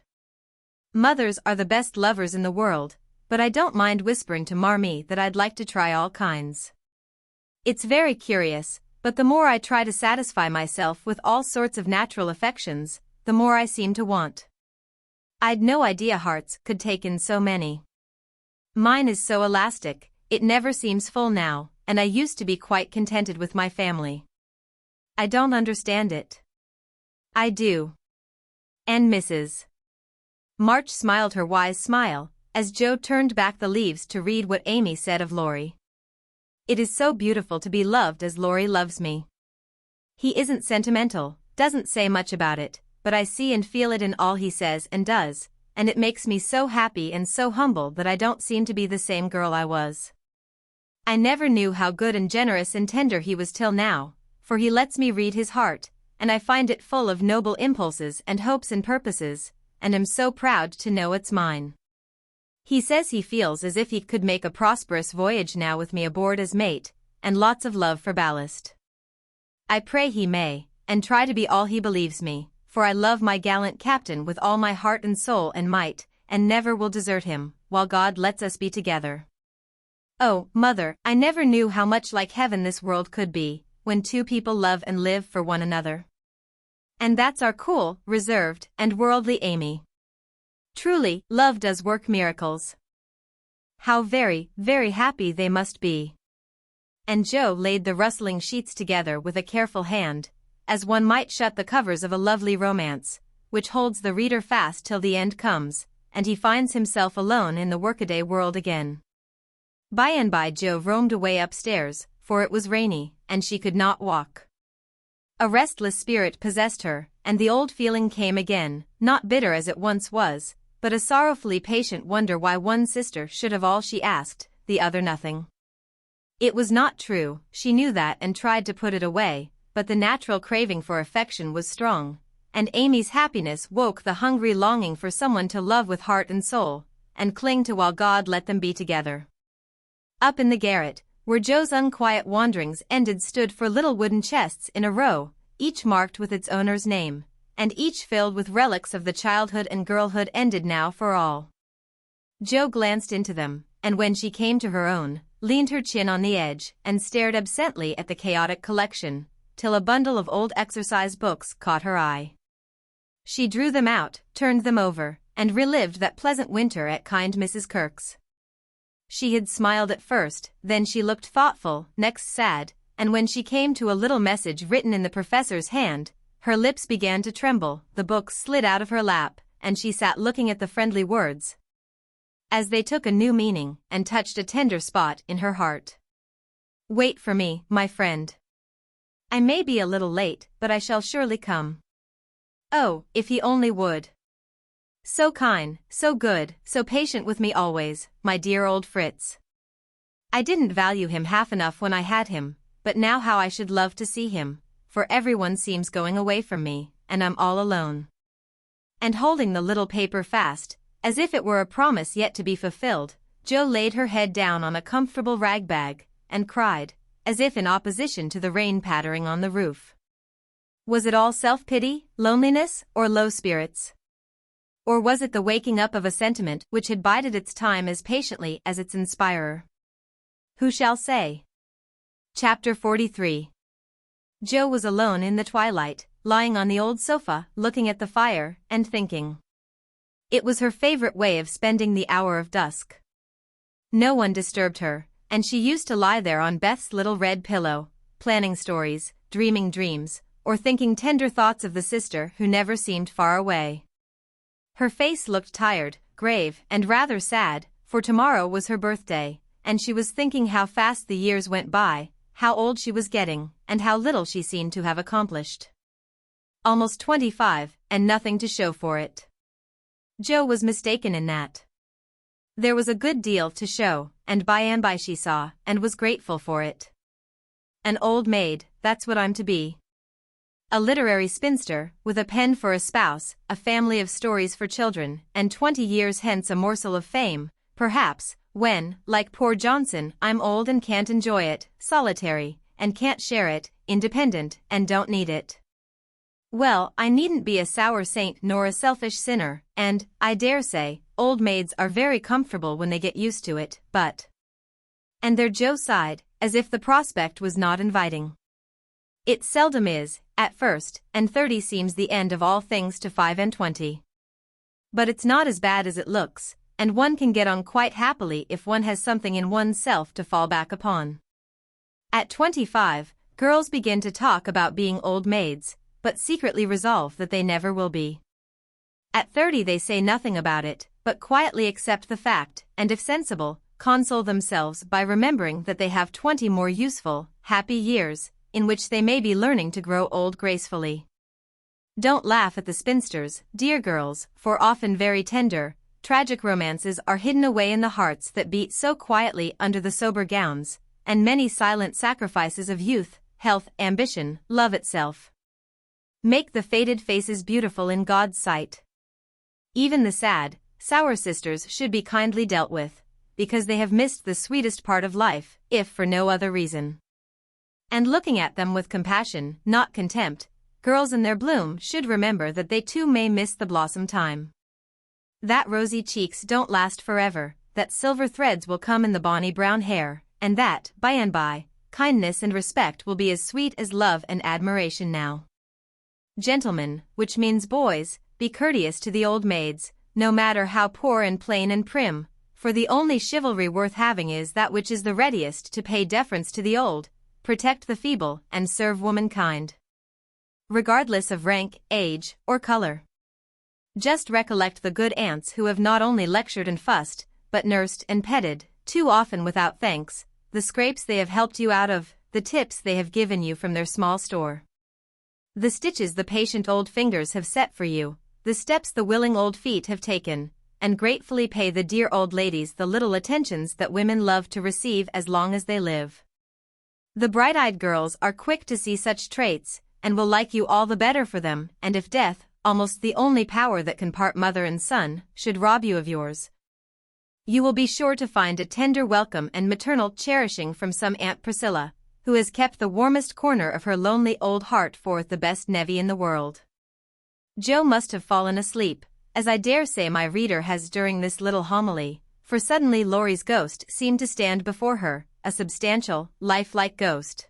Mothers are the best lovers in the world, but I don't mind whispering to Marmee that I'd like to try all kinds. It's very curious, but the more I try to satisfy myself with all sorts of natural affections, the more I seem to want. I'd no idea hearts could take in so many. Mine is so elastic, it never seems full now, and I used to be quite contented with my family. I don't understand it. I do. And Mrs. March smiled her wise smile, as Jo turned back the leaves to read what Amy said of Laurie. It is so beautiful to be loved as Laurie loves me. He isn't sentimental, doesn't say much about it, but I see and feel it in all he says and does, and it makes me so happy and so humble that I don't seem to be the same girl I was. I never knew how good and generous and tender he was till now, for he lets me read his heart, and I find it full of noble impulses and hopes and purposes, and am so proud to know it's mine. He says he feels as if he could make a prosperous voyage now with me aboard as mate, and lots of love for ballast. I pray he may, and try to be all he believes me, for I love my gallant captain with all my heart and soul and might, and never will desert him, while God lets us be together. Oh, mother, I never knew how much like heaven this world could be, when two people love and live for one another. And that's our cool, reserved, and worldly Amy. Truly, love does work miracles. How very, very happy they must be. And Joe laid the rustling sheets together with a careful hand, as one might shut the covers of a lovely romance, which holds the reader fast till the end comes, and he finds himself alone in the workaday world again. By and by Joe roamed away upstairs, for it was rainy, and she could not walk. A restless spirit possessed her, and the old feeling came again, not bitter as it once was, but a sorrowfully patient wonder why one sister should have all she asked, the other nothing. It was not true, she knew that and tried to put it away, but the natural craving for affection was strong, and Amy's happiness woke the hungry longing for someone to love with heart and soul, and cling to while God let them be together. Up in the garret, where Joe's unquiet wanderings ended, stood 4 little wooden chests in a row, each marked with its owner's name, and each filled with relics of the childhood and girlhood ended now for all. Joe glanced into them, and when she came to her own, leaned her chin on the edge and stared absently at the chaotic collection, till a bundle of old exercise books caught her eye. She drew them out, turned them over, and relived that pleasant winter at kind Mrs. Kirk's. She had smiled at first, then she looked thoughtful, next sad, and when she came to a little message written in the professor's hand, her lips began to tremble, the books slid out of her lap, and she sat looking at the friendly words, as they took a new meaning and touched a tender spot in her heart. Wait for me, my friend. I may be a little late, but I shall surely come. Oh, if he only would. So kind, so good, so patient with me always, my dear old Fritz. I didn't value him half enough when I had him, but now how I should love to see him, for everyone seems going away from me, and I'm all alone. And holding the little paper fast, as if it were a promise yet to be fulfilled, Joe laid her head down on a comfortable rag bag, and cried, as if in opposition to the rain pattering on the roof. Was it all self-pity, loneliness, or low spirits? Or was it the waking up of a sentiment which had bided its time as patiently as its inspirer? Who shall say? Chapter 43. Joe was alone in the twilight, lying on the old sofa, looking at the fire, and thinking. It was her favorite way of spending the hour of dusk. No one disturbed her, and she used to lie there on Beth's little red pillow, planning stories, dreaming dreams, or thinking tender thoughts of the sister who never seemed far away. Her face looked tired, grave, and rather sad, for tomorrow was her birthday, and she was thinking how fast the years went by, how old she was getting, and how little she seemed to have accomplished. Almost 25, and nothing to show for it. Joe was mistaken in that. There was a good deal to show, and by she saw, and was grateful for it. An old maid, that's what I'm to be. A literary spinster, with a pen for a spouse, a family of stories for children, and 20 years hence a morsel of fame, perhaps, when, like poor Johnson, I'm old and can't enjoy it, solitary, and can't share it, independent, and don't need it. Well, I needn't be a sour saint nor a selfish sinner, and, I dare say, old maids are very comfortable when they get used to it, but... And there Joe sighed, as if the prospect was not inviting. It seldom is, at first, and 30 seems the end of all things to 25. But it's not as bad as it looks, and one can get on quite happily if one has something in one's self to fall back upon. At 25, girls begin to talk about being old maids, but secretly resolve that they never will be. At 30 they say nothing about it, but quietly accept the fact, and if sensible, console themselves by remembering that they have 20 more useful, happy years, in which they may be learning to grow old gracefully. Don't laugh at the spinsters, dear girls, for often very tender, tragic romances are hidden away in the hearts that beat so quietly under the sober gowns, and many silent sacrifices of youth, health, ambition, love itself. Make the faded faces beautiful in God's sight. Even the sad, sour sisters should be kindly dealt with, because they have missed the sweetest part of life, if for no other reason. And looking at them with compassion, not contempt, girls in their bloom should remember that they too may miss the blossom time. That rosy cheeks don't last forever, that silver threads will come in the bonny brown hair, and that, by and by, kindness and respect will be as sweet as love and admiration now. Gentlemen, which means boys, be courteous to the old maids, no matter how poor and plain and prim, for the only chivalry worth having is that which is the readiest to pay deference to the old, protect the feeble, and serve womankind, regardless of rank, age, or color. Just recollect the good aunts who have not only lectured and fussed, but nursed and petted, too often without thanks, the scrapes they have helped you out of, the tips they have given you from their small store, the stitches the patient old fingers have set for you, the steps the willing old feet have taken, and gratefully pay the dear old ladies the little attentions that women love to receive as long as they live. The bright-eyed girls are quick to see such traits, and will like you all the better for them, and if death, almost the only power that can part mother and son, should rob you of yours, you will be sure to find a tender welcome and maternal cherishing from some Aunt Priscilla, who has kept the warmest corner of her lonely old heart for the best nevy in the world. Joe must have fallen asleep, as I dare say my reader has during this little homily, for suddenly Laurie's ghost seemed to stand before her, a substantial, lifelike ghost,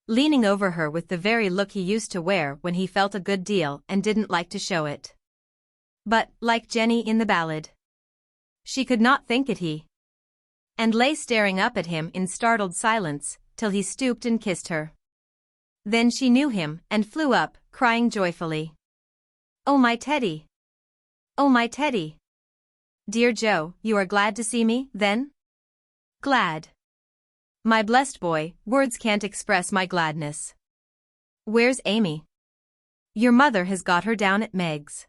leaning over her with the very look he used to wear when he felt a good deal and didn't like to show it. But, like Jenny in the ballad, she could not think it he, and lay staring up at him in startled silence, till he stooped and kissed her. Then she knew him and flew up, crying joyfully, "Oh my Teddy! Oh my Teddy! Dear Joe, you are glad to see me, then?" "Glad? My blessed boy, words can't express my gladness. Where's Amy?" "Your mother has got her down at Meg's.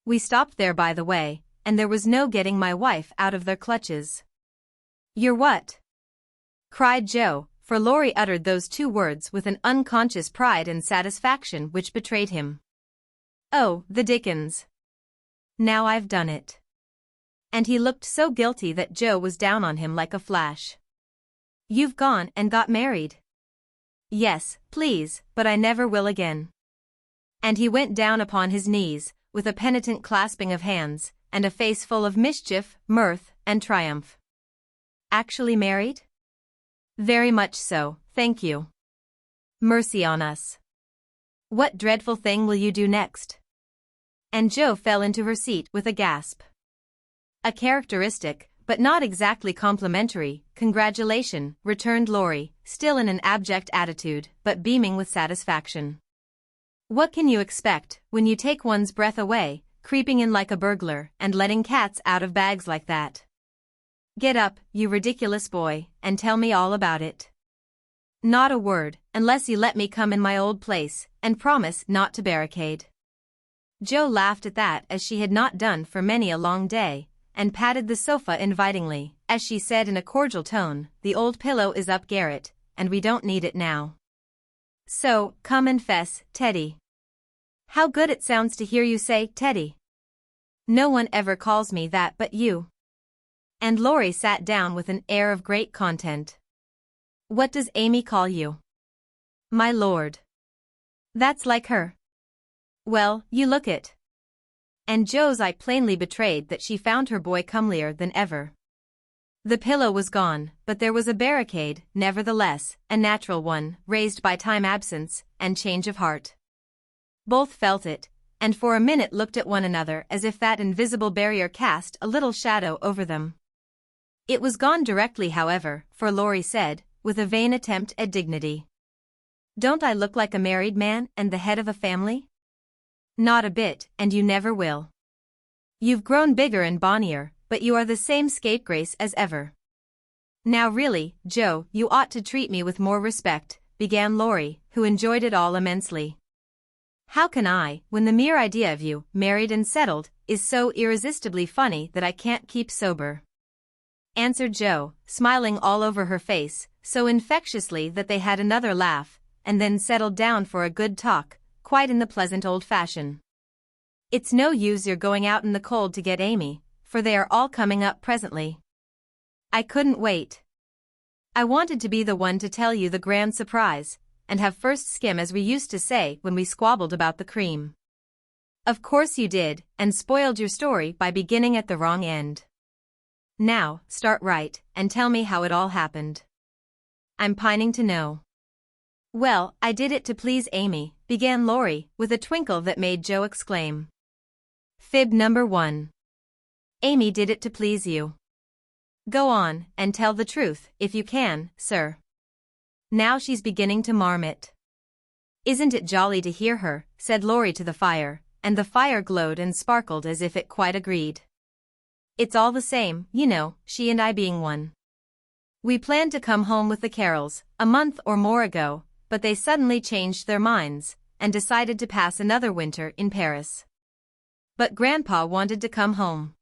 We stopped there by the way, and there was no getting my wife out of their clutches." "Your what?" cried Joe, for Laurie uttered those two words with an unconscious pride and satisfaction which betrayed him. "Oh, the dickens! Now I've done it." And he looked so guilty that Joe was down on him like a flash. "You've gone and got married?" "Yes, please, but I never will again." And he went down upon his knees, with a penitent clasping of hands, and a face full of mischief, mirth, and triumph. "Actually married?" "Very much so, thank you." "Mercy on us! What dreadful thing will you do next?" And Joe fell into her seat with a gasp. "A characteristic, but not exactly complimentary, congratulation," returned Laurie, still in an abject attitude, but beaming with satisfaction. "What can you expect, when you take one's breath away, creeping in like a burglar, and letting cats out of bags like that? Get up, you ridiculous boy, and tell me all about it." "Not a word, unless you let me come in my old place, and promise not to barricade." Joe laughed at that as she had not done for many a long day, and patted the sofa invitingly, as she said in a cordial tone, "The old pillow is up garret, and we don't need it now. So, come and fess, Teddy." "How good it sounds to hear you say, Teddy. No one ever calls me that but you." And Laurie sat down with an air of great content. "What does Amy call you?" "My lord." "That's like her." "Well, you look it." And Joe's eye plainly betrayed that she found her boy comelier than ever. The pillow was gone, but there was a barricade, nevertheless, a natural one, raised by time, absence, and change of heart. Both felt it, and for a minute looked at one another as if that invisible barrier cast a little shadow over them. It was gone directly, however, for Laurie said, with a vain attempt at dignity, "Don't I look like a married man and the head of a family?" "Not a bit, and you never will. You've grown bigger and bonnier, but you are the same scapegrace as ever." "Now really, Joe, you ought to treat me with more respect," began Laurie, who enjoyed it all immensely. How can I, when the mere idea of you, married and settled, is so irresistibly funny that I can't keep sober?" answered Jo, smiling all over her face, so infectiously that they had another laugh, and then settled down for a good talk, quite in the pleasant old fashion. "It's no use your going out in the cold to get Amy, for they are all coming up presently. I couldn't wait. I wanted to be the one to tell you the grand surprise, and have first skim as we used to say when we squabbled about the cream. Of course you did, and spoiled your story by beginning at the wrong end. Now, start right, and tell me how it all happened. I'm pining to know." "Well, I did it to please Amy," began Laurie, with a twinkle that made Jo exclaim. "Fib number 1. Amy did it to please you. Go on, and tell the truth, if you can, sir. Now she's beginning to marmot." "Isn't it jolly to hear her?" said Laurie to the fire, and the fire glowed and sparkled as if it quite agreed. "It's all the same, you know, she and I being one. We planned to come home with the Carrolls, a month or more ago, but they suddenly changed their minds, and decided to pass another winter in Paris. But Grandpa wanted to come home.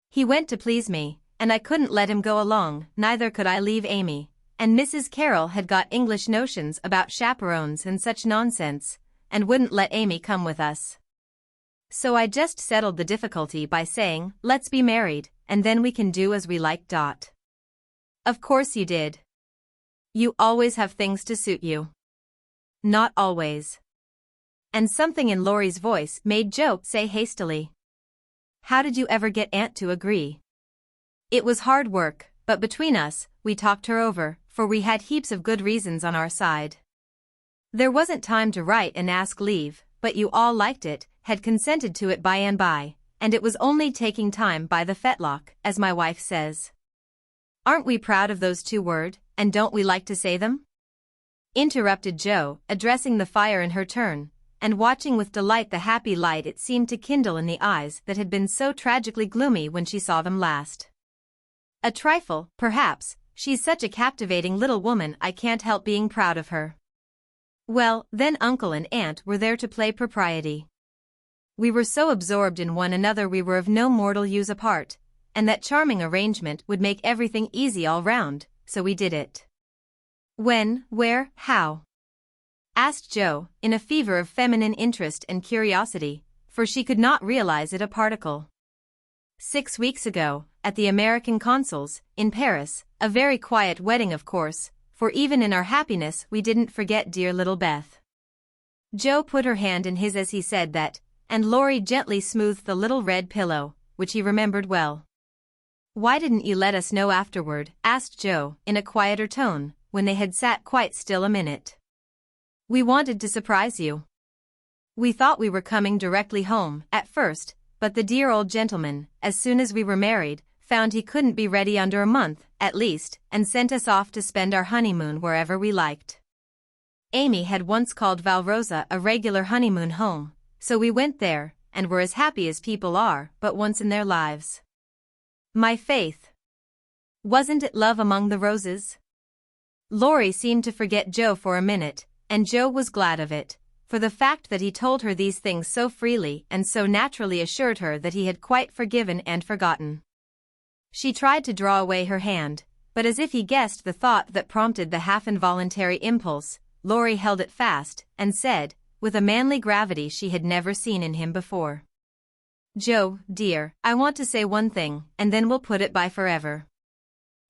He went to please me, and I couldn't let him go along, neither could I leave Amy, and Mrs. Carroll had got English notions about chaperones and such nonsense, and wouldn't let Amy come with us. So I just settled the difficulty by saying, let's be married, and then we can do as we like. Of course you did. You always have things to suit you. Not always." And something in Laurie's voice made Jo say hastily, "How did you ever get Aunt to agree?" "It was hard work, but between us, we talked her over, for we had heaps of good reasons on our side. There wasn't time to write and ask leave, but you all liked it, had consented to it by and by, and it was only taking time by the fetlock, as my wife says. Aren't we proud of those 2 words, and don't we like to say them?" interrupted Jo, addressing the fire in her turn, and watching with delight the happy light it seemed to kindle in the eyes that had been so tragically gloomy when she saw them last. "A trifle, perhaps, she's such a captivating little woman I can't help being proud of her." Well, then Uncle and Aunt were there to play propriety. We were so absorbed in one another we were of no mortal use apart, and that charming arrangement would make everything easy all round, so we did it. "When, where, how?" asked Jo, in a fever of feminine interest and curiosity, for she could not realize it a particle. 6 weeks ago, at the American consul's, in Paris, a very quiet wedding of course, for even in our happiness we didn't forget dear little Beth. Jo put her hand in his as he said that, and Laurie gently smoothed the little red pillow, which he remembered well. "Why didn't you let us know afterward?" asked Jo, in a quieter tone, when they had sat quite still a minute. "We wanted to surprise you. We thought we were coming directly home, at first, but the dear old gentleman, as soon as we were married, found he couldn't be ready under a month, at least, and sent us off to spend our honeymoon wherever we liked. Amy had once called Valrosa a regular honeymoon home, so we went there, and were as happy as people are but once in their lives. My faith! Wasn't it love among the roses?" Laurie seemed to forget Jo for a minute, and Jo was glad of it, for the fact that he told her these things so freely and so naturally assured her that he had quite forgiven and forgotten. She tried to draw away her hand, but as if he guessed the thought that prompted the half-involuntary impulse, Laurie held it fast, and said, with a manly gravity she had never seen in him before, "Jo, dear, I want to say one thing, and then we'll put it by forever.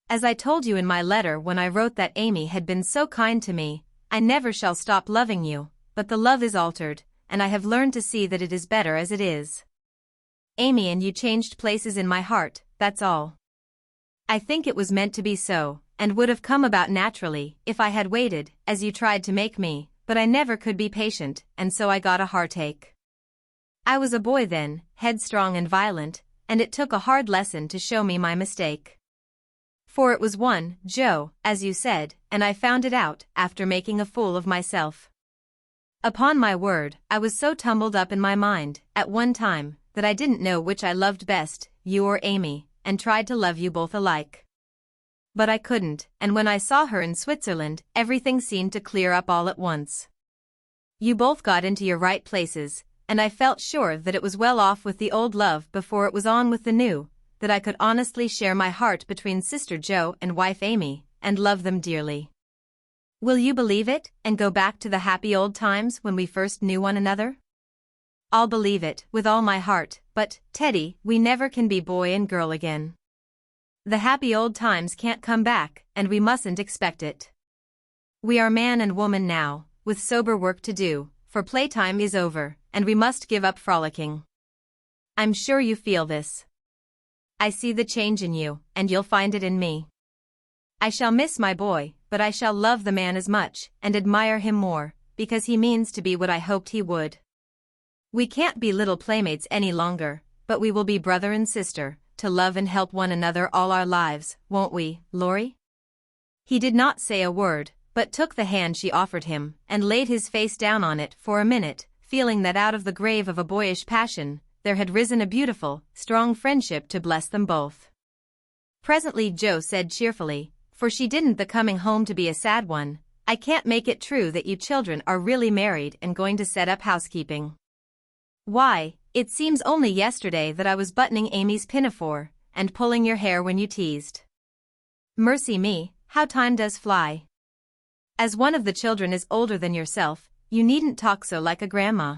As I told you in my letter when I wrote that Amy had been so kind to me, I never shall stop loving you, but the love is altered, and I have learned to see that it is better as it is. Amy and you changed places in my heart, that's all. I think it was meant to be so, and would have come about naturally if I had waited, as you tried to make me, but I never could be patient, and so I got a heartache. I was a boy then, headstrong and violent, and it took a hard lesson to show me my mistake. For it was one, Jo, as you said, and I found it out after making a fool of myself. Upon my word, I was so tumbled up in my mind, at one time, that I didn't know which I loved best, you or Amy, and tried to love you both alike. But I couldn't, and when I saw her in Switzerland, everything seemed to clear up all at once. You both got into your right places, and I felt sure that it was well off with the old love before it was on with the new, that I could honestly share my heart between Sister Joe and wife Amy, and love them dearly. Will you believe it, and go back to the happy old times when we first knew one another? I'll believe it, with all my heart, but, Teddy, we never can be boy and girl again. The happy old times can't come back, and we mustn't expect it. We are man and woman now, with sober work to do, for playtime is over, and we must give up frolicking. I'm sure you feel this. I see the change in you, and you'll find it in me. I shall miss my boy, but I shall love the man as much, and admire him more, because he means to be what I hoped he would. We can't be little playmates any longer, but we will be brother and sister, to love and help one another all our lives, won't we, Laurie? He did not say a word, but took the hand she offered him, and laid his face down on it for a minute, feeling that out of the grave of a boyish passion, there had risen a beautiful, strong friendship to bless them both. Presently Joe said cheerfully, for she didn't the coming home to be a sad one, I can't make it true that you children are really married and going to set up housekeeping. Why, it seems only yesterday that I was buttoning Amy's pinafore, and pulling your hair when you teased. Mercy me, how time does fly. As one of the children is older than yourself, you needn't talk so like a grandma.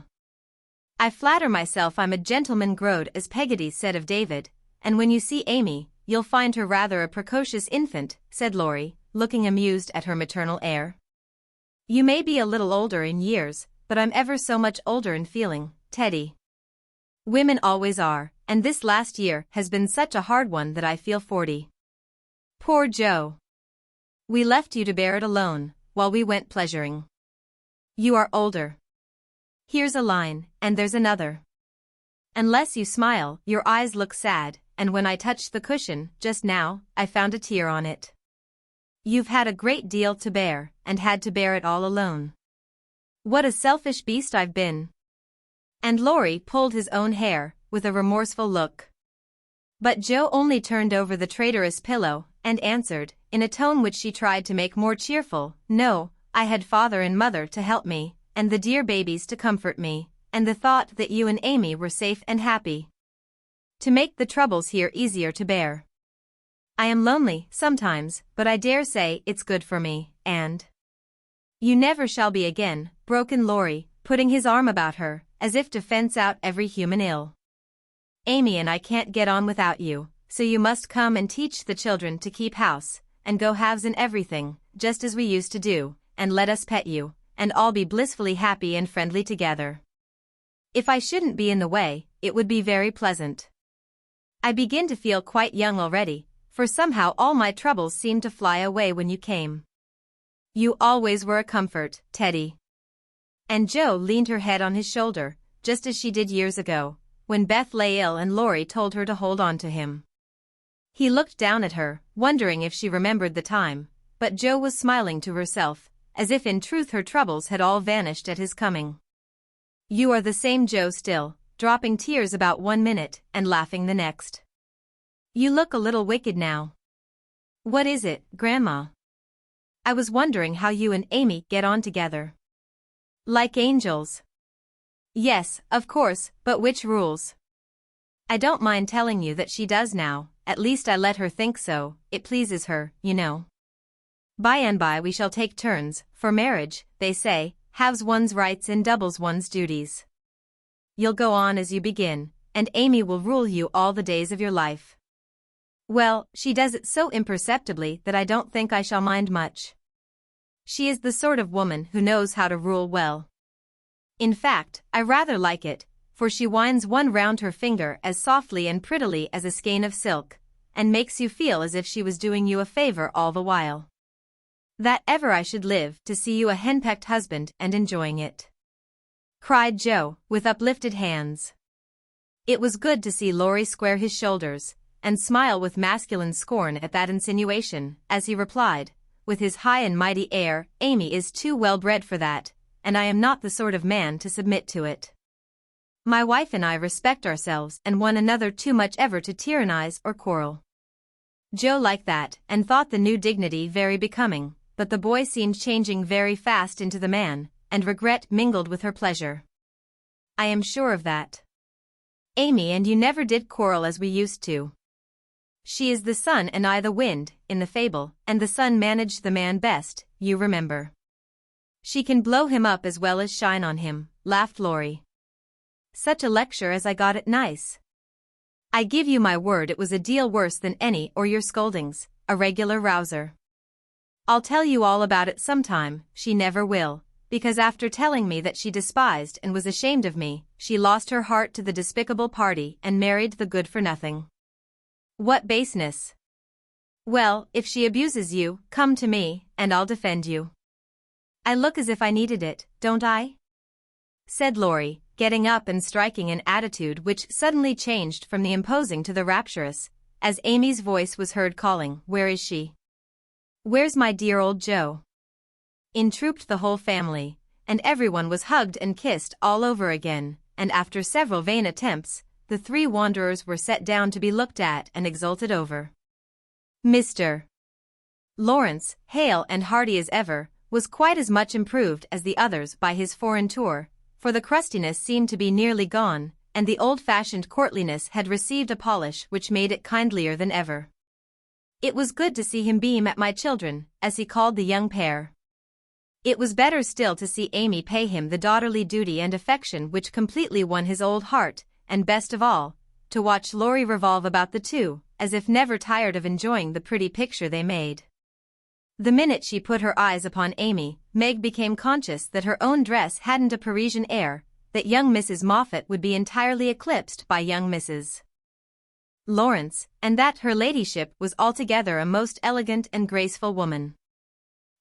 I flatter myself I'm a gentleman growed as Peggotty said of David, and when you see Amy, you'll find her rather a precocious infant, said Laurie, looking amused at her maternal air. You may be a little older in years, but I'm ever so much older in feeling, Teddy. Women always are, and this last year has been such a hard one that I feel 40. Poor Joe. We left you to bear it alone, while we went pleasuring. You are older. Here's a line, and there's another. Unless you smile, your eyes look sad, and when I touched the cushion, just now, I found a tear on it. You've had a great deal to bear, and had to bear it all alone. What a selfish beast I've been. And Laurie pulled his own hair, with a remorseful look. But Joe only turned over the traitorous pillow, and answered, in a tone which she tried to make more cheerful, No, I had father and mother to help me, and the dear babies to comfort me, and the thought that you and Amy were safe and happy. To make the troubles here easier to bear. I am lonely, sometimes, but I dare say it's good for me, and... You never shall be again, broke in Laurie, putting his arm about her, as if to fence out every human ill. Amy and I can't get on without you, so you must come and teach the children to keep house, and go halves in everything, just as we used to do, and let us pet you, and all be blissfully happy and friendly together. If I shouldn't be in the way, it would be very pleasant. I begin to feel quite young already, for somehow all my troubles seemed to fly away when you came. You always were a comfort, Teddy. And Joe leaned her head on his shoulder, just as she did years ago, when Beth lay ill and Laurie told her to hold on to him. He looked down at her, wondering if she remembered the time, but Joe was smiling to herself, as if in truth her troubles had all vanished at his coming. You are the same Joe still, dropping tears about 1 minute and laughing the next. You look a little wicked now. What is it, Grandma? I was wondering how you and Amy get on together. Like angels. Yes, of course, but which rules? I don't mind telling you that she does now, at least I let her think so, it pleases her, you know. By and by we shall take turns, for marriage, they say, halves one's rights and doubles one's duties. You'll go on as you begin, and Amy will rule you all the days of your life. Well, she does it so imperceptibly that I don't think I shall mind much. She is the sort of woman who knows how to rule well. In fact, I rather like it, for she winds one round her finger as softly and prettily as a skein of silk, and makes you feel as if she was doing you a favor all the while. That ever I should live to see you a henpecked husband and enjoying it!" cried Joe, with uplifted hands. It was good to see Laurie square his shoulders, and smile with masculine scorn at that insinuation, as he replied, with his high and mighty air, "Amy is too well bred for that, and I am not the sort of man to submit to it. My wife and I respect ourselves and one another too much ever to tyrannize or quarrel." Joe liked that, and thought the new dignity very becoming, but the boy seemed changing very fast into the man, and regret mingled with her pleasure. I am sure of that. Amy and you never did quarrel as we used to. She is the sun and I the wind, in the fable, and the sun managed the man best, you remember. She can blow him up as well as shine on him, laughed Laurie. Such a lecture as I got it nice. I give you my word it was a deal worse than any or your scoldings, a regular rouser. I'll tell you all about it sometime, she never will, because after telling me that she despised and was ashamed of me, she lost her heart to the despicable party and married the good-for-nothing. What baseness! Well, if she abuses you, come to me, and I'll defend you. I look as if I needed it, don't I? Said Laurie, getting up and striking an attitude which suddenly changed from the imposing to the rapturous, as Amy's voice was heard calling, "Where is she? Where's my dear old Joe?" In trooped the whole family, and everyone was hugged and kissed all over again, and after several vain attempts, the three wanderers were set down to be looked at and exulted over. Mr. Lawrence, hale and hearty as ever, was quite as much improved as the others by his foreign tour, for the crustiness seemed to be nearly gone, and the old-fashioned courtliness had received a polish which made it kindlier than ever. It was good to see him beam at my children, as he called the young pair. It was better still to see Amy pay him the daughterly duty and affection which completely won his old heart, and best of all, to watch Laurie revolve about the two, as if never tired of enjoying the pretty picture they made. The minute she put her eyes upon Amy, Meg became conscious that her own dress hadn't a Parisian air, that young Mrs. Moffat would be entirely eclipsed by young Mrs. Lawrence, and that her ladyship was altogether a most elegant and graceful woman.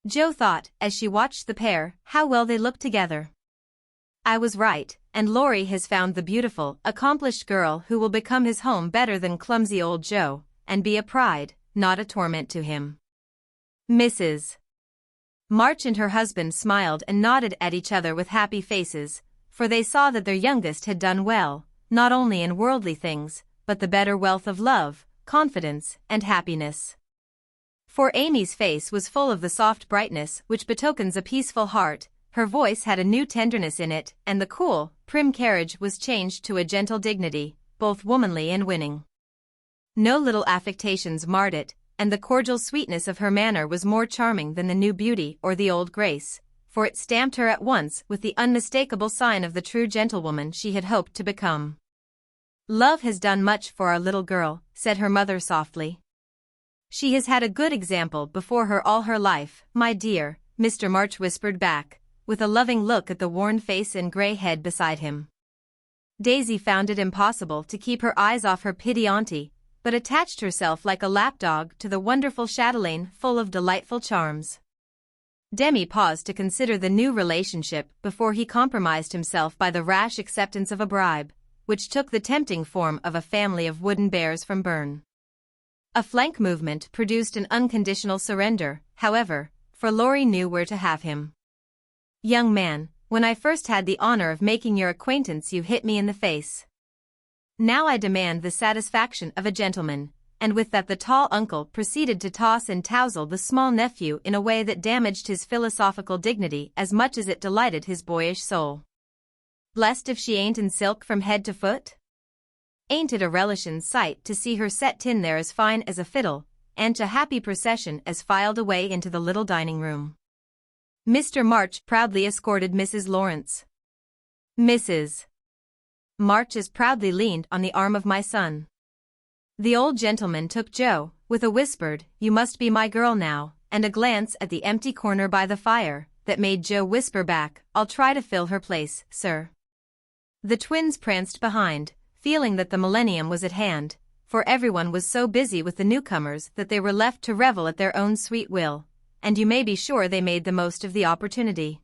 Jo thought, as she watched the pair, how well they looked together. I was right, and Laurie has found the beautiful, accomplished girl who will become his home better than clumsy old Joe, and be a pride, not a torment to him. Mrs. March and her husband smiled and nodded at each other with happy faces, for they saw that their youngest had done well, not only in worldly things, but the better wealth of love, confidence, and happiness. For Amy's face was full of the soft brightness which betokens a peaceful heart, her voice had a new tenderness in it, and the cool, prim carriage was changed to a gentle dignity, both womanly and winning. No little affectations marred it, and the cordial sweetness of her manner was more charming than the new beauty or the old grace, for it stamped her at once with the unmistakable sign of the true gentlewoman she had hoped to become. "Love has done much for our little girl," said her mother softly. "She has had a good example before her all her life, my dear," Mr. March whispered back, with a loving look at the worn face and grey head beside him. Daisy found it impossible to keep her eyes off her pitty auntie, but attached herself like a lapdog to the wonderful chatelaine full of delightful charms. Demi paused to consider the new relationship before he compromised himself by the rash acceptance of a bribe, which took the tempting form of a family of wooden bears from Bern. A flank movement produced an unconditional surrender, however, for Laurie knew where to have him. "Young man, when I first had the honor of making your acquaintance you hit me in the face. Now I demand the satisfaction of a gentleman," and with that the tall uncle proceeded to toss and touzle the small nephew in a way that damaged his philosophical dignity as much as it delighted his boyish soul. "Blessed if she ain't in silk from head to foot? Ain't it a relishin' sight to see her set tin there as fine as a fiddle, and a happy procession as filed away into the little dining room." Mr. March proudly escorted Mrs. Lawrence. Mrs. March as proudly leaned on the arm of my son. The old gentleman took Jo, with a whispered, "You must be my girl now," and a glance at the empty corner by the fire, that made Jo whisper back, "I'll try to fill her place, sir." The twins pranced behind, feeling that the millennium was at hand, for everyone was so busy with the newcomers that they were left to revel at their own sweet will, and you may be sure they made the most of the opportunity.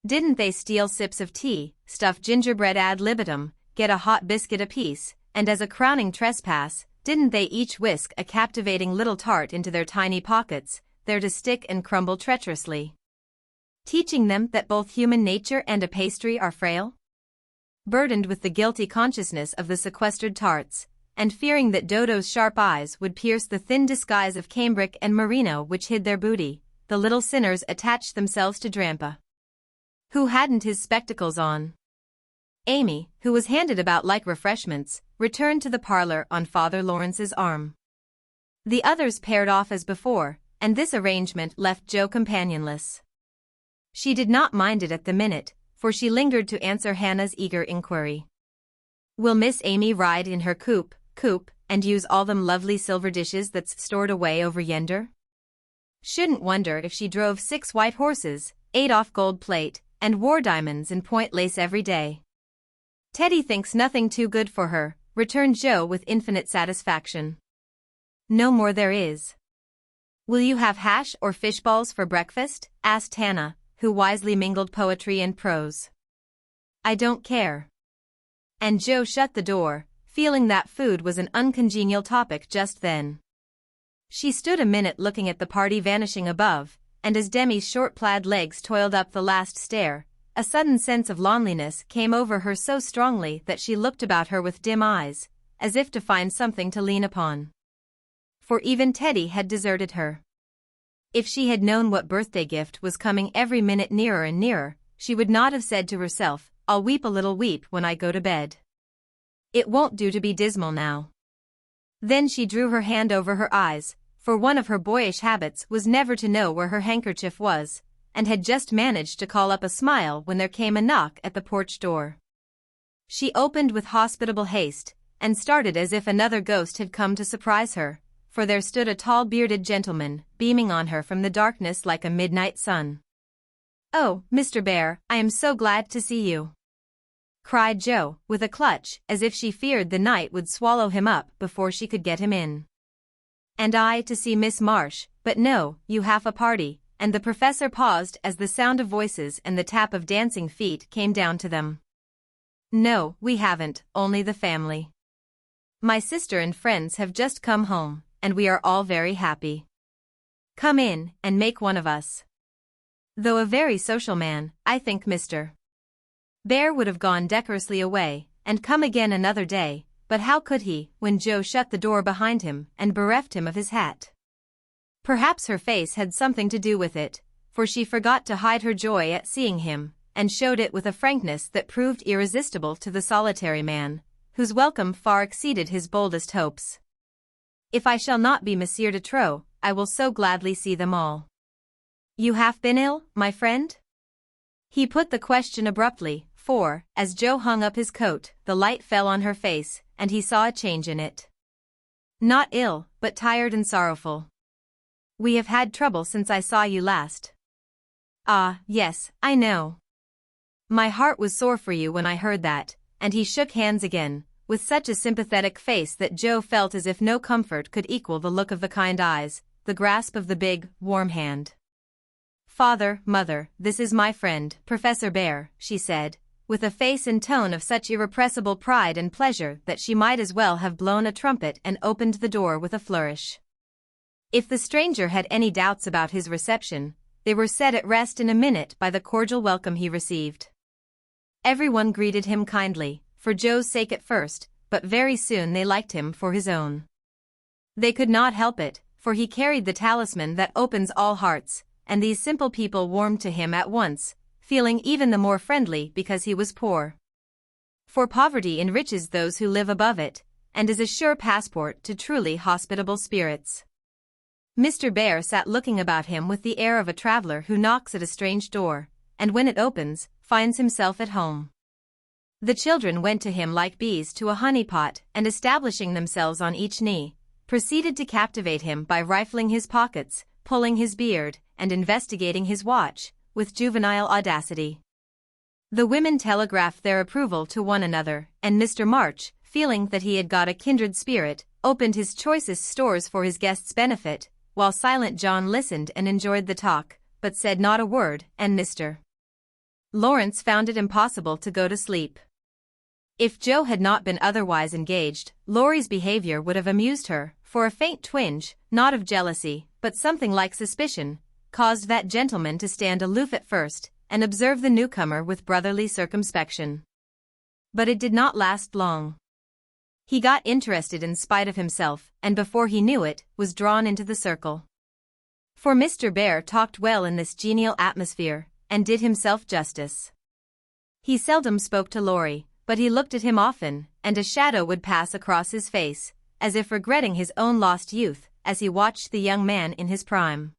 Didn't they steal sips of tea, stuff gingerbread ad libitum, get a hot biscuit apiece, and as a crowning trespass, didn't they each whisk a captivating little tart into their tiny pockets, there to stick and crumble treacherously? Teaching them that both human nature and a pastry are frail? Burdened with the guilty consciousness of the sequestered tarts, and fearing that Dodo's sharp eyes would pierce the thin disguise of cambric and merino which hid their booty, the little sinners attached themselves to Drampa. who hadn't his spectacles on. Amy, who was handed about like refreshments, returned to the parlor on Father Lawrence's arm. The others paired off as before, and this arrangement left Jo companionless. She did not mind it at the minute, for she lingered to answer Hannah's eager inquiry. "Will Miss Amy ride in her coupe, and use all them lovely silver dishes that's stored away over yender? Shouldn't wonder if she drove 6 white horses, ate off gold plate, and wore diamonds and point lace every day." "Teddy thinks nothing too good for her," returned Jo with infinite satisfaction. "No more there is." "Will you have hash or fish balls for breakfast?" asked Hannah, who wisely mingled poetry and prose. "I don't care." And Jo shut the door, feeling that food was an uncongenial topic just then. She stood a minute looking at the party vanishing above, and as Demi's short plaid legs toiled up the last stair, a sudden sense of loneliness came over her so strongly that she looked about her with dim eyes, as if to find something to lean upon. For even Teddy had deserted her. If she had known what birthday gift was coming every minute nearer and nearer, she would not have said to herself, "I'll weep a little weep when I go to bed. It won't do to be dismal now." Then she drew her hand over her eyes, for one of her boyish habits was never to know where her handkerchief was, and had just managed to call up a smile when there came a knock at the porch door. She opened with hospitable haste, and started as if another ghost had come to surprise her, for there stood a tall bearded gentleman, beaming on her from the darkness like a midnight sun. "Oh, Mr. Bear, I am so glad to see you," cried Jo, with a clutch, as if she feared the night would swallow him up before she could get him in. "And I to see Miss Marsh, but no, you have a party," and the professor paused as the sound of voices and the tap of dancing feet came down to them. "No, we haven't, only the family. My sister and friends have just come home, and we are all very happy. Come in, and make one of us." Though a very social man, I think Mr. Bear would have gone decorously away, and come again another day, but how could he, when Jo shut the door behind him and bereft him of his hat? Perhaps her face had something to do with it, for she forgot to hide her joy at seeing him, and showed it with a frankness that proved irresistible to the solitary man, whose welcome far exceeded his boldest hopes. "If I shall not be Monsieur de Trop, I will so gladly see them all." "You have been ill, my friend?" He put the question abruptly, for, as Jo hung up his coat, the light fell on her face, and he saw a change in it. "Not ill, but tired and sorrowful. We have had trouble since I saw you last." "Ah, yes, I know. My heart was sore for you when I heard that," and he shook hands again, with such a sympathetic face that Jo felt as if no comfort could equal the look of the kind eyes, the grasp of the big, warm hand. "Father, Mother, this is my friend, Professor Bear," she said, with a face and tone of such irrepressible pride and pleasure that she might as well have blown a trumpet and opened the door with a flourish. If the stranger had any doubts about his reception, they were set at rest in a minute by the cordial welcome he received. Everyone greeted him kindly, for Jo's sake at first, but very soon they liked him for his own. They could not help it, for he carried the talisman that opens all hearts, and these simple people warmed to him at once, feeling even the more friendly because he was poor. For poverty enriches those who live above it, and is a sure passport to truly hospitable spirits. Mr. Bear sat looking about him with the air of a traveler who knocks at a strange door, and when it opens, finds himself at home. The children went to him like bees to a honey pot, and establishing themselves on each knee, proceeded to captivate him by rifling his pockets, pulling his beard, and investigating his watch, with juvenile audacity. The women telegraphed their approval to one another, and Mr. March, feeling that he had got a kindred spirit, opened his choicest stores for his guests' benefit, while Silent John listened and enjoyed the talk, but said not a word, and Mr. Lawrence found it impossible to go to sleep. If Jo had not been otherwise engaged, Laurie's behavior would have amused her, for a faint twinge, not of jealousy, but something like suspicion, caused that gentleman to stand aloof at first, and observe the newcomer with brotherly circumspection. But it did not last long. He got interested in spite of himself, and before he knew it, was drawn into the circle. For Mr. Bear talked well in this genial atmosphere, and did himself justice. He seldom spoke to Laurie, but he looked at him often, and a shadow would pass across his face, as if regretting his own lost youth, as he watched the young man in his prime.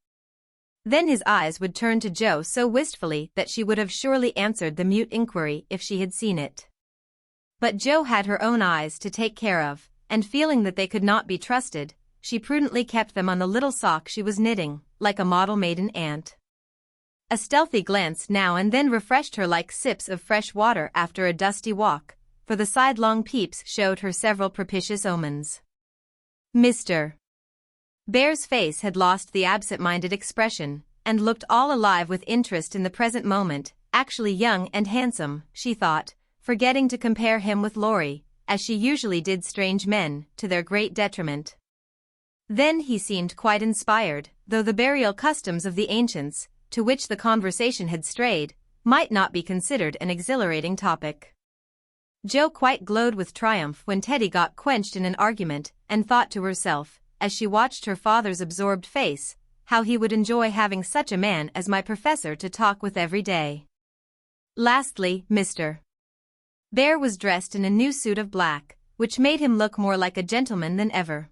Then his eyes would turn to Jo so wistfully that she would have surely answered the mute inquiry if she had seen it. But Jo had her own eyes to take care of, and feeling that they could not be trusted, she prudently kept them on the little sock she was knitting, like a model maiden aunt. A stealthy glance now and then refreshed her like sips of fresh water after a dusty walk, for the sidelong peeps showed her several propitious omens. Mr. Bear's face had lost the absent-minded expression, and looked all alive with interest in the present moment, actually young and handsome, she thought, forgetting to compare him with Laurie, as she usually did strange men, to their great detriment. Then he seemed quite inspired, though the burial customs of the ancients, to which the conversation had strayed, might not be considered an exhilarating topic. Jo quite glowed with triumph when Teddy got quenched in an argument, and thought to herself, as she watched her father's absorbed face, how he would enjoy having such a man as my professor to talk with every day. Lastly, Mr. Bear was dressed in a new suit of black, which made him look more like a gentleman than ever.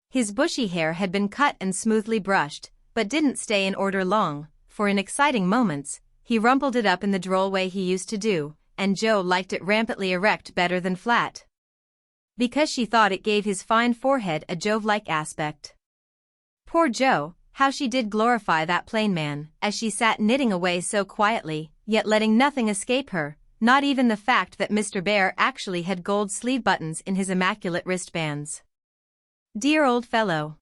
His bushy hair had been cut and smoothly brushed, but didn't stay in order long, for in exciting moments, he rumpled it up in the droll way he used to do, and Jo liked it rampantly erect better than flat, because she thought it gave his fine forehead a Jove-like aspect. Poor Jo, how she did glorify that plain man, as she sat knitting away so quietly, yet letting nothing escape her, not even the fact that Mr. Bear actually had gold sleeve buttons in his immaculate wristbands. Dear old fellow.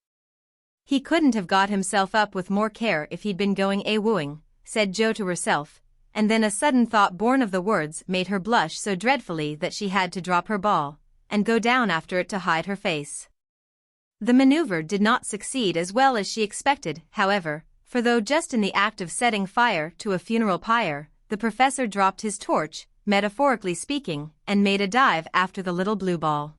He couldn't have got himself up with more care if he'd been going a-wooing, said Jo to herself, and then a sudden thought born of the words made her blush so dreadfully that she had to drop her ball, and go down after it to hide her face. The maneuver did not succeed as well as she expected, however, for though just in the act of setting fire to a funeral pyre, the professor dropped his torch, metaphorically speaking, and made a dive after the little blue ball.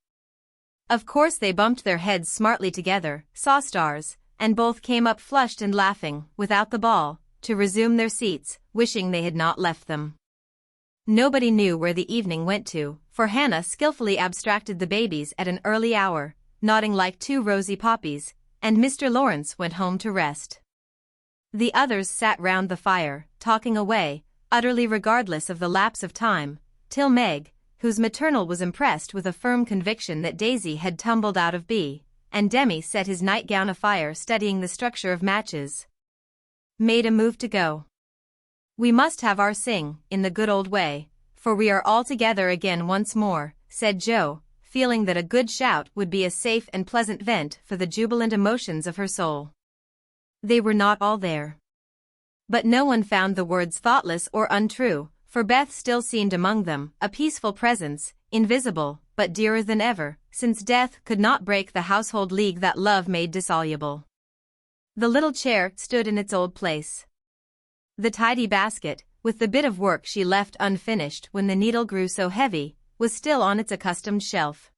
Of course they bumped their heads smartly together, saw stars, and both came up flushed and laughing, without the ball, to resume their seats, wishing they had not left them. Nobody knew where the evening went to, for Hannah skillfully abstracted the babies at an early hour, nodding like two rosy poppies, and Mr. Lawrence went home to rest. The others sat round the fire, talking away, utterly regardless of the lapse of time, till Meg, whose maternal was impressed with a firm conviction that Daisy had tumbled out of B, and Demi set his nightgown afire studying the structure of matches, made a move to go. We must have our sing, in the good old way, for we are all together again once more, said Jo, feeling that a good shout would be a safe and pleasant vent for the jubilant emotions of her soul. They were not all there. But no one found the words thoughtless or untrue, for Beth still seemed among them, a peaceful presence, invisible, but dearer than ever, since death could not break the household league that love made dissoluble. The little chair stood in its old place. The tidy basket, with the bit of work she left unfinished when the needle grew so heavy, was still on its accustomed shelf.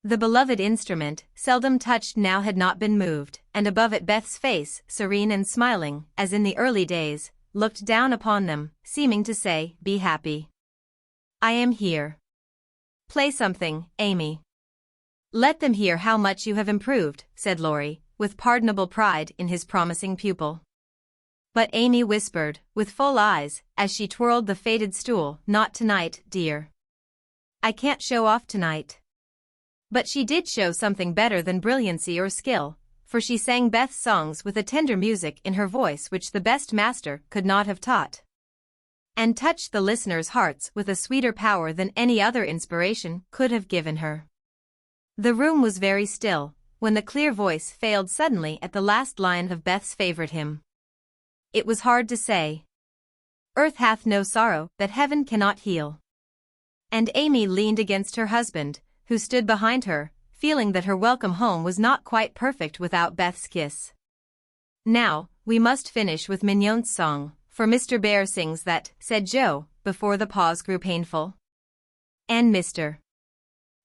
The beloved instrument, seldom touched now, had not been moved, and above it Beth's face, serene and smiling, as in the early days, looked down upon them, seeming to say, "Be happy. I am here. Play something, Amy." "Let them hear how much you have improved," said Laurie, with pardonable pride in his promising pupil. But Amy whispered, with full eyes, as she twirled the faded stool, "Not tonight, dear. I can't show off tonight." But she did show something better than brilliancy or skill, for she sang Beth's songs with a tender music in her voice which the best master could not have taught, and touched the listeners' hearts with a sweeter power than any other inspiration could have given her. The room was very still, when the clear voice failed suddenly at the last line of Beth's favorite hymn. It was hard to say, "Earth hath no sorrow that heaven cannot heal." And Amy leaned against her husband, who stood behind her, feeling that her welcome home was not quite perfect without Beth's kiss. "Now, we must finish with Mignon's song, for Mr. Bear sings that," said Jo, before the pause grew painful. And Mr.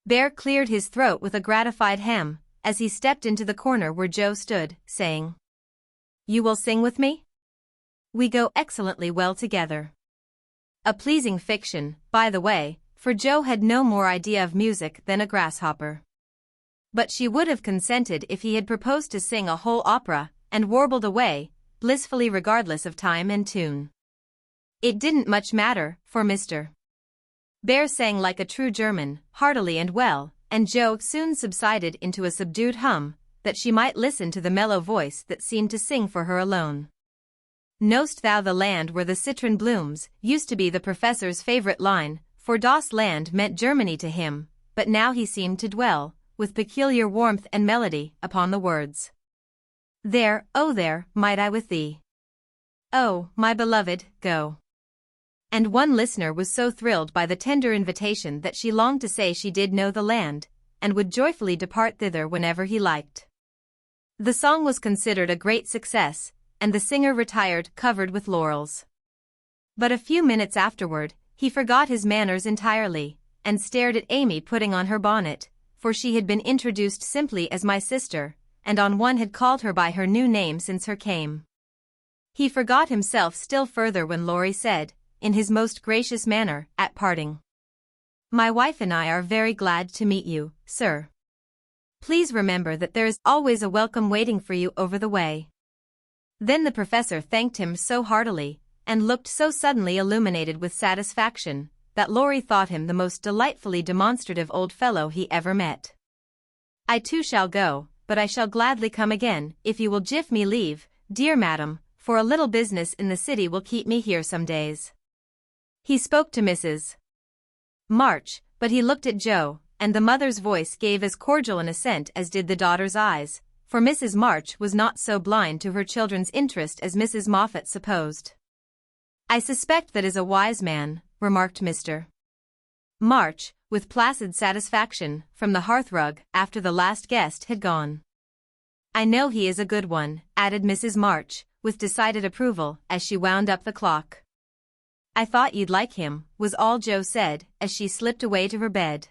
Bear cleared his throat with a gratified hem, as he stepped into the corner where Jo stood, saying, "You will sing with me?" We go excellently well together. A pleasing fiction, by the way, for Jo had no more idea of music than a grasshopper. But she would have consented if he had proposed to sing a whole opera, and warbled away, blissfully regardless of time and tune. It didn't much matter, for Mr. Bear sang like a true German, heartily and well, and Jo soon subsided into a subdued hum, that she might listen to the mellow voice that seemed to sing for her alone. Knowst thou the land where the citron blooms, used to be the professor's favorite line, for das Land meant Germany to him, but now he seemed to dwell, with peculiar warmth and melody, upon the words. There, oh there, might I with thee. Oh, my beloved, go. And one listener was so thrilled by the tender invitation that she longed to say she did know the land, and would joyfully depart thither whenever he liked. The song was considered a great success, and the singer retired covered with laurels. But a few minutes afterward, he forgot his manners entirely, and stared at Amy putting on her bonnet, for she had been introduced simply as my sister, and on one had called her by her new name since her came. He forgot himself still further when Laurie said, in his most gracious manner, at parting, "My wife and I are very glad to meet you, sir. Please remember that there is always a welcome waiting for you over the way." Then the professor thanked him so heartily, and looked so suddenly illuminated with satisfaction, that Laurie thought him the most delightfully demonstrative old fellow he ever met. "I too shall go, but I shall gladly come again, if you will give me leave, dear madam, for a little business in the city will keep me here some days." He spoke to Mrs. March, but he looked at Jo, and the mother's voice gave as cordial an assent as did the daughter's eyes, for Mrs. March was not so blind to her children's interest as Mrs. Moffat supposed. "I suspect that is a wise man," remarked Mr. March, with placid satisfaction, from the hearthrug, after the last guest had gone. "I know he is a good one," added Mrs. March, with decided approval, as she wound up the clock. "I thought you'd like him," was all Jo said, as she slipped away to her bed.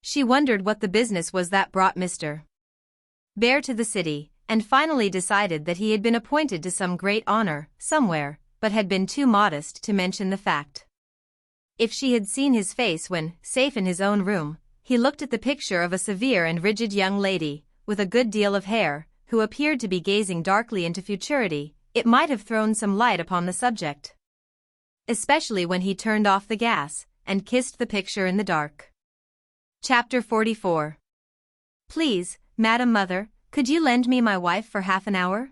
She wondered what the business was that brought Mr. Bear to the city, and finally decided that he had been appointed to some great honor, somewhere, but had been too modest to mention the fact. If she had seen his face when, safe in his own room, he looked at the picture of a severe and rigid young lady, with a good deal of hair, who appeared to be gazing darkly into futurity, it might have thrown some light upon the subject. Especially when he turned off the gas, and kissed the picture in the dark. Chapter 44. "Please, Madam Mother, could you lend me my wife for half an hour?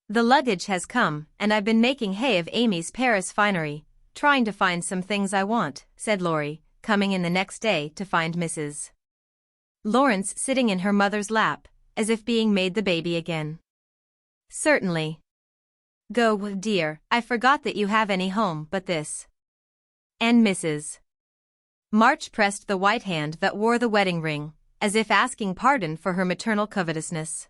The luggage has come, and I've been making hay of Amy's Paris finery, trying to find some things I want," said Laurie, coming in the next day to find Mrs. Lawrence sitting in her mother's lap, as if being made the baby again. "Certainly. Go, dear, I forgot that you have any home but this." And Mrs. March pressed the white hand that wore the wedding ring, as if asking pardon for her maternal covetousness.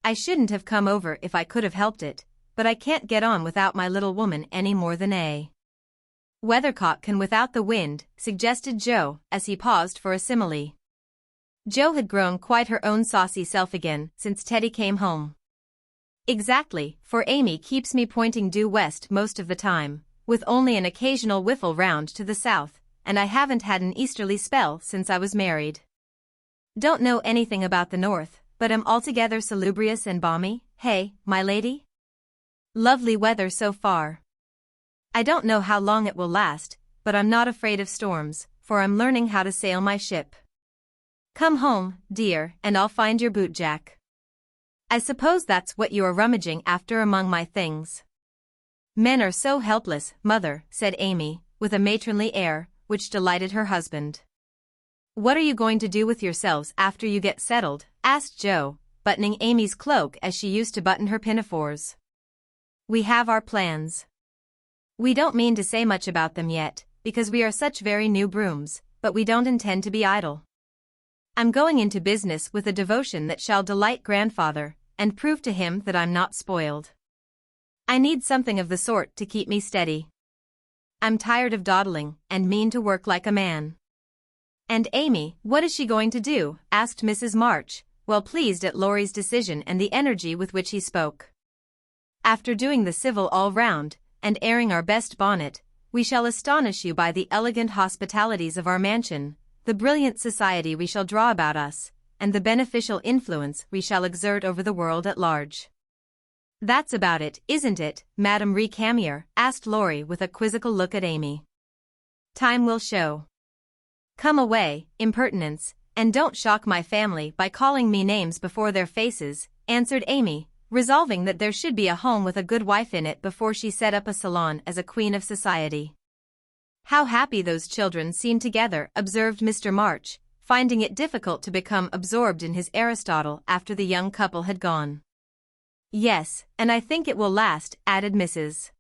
"I shouldn't have come over if I could have helped it, but I can't get on without my little woman any more than a weathercock can without the wind," suggested Jo, as he paused for a simile. Jo had grown quite her own saucy self again since Teddy came home. "Exactly, for Amy keeps me pointing due west most of the time, with only an occasional whiffle round to the south, and I haven't had an easterly spell since I was married. Don't know anything about the north, but am altogether salubrious and balmy, hey, my lady? Lovely weather so far. I don't know how long it will last, but I'm not afraid of storms, for I'm learning how to sail my ship. Come home, dear, and I'll find your bootjack. I suppose that's what you are rummaging after among my things." "Men are so helpless, mother," said Amy, with a matronly air, which delighted her husband. "What are you going to do with yourselves after you get settled?" asked Jo, buttoning Amy's cloak as she used to button her pinafores. "We have our plans. We don't mean to say much about them yet, because we are such very new brooms, but we don't intend to be idle. I'm going into business with a devotion that shall delight grandfather, and prove to him that I'm not spoiled. I need something of the sort to keep me steady. I'm tired of dawdling, and mean to work like a man." "And Amy, what is she going to do?" asked Mrs. March, well pleased at Laurie's decision and the energy with which he spoke. After doing the civil all round, and airing our best bonnet, we shall astonish you by the elegant hospitalities of our mansion, the brilliant society we shall draw about us, and the beneficial influence we shall exert over the world at large. That's about it, isn't it, Madame Recamier? Asked Laurie with a quizzical look at Amy. Time will show. Come away, impertinence, and don't shock my family by calling me names before their faces, answered Amy, resolving that there should be a home with a good wife in it before she set up a salon as a queen of society. How happy those children seem together, observed Mr. March, finding it difficult to become absorbed in his Aristotle after the young couple had gone. Yes, and I think it will last, added Mrs.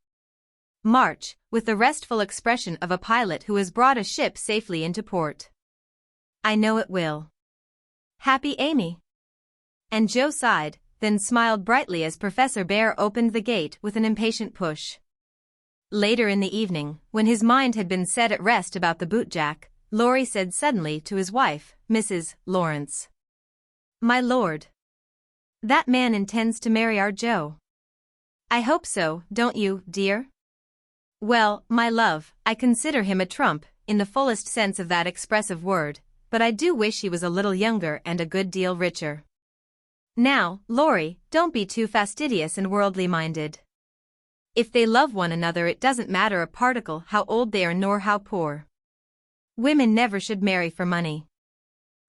March, with the restful expression of a pilot who has brought a ship safely into port. I know it will. Happy Amy. And Joe sighed, then smiled brightly as Professor Bear opened the gate with an impatient push. Later in the evening, when his mind had been set at rest about the bootjack, Laurie said suddenly to his wife, Mrs. Lawrence. My lord. That man intends to marry our Joe. I hope so, don't you, dear? Well, my love, I consider him a trump, in the fullest sense of that expressive word, but I do wish he was a little younger and a good deal richer. Now, Laurie, don't be too fastidious and worldly-minded. If they love one another it doesn't matter a particle how old they are nor how poor. Women never should marry for money.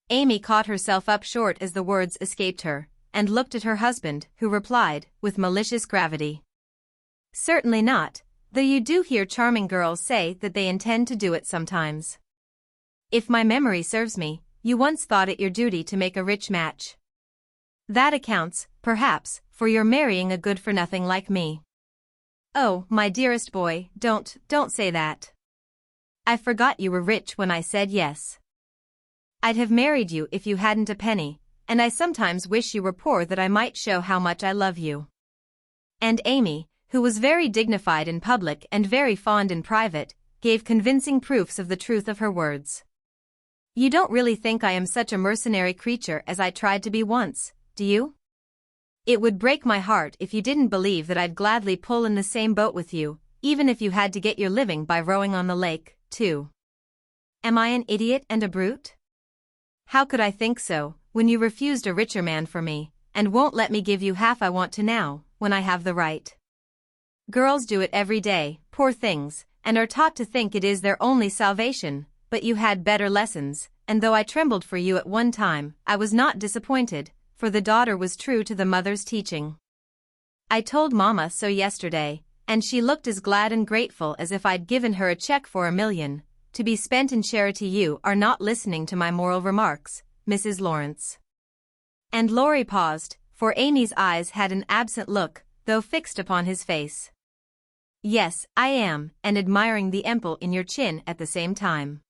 Amy caught herself up short as the words escaped her, and looked at her husband, who replied, with malicious gravity. Certainly not, though you do hear charming girls say that they intend to do it sometimes. If my memory serves me, you once thought it your duty to make a rich match. That accounts, perhaps, for your marrying a good-for-nothing like me. Oh, my dearest boy, don't say that. I forgot you were rich when I said yes. I'd have married you if you hadn't a penny, and I sometimes wish you were poor that I might show how much I love you. And Amy, who was very dignified in public and very fond in private, gave convincing proofs of the truth of her words. You don't really think I am such a mercenary creature as I tried to be once, do you? It would break my heart if you didn't believe that I'd gladly pull in the same boat with you, even if you had to get your living by rowing on the lake, too. Am I an idiot and a brute? How could I think so, when you refused a richer man for me, and won't let me give you half I want to now, when I have the right? Girls do it every day, poor things, and are taught to think it is their only salvation, but you had better lessons, and though I trembled for you at one time, I was not disappointed, for the daughter was true to the mother's teaching. I told Mama so yesterday, and she looked as glad and grateful as if I'd given her a check for $1 million, to be spent in charity. You are not listening to my moral remarks, Mrs. Lawrence. And Laurie paused, for Amy's eyes had an absent look, though fixed upon his face. Yes, I am, and admiring the emple in your chin at the same time.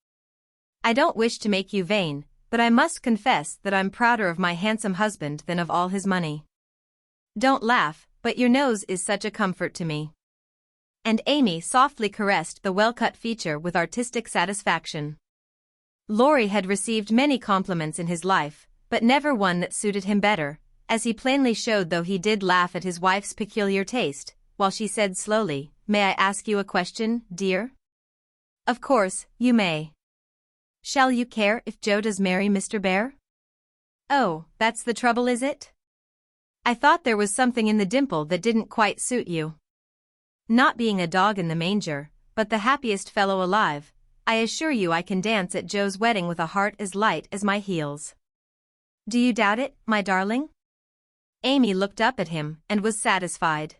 I don't wish to make you vain, but I must confess that I'm prouder of my handsome husband than of all his money. Don't laugh, but your nose is such a comfort to me. And Amy softly caressed the well-cut feature with artistic satisfaction. Laurie had received many compliments in his life, but never one that suited him better, as he plainly showed, though he did laugh at his wife's peculiar taste, while she said slowly, May I ask you a question, dear? Of course, you may. Shall you care if Joe does marry Mr. Bear? Oh, that's the trouble, is it? I thought there was something in the dimple that didn't quite suit you. Not being a dog in the manger, but the happiest fellow alive, I assure you I can dance at Joe's wedding with a heart as light as my heels. Do you doubt it, my darling? Amy looked up at him and was satisfied.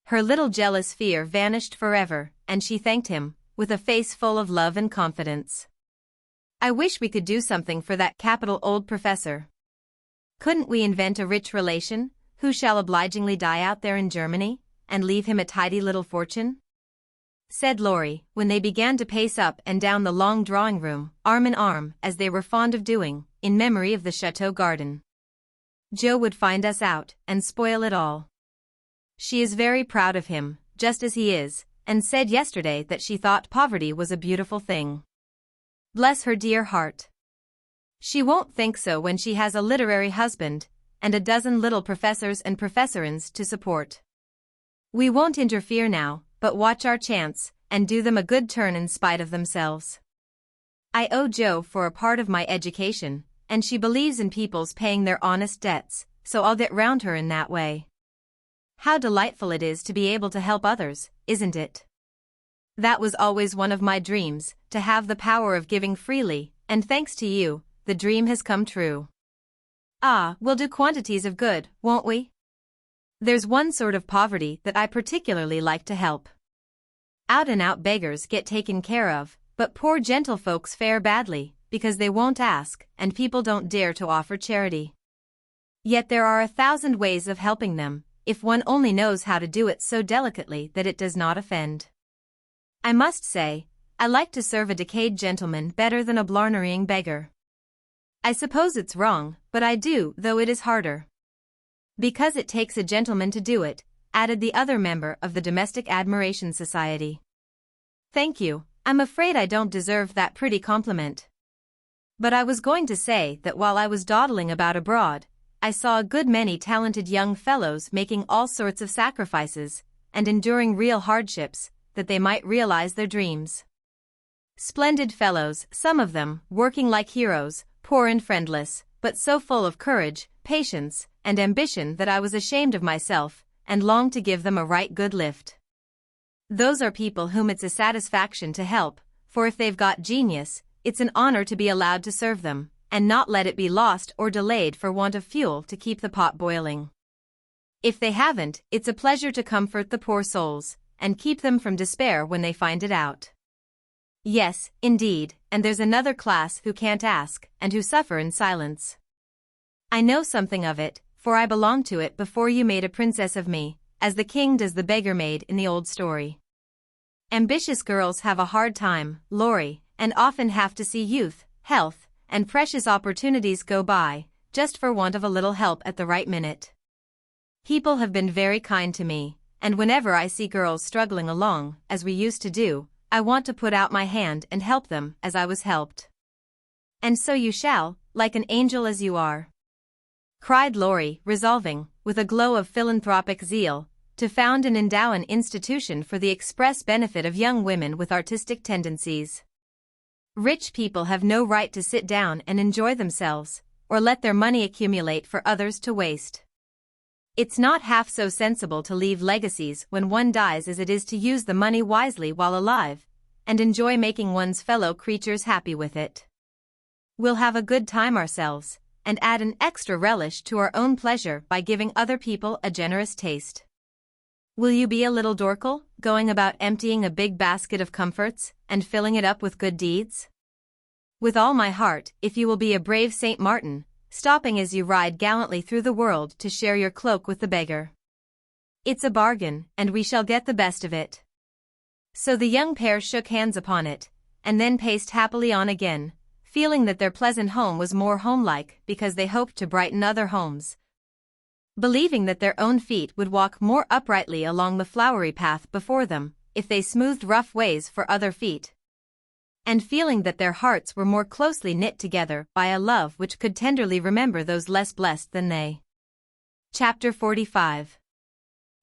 Her little jealous fear vanished forever, and she thanked him, with a face full of love and confidence. I wish we could do something for that capital old professor. Couldn't we invent a rich relation, who shall obligingly die out there in Germany, and leave him a tidy little fortune? Said Laurie, when they began to pace up and down the long drawing-room, arm in arm, as they were fond of doing, in memory of the chateau garden. Joe would find us out, and spoil it all. She is very proud of him, just as he is, and said yesterday that she thought poverty was a beautiful thing. Bless her dear heart. She won't think so when she has a literary husband, and a dozen little professors and professorins to support. We won't interfere now, but watch our chance, and do them a good turn in spite of themselves. I owe Jo for a part of my education, and she believes in people's paying their honest debts, so I'll get round her in that way. How delightful it is to be able to help others, isn't it? That was always one of my dreams, to have the power of giving freely, and thanks to you, the dream has come true. Ah, we'll do quantities of good, won't we? There's one sort of poverty that I particularly like to help. Out-and-out beggars get taken care of, but poor gentlefolks fare badly, because they won't ask, and people don't dare to offer charity. Yet there are 1,000 ways of helping them, if one only knows how to do it so delicately that it does not offend. I must say, I like to serve a decayed gentleman better than a blarneying beggar. I suppose it's wrong, but I do, though it is harder. Because it takes a gentleman to do it, added the other member of the Domestic Admiration Society. Thank you, I'm afraid I don't deserve that pretty compliment. But I was going to say that while I was dawdling about abroad, I saw a good many talented young fellows making all sorts of sacrifices, and enduring real hardships, that they might realize their dreams. Splendid fellows, some of them, working like heroes, poor and friendless, but so full of courage, patience, and ambition that I was ashamed of myself, and longed to give them a right good lift. Those are people whom it's a satisfaction to help, for if they've got genius, it's an honor to be allowed to serve them, and not let it be lost or delayed for want of fuel to keep the pot boiling. If they haven't, it's a pleasure to comfort the poor souls, and keep them from despair when they find it out. Yes, indeed, and there's another class who can't ask, and who suffer in silence. I know something of it, for I belonged to it before you made a princess of me, as the king does the beggar maid in the old story. Ambitious girls have a hard time, Laurie, and often have to see youth, health, and precious opportunities go by, just for want of a little help at the right minute. People have been very kind to me, and whenever I see girls struggling along, as we used to do, I want to put out my hand and help them as I was helped. And so you shall, like an angel as you are, cried Laurie, resolving, with a glow of philanthropic zeal, to found and endow an institution for the express benefit of young women with artistic tendencies. Rich people have no right to sit down and enjoy themselves, or let their money accumulate for others to waste. It's not half so sensible to leave legacies when one dies as it is to use the money wisely while alive, and enjoy making one's fellow creatures happy with it. We'll have a good time ourselves, and add an extra relish to our own pleasure by giving other people a generous taste. Will you be a little Dorkel, going about emptying a big basket of comforts, and filling it up with good deeds? With all my heart, if you will be a brave Saint Martin, stopping as you ride gallantly through the world to share your cloak with the beggar. It's a bargain, and we shall get the best of it. So the young pair shook hands upon it, and then paced happily on again, feeling that their pleasant home was more homelike because they hoped to brighten other homes, believing that their own feet would walk more uprightly along the flowery path before them, if they smoothed rough ways for other feet, and feeling that their hearts were more closely knit together by a love which could tenderly remember those less blessed than they. Chapter 45.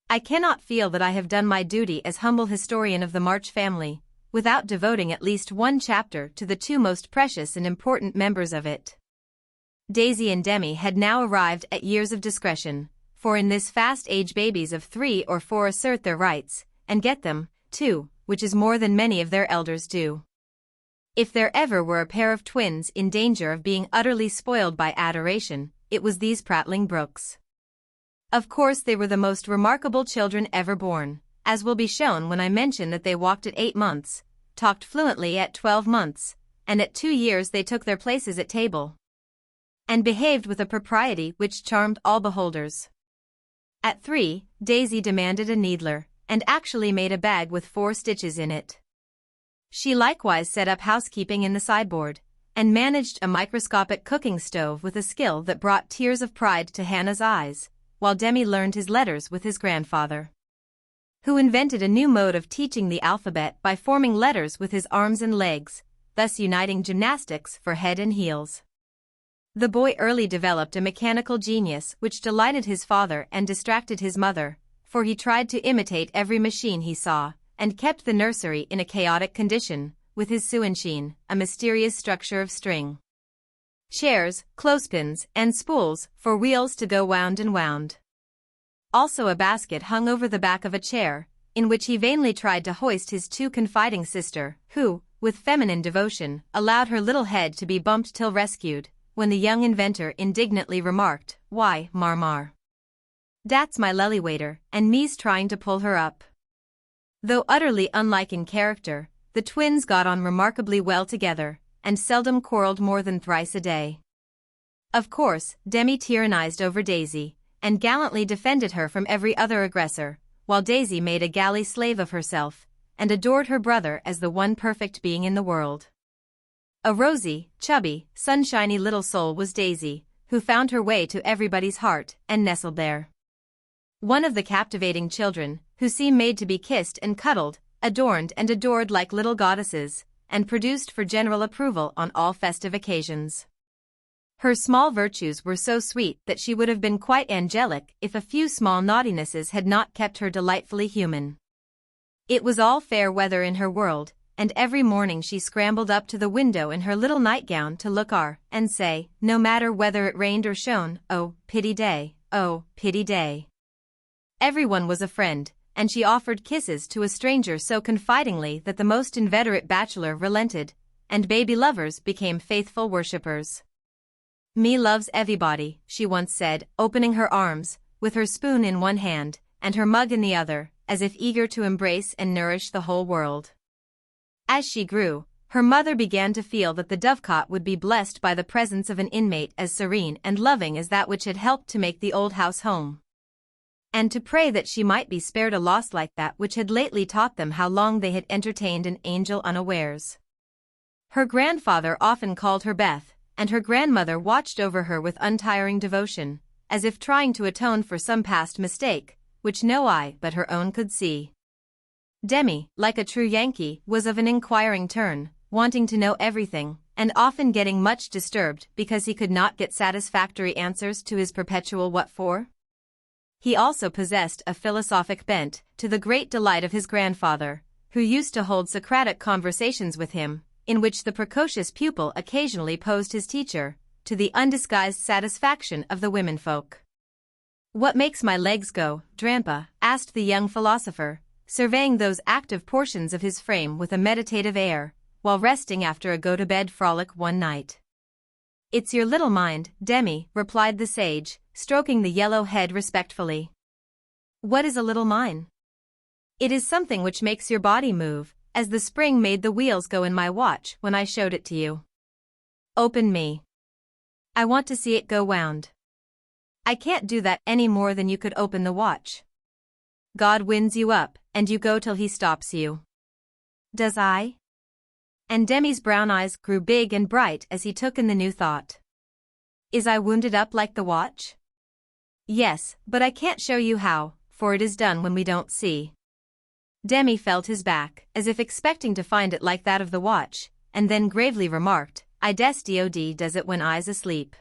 I cannot feel that I have done my duty as humble historian of the March family, without devoting at least one chapter to the two most precious and important members of it. Daisy and Demi had now arrived at years of discretion, for in this fast age babies of 3 or 4 assert their rights, and get them, too, which is more than many of their elders do. If there ever were a pair of twins in danger of being utterly spoiled by adoration, it was these prattling brooks. Of course they were the most remarkable children ever born, as will be shown when I mention that they walked at 8 months, talked fluently at 12 months, and at 2 years they took their places at table, and behaved with a propriety which charmed all beholders. At 3, Daisy demanded a needler, and actually made a bag with 4 stitches in it. She likewise set up housekeeping in the sideboard, and managed a microscopic cooking stove with a skill that brought tears of pride to Hannah's eyes, while Demi learned his letters with his grandfather, who invented a new mode of teaching the alphabet by forming letters with his arms and legs, thus uniting gymnastics for head and heels. The boy early developed a mechanical genius which delighted his father and distracted his mother, for he tried to imitate every machine he saw, and kept the nursery in a chaotic condition, with his sewing-machine, a mysterious structure of string, chairs, clothespins, and spools for wheels to go wound and wound. Also a basket hung over the back of a chair, in which he vainly tried to hoist his too confiding sister, who, with feminine devotion, allowed her little head to be bumped till rescued, when the young inventor indignantly remarked, "Why, Marmar, dat's my lily waiter, and me's trying to pull her up." Though utterly unlike in character, the twins got on remarkably well together, and seldom quarreled more than thrice a day. Of course, Demi tyrannized over Daisy, and gallantly defended her from every other aggressor, while Daisy made a galley slave of herself, and adored her brother as the one perfect being in the world. A rosy, chubby, sunshiny little soul was Daisy, who found her way to everybody's heart and nestled there. One of the captivating children, who seemed made to be kissed and cuddled, adorned and adored like little goddesses, and produced for general approval on all festive occasions. Her small virtues were so sweet that she would have been quite angelic if a few small naughtinesses had not kept her delightfully human. It was all fair weather in her world, and every morning she scrambled up to the window in her little nightgown to look and say, no matter whether it rained or shone, "Oh, pity day, oh, pity day." Everyone was a friend, and she offered kisses to a stranger so confidingly that the most inveterate bachelor relented, and baby lovers became faithful worshippers. "Me loves everybody," she once said, opening her arms, with her spoon in one hand, and her mug in the other, as if eager to embrace and nourish the whole world. As she grew, her mother began to feel that the dovecot would be blessed by the presence of an inmate as serene and loving as that which had helped to make the old house home, and to pray that she might be spared a loss like that which had lately taught them how long they had entertained an angel unawares. Her grandfather often called her Beth, and her grandmother watched over her with untiring devotion, as if trying to atone for some past mistake, which no eye but her own could see. Demi, like a true Yankee, was of an inquiring turn, wanting to know everything, and often getting much disturbed because he could not get satisfactory answers to his perpetual what for. He also possessed a philosophic bent, to the great delight of his grandfather, who used to hold Socratic conversations with him, in which the precocious pupil occasionally posed his teacher, to the undisguised satisfaction of the womenfolk. "What makes my legs go, Drampa?" asked the young philosopher, surveying those active portions of his frame with a meditative air, while resting after a go-to-bed frolic one night. "It's your little mind, Demi," replied the sage, stroking the yellow head respectfully. "What is a little mind?" "It is something which makes your body move, as the spring made the wheels go in my watch when I showed it to you." "Open me. I want to see it go wound." "I can't do that any more than you could open the watch. God winds you up, and you go till he stops you." "Does I?" And Demi's brown eyes grew big and bright as he took in the new thought. "Is I wounded up like the watch?" "Yes, but I can't show you how, for it is done when we don't see." Demi felt his back, as if expecting to find it like that of the watch, and then gravely remarked, "I des dod does it when I's asleep."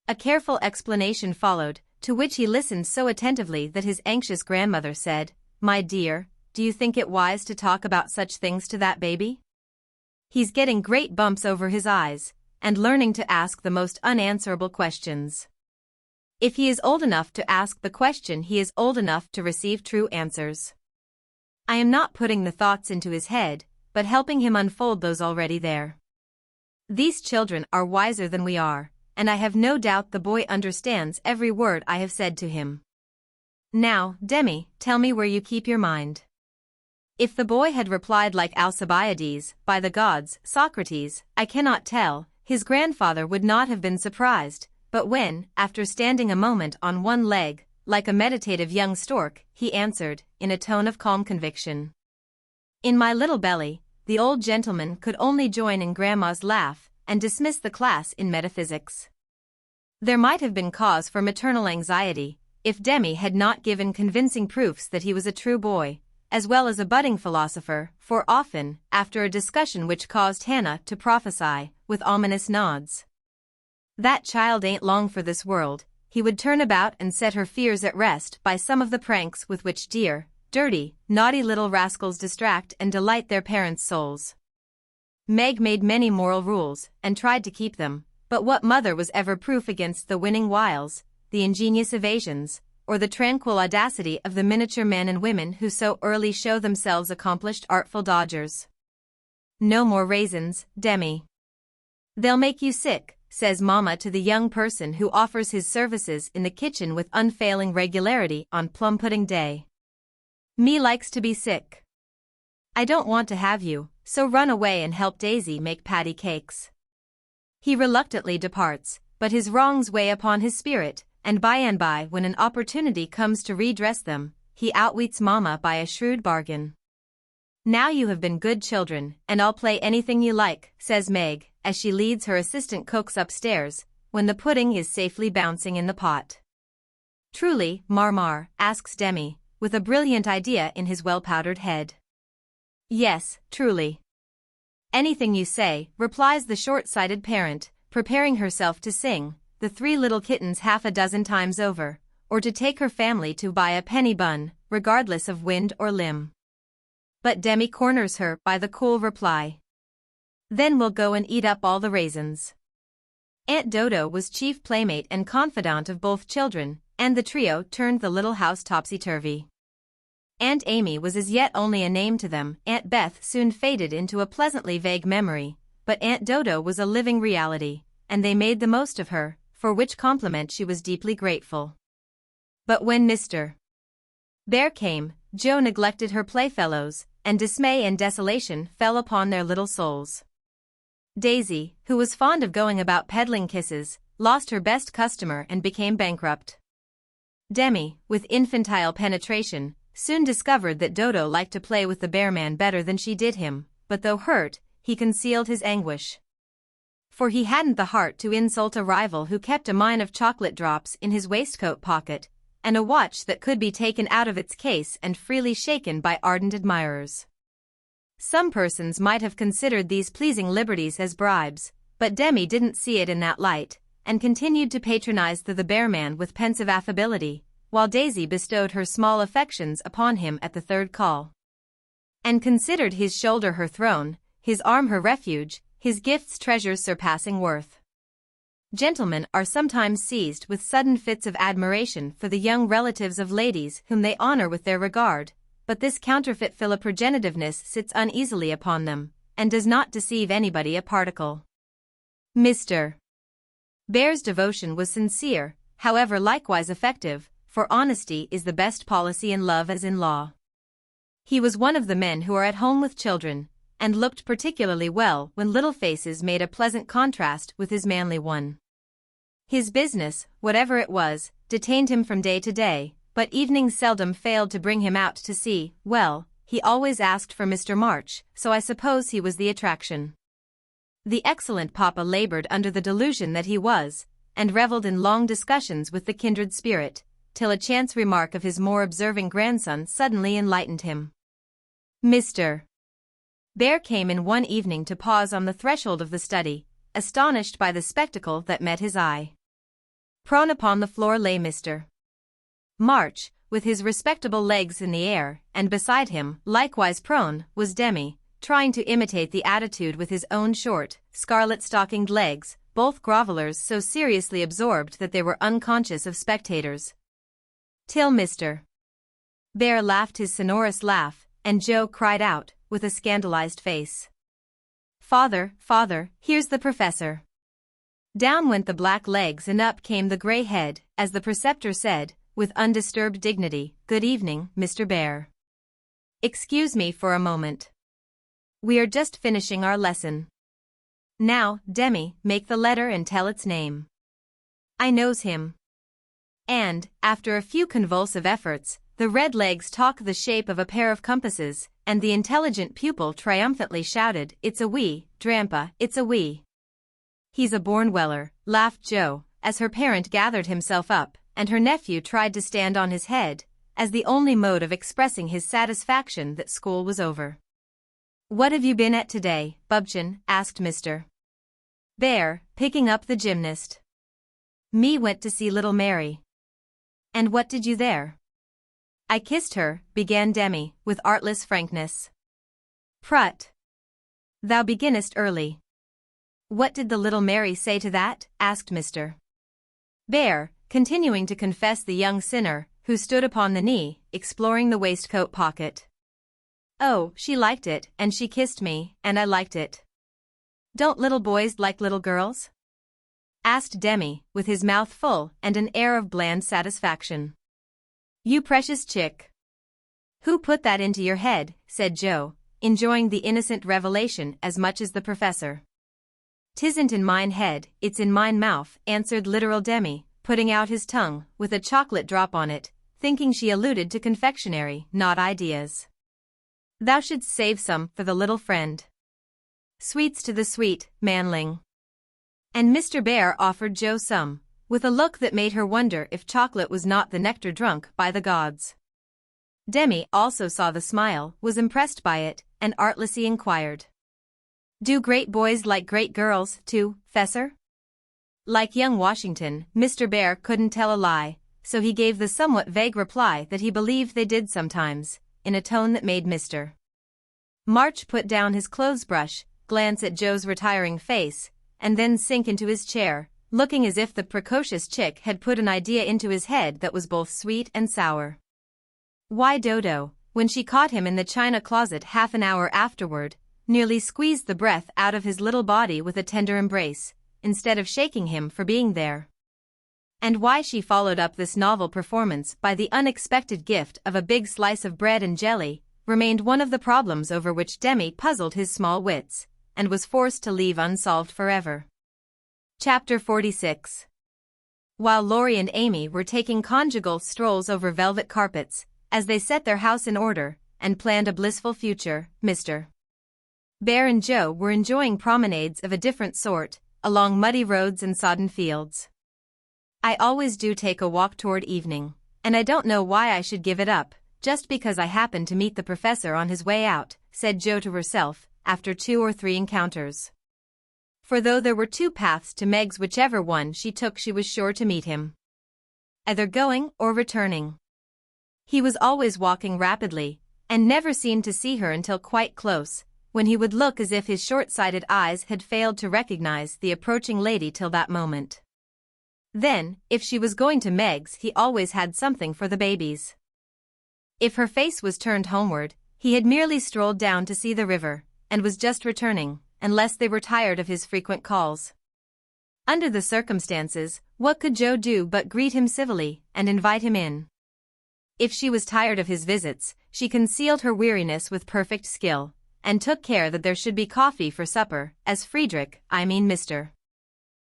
A careful explanation followed, to which he listened so attentively that his anxious grandmother said, "My dear, do you think it wise to talk about such things to that baby? He's getting great bumps over his eyes, and learning to ask the most unanswerable questions. If he is old enough to ask the question, he is old enough to receive true answers. I am not putting the thoughts into his head, but helping him unfold those already there. These children are wiser than we are, and I have no doubt the boy understands every word I have said to him. Now, Demi, tell me where you keep your mind." If the boy had replied like Alcibiades, "By the gods, Socrates, I cannot tell," his grandfather would not have been surprised, but when, after standing a moment on one leg, like a meditative young stork, he answered, in a tone of calm conviction, "In my little belly," the old gentleman could only join in Grandma's laugh, and dismiss the class in metaphysics. There might have been cause for maternal anxiety, if Demi had not given convincing proofs that he was a true boy, as well as a budding philosopher, for often, after a discussion which caused Hannah to prophesy, with ominous nods, "That child ain't long for this world," he would turn about and set her fears at rest by some of the pranks with which dear, dirty, naughty little rascals distract and delight their parents' souls. Meg made many moral rules and tried to keep them, but what mother was ever proof against the winning wiles, the ingenious evasions, or the tranquil audacity of the miniature men and women who so early show themselves accomplished artful dodgers? No more raisins, Demi. They'll make you sick, says Mama to the young person who offers his services in the kitchen with unfailing regularity on plum pudding day. Me likes to be sick. I don't want to have you, so run away and help Daisy make patty cakes. He reluctantly departs, but his wrongs weigh upon his spirit, and by, when an opportunity comes to redress them, he outwits Mama by a shrewd bargain. Now you have been good children, and I'll play anything you like, says Meg, as she leads her assistant cooks upstairs, when the pudding is safely bouncing in the pot. Truly, Marmar, asks Demi, with a brilliant idea in his well-powdered head. Yes, truly. Anything you say, replies the short-sighted parent, preparing herself to sing The Three Little Kittens half a dozen times over, or to take her family to buy a penny bun, regardless of wind or limb. But Demi corners her by the cool reply. Then we'll go and eat up all the raisins. Aunt Dodo was chief playmate and confidant of both children, and the trio turned the little house topsy-turvy. Aunt Amy was as yet only a name to them. Aunt Beth soon faded into a pleasantly vague memory, but Aunt Dodo was a living reality, and they made the most of her, for which compliment she was deeply grateful. But when Mr. Bear came, Jo neglected her playfellows, and dismay and desolation fell upon their little souls. Daisy, who was fond of going about peddling kisses, lost her best customer and became bankrupt. Demi, with infantile penetration, soon discovered that Dodo liked to play with the bearman better than she did him, but though hurt, he concealed his anguish. For he hadn't the heart to insult a rival who kept a mine of chocolate drops in his waistcoat pocket, and a watch that could be taken out of its case and freely shaken by ardent admirers. Some persons might have considered these pleasing liberties as bribes, but Demi didn't see it in that light, and continued to patronize the bearman with pensive affability, while Daisy bestowed her small affections upon him at the third call. And considered his shoulder her throne, his arm her refuge, his gifts treasures surpassing worth. Gentlemen are sometimes seized with sudden fits of admiration for the young relatives of ladies whom they honor with their regard, but this counterfeit philoprogenitiveness sits uneasily upon them, and does not deceive anybody a particle. Mr. Bear's devotion was sincere, however likewise effective, for honesty is the best policy in love as in law. He was one of the men who are at home with children, and looked particularly well when little faces made a pleasant contrast with his manly one. His business, whatever it was, detained him from day to day, but evenings seldom failed to bring him out to see. Well, he always asked for Mr. March, so I suppose he was the attraction. The excellent papa labored under the delusion that he was, and reveled in long discussions with the kindred spirit, till a chance remark of his more observing grandson suddenly enlightened him. Mr. Bear came in one evening to pause on the threshold of the study, astonished by the spectacle that met his eye. Prone upon the floor lay Mr. March, with his respectable legs in the air, and beside him, likewise prone, was Demi, trying to imitate the attitude with his own short, scarlet-stockinged legs, both grovellers so seriously absorbed that they were unconscious of spectators. Till Mr. Bear laughed his sonorous laugh, and Jo cried out, with a scandalized face. Father, father, here's the professor. Down went the black legs and up came the grey head, as the preceptor said, with undisturbed dignity, Good evening, Mr. Bear. Excuse me for a moment. We are just finishing our lesson. Now, Demi, make the letter and tell its name. I knows him. And, after a few convulsive efforts, the red legs took the shape of a pair of compasses, and the intelligent pupil triumphantly shouted, It's a wee, Drampa, it's a wee. He's a born weller, laughed Jo, as her parent gathered himself up, and her nephew tried to stand on his head, as the only mode of expressing his satisfaction that school was over. What have you been at today, Bubchen? Asked Mr. Bear, picking up the gymnast. Me went to see little Mary. And what did you there? I kissed her, began Demi, with artless frankness. Prut! Thou beginnest early. What did the little Mary say to that? Asked Mr. Bear, continuing to confess the young sinner, who stood upon the knee, exploring the waistcoat pocket. Oh, she liked it, and she kissed me, and I liked it. Don't little boys like little girls? Asked Demi, with his mouth full and an air of bland satisfaction. You precious chick. Who put that into your head? Said Joe, enjoying the innocent revelation as much as the professor. 'Tisn't in mine head, it's in mine mouth, answered literal Demi, putting out his tongue, with a chocolate drop on it, thinking she alluded to confectionery, not ideas. Thou shouldst save some for the little friend. Sweets to the sweet, manling. And Mr. Bear offered Joe some, with a look that made her wonder if chocolate was not the nectar drunk by the gods. Demi also saw the smile, was impressed by it, and artlessly inquired. Do great boys like great girls, too, Fessor? Like young Washington, Mr. Bear couldn't tell a lie, so he gave the somewhat vague reply that he believed they did sometimes, in a tone that made Mr. March put down his clothes brush, glance at Joe's retiring face, and then sink into his chair, looking as if the precocious chick had put an idea into his head that was both sweet and sour. Why Dodo, when she caught him in the china closet half an hour afterward, nearly squeezed the breath out of his little body with a tender embrace, instead of shaking him for being there. And why she followed up this novel performance by the unexpected gift of a big slice of bread and jelly, remained one of the problems over which Demi puzzled his small wits, and was forced to leave unsolved forever. Chapter 46. While Laurie and Amy were taking conjugal strolls over velvet carpets, as they set their house in order, and planned a blissful future, Mr. Bear and Joe were enjoying promenades of a different sort, along muddy roads and sodden fields. I always do take a walk toward evening, and I don't know why I should give it up, just because I happened to meet the professor on his way out, said Joe to herself, after 2 or 3 encounters. For though there were 2 paths to Meg's, whichever one she took she was sure to meet him. Either going or returning. He was always walking rapidly, and never seemed to see her until quite close, when he would look as if his short-sighted eyes had failed to recognize the approaching lady till that moment. Then, if she was going to Meg's, he always had something for the babies. If her face was turned homeward, he had merely strolled down to see the river, and was just returning, unless they were tired of his frequent calls. Under the circumstances, what could Joe do but greet him civilly, and invite him in? If she was tired of his visits, she concealed her weariness with perfect skill, and took care that there should be coffee for supper, as Mr.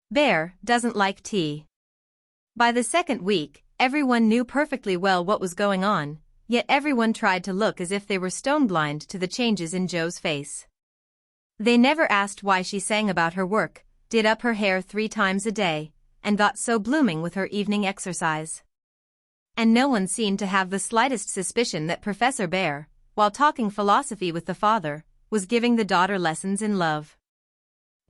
Bear, doesn't like tea. By the second week, everyone knew perfectly well what was going on, yet everyone tried to look as if they were stone-blind to the changes in Joe's face. They never asked why she sang about her work, did up her hair 3 times a day, and got so blooming with her evening exercise. And no one seemed to have the slightest suspicion that Professor Bear, while talking philosophy with the father, was giving the daughter lessons in love.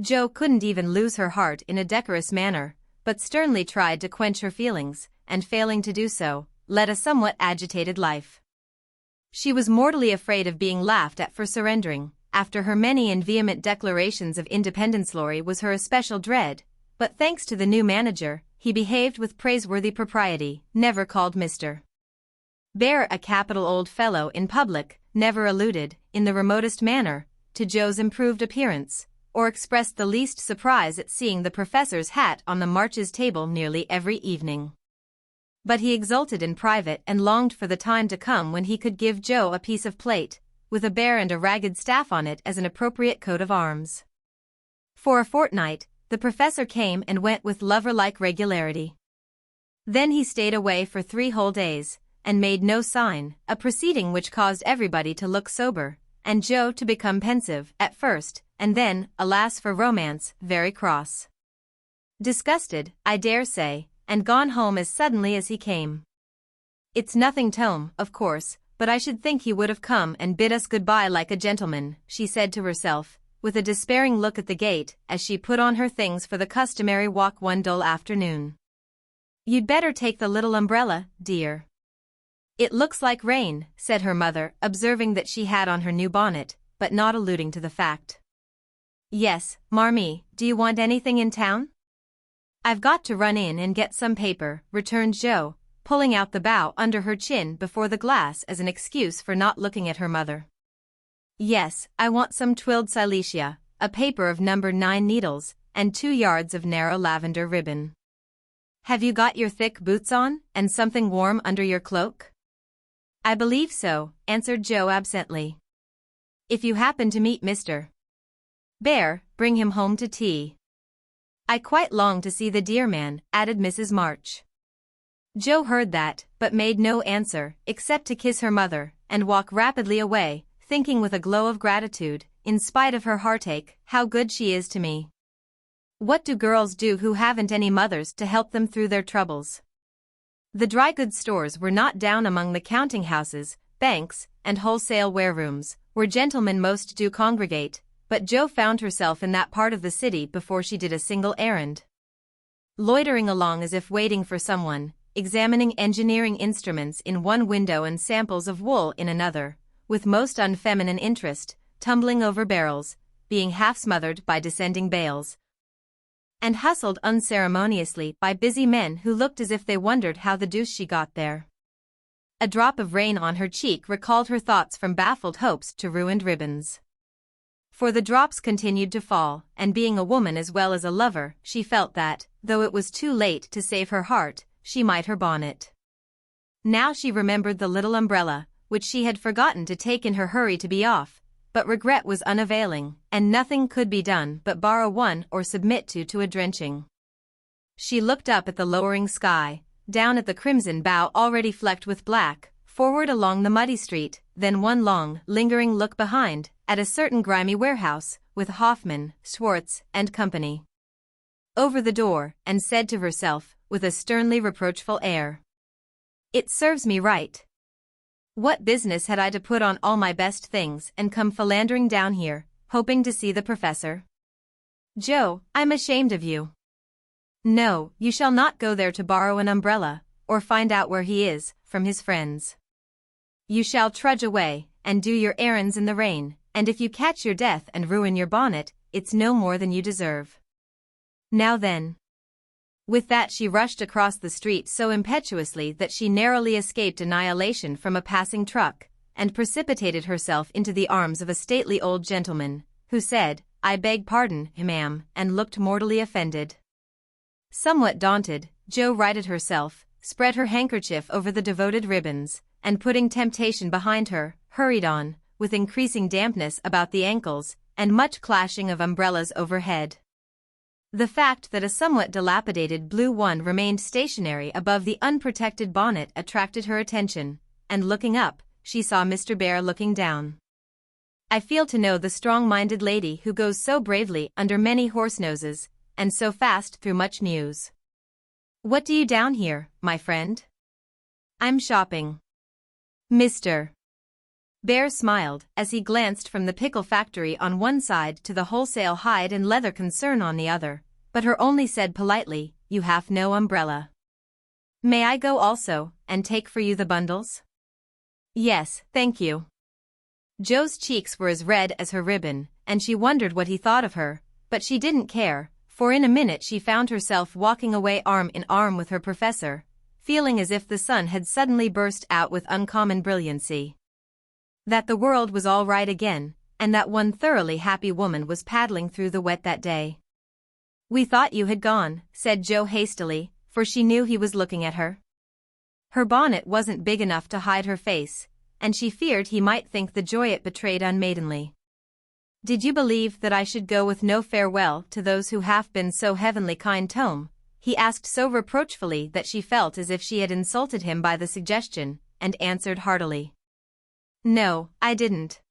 Joe couldn't even lose her heart in a decorous manner, but sternly tried to quench her feelings, and failing to do so, led a somewhat agitated life. She was mortally afraid of being laughed at for surrendering, after her many and vehement declarations of independence. Laurie was her especial dread, but thanks to the new manager, he behaved with praiseworthy propriety, never called Mr. Bear a capital old fellow in public, never alluded, in the remotest manner, to Joe's improved appearance, or expressed the least surprise at seeing the professor's hat on the Marches' table nearly every evening. But he exulted in private and longed for the time to come when he could give Joe a piece of plate, with a bear and a ragged staff on it as an appropriate coat of arms. For a fortnight, the professor came and went with lover-like regularity. Then he stayed away for 3 whole days, and made no sign, a proceeding which caused everybody to look sober, and Joe to become pensive, at first, and then, alas for romance, very cross. Disgusted, I dare say, and gone home as suddenly as he came. It's nothing, Tom, of course, but I should think he would have come and bid us goodbye like a gentleman, she said to herself, with a despairing look at the gate, as she put on her things for the customary walk one dull afternoon. You'd better take the little umbrella, dear. It looks like rain, said her mother, observing that she had on her new bonnet, but not alluding to the fact. Yes, Marmee, do you want anything in town? I've got to run in and get some paper, returned Jo, pulling out the bow under her chin before the glass as an excuse for not looking at her mother. Yes, I want some twilled silesia, a paper of number 9 needles, and 2 yards of narrow lavender ribbon. Have you got your thick boots on, and something warm under your cloak? I believe so, answered Jo absently. If you happen to meet Mr. Bear, bring him home to tea. I quite long to see the dear man, added Mrs. March. Jo heard that, but made no answer, except to kiss her mother, and walk rapidly away, thinking with a glow of gratitude, in spite of her heartache, how good she is to me. What do girls do who haven't any mothers to help them through their troubles? The dry goods stores were not down among the counting houses, banks, and wholesale warerooms, where gentlemen most do congregate, but Jo found herself in that part of the city before she did a single errand. Loitering along as if waiting for someone, examining engineering instruments in one window and samples of wool in another, with most unfeminine interest, tumbling over barrels, being half smothered by descending bales, and hustled unceremoniously by busy men who looked as if they wondered how the deuce she got there. A drop of rain on her cheek recalled her thoughts from baffled hopes to ruined ribbons. For the drops continued to fall, and being a woman as well as a lover, she felt that, though it was too late to save her heart, she might her bonnet. Now she remembered the little umbrella, which she had forgotten to take in her hurry to be off, but regret was unavailing, and nothing could be done but borrow one or submit to a drenching. She looked up at the lowering sky, down at the crimson bough already flecked with black, forward along the muddy street, then one long, lingering look behind, at a certain grimy warehouse, with Hoffman, Schwartz, and Company over the door, and said to herself, with a sternly reproachful air, "It serves me right. What business had I to put on all my best things and come philandering down here, hoping to see the professor? Jo, I'm ashamed of you. No, you shall not go there to borrow an umbrella, or find out where he is, from his friends. You shall trudge away, and do your errands in the rain, and if you catch your death and ruin your bonnet, it's no more than you deserve. Now then." With that she rushed across the street so impetuously that she narrowly escaped annihilation from a passing truck, and precipitated herself into the arms of a stately old gentleman, who said, "I beg pardon, ma'am," and looked mortally offended. Somewhat daunted, Jo righted herself, spread her handkerchief over the devoted ribbons, and putting temptation behind her, hurried on, with increasing dampness about the ankles, and much clashing of umbrellas overhead. The fact that a somewhat dilapidated blue one remained stationary above the unprotected bonnet attracted her attention, and looking up, she saw Mr. Bear looking down. I feel to know the strong-minded lady who goes so bravely under many horse noses, and so fast through much news. What do you down here, my friend? I'm shopping. Mr. Bear smiled as he glanced from the pickle factory on one side to the wholesale hide and leather concern on the other, but her only said politely, "You have no umbrella. May I go also, and take for you the bundles?" "Yes, thank you." Jo's cheeks were as red as her ribbon, and she wondered what he thought of her, but she didn't care, for in a minute she found herself walking away arm in arm with her professor, feeling as if the sun had suddenly burst out with uncommon brilliancy. That the world was all right again, and that one thoroughly happy woman was paddling through the wet that day. "We thought you had gone," said Jo hastily, for she knew he was looking at her. Her bonnet wasn't big enough to hide her face, and she feared he might think the joy it betrayed unmaidenly. "Did you believe that I should go with no farewell to those who have been so heavenly kind, Tom?" he asked so reproachfully that she felt as if she had insulted him by the suggestion, and answered heartily, "No, I didn't.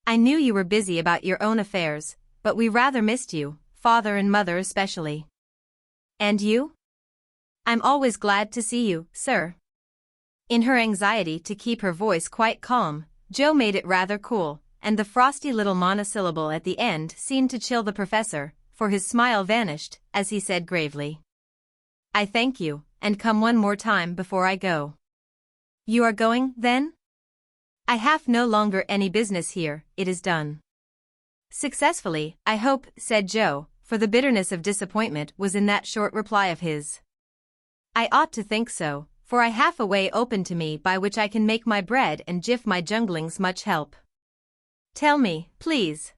I knew you were busy about your own affairs, but we rather missed you, father and mother especially." "And you?" "I'm always glad to see you, sir." In her anxiety to keep her voice quite calm, Jo made it rather cool, and the frosty little monosyllable at the end seemed to chill the professor, for his smile vanished, as he said gravely, "I thank you, and come one more time before I go." "You are going, then?" "I have no longer any business here, it is done." "Successfully, I hope," said Joe, for the bitterness of disappointment was in that short reply of his. "I ought to think so, for I have a way open to me by which I can make my bread and give my junglings much help." "Tell me, please.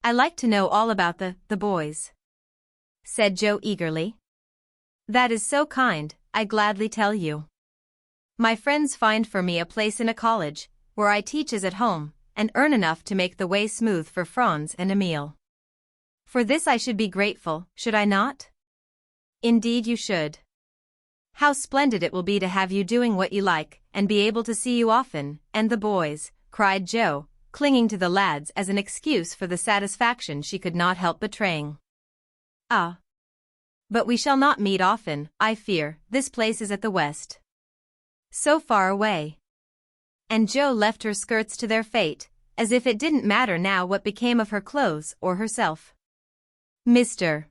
I like to know all about the boys," said Joe eagerly. "That is so kind, I gladly tell you. My friends find for me a place in a college, where I teach as at home, and earn enough to make the way smooth for Franz and Emile. For this I should be grateful, should I not?" "Indeed you should. How splendid it will be to have you doing what you like, and be able to see you often, and the boys," cried Joe, clinging to the lads as an excuse for the satisfaction she could not help betraying. "Ah. But we shall not meet often, I fear, this place is at the west. So far away." And Joe left her skirts to their fate, as if it didn't matter now what became of her clothes or herself. Mr.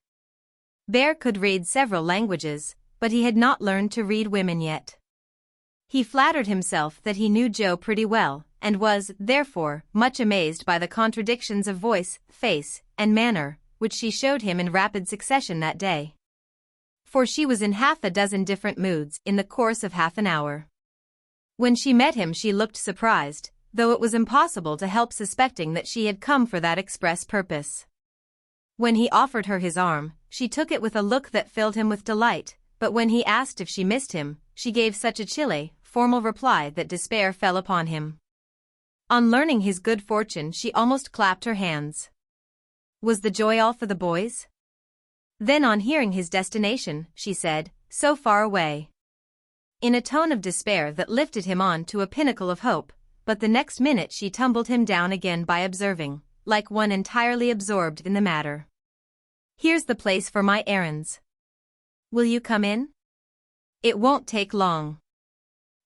Bear could read several languages, but he had not learned to read women yet. He flattered himself that he knew Joe pretty well, and was, therefore, much amazed by the contradictions of voice, face, and manner, which she showed him in rapid succession that day. For she was in half a dozen different moods in the course of half an hour. When she met him she looked surprised, though it was impossible to help suspecting that she had come for that express purpose. When he offered her his arm, she took it with a look that filled him with delight, but when he asked if she missed him, she gave such a chilly, formal reply that despair fell upon him. On learning his good fortune she almost clapped her hands. Was the joy all for the boys? Then on hearing his destination, she said, "So far away," in a tone of despair that lifted him on to a pinnacle of hope, but the next minute she tumbled him down again by observing, like one entirely absorbed in the matter, "Here's the place for my errands. Will you come in? It won't take long."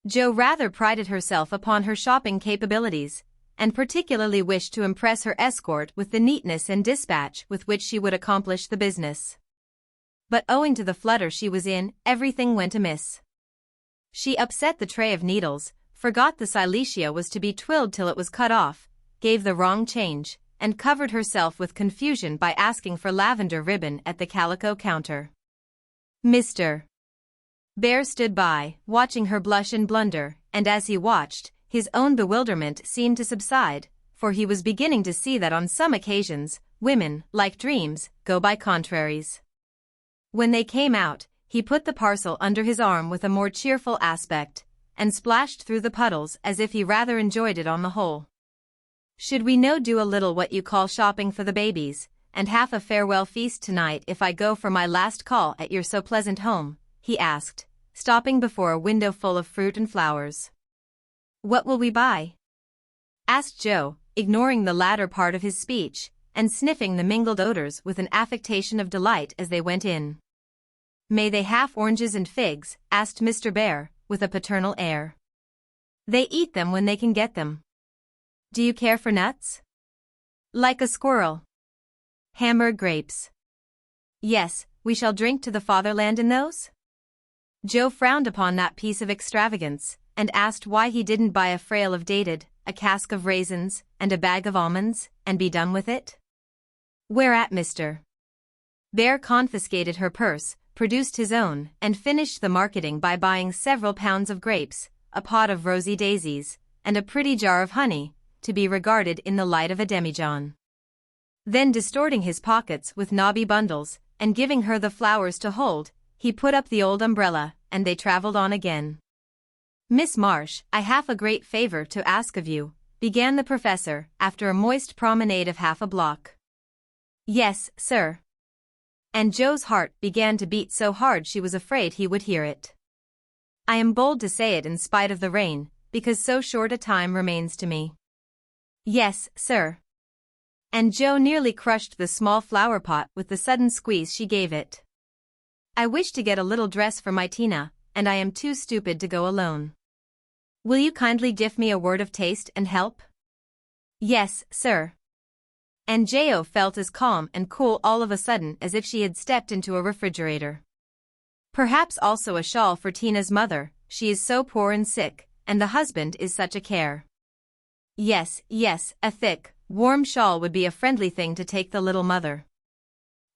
Joe rather prided herself upon her shopping capabilities, and particularly wished to impress her escort with the neatness and dispatch with which she would accomplish the business. But owing to the flutter she was in, everything went amiss. She upset the tray of needles, forgot the silesia was to be twilled till it was cut off, gave the wrong change, and covered herself with confusion by asking for lavender ribbon at the calico counter. Mr. Bear stood by, watching her blush and blunder, and as he watched, his own bewilderment seemed to subside, for he was beginning to see that on some occasions, women, like dreams, go by contraries. When they came out, he put the parcel under his arm with a more cheerful aspect, and splashed through the puddles as if he rather enjoyed it on the whole. "Should we no do a little what you call shopping for the babies, and have a farewell feast tonight if I go for my last call at your so pleasant home?" he asked, stopping before a window full of fruit and flowers. "What will we buy?" asked Joe, ignoring the latter part of his speech, and sniffing the mingled odors with an affectation of delight as they went in. "May they have oranges and figs?" asked Mr. Bear, with a paternal air. "They eat them when they can get them. Do you care for nuts?" "Like a squirrel." "Hamburg grapes?" "Yes, we shall drink to the fatherland in those?" Joe frowned upon that piece of extravagance, and asked why he didn't buy a frail of dated, a cask of raisins, and a bag of almonds, and be done with it. Whereat Mr. Bear confiscated her purse, produced his own, and finished the marketing by buying several pounds of grapes, a pot of rosy daisies, and a pretty jar of honey, to be regarded in the light of a demijohn. Then distorting his pockets with knobby bundles, and giving her the flowers to hold, he put up the old umbrella, and they traveled on again. "Miss Marsh, I have a great favor to ask of you," began the professor, after a moist promenade of half a block. "Yes, sir." And Joe's heart began to beat so hard she was afraid he would hear it. "I am bold to say it in spite of the rain, because so short a time remains to me." "Yes, sir." And Joe nearly crushed the small flower pot with the sudden squeeze she gave it. "I wish to get a little dress for my Tina, and I am too stupid to go alone. Will you kindly give me a word of taste and help?" "Yes, sir." And Jo felt as calm and cool all of a sudden as if she had stepped into a refrigerator. Perhaps also a shawl for Tina's mother, she is so poor and sick, and the husband is such a care. Yes, a thick, warm shawl would be a friendly thing to take the little mother.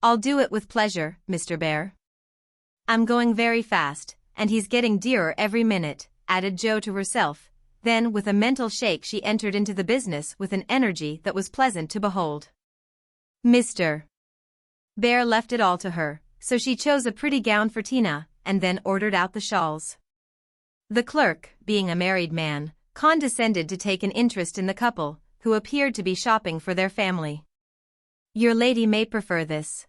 I'll do it with pleasure, Mr. Bear. I'm going very fast, and he's getting dearer every minute, added Jo to herself. Then with a mental shake she entered into the business with an energy that was pleasant to behold. Mr. Bear left it all to her, so she chose a pretty gown for Tina, and then ordered out the shawls. The clerk, being a married man, condescended to take an interest in the couple, who appeared to be shopping for their family. Your lady may prefer this.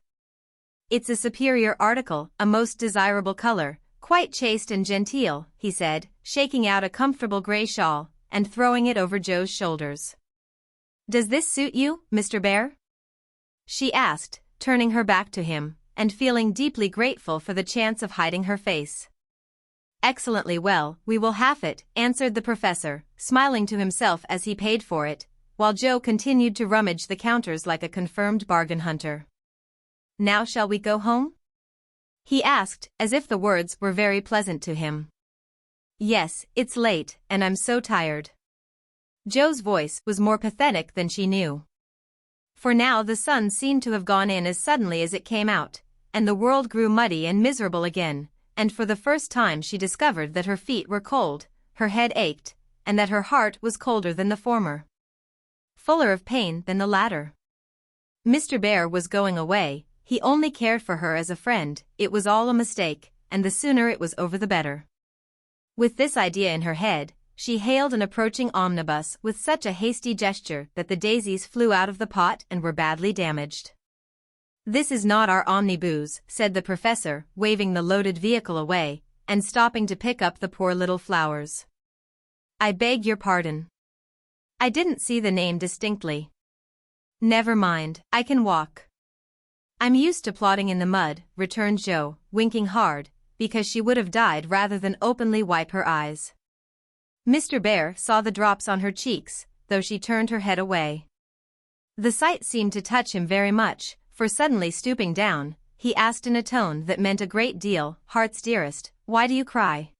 It's a superior article, a most desirable color, quite chaste and genteel, he said, shaking out a comfortable gray shawl, and throwing it over Jo's shoulders. Does this suit you, Mr. Bear? She asked, turning her back to him, and feeling deeply grateful for the chance of hiding her face. Excellently well, we will half it, answered the professor, smiling to himself as he paid for it, while Jo continued to rummage the counters like a confirmed bargain hunter. Now shall we go home? He asked, as if the words were very pleasant to him. Yes, it's late, and I'm so tired. Jo's voice was more pathetic than she knew. For now the sun seemed to have gone in as suddenly as it came out, and the world grew muddy and miserable again, and for the first time she discovered that her feet were cold, her head ached, and that her heart was colder than the former. Fuller of pain than the latter. Mr. Bear was going away, he only cared for her as a friend, it was all a mistake, and the sooner it was over the better. With this idea in her head, she hailed an approaching omnibus with such a hasty gesture that the daisies flew out of the pot and were badly damaged. This is not our omnibus, said the professor, waving the loaded vehicle away, and stopping to pick up the poor little flowers. I beg your pardon. I didn't see the name distinctly. Never mind, I can walk. I'm used to plodding in the mud, returned Jo, winking hard, because she would have died rather than openly wipe her eyes. Mr. Bear saw the drops on her cheeks, though she turned her head away. The sight seemed to touch him very much, for suddenly stooping down, he asked in a tone that meant a great deal, Heart's dearest, why do you cry?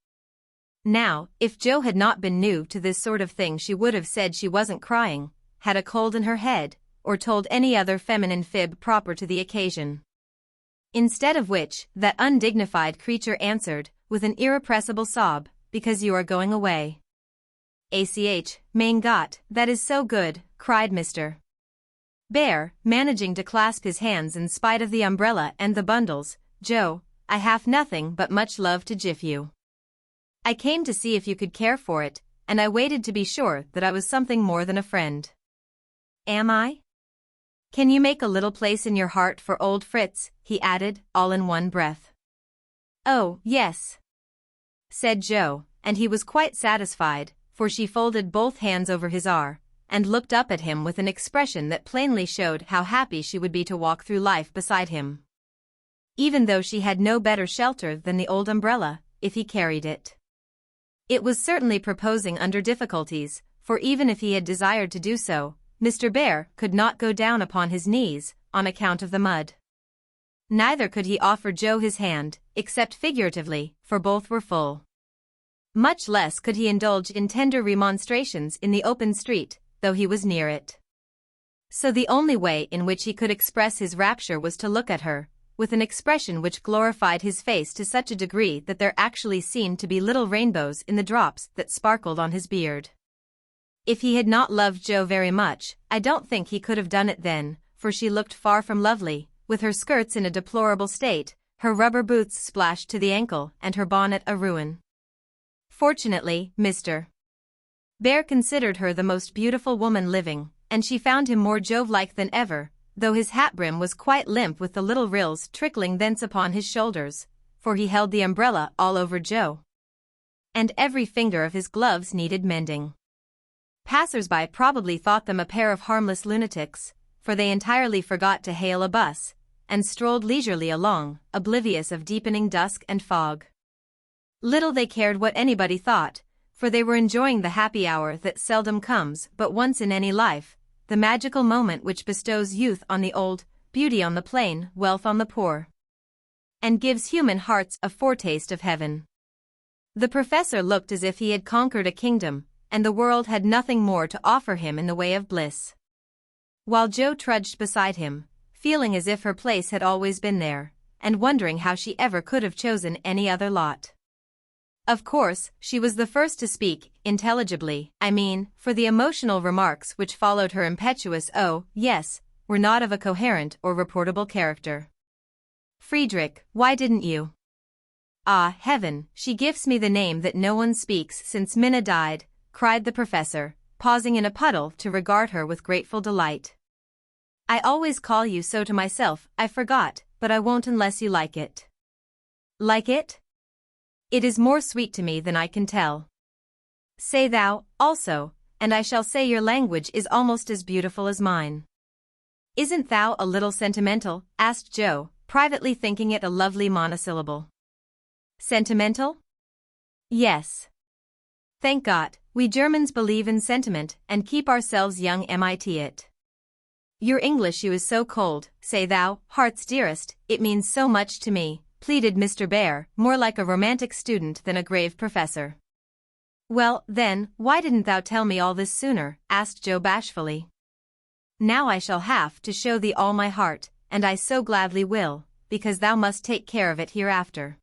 Now, if Jo had not been new to this sort of thing she would have said she wasn't crying, had a cold in her head, or told any other feminine fib proper to the occasion. Instead of which, that undignified creature answered, with an irrepressible sob, because you are going away. Mein Gott, that is so good, cried Mr. Bear, managing to clasp his hands in spite of the umbrella and the bundles. Jo, I have nothing but much love to give you. I came to see if you could care for it, and I waited to be sure that I was something more than a friend. Am I? Can you make a little place in your heart for old Fritz, he added, all in one breath. Oh, yes, said Jo, and he was quite satisfied, for she folded both hands over his arm, and looked up at him with an expression that plainly showed how happy she would be to walk through life beside him. Even though she had no better shelter than the old umbrella, if he carried it. It was certainly proposing under difficulties, for even if he had desired to do so, Mr. Bear could not go down upon his knees, on account of the mud. Neither could he offer Jo his hand, except figuratively, for both were full. Much less could he indulge in tender remonstrations in the open street, though he was near it. So the only way in which he could express his rapture was to look at her, with an expression which glorified his face to such a degree that there actually seemed to be little rainbows in the drops that sparkled on his beard. If he had not loved Jo very much, I don't think he could have done it then, for she looked far from lovely, with her skirts in a deplorable state, her rubber boots splashed to the ankle, and her bonnet a ruin. Fortunately, Mr. Bear considered her the most beautiful woman living, and she found him more Jove-like than ever, though his hat brim was quite limp with the little rills trickling thence upon his shoulders, for he held the umbrella all over Jo. And every finger of his gloves needed mending. Passers-by probably thought them a pair of harmless lunatics, for they entirely forgot to hail a bus, and strolled leisurely along, oblivious of deepening dusk and fog. Little they cared what anybody thought, for they were enjoying the happy hour that seldom comes but once in any life, the magical moment which bestows youth on the old, beauty on the plain, wealth on the poor. and gives human hearts a foretaste of heaven. The professor looked as if he had conquered a kingdom, and the world had nothing more to offer him in the way of bliss. While Jo trudged beside him, feeling as if her place had always been there, and wondering how she ever could have chosen any other lot. Of course, she was the first to speak, intelligibly, for the emotional remarks which followed her impetuous "oh, yes," were not of a coherent or reportable character. "Friedrich, why didn't you?" "Ah, heaven, she gives me the name that no one speaks since Minna died," cried the professor, pausing in a puddle to regard her with grateful delight. "I always call you so to myself, I forgot, but I won't unless you like it." "Like it? It is more sweet to me than I can tell." "Say thou, also, and I shall say your language is almost as beautiful as mine." "Isn't thou a little sentimental?" asked Jo, privately thinking it a lovely monosyllable. "Sentimental? Yes. Thank God, we Germans believe in sentiment and keep ourselves young. It. Your English you is so cold, say thou, heart's dearest, it means so much to me," pleaded Mr. Bear, more like a romantic student than a grave professor. "Well, then, why didn't thou tell me all this sooner?" asked Jo bashfully. "Now I shall have to show thee all my heart, and I so gladly will, because thou must take care of it hereafter.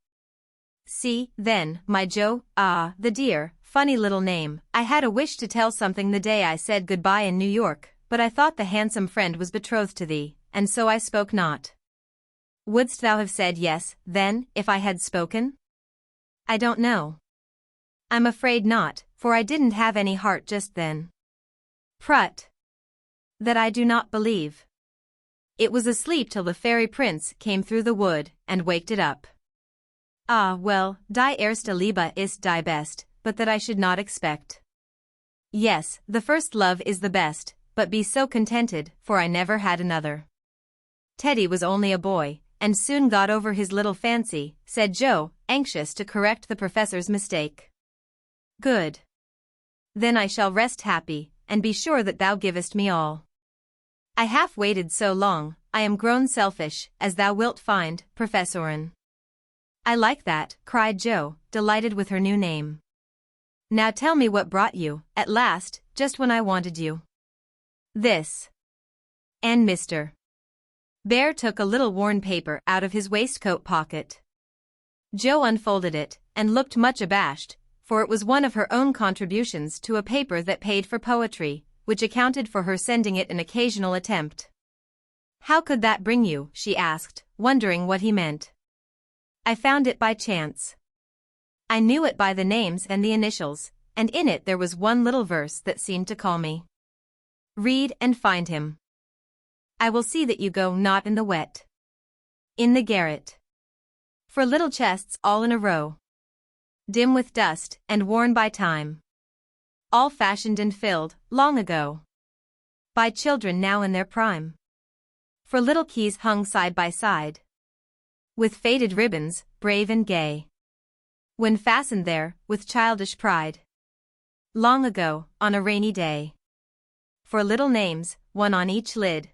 See, then, my Jo, the dear, funny little name, I had a wish to tell something the day I said goodbye in New York, but I thought the handsome friend was betrothed to thee, and so I spoke not." "Wouldst thou have said yes, then, if I had spoken?" "I don't know. I'm afraid not, for I didn't have any heart just then." "Prut! That I do not believe. It was asleep till the fairy prince came through the wood, and waked it up." "Ah well, die erste Liebe ist die best, but that I should not expect." "Yes, the first love is the best, but be so contented, for I never had another." "Teddy was only a boy, and soon got over his little fancy," said Jo, anxious to correct the professor's mistake. "Good. Then I shall rest happy, and be sure that thou givest me all. I have waited so long, I am grown selfish, as thou wilt find, Professorin." "I like that," cried Jo, delighted with her new name. "Now tell me what brought you, at last, just when I wanted you." "This." And Mr. Bear took a little worn paper out of his waistcoat pocket. Jo unfolded it, and looked much abashed, for it was one of her own contributions to a paper that paid for poetry, which accounted for her sending it an occasional attempt. "How could that bring you?" she asked, wondering what he meant. "I found it by chance. I knew it by the names and the initials, and in it there was one little verse that seemed to call me. Read and find him. I will see that you go not in the wet. In the garret. For little chests all in a row. Dim with dust and worn by time. All fashioned and filled, long ago. By children now in their prime. For little keys hung side by side. With faded ribbons, brave and gay. When fastened there, with childish pride. Long ago, on a rainy day. For little names, one on each lid.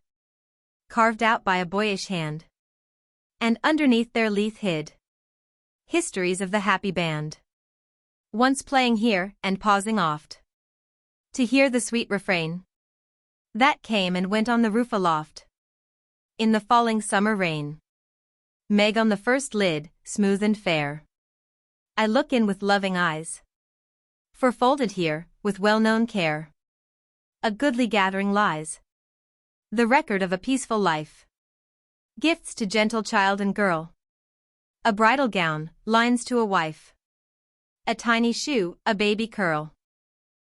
Carved out by a boyish hand. And underneath their leaf hid. Histories of the happy band. Once playing here and pausing oft. To hear the sweet refrain. That came and went on the roof aloft. In the falling summer rain. Meg on the first lid, smooth and fair. I look in with loving eyes. For folded here, with well-known care. A goodly gathering lies. The record of a peaceful life. Gifts to gentle child and girl. A bridal gown, lines to a wife. A tiny shoe, a baby curl.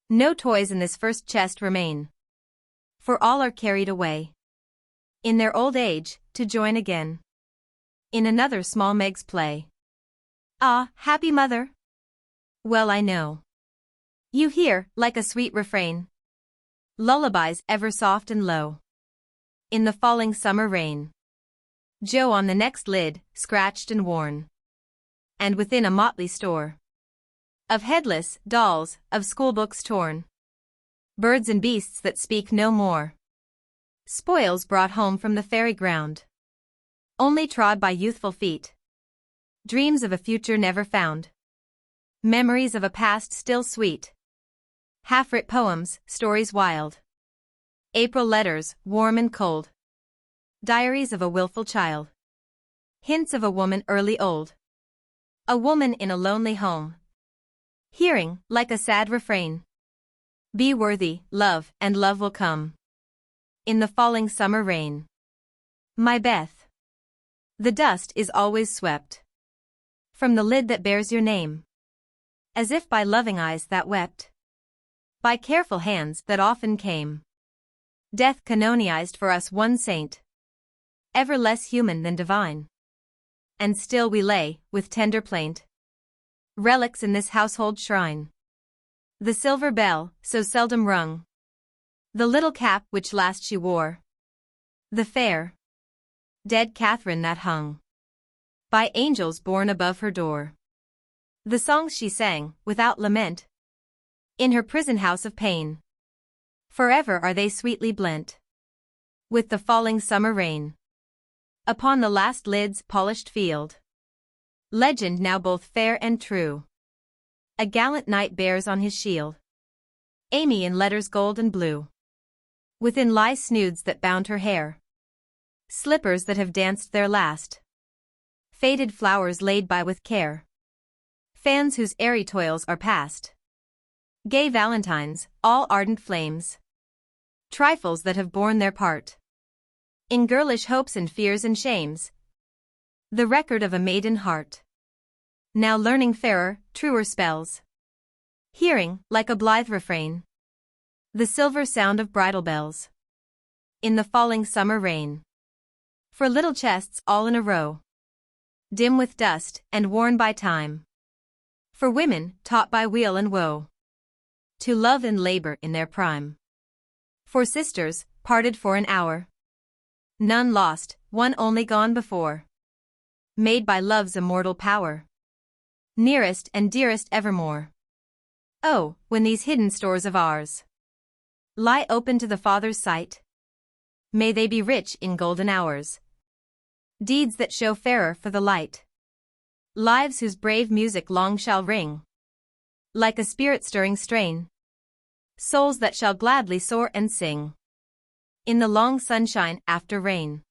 No toys in this first chest remain. For all are carried away. In their old age, to join again. In another small Meg's play. Ah, happy mother! Well I know. You hear, like a sweet refrain. Lullabies ever soft and low. In the falling summer rain. Jo on the next lid, scratched and worn. And within a motley store. Of headless dolls, of schoolbooks torn. Birds and beasts that speak no more. Spoils brought home from the fairy ground. Only trod by youthful feet. Dreams of a future never found. Memories of a past still sweet. Half-writ poems, stories wild. April letters, warm and cold. Diaries of a willful child. Hints of a woman early old. A woman in a lonely home. Hearing, like a sad refrain. Be worthy, love, and love will come. In the falling summer rain. My Beth. The dust is always swept from the lid that bears your name, as if by loving eyes that wept, by careful hands that often came. Death canonized for us one saint, ever less human than divine. And still we lay, with tender plaint, relics in this household shrine. The silver bell, so seldom rung. The little cap which last she wore. The fair, dead Catherine that hung by angels born above her door. The songs she sang, without lament, in her prison house of pain. Forever are they sweetly blent with the falling summer rain. Upon the last lid's polished field, legend now both fair and true. A gallant knight bears on his shield Amy in letters gold and blue. Within lie snoods that bound her hair, slippers that have danced their last, faded flowers laid by with care, fans whose airy toils are past, gay valentines, all ardent flames, trifles that have borne their part in girlish hopes and fears and shames. The record of a maiden heart, now learning fairer, truer spells, hearing, like a blithe refrain, the silver sound of bridal bells in the falling summer rain. For little chests all in a row, dim with dust and worn by time. For women taught by weal and woe to love and labor in their prime. For sisters parted for an hour, none lost, one only gone before, made by love's immortal power, nearest and dearest evermore. Oh, when these hidden stores of ours lie open to the Father's sight, may they be rich in golden hours, deeds that show fairer for the light, lives whose brave music long shall ring, like a spirit-stirring strain, souls that shall gladly soar and sing in the long sunshine after rain.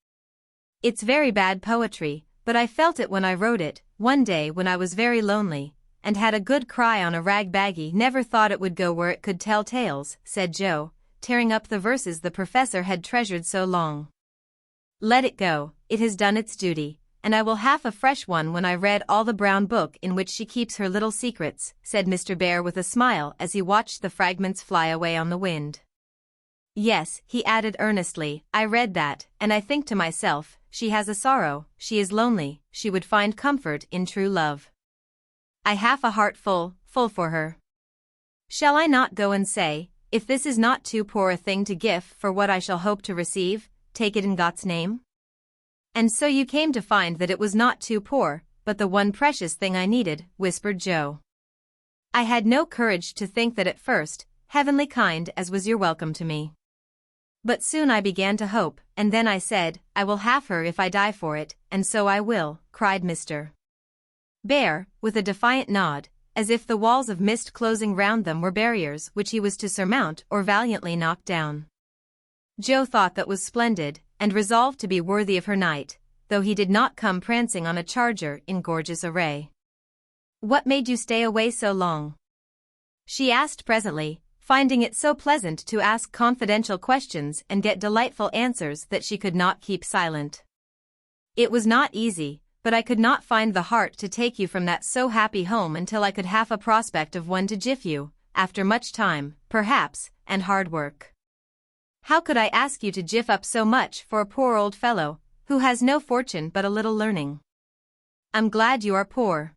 It's very bad poetry, but I felt it when I wrote it, one day when I was very lonely, and had a good cry on a rag baggie. Never thought it would go where it could tell tales, said Joe, tearing up the verses the professor had treasured so long. Let it go, it has done its duty, and I will have a fresh one when I read all the brown book in which she keeps her little secrets, said Mr. Bear with a smile as he watched the fragments fly away on the wind. Yes, he added earnestly, I read that, and I think to myself, she has a sorrow, she is lonely, she would find comfort in true love. I have a heart full for her. Shall I not go and say, if this is not too poor a thing to give for what I shall hope to receive, take it in God's name? And so you came to find that it was not too poor, but the one precious thing I needed, whispered Joe. I had no courage to think that at first, heavenly kind as was your welcome to me. But soon I began to hope, and then I said, I will have her if I die for it, and so I will, cried Mr. Bear, with a defiant nod, as if the walls of mist closing round them were barriers which he was to surmount or valiantly knock down. Joe thought that was splendid, and resolved to be worthy of her knight, though he did not come prancing on a charger in gorgeous array. What made you stay away so long? She asked presently, finding it so pleasant to ask confidential questions and get delightful answers that she could not keep silent. It was not easy, but I could not find the heart to take you from that so happy home until I could have a prospect of one to jiff you, after much time, perhaps, and hard work. How could I ask you to jiff up so much for a poor old fellow, who has no fortune but a little learning? I'm glad you are poor.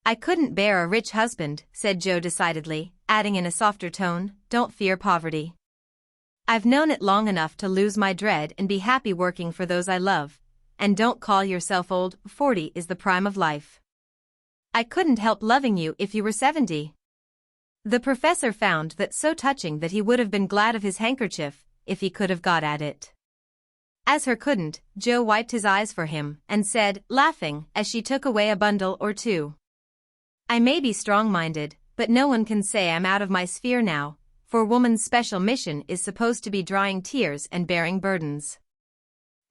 I couldn't bear a rich husband, said Joe decidedly, adding in a softer tone, don't fear poverty. I've known it long enough to lose my dread and be happy working for those I love, and don't call yourself old, 40 is the prime of life. I couldn't help loving you if you were 70. The professor found that so touching that he would have been glad of his handkerchief, if he could have got at it. As her couldn't, Joe wiped his eyes for him and said, laughing, as she took away a bundle or two. I may be strong-minded, but no one can say I'm out of my sphere now, for woman's special mission is supposed to be drying tears and bearing burdens.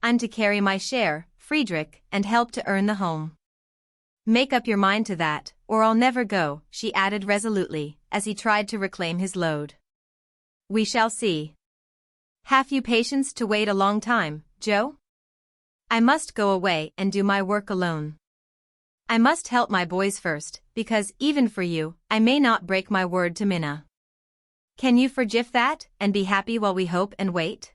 I'm to carry my share, Friedrich, and help to earn the home. Make up your mind to that, or I'll never go, she added resolutely, as he tried to reclaim his load. We shall see. Have you patience to wait a long time, Joe? I must go away and do my work alone. I must help my boys first, because, even for you, I may not break my word to Minna. Can you forgive that, and be happy while we hope and wait?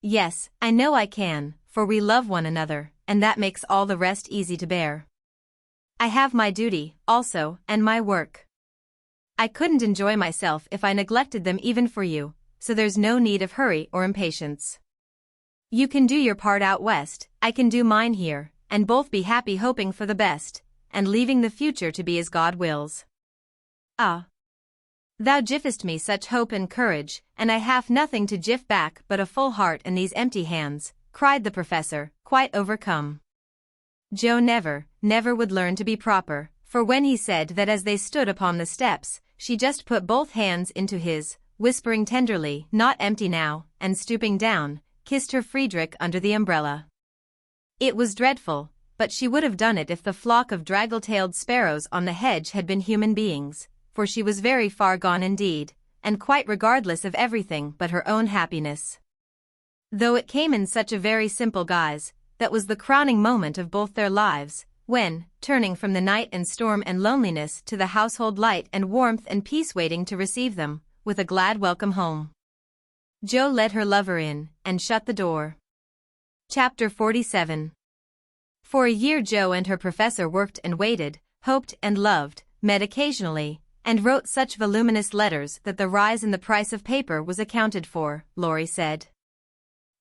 Yes, I know I can, for we love one another, and that makes all the rest easy to bear. I have my duty, also, and my work. I couldn't enjoy myself if I neglected them even for you, so there's no need of hurry or impatience. You can do your part out west, I can do mine here, and both be happy hoping for the best, and leaving the future to be as God wills. Ah! Thou givest me such hope and courage, and I have nothing to give back but a full heart and these empty hands, cried the professor, quite overcome. Joe never would learn to be proper, for when he said that as they stood upon the steps, she just put both hands into his, whispering tenderly, not empty now, and stooping down, kissed her Friedrich under the umbrella. It was dreadful, but she would have done it if the flock of draggle-tailed sparrows on the hedge had been human beings, for she was very far gone indeed, and quite regardless of everything but her own happiness. Though it came in such a very simple guise, that was the crowning moment of both their lives, when, turning from the night and storm and loneliness to the household light and warmth and peace waiting to receive them, with a glad welcome home. Joe led her lover in, and shut the door. Chapter 47. For a year Joe and her professor worked and waited, hoped and loved, met occasionally, and wrote such voluminous letters that the rise in the price of paper was accounted for, Laurie said.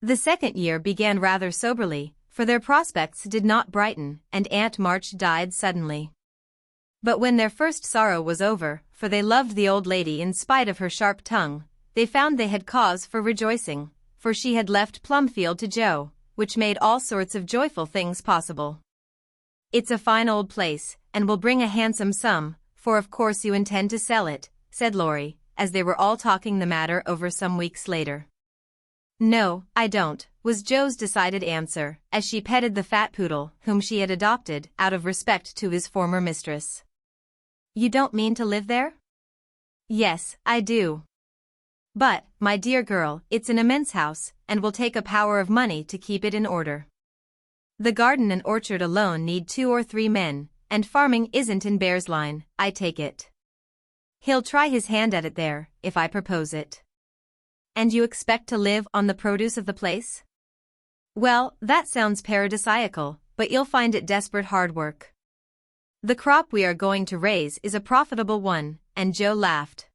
The second year began rather soberly, for their prospects did not brighten, and Aunt March died suddenly. But when their first sorrow was over, for they loved the old lady in spite of her sharp tongue, they found they had cause for rejoicing, for she had left Plumfield to Joe, which made all sorts of joyful things possible. It's a fine old place, and will bring a handsome sum, for of course you intend to sell it, said Laurie, as they were all talking the matter over some weeks later. No, I don't, was Joe's decided answer, as she petted the fat poodle whom she had adopted out of respect to his former mistress. You don't mean to live there? Yes, I do. But, my dear girl, it's an immense house, and will take a power of money to keep it in order. The garden and orchard alone need 2 or 3 men, and farming isn't in Bear's line, I take it. He'll try his hand at it there, if I propose it. And you expect to live on the produce of the place? Well, that sounds paradisiacal, but you'll find it desperate hard work. The crop we are going to raise is a profitable one, and Joe laughed.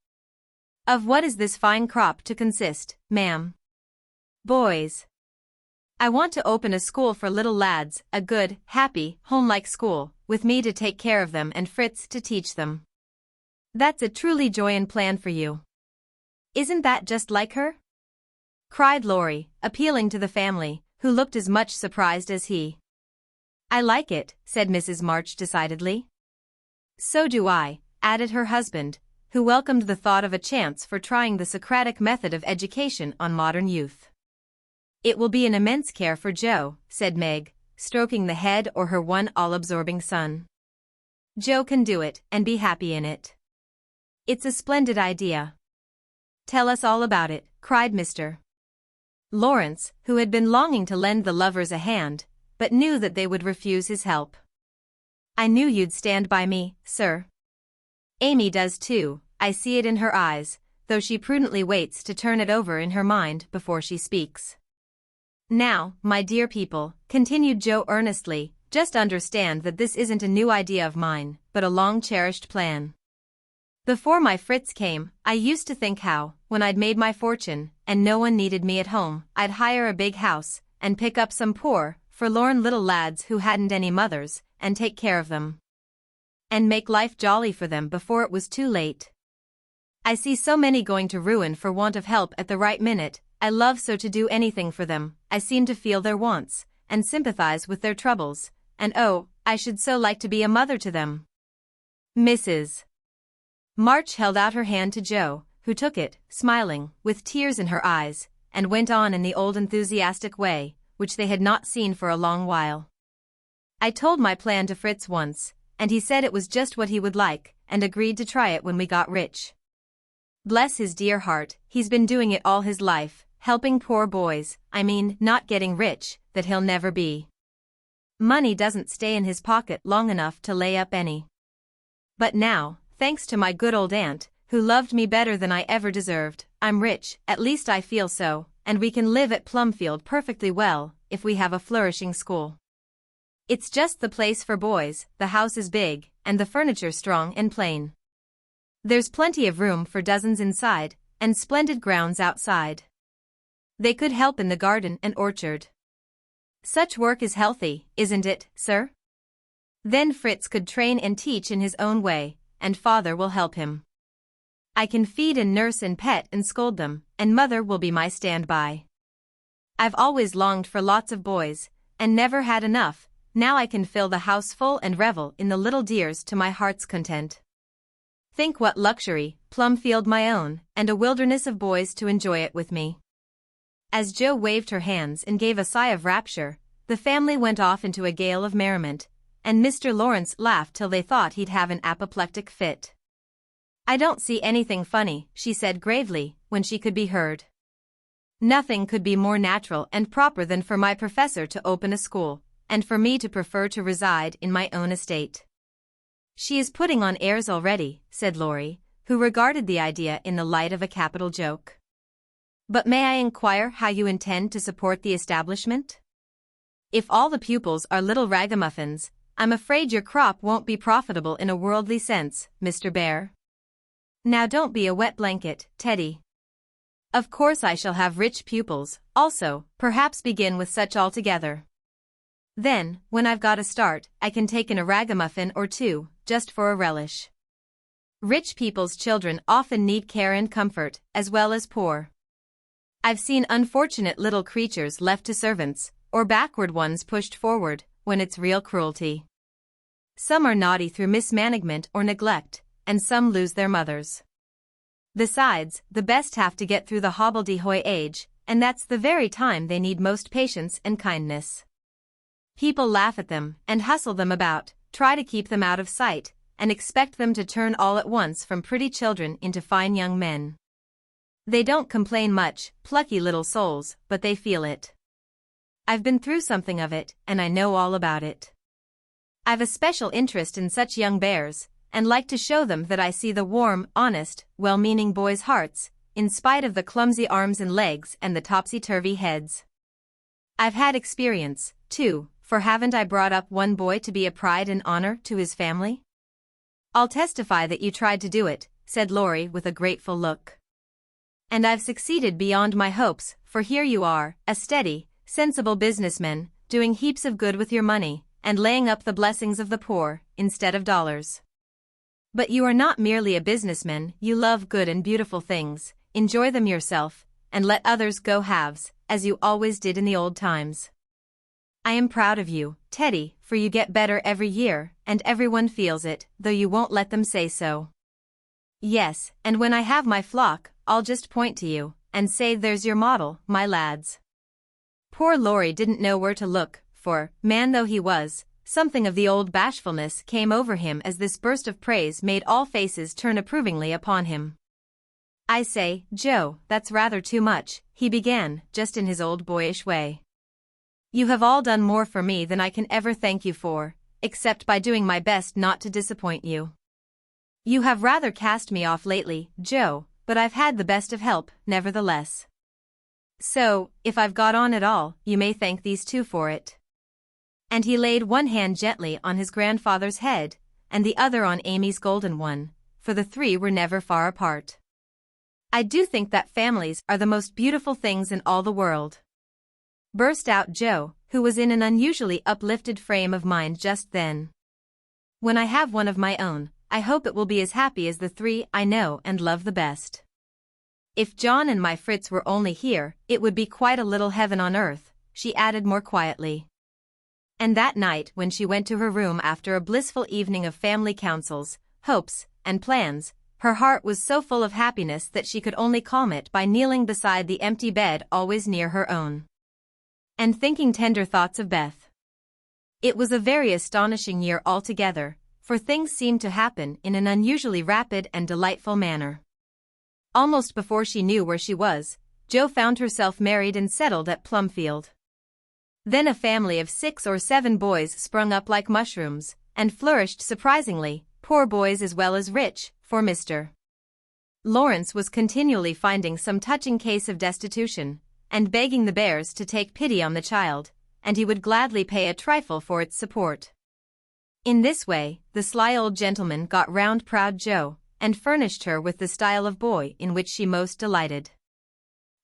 Of what is this fine crop to consist, ma'am? Boys. I want to open a school for little lads, a good, happy, home-like school, with me to take care of them and Fritz to teach them. That's a truly joyous plan for you. Isn't that just like her? Cried Laurie, appealing to the family, who looked as much surprised as he. I like it, said Mrs. March decidedly. So do I, added her husband, who welcomed the thought of a chance for trying the Socratic method of education on modern youth. It will be an immense care for Joe, said Meg, stroking the head or her one all-absorbing son. Joe can do it, and be happy in it. It's a splendid idea. Tell us all about it, cried Mr. Lawrence, who had been longing to lend the lovers a hand, but knew that they would refuse his help. I knew you'd stand by me, sir. Amy does too, I see it in her eyes, though she prudently waits to turn it over in her mind before she speaks. Now, my dear people, continued Joe earnestly, just understand that this isn't a new idea of mine, but a long-cherished plan. Before my Fritz came, I used to think how, when I'd made my fortune, and no one needed me at home, I'd hire a big house, and pick up some poor, forlorn little lads who hadn't any mothers, and take care of them. And make life jolly for them before it was too late. I see so many going to ruin for want of help at the right minute, I love so to do anything for them. I seem to feel their wants, and sympathize with their troubles, and oh, I should so like to be a mother to them. Mrs. March held out her hand to Joe, who took it, smiling, with tears in her eyes, and went on in the old enthusiastic way, which they had not seen for a long while. I told my plan to Fritz once, and he said it was just what he would like, and agreed to try it when we got rich. Bless his dear heart, he's been doing it all his life, helping poor boys, not getting rich, that he'll never be. Money doesn't stay in his pocket long enough to lay up any. But now, thanks to my good old aunt, who loved me better than I ever deserved, I'm rich, at least I feel so, and we can live at Plumfield perfectly well, if we have a flourishing school. It's just the place for boys, the house is big, and the furniture strong and plain. There's plenty of room for dozens inside, and splendid grounds outside. They could help in the garden and orchard. Such work is healthy, isn't it, sir? Then Fritz could train and teach in his own way, and father will help him. I can feed and nurse and pet and scold them, and mother will be my standby. I've always longed for lots of boys, and never had enough. Now I can fill the house full and revel in the little dears to my heart's content. Think what luxury, Plumfield my own, and a wilderness of boys to enjoy it with me. As Joe waved her hands and gave a sigh of rapture, the family went off into a gale of merriment, and Mr. Lawrence laughed till they thought he'd have an apoplectic fit. I don't see anything funny, she said gravely, when she could be heard. Nothing could be more natural and proper than for my professor to open a school, and for me to prefer to reside in my own estate. She is putting on airs already, said Laurie, who regarded the idea in the light of a capital joke. But may I inquire how you intend to support the establishment? If all the pupils are little ragamuffins, I'm afraid your crop won't be profitable in a worldly sense, Mr. Bear. Now don't be a wet blanket, Teddy. Of course I shall have rich pupils, also, perhaps begin with such altogether. Then, when I've got a start, I can take in a ragamuffin or two, just for a relish. Rich people's children often need care and comfort, as well as poor. I've seen unfortunate little creatures left to servants, or backward ones pushed forward, when it's real cruelty. Some are naughty through mismanagement or neglect, and some lose their mothers. Besides, the best have to get through the hobbledehoy age, and that's the very time they need most patience and kindness. People laugh at them, and hustle them about, try to keep them out of sight, and expect them to turn all at once from pretty children into fine young men. They don't complain much, plucky little souls, but they feel it. I've been through something of it, and I know all about it. I've a special interest in such young bears, and like to show them that I see the warm, honest, well-meaning boys' hearts, in spite of the clumsy arms and legs and the topsy-turvy heads. I've had experience, too, for haven't I brought up one boy to be a pride and honor to his family? I'll testify that you tried to do it, said Laurie with a grateful look. And I've succeeded beyond my hopes, for here you are, a steady, sensible businessman, doing heaps of good with your money, and laying up the blessings of the poor, instead of dollars. But you are not merely a businessman, you love good and beautiful things, enjoy them yourself, and let others go halves, as you always did in the old times. I am proud of you, Teddy, for you get better every year, and everyone feels it, though you won't let them say so. Yes, and when I have my flock, I'll just point to you, and say there's your model, my lads. Poor Laurie didn't know where to look, for, man though he was, something of the old bashfulness came over him as this burst of praise made all faces turn approvingly upon him. I say, Joe, that's rather too much, he began, just in his old boyish way. You have all done more for me than I can ever thank you for, except by doing my best not to disappoint you. You have rather cast me off lately, Joe, but I've had the best of help, nevertheless. So, if I've got on at all, you may thank these two for it. And he laid one hand gently on his grandfather's head, and the other on Amy's golden one, for the three were never far apart. I do think that families are the most beautiful things in all the world. Burst out Joe, who was in an unusually uplifted frame of mind just then. When I have one of my own, I hope it will be as happy as the three I know and love the best. If John and my Fritz were only here, it would be quite a little heaven on earth, she added more quietly. And that night when she went to her room after a blissful evening of family councils, hopes, and plans, her heart was so full of happiness that she could only calm it by kneeling beside the empty bed always near her own, and thinking tender thoughts of Beth. It was a very astonishing year altogether, for things seemed to happen in an unusually rapid and delightful manner. Almost before she knew where she was, Jo found herself married and settled at Plumfield. Then a family of 6 or 7 boys sprung up like mushrooms, and flourished surprisingly, poor boys as well as rich, for Mr. Lawrence was continually finding some touching case of destitution, and begging the Bears to take pity on the child, and he would gladly pay a trifle for its support. In this way, the sly old gentleman got round proud Jo, and furnished her with the style of boy in which she most delighted.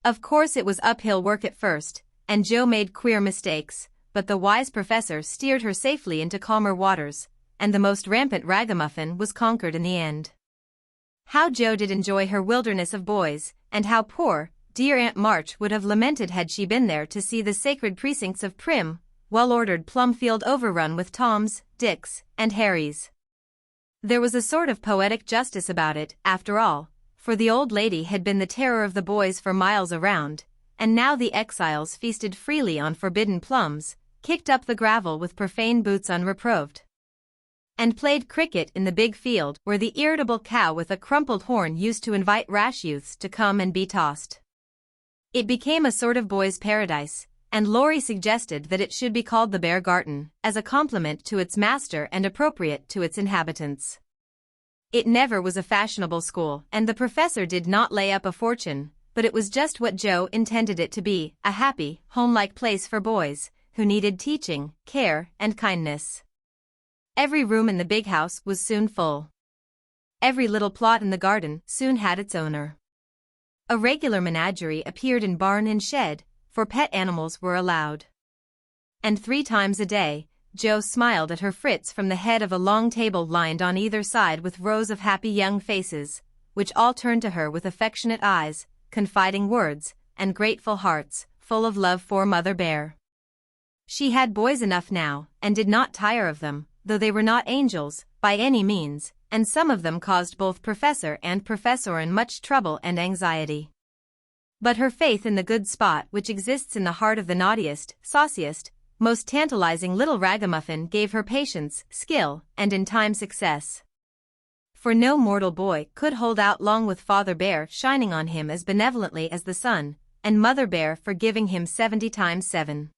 Of course it was uphill work at first, and Jo made queer mistakes, but the wise professor steered her safely into calmer waters, and the most rampant ragamuffin was conquered in the end. How Jo did enjoy her wilderness of boys, and how poor, dear Aunt March would have lamented had she been there to see the sacred precincts of prim, well-ordered Plumfield overrun with Toms, Dicks, and Harrys. There was a sort of poetic justice about it, after all, for the old lady had been the terror of the boys for miles around, and now the exiles feasted freely on forbidden plums, kicked up the gravel with profane boots unreproved, and played cricket in the big field where the irritable cow with a crumpled horn used to invite rash youths to come and be tossed. It became a sort of boys' paradise, and Laurie suggested that it should be called the Bear Garden, as a compliment to its master and appropriate to its inhabitants. It never was a fashionable school, and the professor did not lay up a fortune, but it was just what Jo intended it to be, a happy, home-like place for boys, who needed teaching, care, and kindness. Every room in the big house was soon full. Every little plot in the garden soon had its owner. A regular menagerie appeared in barn and shed, for pet animals were allowed. And 3 times a day, Jo smiled at her Fritz from the head of a long table lined on either side with rows of happy young faces, which all turned to her with affectionate eyes, confiding words, and grateful hearts, full of love for Mother Bear. She had boys enough now, and did not tire of them, though they were not angels, by any means, and some of them caused both professor and professorin much trouble and anxiety. But her faith in the good spot which exists in the heart of the naughtiest, sauciest, most tantalizing little ragamuffin gave her patience, skill, and in time success. For no mortal boy could hold out long with Father Bear shining on him as benevolently as the sun, and Mother Bear forgiving him 70 times 7.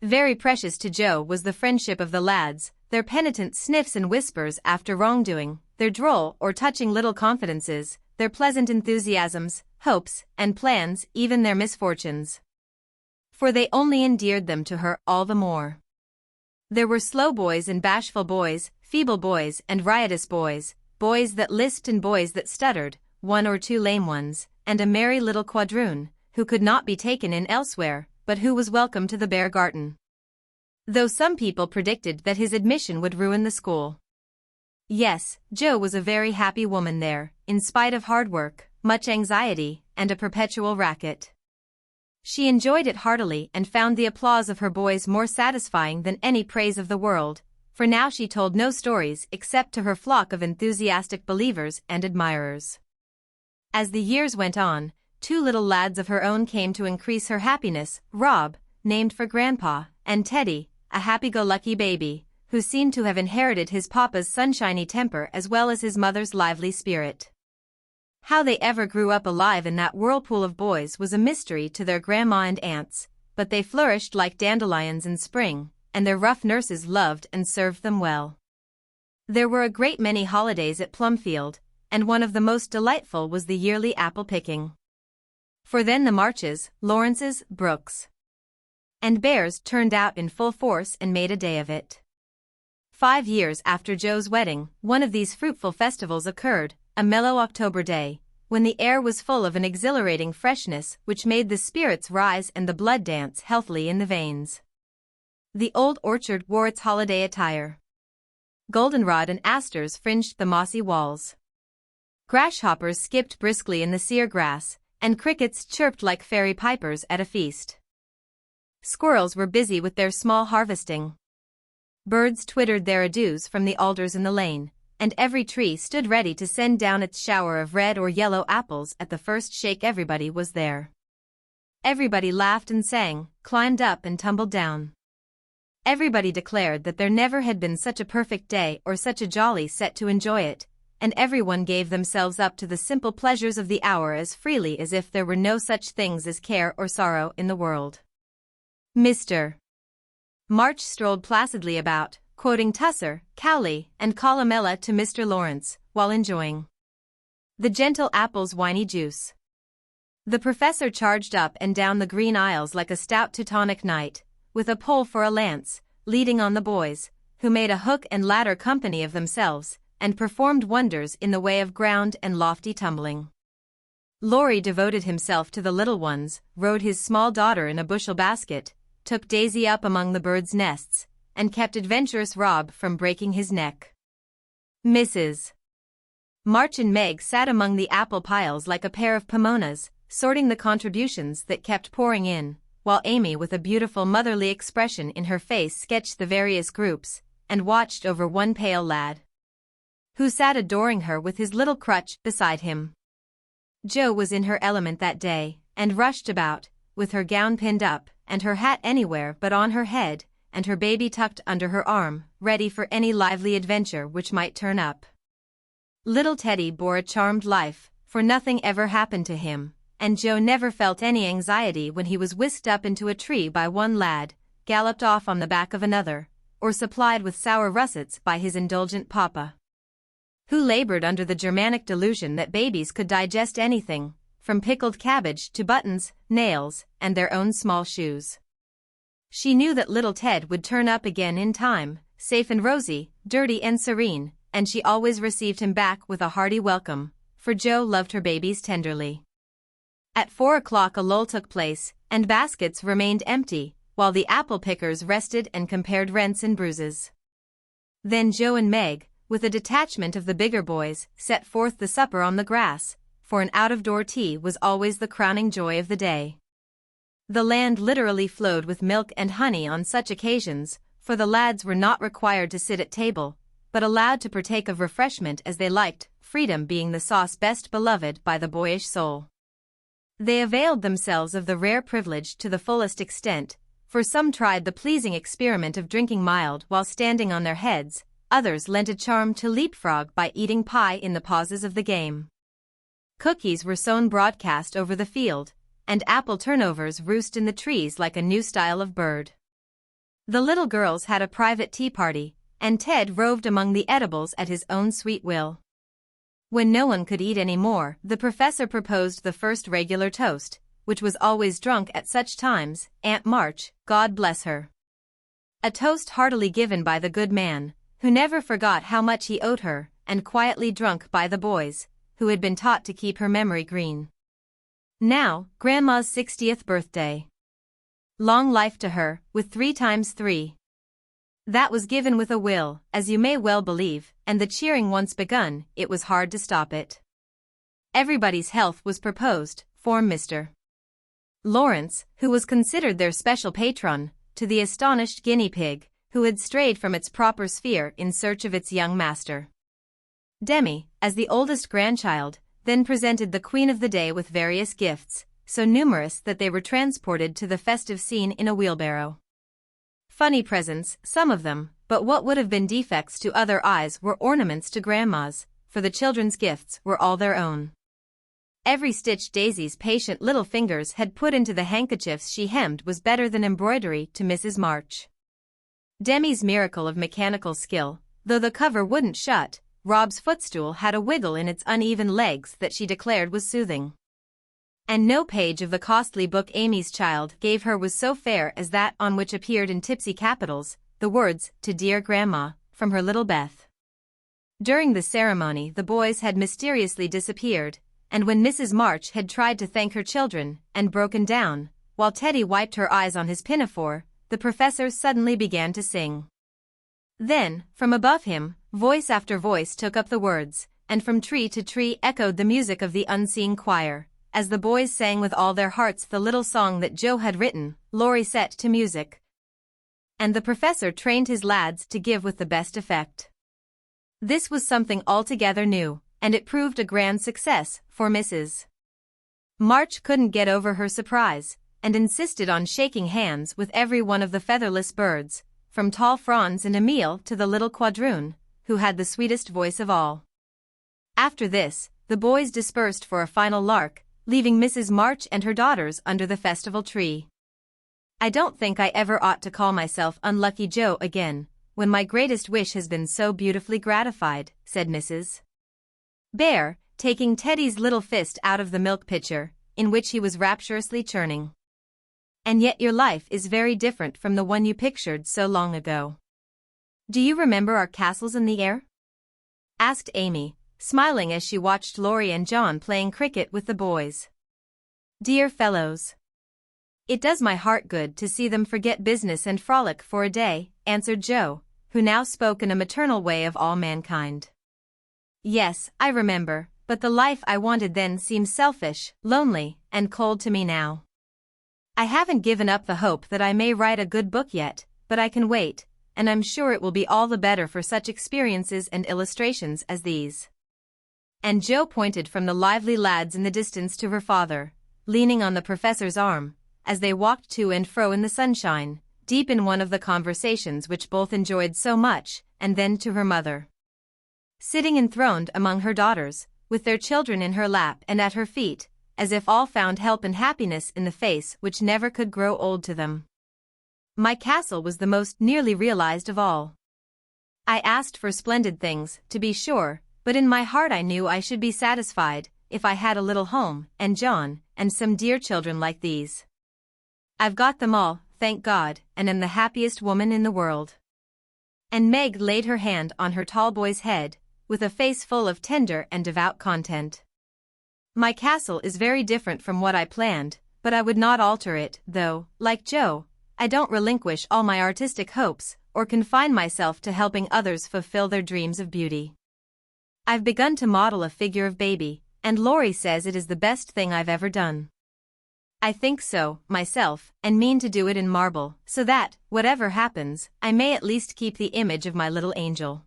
Very precious to Jo was the friendship of the lads, their penitent sniffs and whispers after wrongdoing, their droll or touching little confidences, their pleasant enthusiasms, hopes, and plans, even their misfortunes. For they only endeared them to her all the more. There were slow boys and bashful boys, feeble boys and riotous boys, boys that lisped and boys that stuttered, 1 or 2 lame ones, and a merry little quadroon, who could not be taken in elsewhere, but who was welcome to the Bear Garden. Though some people predicted that his admission would ruin the school. Yes, Jo was a very happy woman there, in spite of hard work, much anxiety, and a perpetual racket. She enjoyed it heartily and found the applause of her boys more satisfying than any praise of the world, for now she told no stories except to her flock of enthusiastic believers and admirers. As the years went on, 2 little lads of her own came to increase her happiness, Rob, named for Grandpa, and Teddy, a happy-go-lucky baby, who seemed to have inherited his papa's sunshiny temper as well as his mother's lively spirit. How they ever grew up alive in that whirlpool of boys was a mystery to their grandma and aunts, but they flourished like dandelions in spring, and their rough nurses loved and served them well. There were a great many holidays at Plumfield, and one of the most delightful was the yearly apple picking. For then the Marches, Lawrences, Brooks, and Bears turned out in full force and made a day of it. 5 years after Jo's wedding, one of these fruitful festivals occurred, a mellow October day, when the air was full of an exhilarating freshness which made the spirits rise and the blood dance healthily in the veins. The old orchard wore its holiday attire. Goldenrod and asters fringed the mossy walls. Grasshoppers skipped briskly in the sere grass, and crickets chirped like fairy pipers at a feast. Squirrels were busy with their small harvesting. Birds twittered their adieus from the alders in the lane, and every tree stood ready to send down its shower of red or yellow apples at the first shake. Everybody was there. Everybody laughed and sang, climbed up and tumbled down. Everybody declared that there never had been such a perfect day or such a jolly set to enjoy it, and everyone gave themselves up to the simple pleasures of the hour as freely as if there were no such things as care or sorrow in the world. Mr. March strolled placidly about, quoting Tusser, Cowley, and Columella to Mr. Lawrence, while enjoying the gentle apple's winey juice. The professor charged up and down the green aisles like a stout Teutonic knight, with a pole for a lance, leading on the boys, who made a hook and ladder company of themselves, and performed wonders in the way of ground and lofty tumbling. Laurie devoted himself to the little ones, rode his small daughter in a bushel basket, took Daisy up among the birds' nests, and kept adventurous Rob from breaking his neck. Mrs. March and Meg sat among the apple piles like a pair of pomonas, sorting the contributions that kept pouring in, while Amy with a beautiful motherly expression in her face sketched the various groups, and watched over one pale lad, who sat adoring her with his little crutch beside him. Jo was in her element that day, and rushed about, with her gown pinned up, and her hat anywhere but on her head, and her baby tucked under her arm, ready for any lively adventure which might turn up. Little Teddy bore a charmed life, for nothing ever happened to him, and Jo never felt any anxiety when he was whisked up into a tree by one lad, galloped off on the back of another, or supplied with sour russets by his indulgent papa, who labored under the Germanic delusion that babies could digest anything, from pickled cabbage to buttons, nails, and their own small shoes. She knew that little Ted would turn up again in time, safe and rosy, dirty and serene, and she always received him back with a hearty welcome, for Jo loved her babies tenderly. At 4 o'clock a lull took place, and baskets remained empty, while the apple pickers rested and compared rents and bruises. Then Jo and Meg, with a detachment of the bigger boys, set forth the supper on the grass, for an out-of-door tea was always the crowning joy of the day. The land literally flowed with milk and honey on such occasions, for the lads were not required to sit at table, but allowed to partake of refreshment as they liked, freedom being the sauce best beloved by the boyish soul. They availed themselves of the rare privilege to the fullest extent, for some tried the pleasing experiment of drinking mild while standing on their heads, others lent a charm to leapfrog by eating pie in the pauses of the game. Cookies were sown broadcast over the field, and apple turnovers roost in the trees like a new style of bird. The little girls had a private tea party, and Ted roved among the edibles at his own sweet will. When no one could eat any more, the professor proposed the first regular toast, which was always drunk at such times, Aunt March, God bless her. A toast heartily given by the good man, who never forgot how much he owed her, and quietly drunk by the boys, who had been taught to keep her memory green. Now, Grandma's 60th birthday. Long life to her, with 3 times 3. That was given with a will, as you may well believe, and the cheering once begun, it was hard to stop it. Everybody's health was proposed, from Mr. Lawrence, who was considered their special patron, to the astonished guinea pig, who had strayed from its proper sphere in search of its young master. Demi, as the oldest grandchild, then presented the queen of the day with various gifts, so numerous that they were transported to the festive scene in a wheelbarrow. Funny presents, some of them, but what would have been defects to other eyes were ornaments to Grandma's, for the children's gifts were all their own. Every stitch Daisy's patient little fingers had put into the handkerchiefs she hemmed was better than embroidery to Mrs. March. Demi's miracle of mechanical skill, though the cover wouldn't shut, Rob's footstool had a wiggle in its uneven legs that she declared was soothing. And no page of the costly book Amy's child gave her was so fair as that on which appeared in tipsy capitals, the words, "To dear Grandma," from her little Beth. During the ceremony the boys had mysteriously disappeared, and when Mrs. March had tried to thank her children, and broken down, while Teddy wiped her eyes on his pinafore, the professor suddenly began to sing. Then, from above him, voice after voice took up the words, and from tree to tree echoed the music of the unseen choir. As the boys sang with all their hearts the little song that Joe had written, Laurie set to music. And the professor trained his lads to give with the best effect. This was something altogether new, and it proved a grand success, for Mrs. March couldn't get over her surprise, and insisted on shaking hands with every one of the featherless birds, from tall Franz and Emile to the little quadroon, who had the sweetest voice of all. After this, the boys dispersed for a final lark, leaving Mrs. March and her daughters under the festival tree. I don't think I ever ought to call myself Unlucky Joe again, when my greatest wish has been so beautifully gratified, said Mrs. Bear, taking Teddy's little fist out of the milk pitcher, in which he was rapturously churning. And yet your life is very different from the one you pictured so long ago. Do you remember our castles in the air? Asked Amy, smiling as she watched Laurie and John playing cricket with the boys. Dear fellows. It does my heart good to see them forget business and frolic for a day, answered Joe, who now spoke in a maternal way of all mankind. Yes, I remember, but the life I wanted then seems selfish, lonely, and cold to me now. I haven't given up the hope that I may write a good book yet, but I can wait, and I'm sure it will be all the better for such experiences and illustrations as these. And Joe pointed from the lively lads in the distance to her father, leaning on the professor's arm, as they walked to and fro in the sunshine, deep in one of the conversations which both enjoyed so much, and then to her mother. Sitting enthroned among her daughters, with their children in her lap and at her feet, as if all found help and happiness in the face which never could grow old to them. My castle was the most nearly realized of all. I asked for splendid things, to be sure, but in my heart I knew I should be satisfied, if I had a little home, and John, and some dear children like these. I've got them all, thank God, and am the happiest woman in the world. And Meg laid her hand on her tall boy's head, with a face full of tender and devout content. My castle is very different from what I planned, but I would not alter it, though, like Joe, I don't relinquish all my artistic hopes, or confine myself to helping others fulfill their dreams of beauty. I've begun to model a figure of baby, and Laurie says it is the best thing I've ever done. I think so, myself, and mean to do it in marble, so that, whatever happens, I may at least keep the image of my little angel.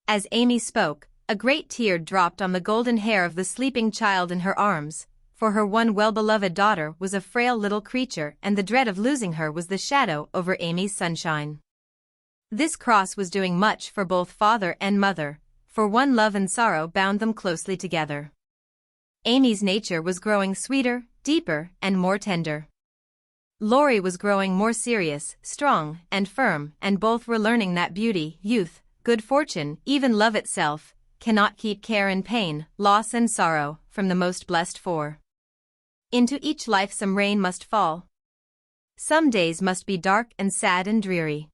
As Amy spoke, a great tear dropped on the golden hair of the sleeping child in her arms, for her one well-beloved daughter was a frail little creature and the dread of losing her was the shadow over Amy's sunshine. This cross was doing much for both father and mother, for one love and sorrow bound them closely together. Amy's nature was growing sweeter, deeper, and more tender. Laurie was growing more serious, strong, and firm, and both were learning that beauty, youth, good fortune, even love itself, cannot keep care and pain, loss and sorrow, from the most blessed four. Into each life some rain must fall. Some days must be dark and sad and dreary.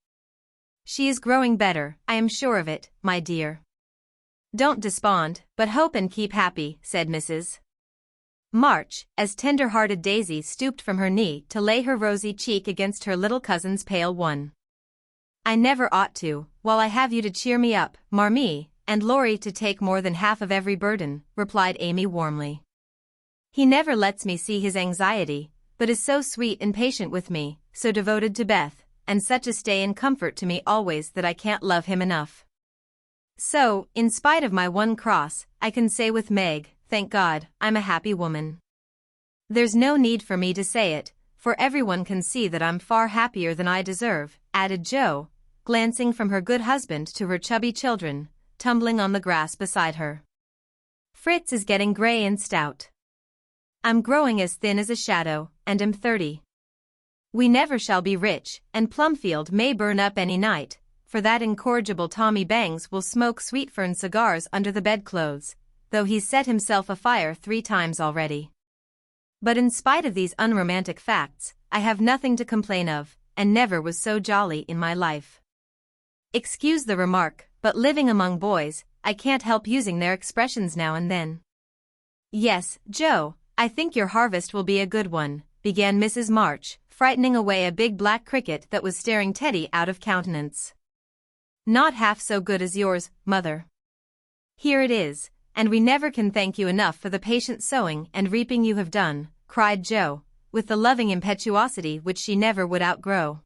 She is growing better, I am sure of it, my dear. Don't despond, but hope and keep happy, said Mrs. March, as tender-hearted Daisy stooped from her knee to lay her rosy cheek against her little cousin's pale one. I never ought to, while I have you to cheer me up, Marmee, and Laurie to take more than half of every burden, replied Amy warmly. He never lets me see his anxiety, but is so sweet and patient with me, so devoted to Beth, and such a stay and comfort to me always that I can't love him enough. So, in spite of my one cross, I can say with Meg, thank God, I'm a happy woman. There's no need for me to say it, for everyone can see that I'm far happier than I deserve, added Joe, glancing from her good husband to her chubby children, tumbling on the grass beside her. Fritz is getting gray and stout. I'm growing as thin as a shadow, and am 30. We never shall be rich, and Plumfield may burn up any night, for that incorrigible Tommy Bangs will smoke sweet-fern cigars under the bedclothes, though he's set himself afire 3 times already. But in spite of these unromantic facts, I have nothing to complain of, and never was so jolly in my life. Excuse the remark, but living among boys, I can't help using their expressions now and then. Yes, Joe, I think your harvest will be a good one, began Mrs. March, frightening away a big black cricket that was staring Teddy out of countenance. Not half so good as yours, mother. Here it is, and we never can thank you enough for the patient sowing and reaping you have done, cried Jo, with the loving impetuosity which she never would outgrow.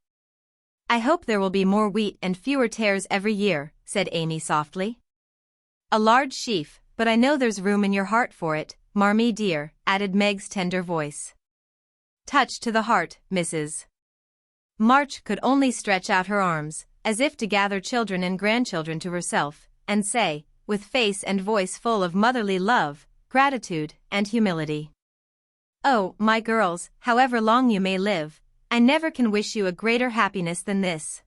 I hope there will be more wheat and fewer tares every year, said Amy softly. A large sheaf, but I know there's room in your heart for it, Marmee dear, added Meg's tender voice. Touched to the heart, Mrs. March could only stretch out her arms, as if to gather children and grandchildren to herself, and say, with face and voice full of motherly love, gratitude, and humility. Oh, my girls, however long you may live, I never can wish you a greater happiness than this.